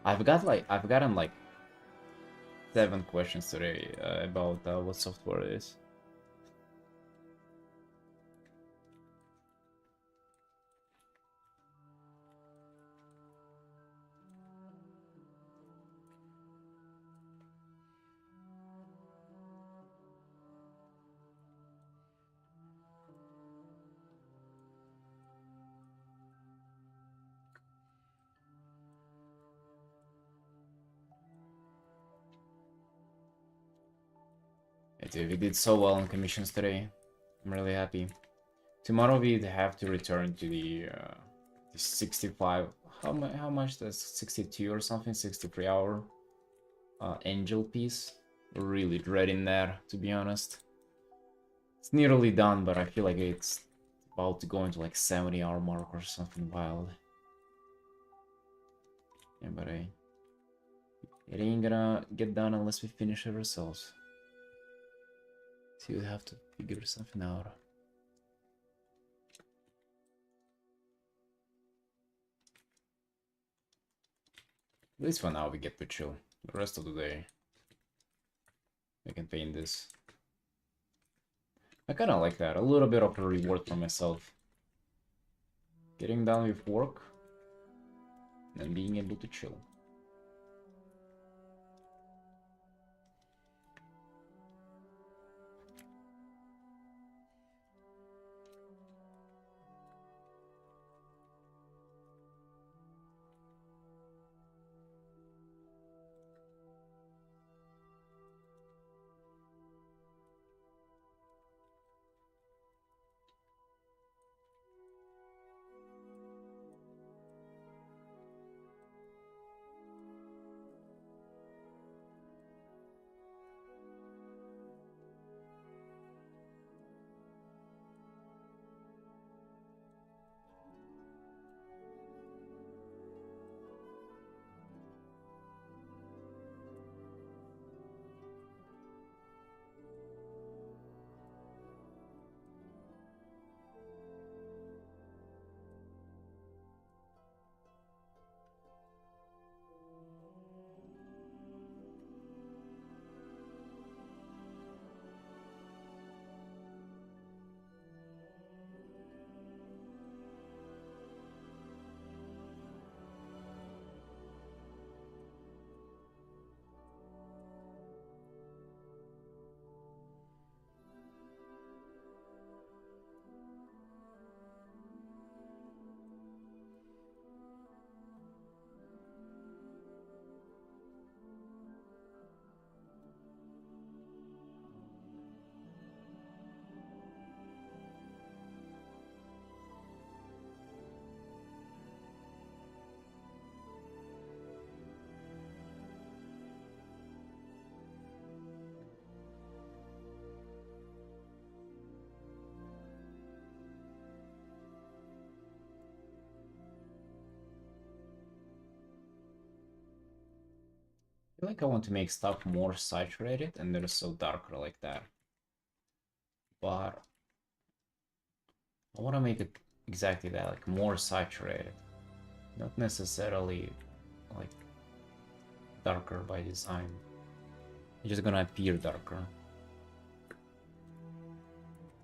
I've gotten like 7 questions today about what software it is. Yeah, dude, we did so well on commissions today. I'm really happy. Tomorrow we'd have to return to the 65. How much? That's 62 or something. 63 hour angel piece. Really dreading that, to be honest. It's nearly done, but I feel like it's about to go into like 70-hour mark or something wild. Yeah, but it ain't gonna get done unless we finish it ourselves. So you have to figure something out. At least for now we get to chill. The rest of the day I can paint this. I kinda like that. A little bit of a reward for myself. Getting done with work and being able to chill. I feel like I want to make stuff more saturated and they're so darker like that. But I want to make it exactly that, like more saturated. Not necessarily like darker by design. It's just gonna appear darker.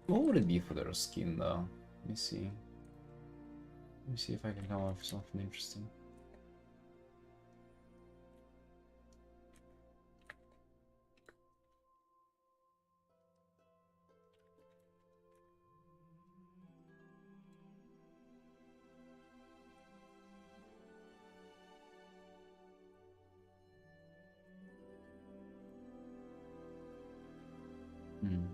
What would it be for their skin though? Let me see. Let me see if I can come up with something interesting. Hmm.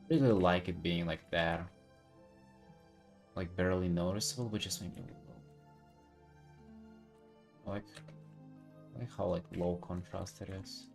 Really like it being like that. Like barely noticeable, but just maybe a little. I like how like low contrast it is.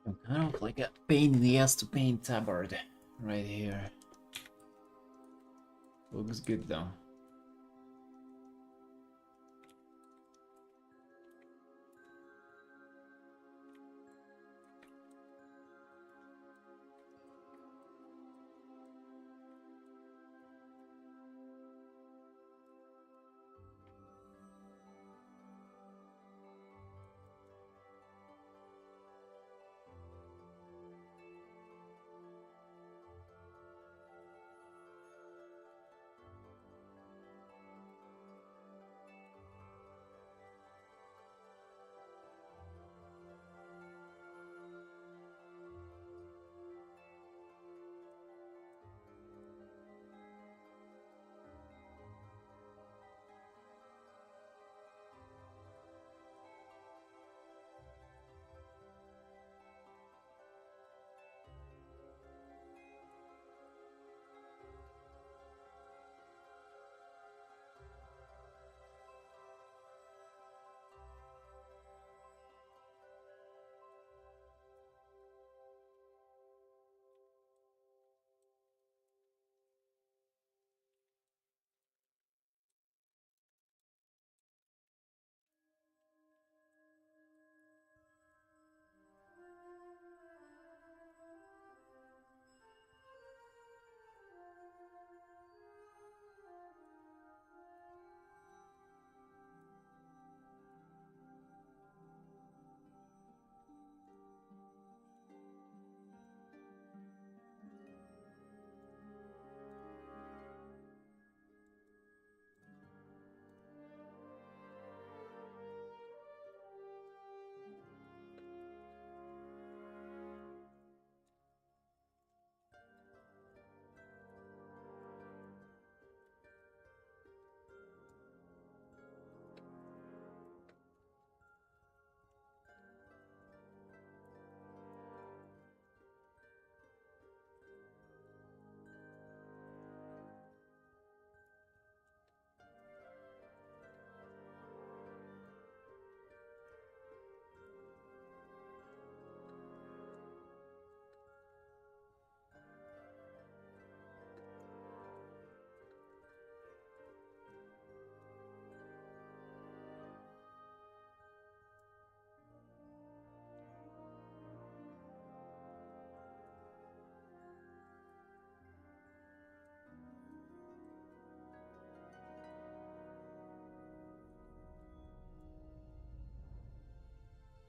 Kind of like a pain in the ass to paint tabard right here. Looks good though.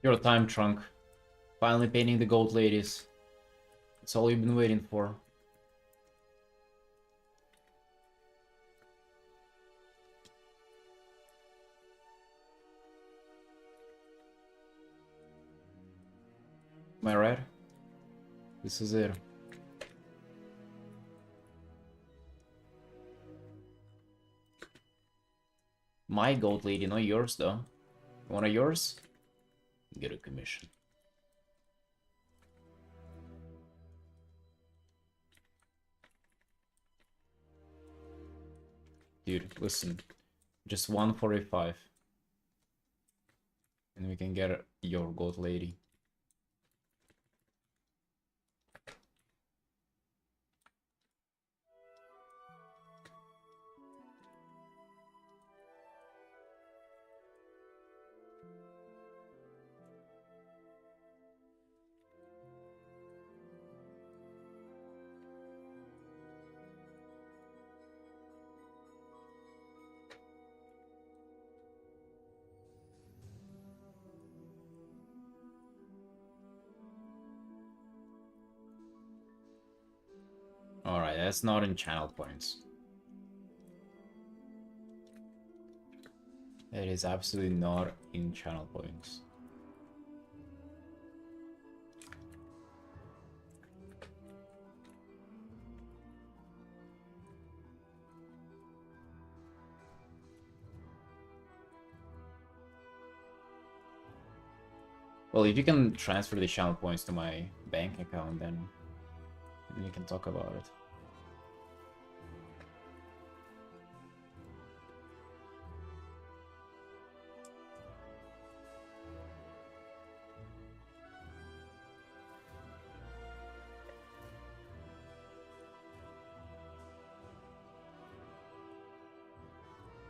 Your time, Trunk. Finally painting the gold ladies. It's all you've been waiting for. Am I right? This is it. My gold lady, not yours though. One of yours? Get a commission. Dude, listen. Just 145. And we can get your gold lady. Alright, that's not in channel points. It is absolutely not in channel points. Well, if you can transfer the channel points to my bank account, then we can talk about it.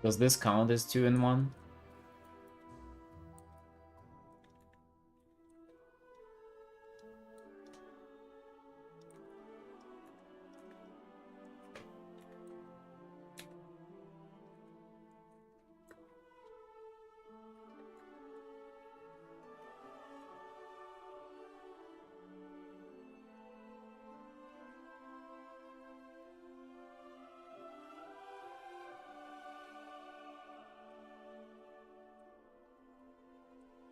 Does this count as 2 in 1?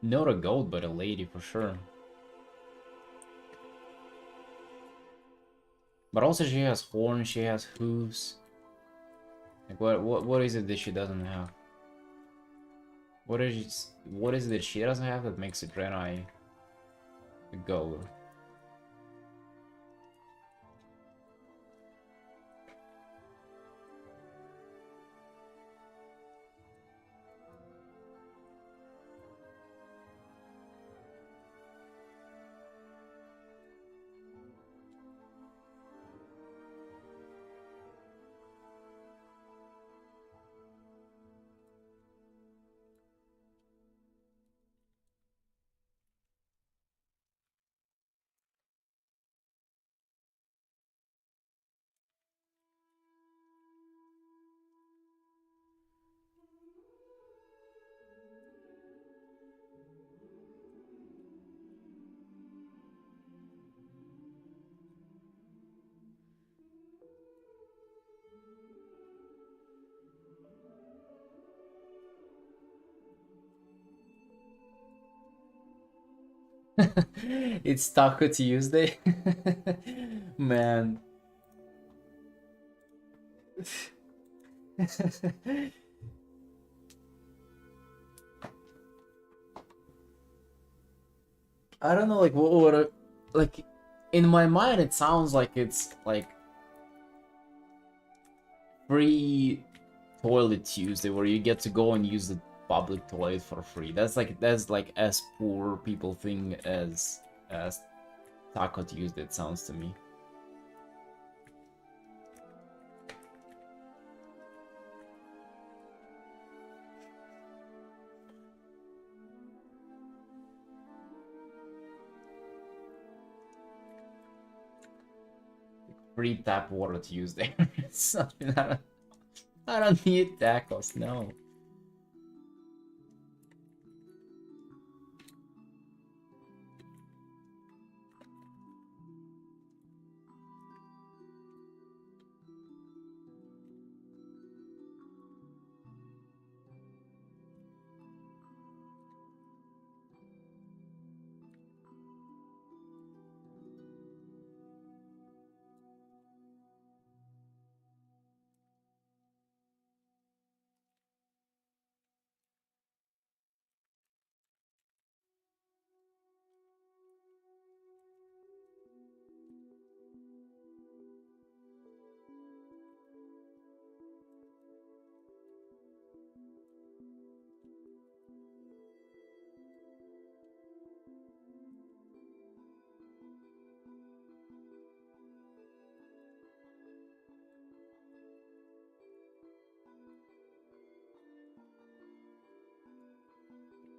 Not a goat, but a lady for sure. But also she has horns, she has hooves. Like what is it that she doesn't have? What is it that she doesn't have that makes it Draenei a goat? It's Taco Tuesday? Man. I don't know, like, like, in my mind, it sounds like it's, like, free toilet Tuesday, where you get to go and use the public toilet for free. That's like as poor people thing as Taco Tuesday, it sounds to me. Free tap water Tuesday. Something I don't need tacos, no.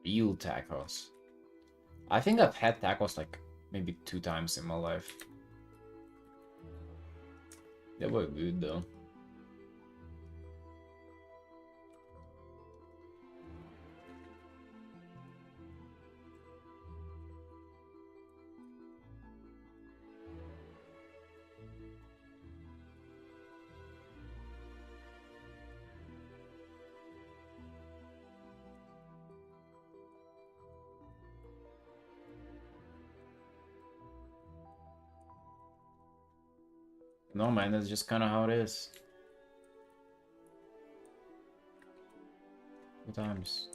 Real tacos. I think I've had tacos like maybe 2 times in my life. They were good though. No man, that's just kind of how it is. Good times.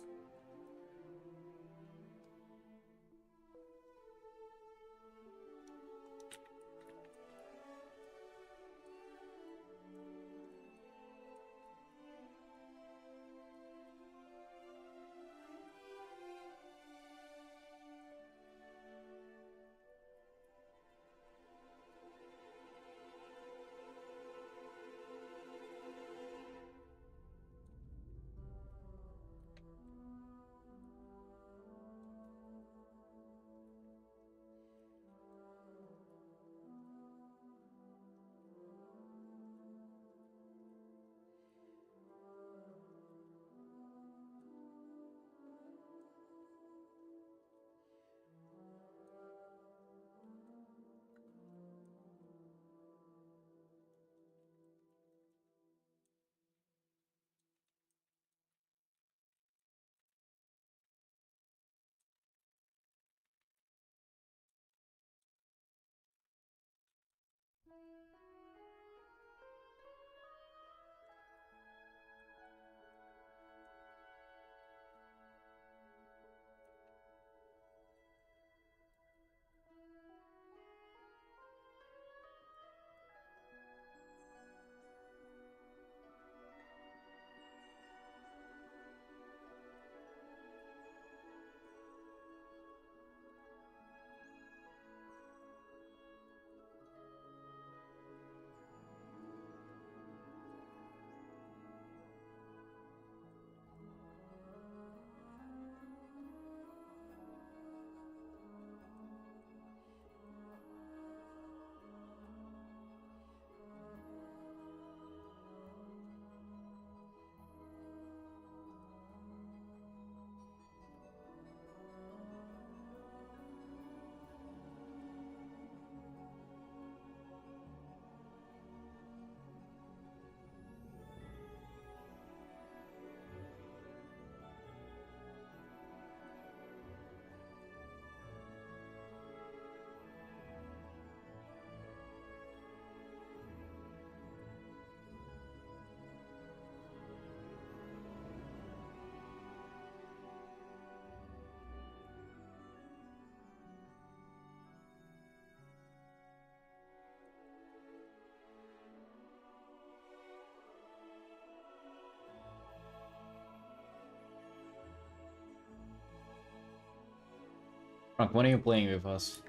Frank, when are you playing with us?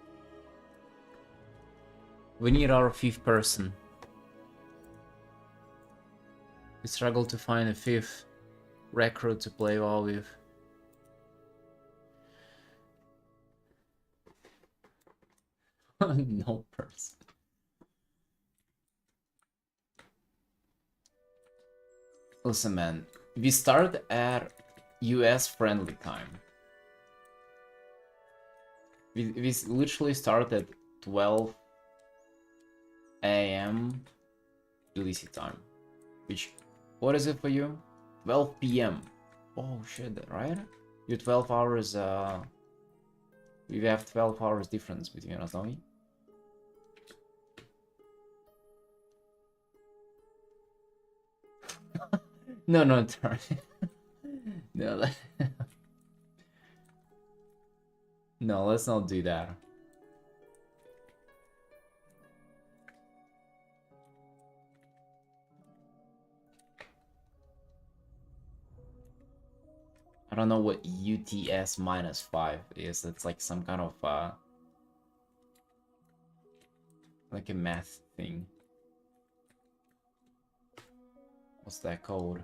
We need our 5th person. We struggle to find a 5th recruit to play well with. No person. Listen, man. We start at US friendly time. We literally start at 12 a.m. UTC time. Which, what is it for you? 12 p.m. Oh shit, right? You're 12 hours, we have 12 hours difference between us, don't we? No, no, turn. No, no, let's not do that. I don't know what UTS -5 is. It's like some kind of like a math thing. What's that code?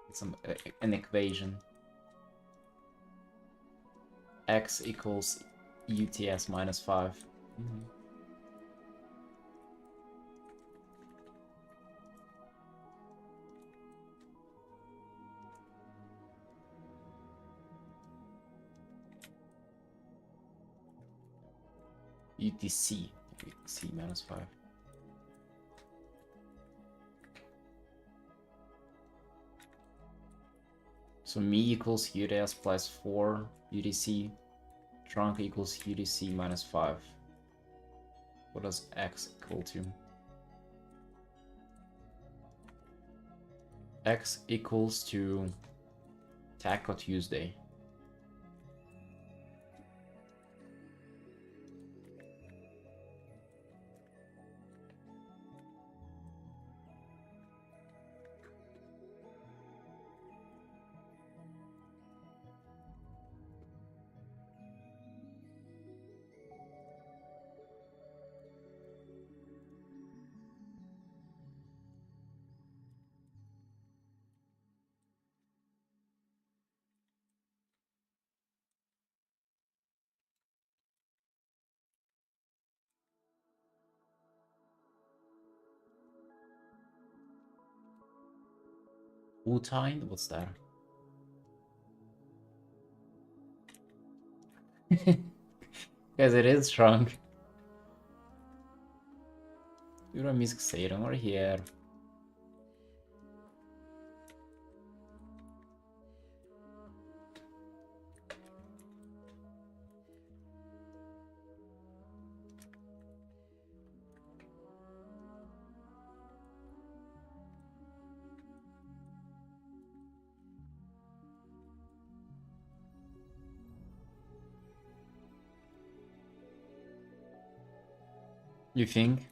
It's an equation. X equals UTS -5. UTC -5. So me equals UTS plus 4 UTC. Trunk equals UTC -5. What does X equal to? X equals to Taco Tuesday. Wu-Tine? What's that? Guys, it is Trunk. You're a music Satan or here. You think?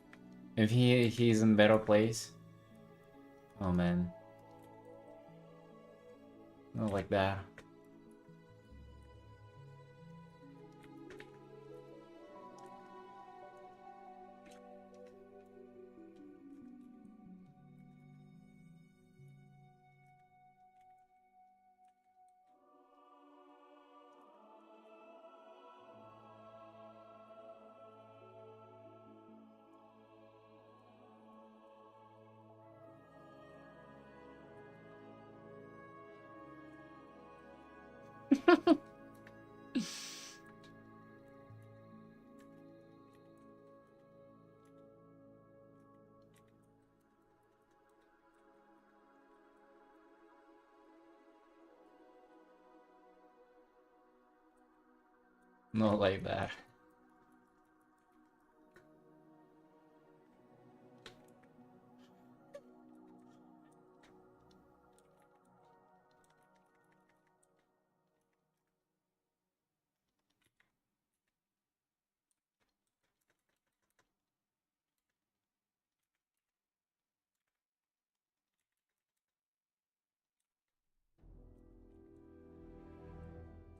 If he's in better place? Oh man. Not like that. Not like that.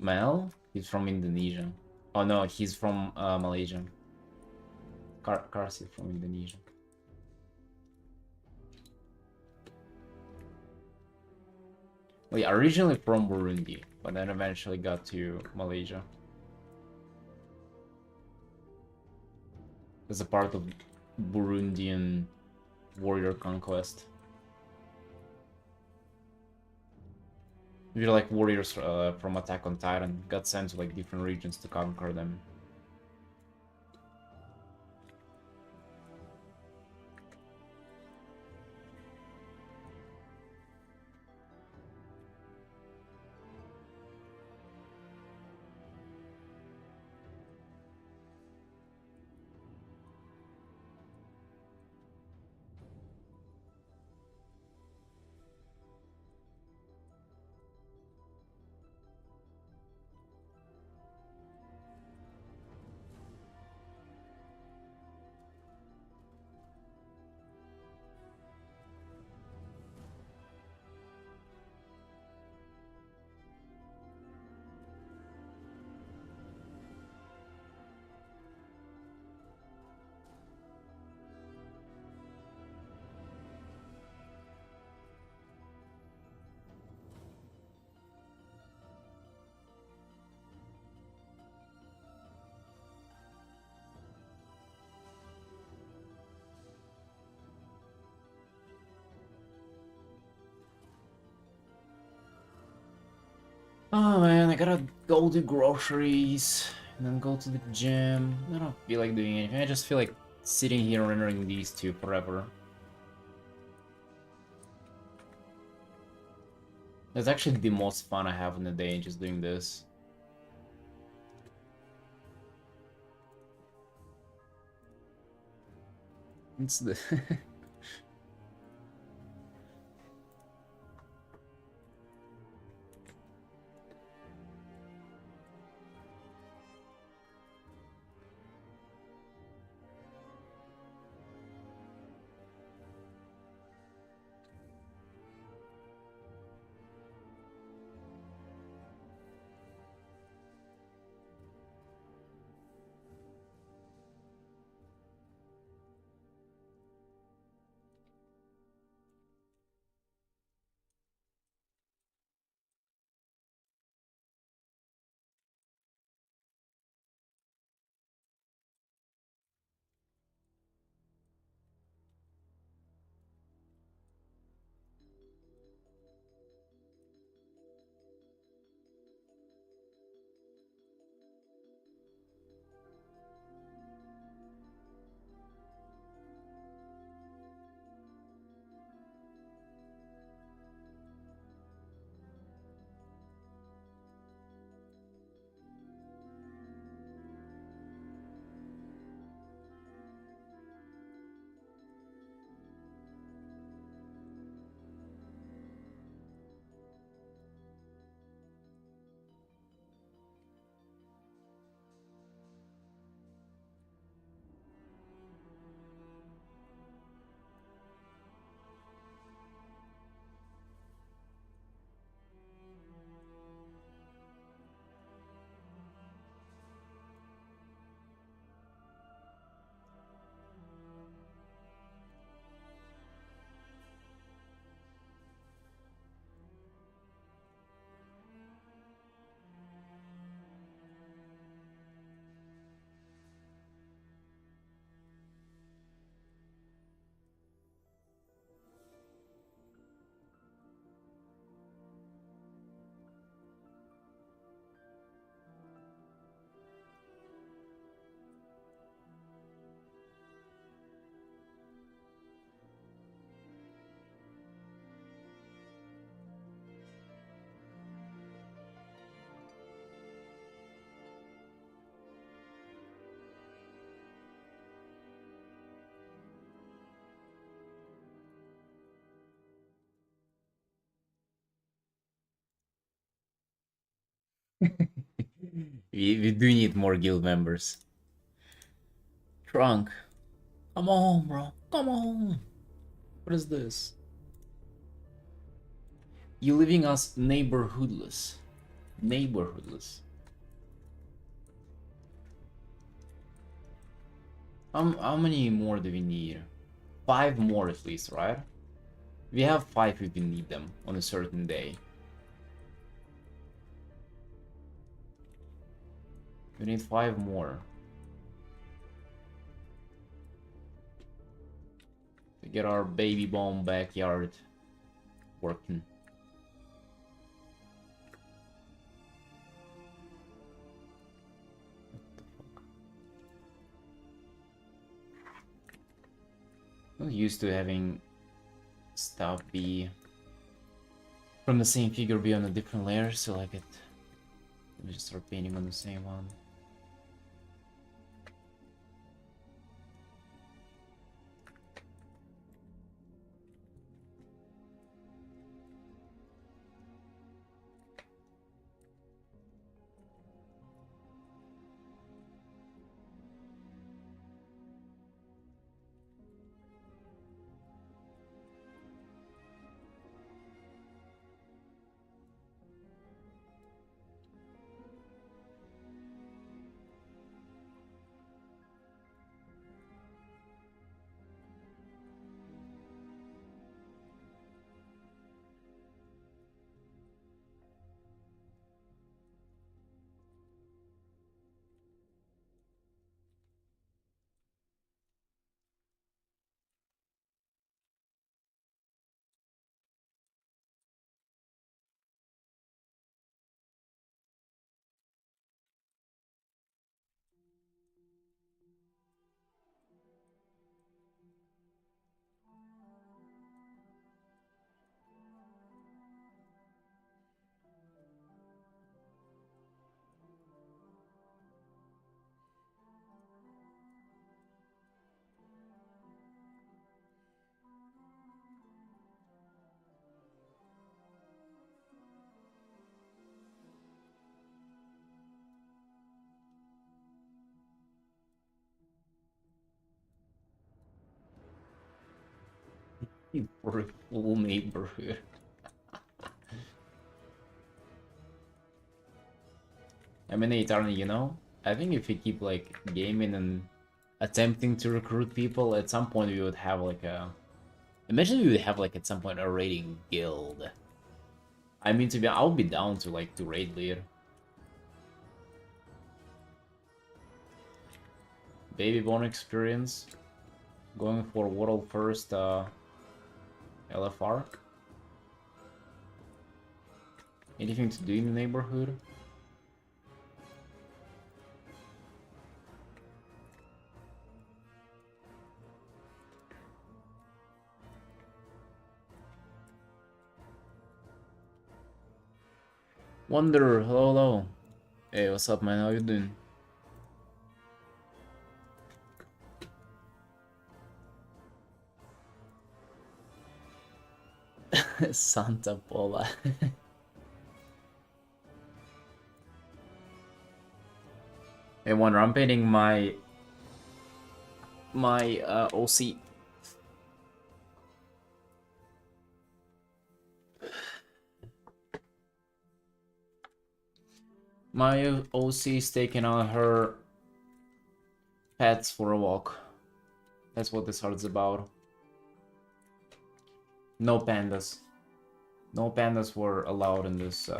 Mel? He's from Indonesia. Oh no, he's from Malaysia. Kars is from Indonesia. Well, yeah, originally from Burundi, but then eventually got to Malaysia. As a part of Burundian warrior conquest. You're like warriors from Attack on Titan, got sent to like different regions to conquer them. Oh man, I gotta go to groceries and then go to the gym. I don't feel like doing anything. I just feel like sitting here rendering these two forever. It's actually the most fun I have in the day, just doing this. It's the we do need more guild members. Trunk. Come on, bro. Come on. What is this? You leaving us neighborhoodless. Neighborhoodless. How many more do we need? 5 more at least, right? We have 5 if we need them on a certain day. We need 5 more to get our baby bomb backyard working. I'm used to having stuff be from the same figure be on a different layer, so like it. Let me just start painting on the same one. For a full neighborhood. I mean, Artin, you know, I think if we keep like gaming and attempting to recruit people, at some point we would have like a. Imagine we would have like at some point a raiding guild. I mean, to be, I'll be down to like to raid lead. Baby Bone experience. Going for world first LFR. Anything to do in the neighborhood? Wonder, hello, hello. Hey, what's up, man? How you doing? Santa Paula. Hey, Wonder, I'm painting my OC. My OC is taking on her pets for a walk. That's what this art's about. No pandas. No pandas were allowed in this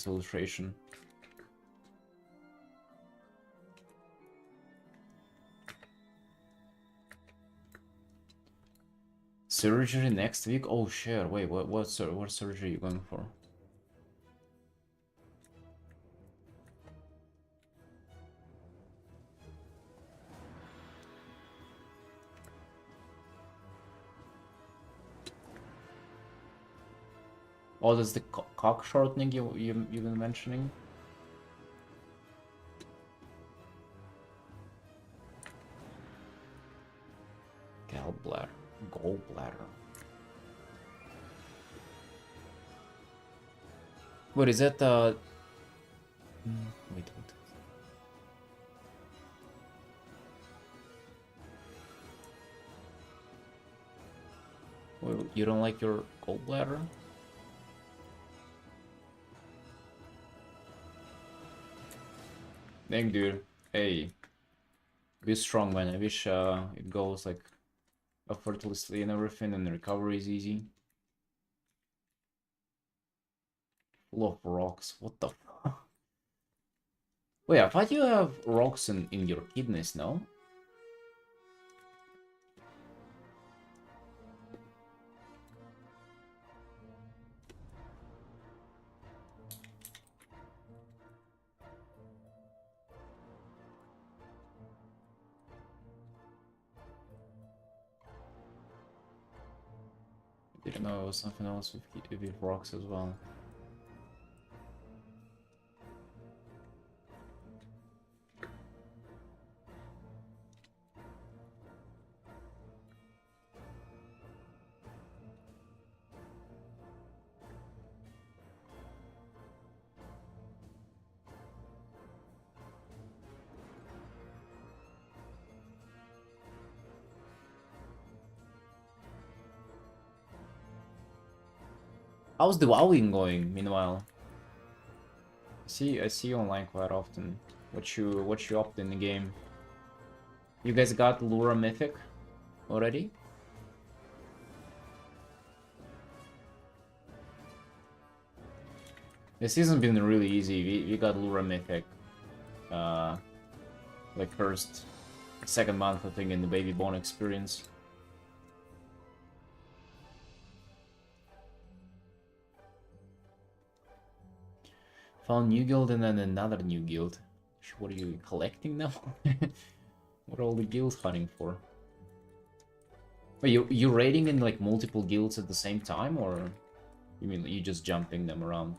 illustration. Surgery next week? Oh shit! Wait, what surgery are you going for? Oh, that's the cock shortening you've been mentioning. Gallbladder. What is that? Wait. Wait, you don't like your gallbladder? Dang, dude. Hey, Be strong, man. I wish it goes like effortlessly and everything, and the recovery is easy. Full of rocks. What the fuck? Wait, I thought you have rocks in your kidneys, no? I didn't know it was something else with rocks as well. How's the wowing going, meanwhile? I see you online quite often. What you up to in the game? You guys got Lura Mythic already? This season's been really easy. We got Lura Mythic. Like second month I think in the Baby Bone experience. Found new guild and then another new guild. What are you collecting now? What are all the guilds hunting for? Wait, you raiding in like multiple guilds at the same time, or you mean you just jumping them around?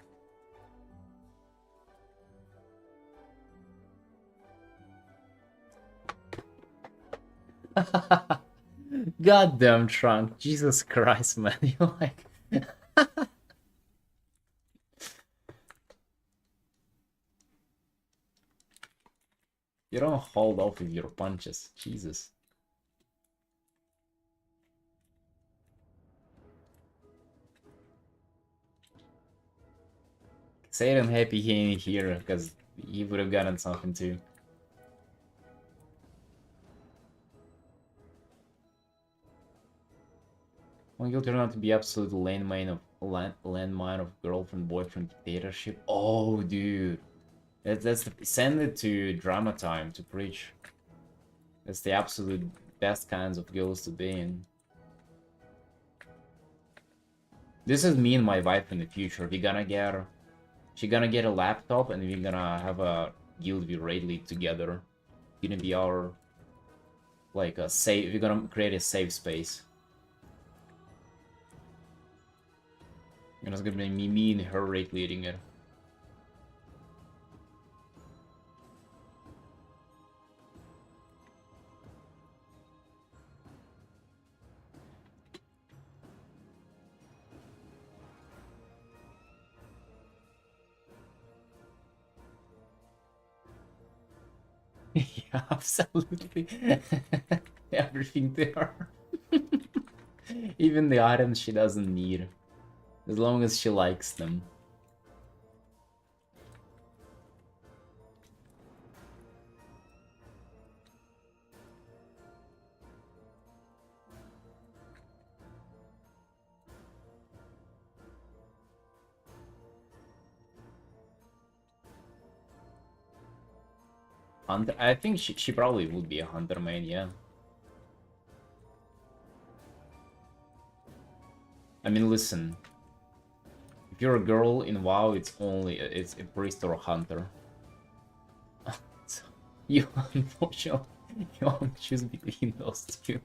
Goddamn Trunk, Jesus Christ, man! You're like. You don't hold off with your punches, Jesus. Say I'm happy he ain't here, because he would have gotten something too. One guild turned out to be absolute landmine of girlfriend boyfriend dictatorship. Oh, dude, send it to Drama Time to preach. That's the absolute best kinds of guilds to be in. This is me and my wife in the future. She's gonna get a laptop and we're gonna have a guild we raid league together. Gonna be our like a save. We're gonna create a safe space. And it's gonna be me and her raid leading it. Yeah, absolutely. Everything there. Even the items she doesn't need. As long as she likes them. Hunter, I think she probably would be a hunter main, yeah. I mean, listen. If you're a girl in WoW, it's a priest or a hunter. You unfortunately you won't choose between those two.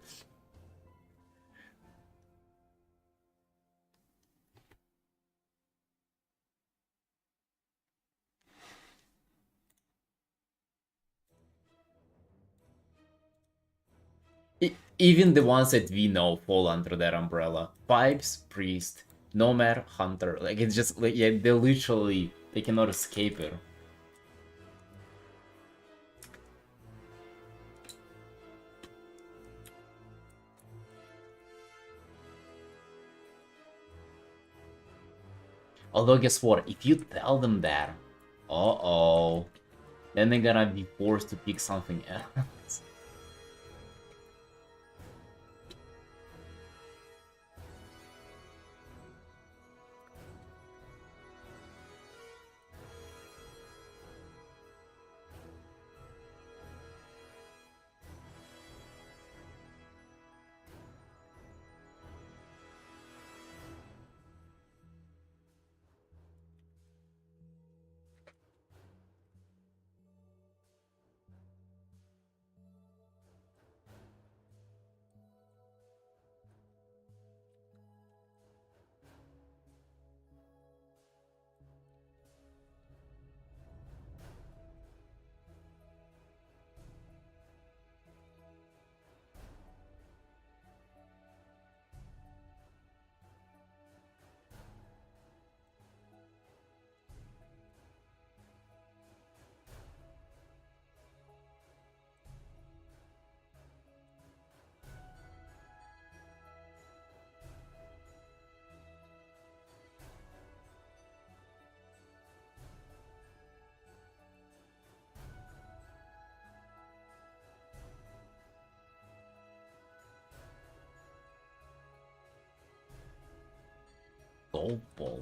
Even the ones that we know fall under that umbrella. Pipes, priest, nomad, hunter. Like, it's just like, yeah, they cannot escape it. Although, guess what? If you tell them that, then they're gonna be forced to pick something else. golf ball.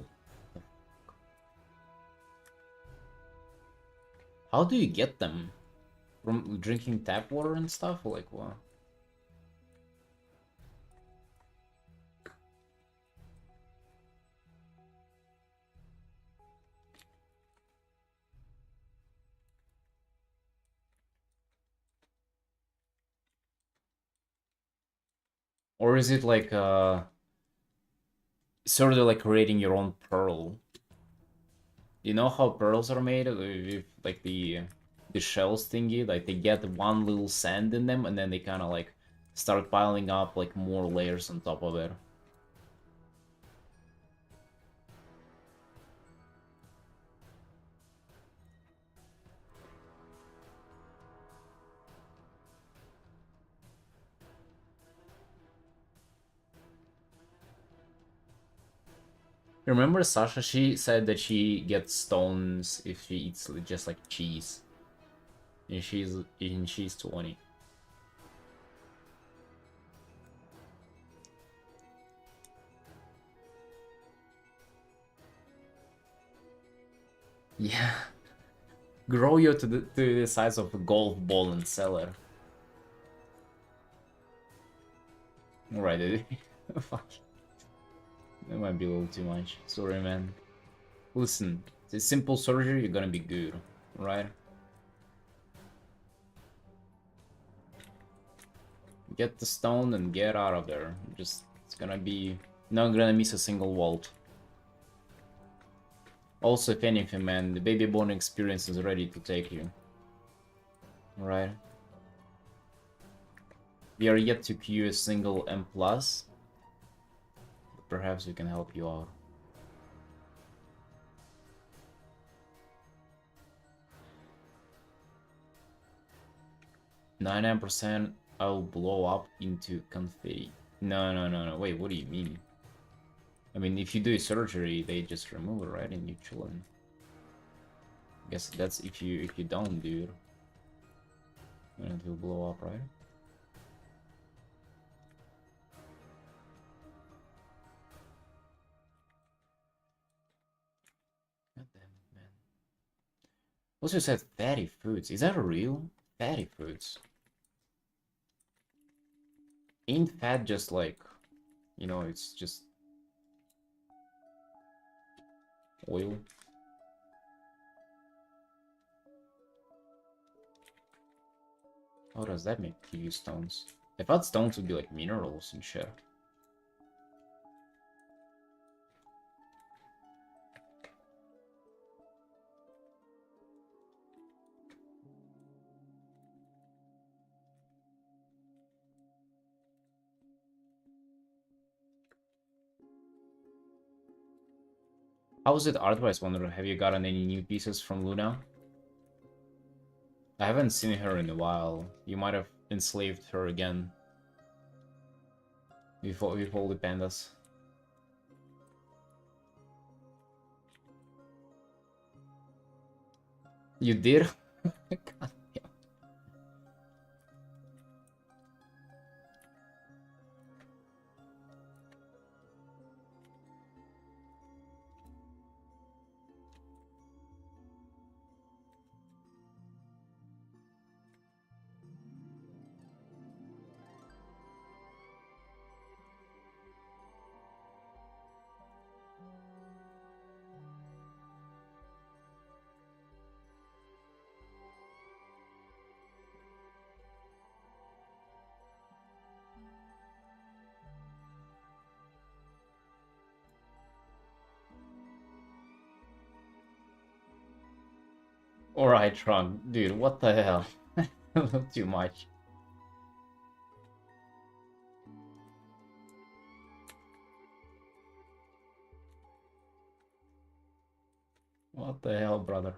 How do you get them? From drinking tap water and stuff? Or like what? Or is it like sort of like creating your own pearl? You know how pearls are made with like the shells thingy? Like they get one little sand in them and then they kind of like start piling up like more layers on top of it. Remember Sasha? She said that she gets stones if she eats just like cheese. And she's 20. Yeah. Grow you to the size of a golf ball and sell it. Alright, dude. Fuck. That might be a little too much. Sorry, man. Listen, it's a simple surgery, you're gonna be good, right? Get the stone and get out of there. Just, it's gonna be... Not gonna miss a single vault. Also, if anything, man, the baby born experience is ready to take you. Right? We are yet to queue a single M+. But perhaps we can help you out. 99% I'll blow up into confetti. No. Wait, what do you mean? I mean, if you do a surgery, they just remove it, right? And you chillin'. I guess that's if you don't, dude. Then it will blow up, right? God damn it, man. Also said fatty foods. Is that real? Fatty foods. Ain't fat just like, you know, it's just oil? How does that make TV stones? I thought stones would be like minerals and shit. How was it art-wise, Wonder? Have you gotten any new pieces from Luna? I haven't seen her in a while. You might have enslaved her again. With all the pandas. You did? God. Alright, Trunk. Dude, what the hell? Too much. What the hell, brother?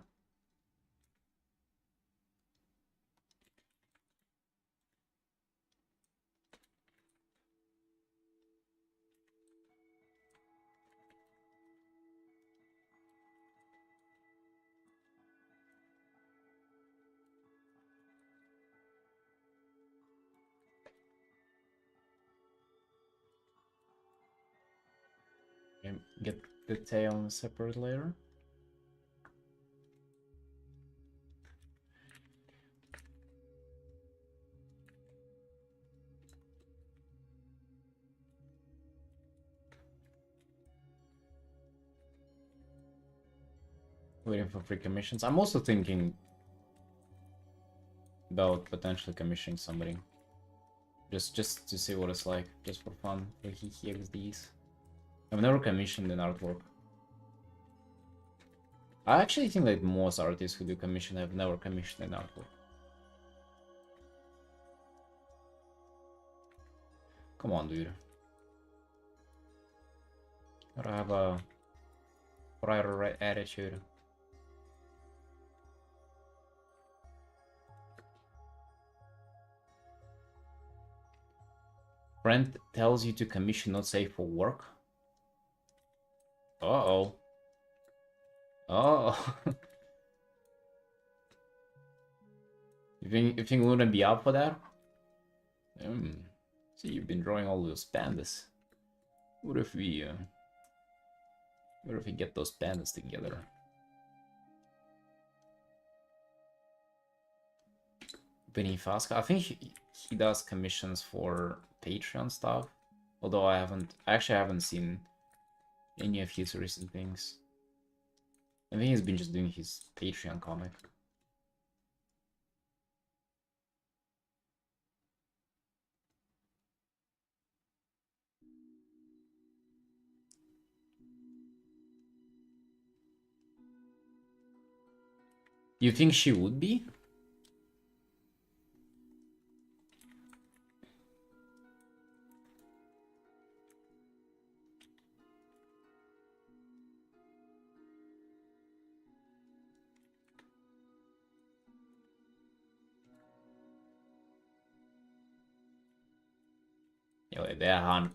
get the tail separate later. Waiting for free commissions. I'm also thinking about potentially commissioning somebody. Just to see what it's like, just for fun, for XDs. I've never commissioned an artwork. I actually think that most artists who do commission have never commissioned an artwork. Come on, dude. Gotta have a brighter attitude. Friend tells you to commission not safe for work. Uh-oh. Oh. you think we wouldn't be up for that? See, you've been drawing all those pandas. What if we get those pandas together? Vinny Fasca, I think he does commissions for Patreon stuff. Although I actually haven't seen any of his recent things. I think he's been just doing his Patreon comic. You think she would be?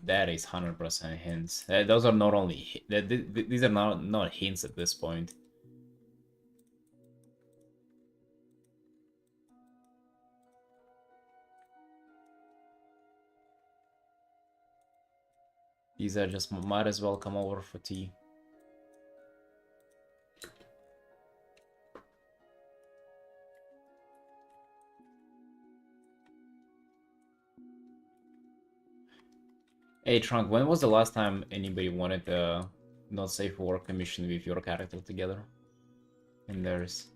That is 100% hints. Those are not only these are not hints at this point. These are just might as well come over for tea. Hey Trunk, when was the last time anybody wanted a not safe for work commission with your character together? And there's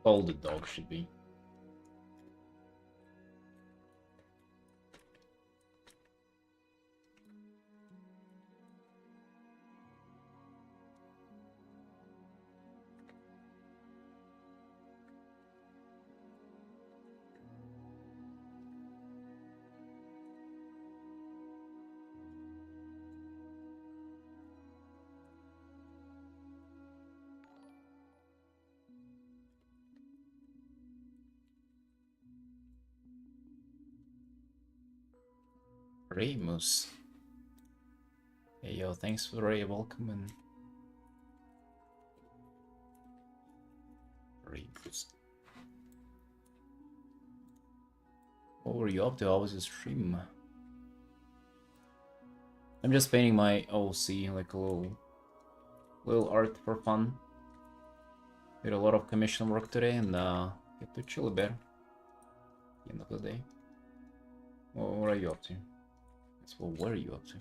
all the dogs should be. Remus. Hey yo, thanks for the welcome and Remus. What were you up to? How was your stream? I'm just painting my OC, like a little art for fun. Did a lot of commission work today and get to chill a bit. End of the day. What are you up to? Well, what are you up to?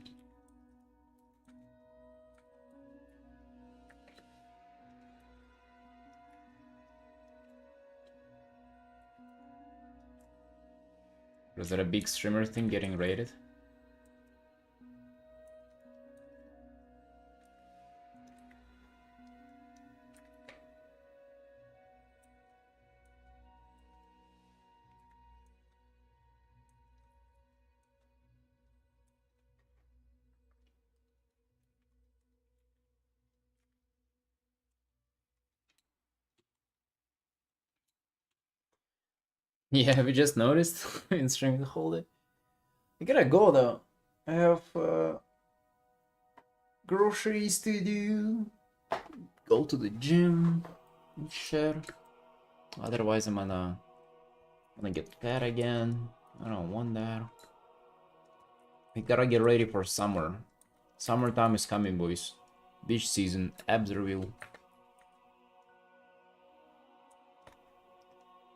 Was that a big streamer thing getting raided? Yeah, have you just noticed? In streaming the whole day. I gotta go though. I have groceries to do. Go to the gym and shit. Otherwise, I'm gonna get fat again. I don't want that. We gotta get ready for summer. Summertime is coming, boys. Beach season, abs reveal.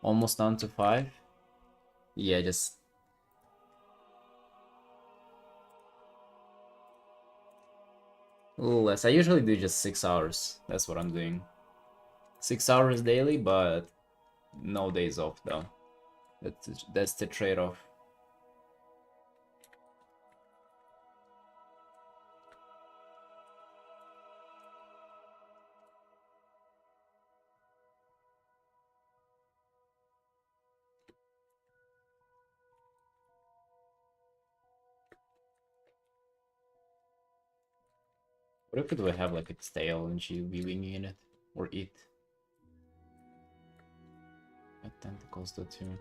Almost down to 5. Yeah, just a little less. I usually do just 6 hours. That's what I'm doing. 6 hours daily, but no days off though. That's the trade-off. What if we have like a tail and she'll be winging in it? Or it? Got tentacles though too.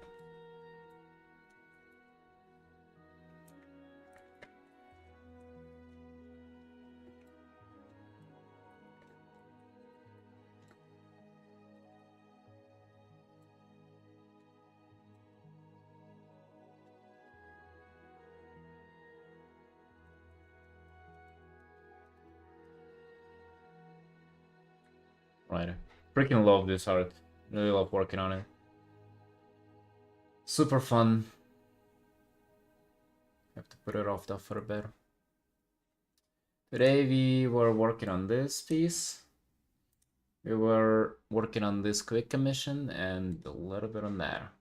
Right. Freaking love this art. Really love working on it. Super fun. Have to put it off though for a bit. Today we were working on this piece. We were working on this quick commission and a little bit on that.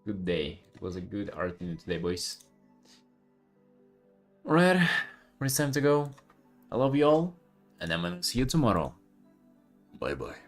Good day. It was a good Artin today, boys. Alright, it's time to go. I love you all, and I'm gonna see you tomorrow. Bye bye.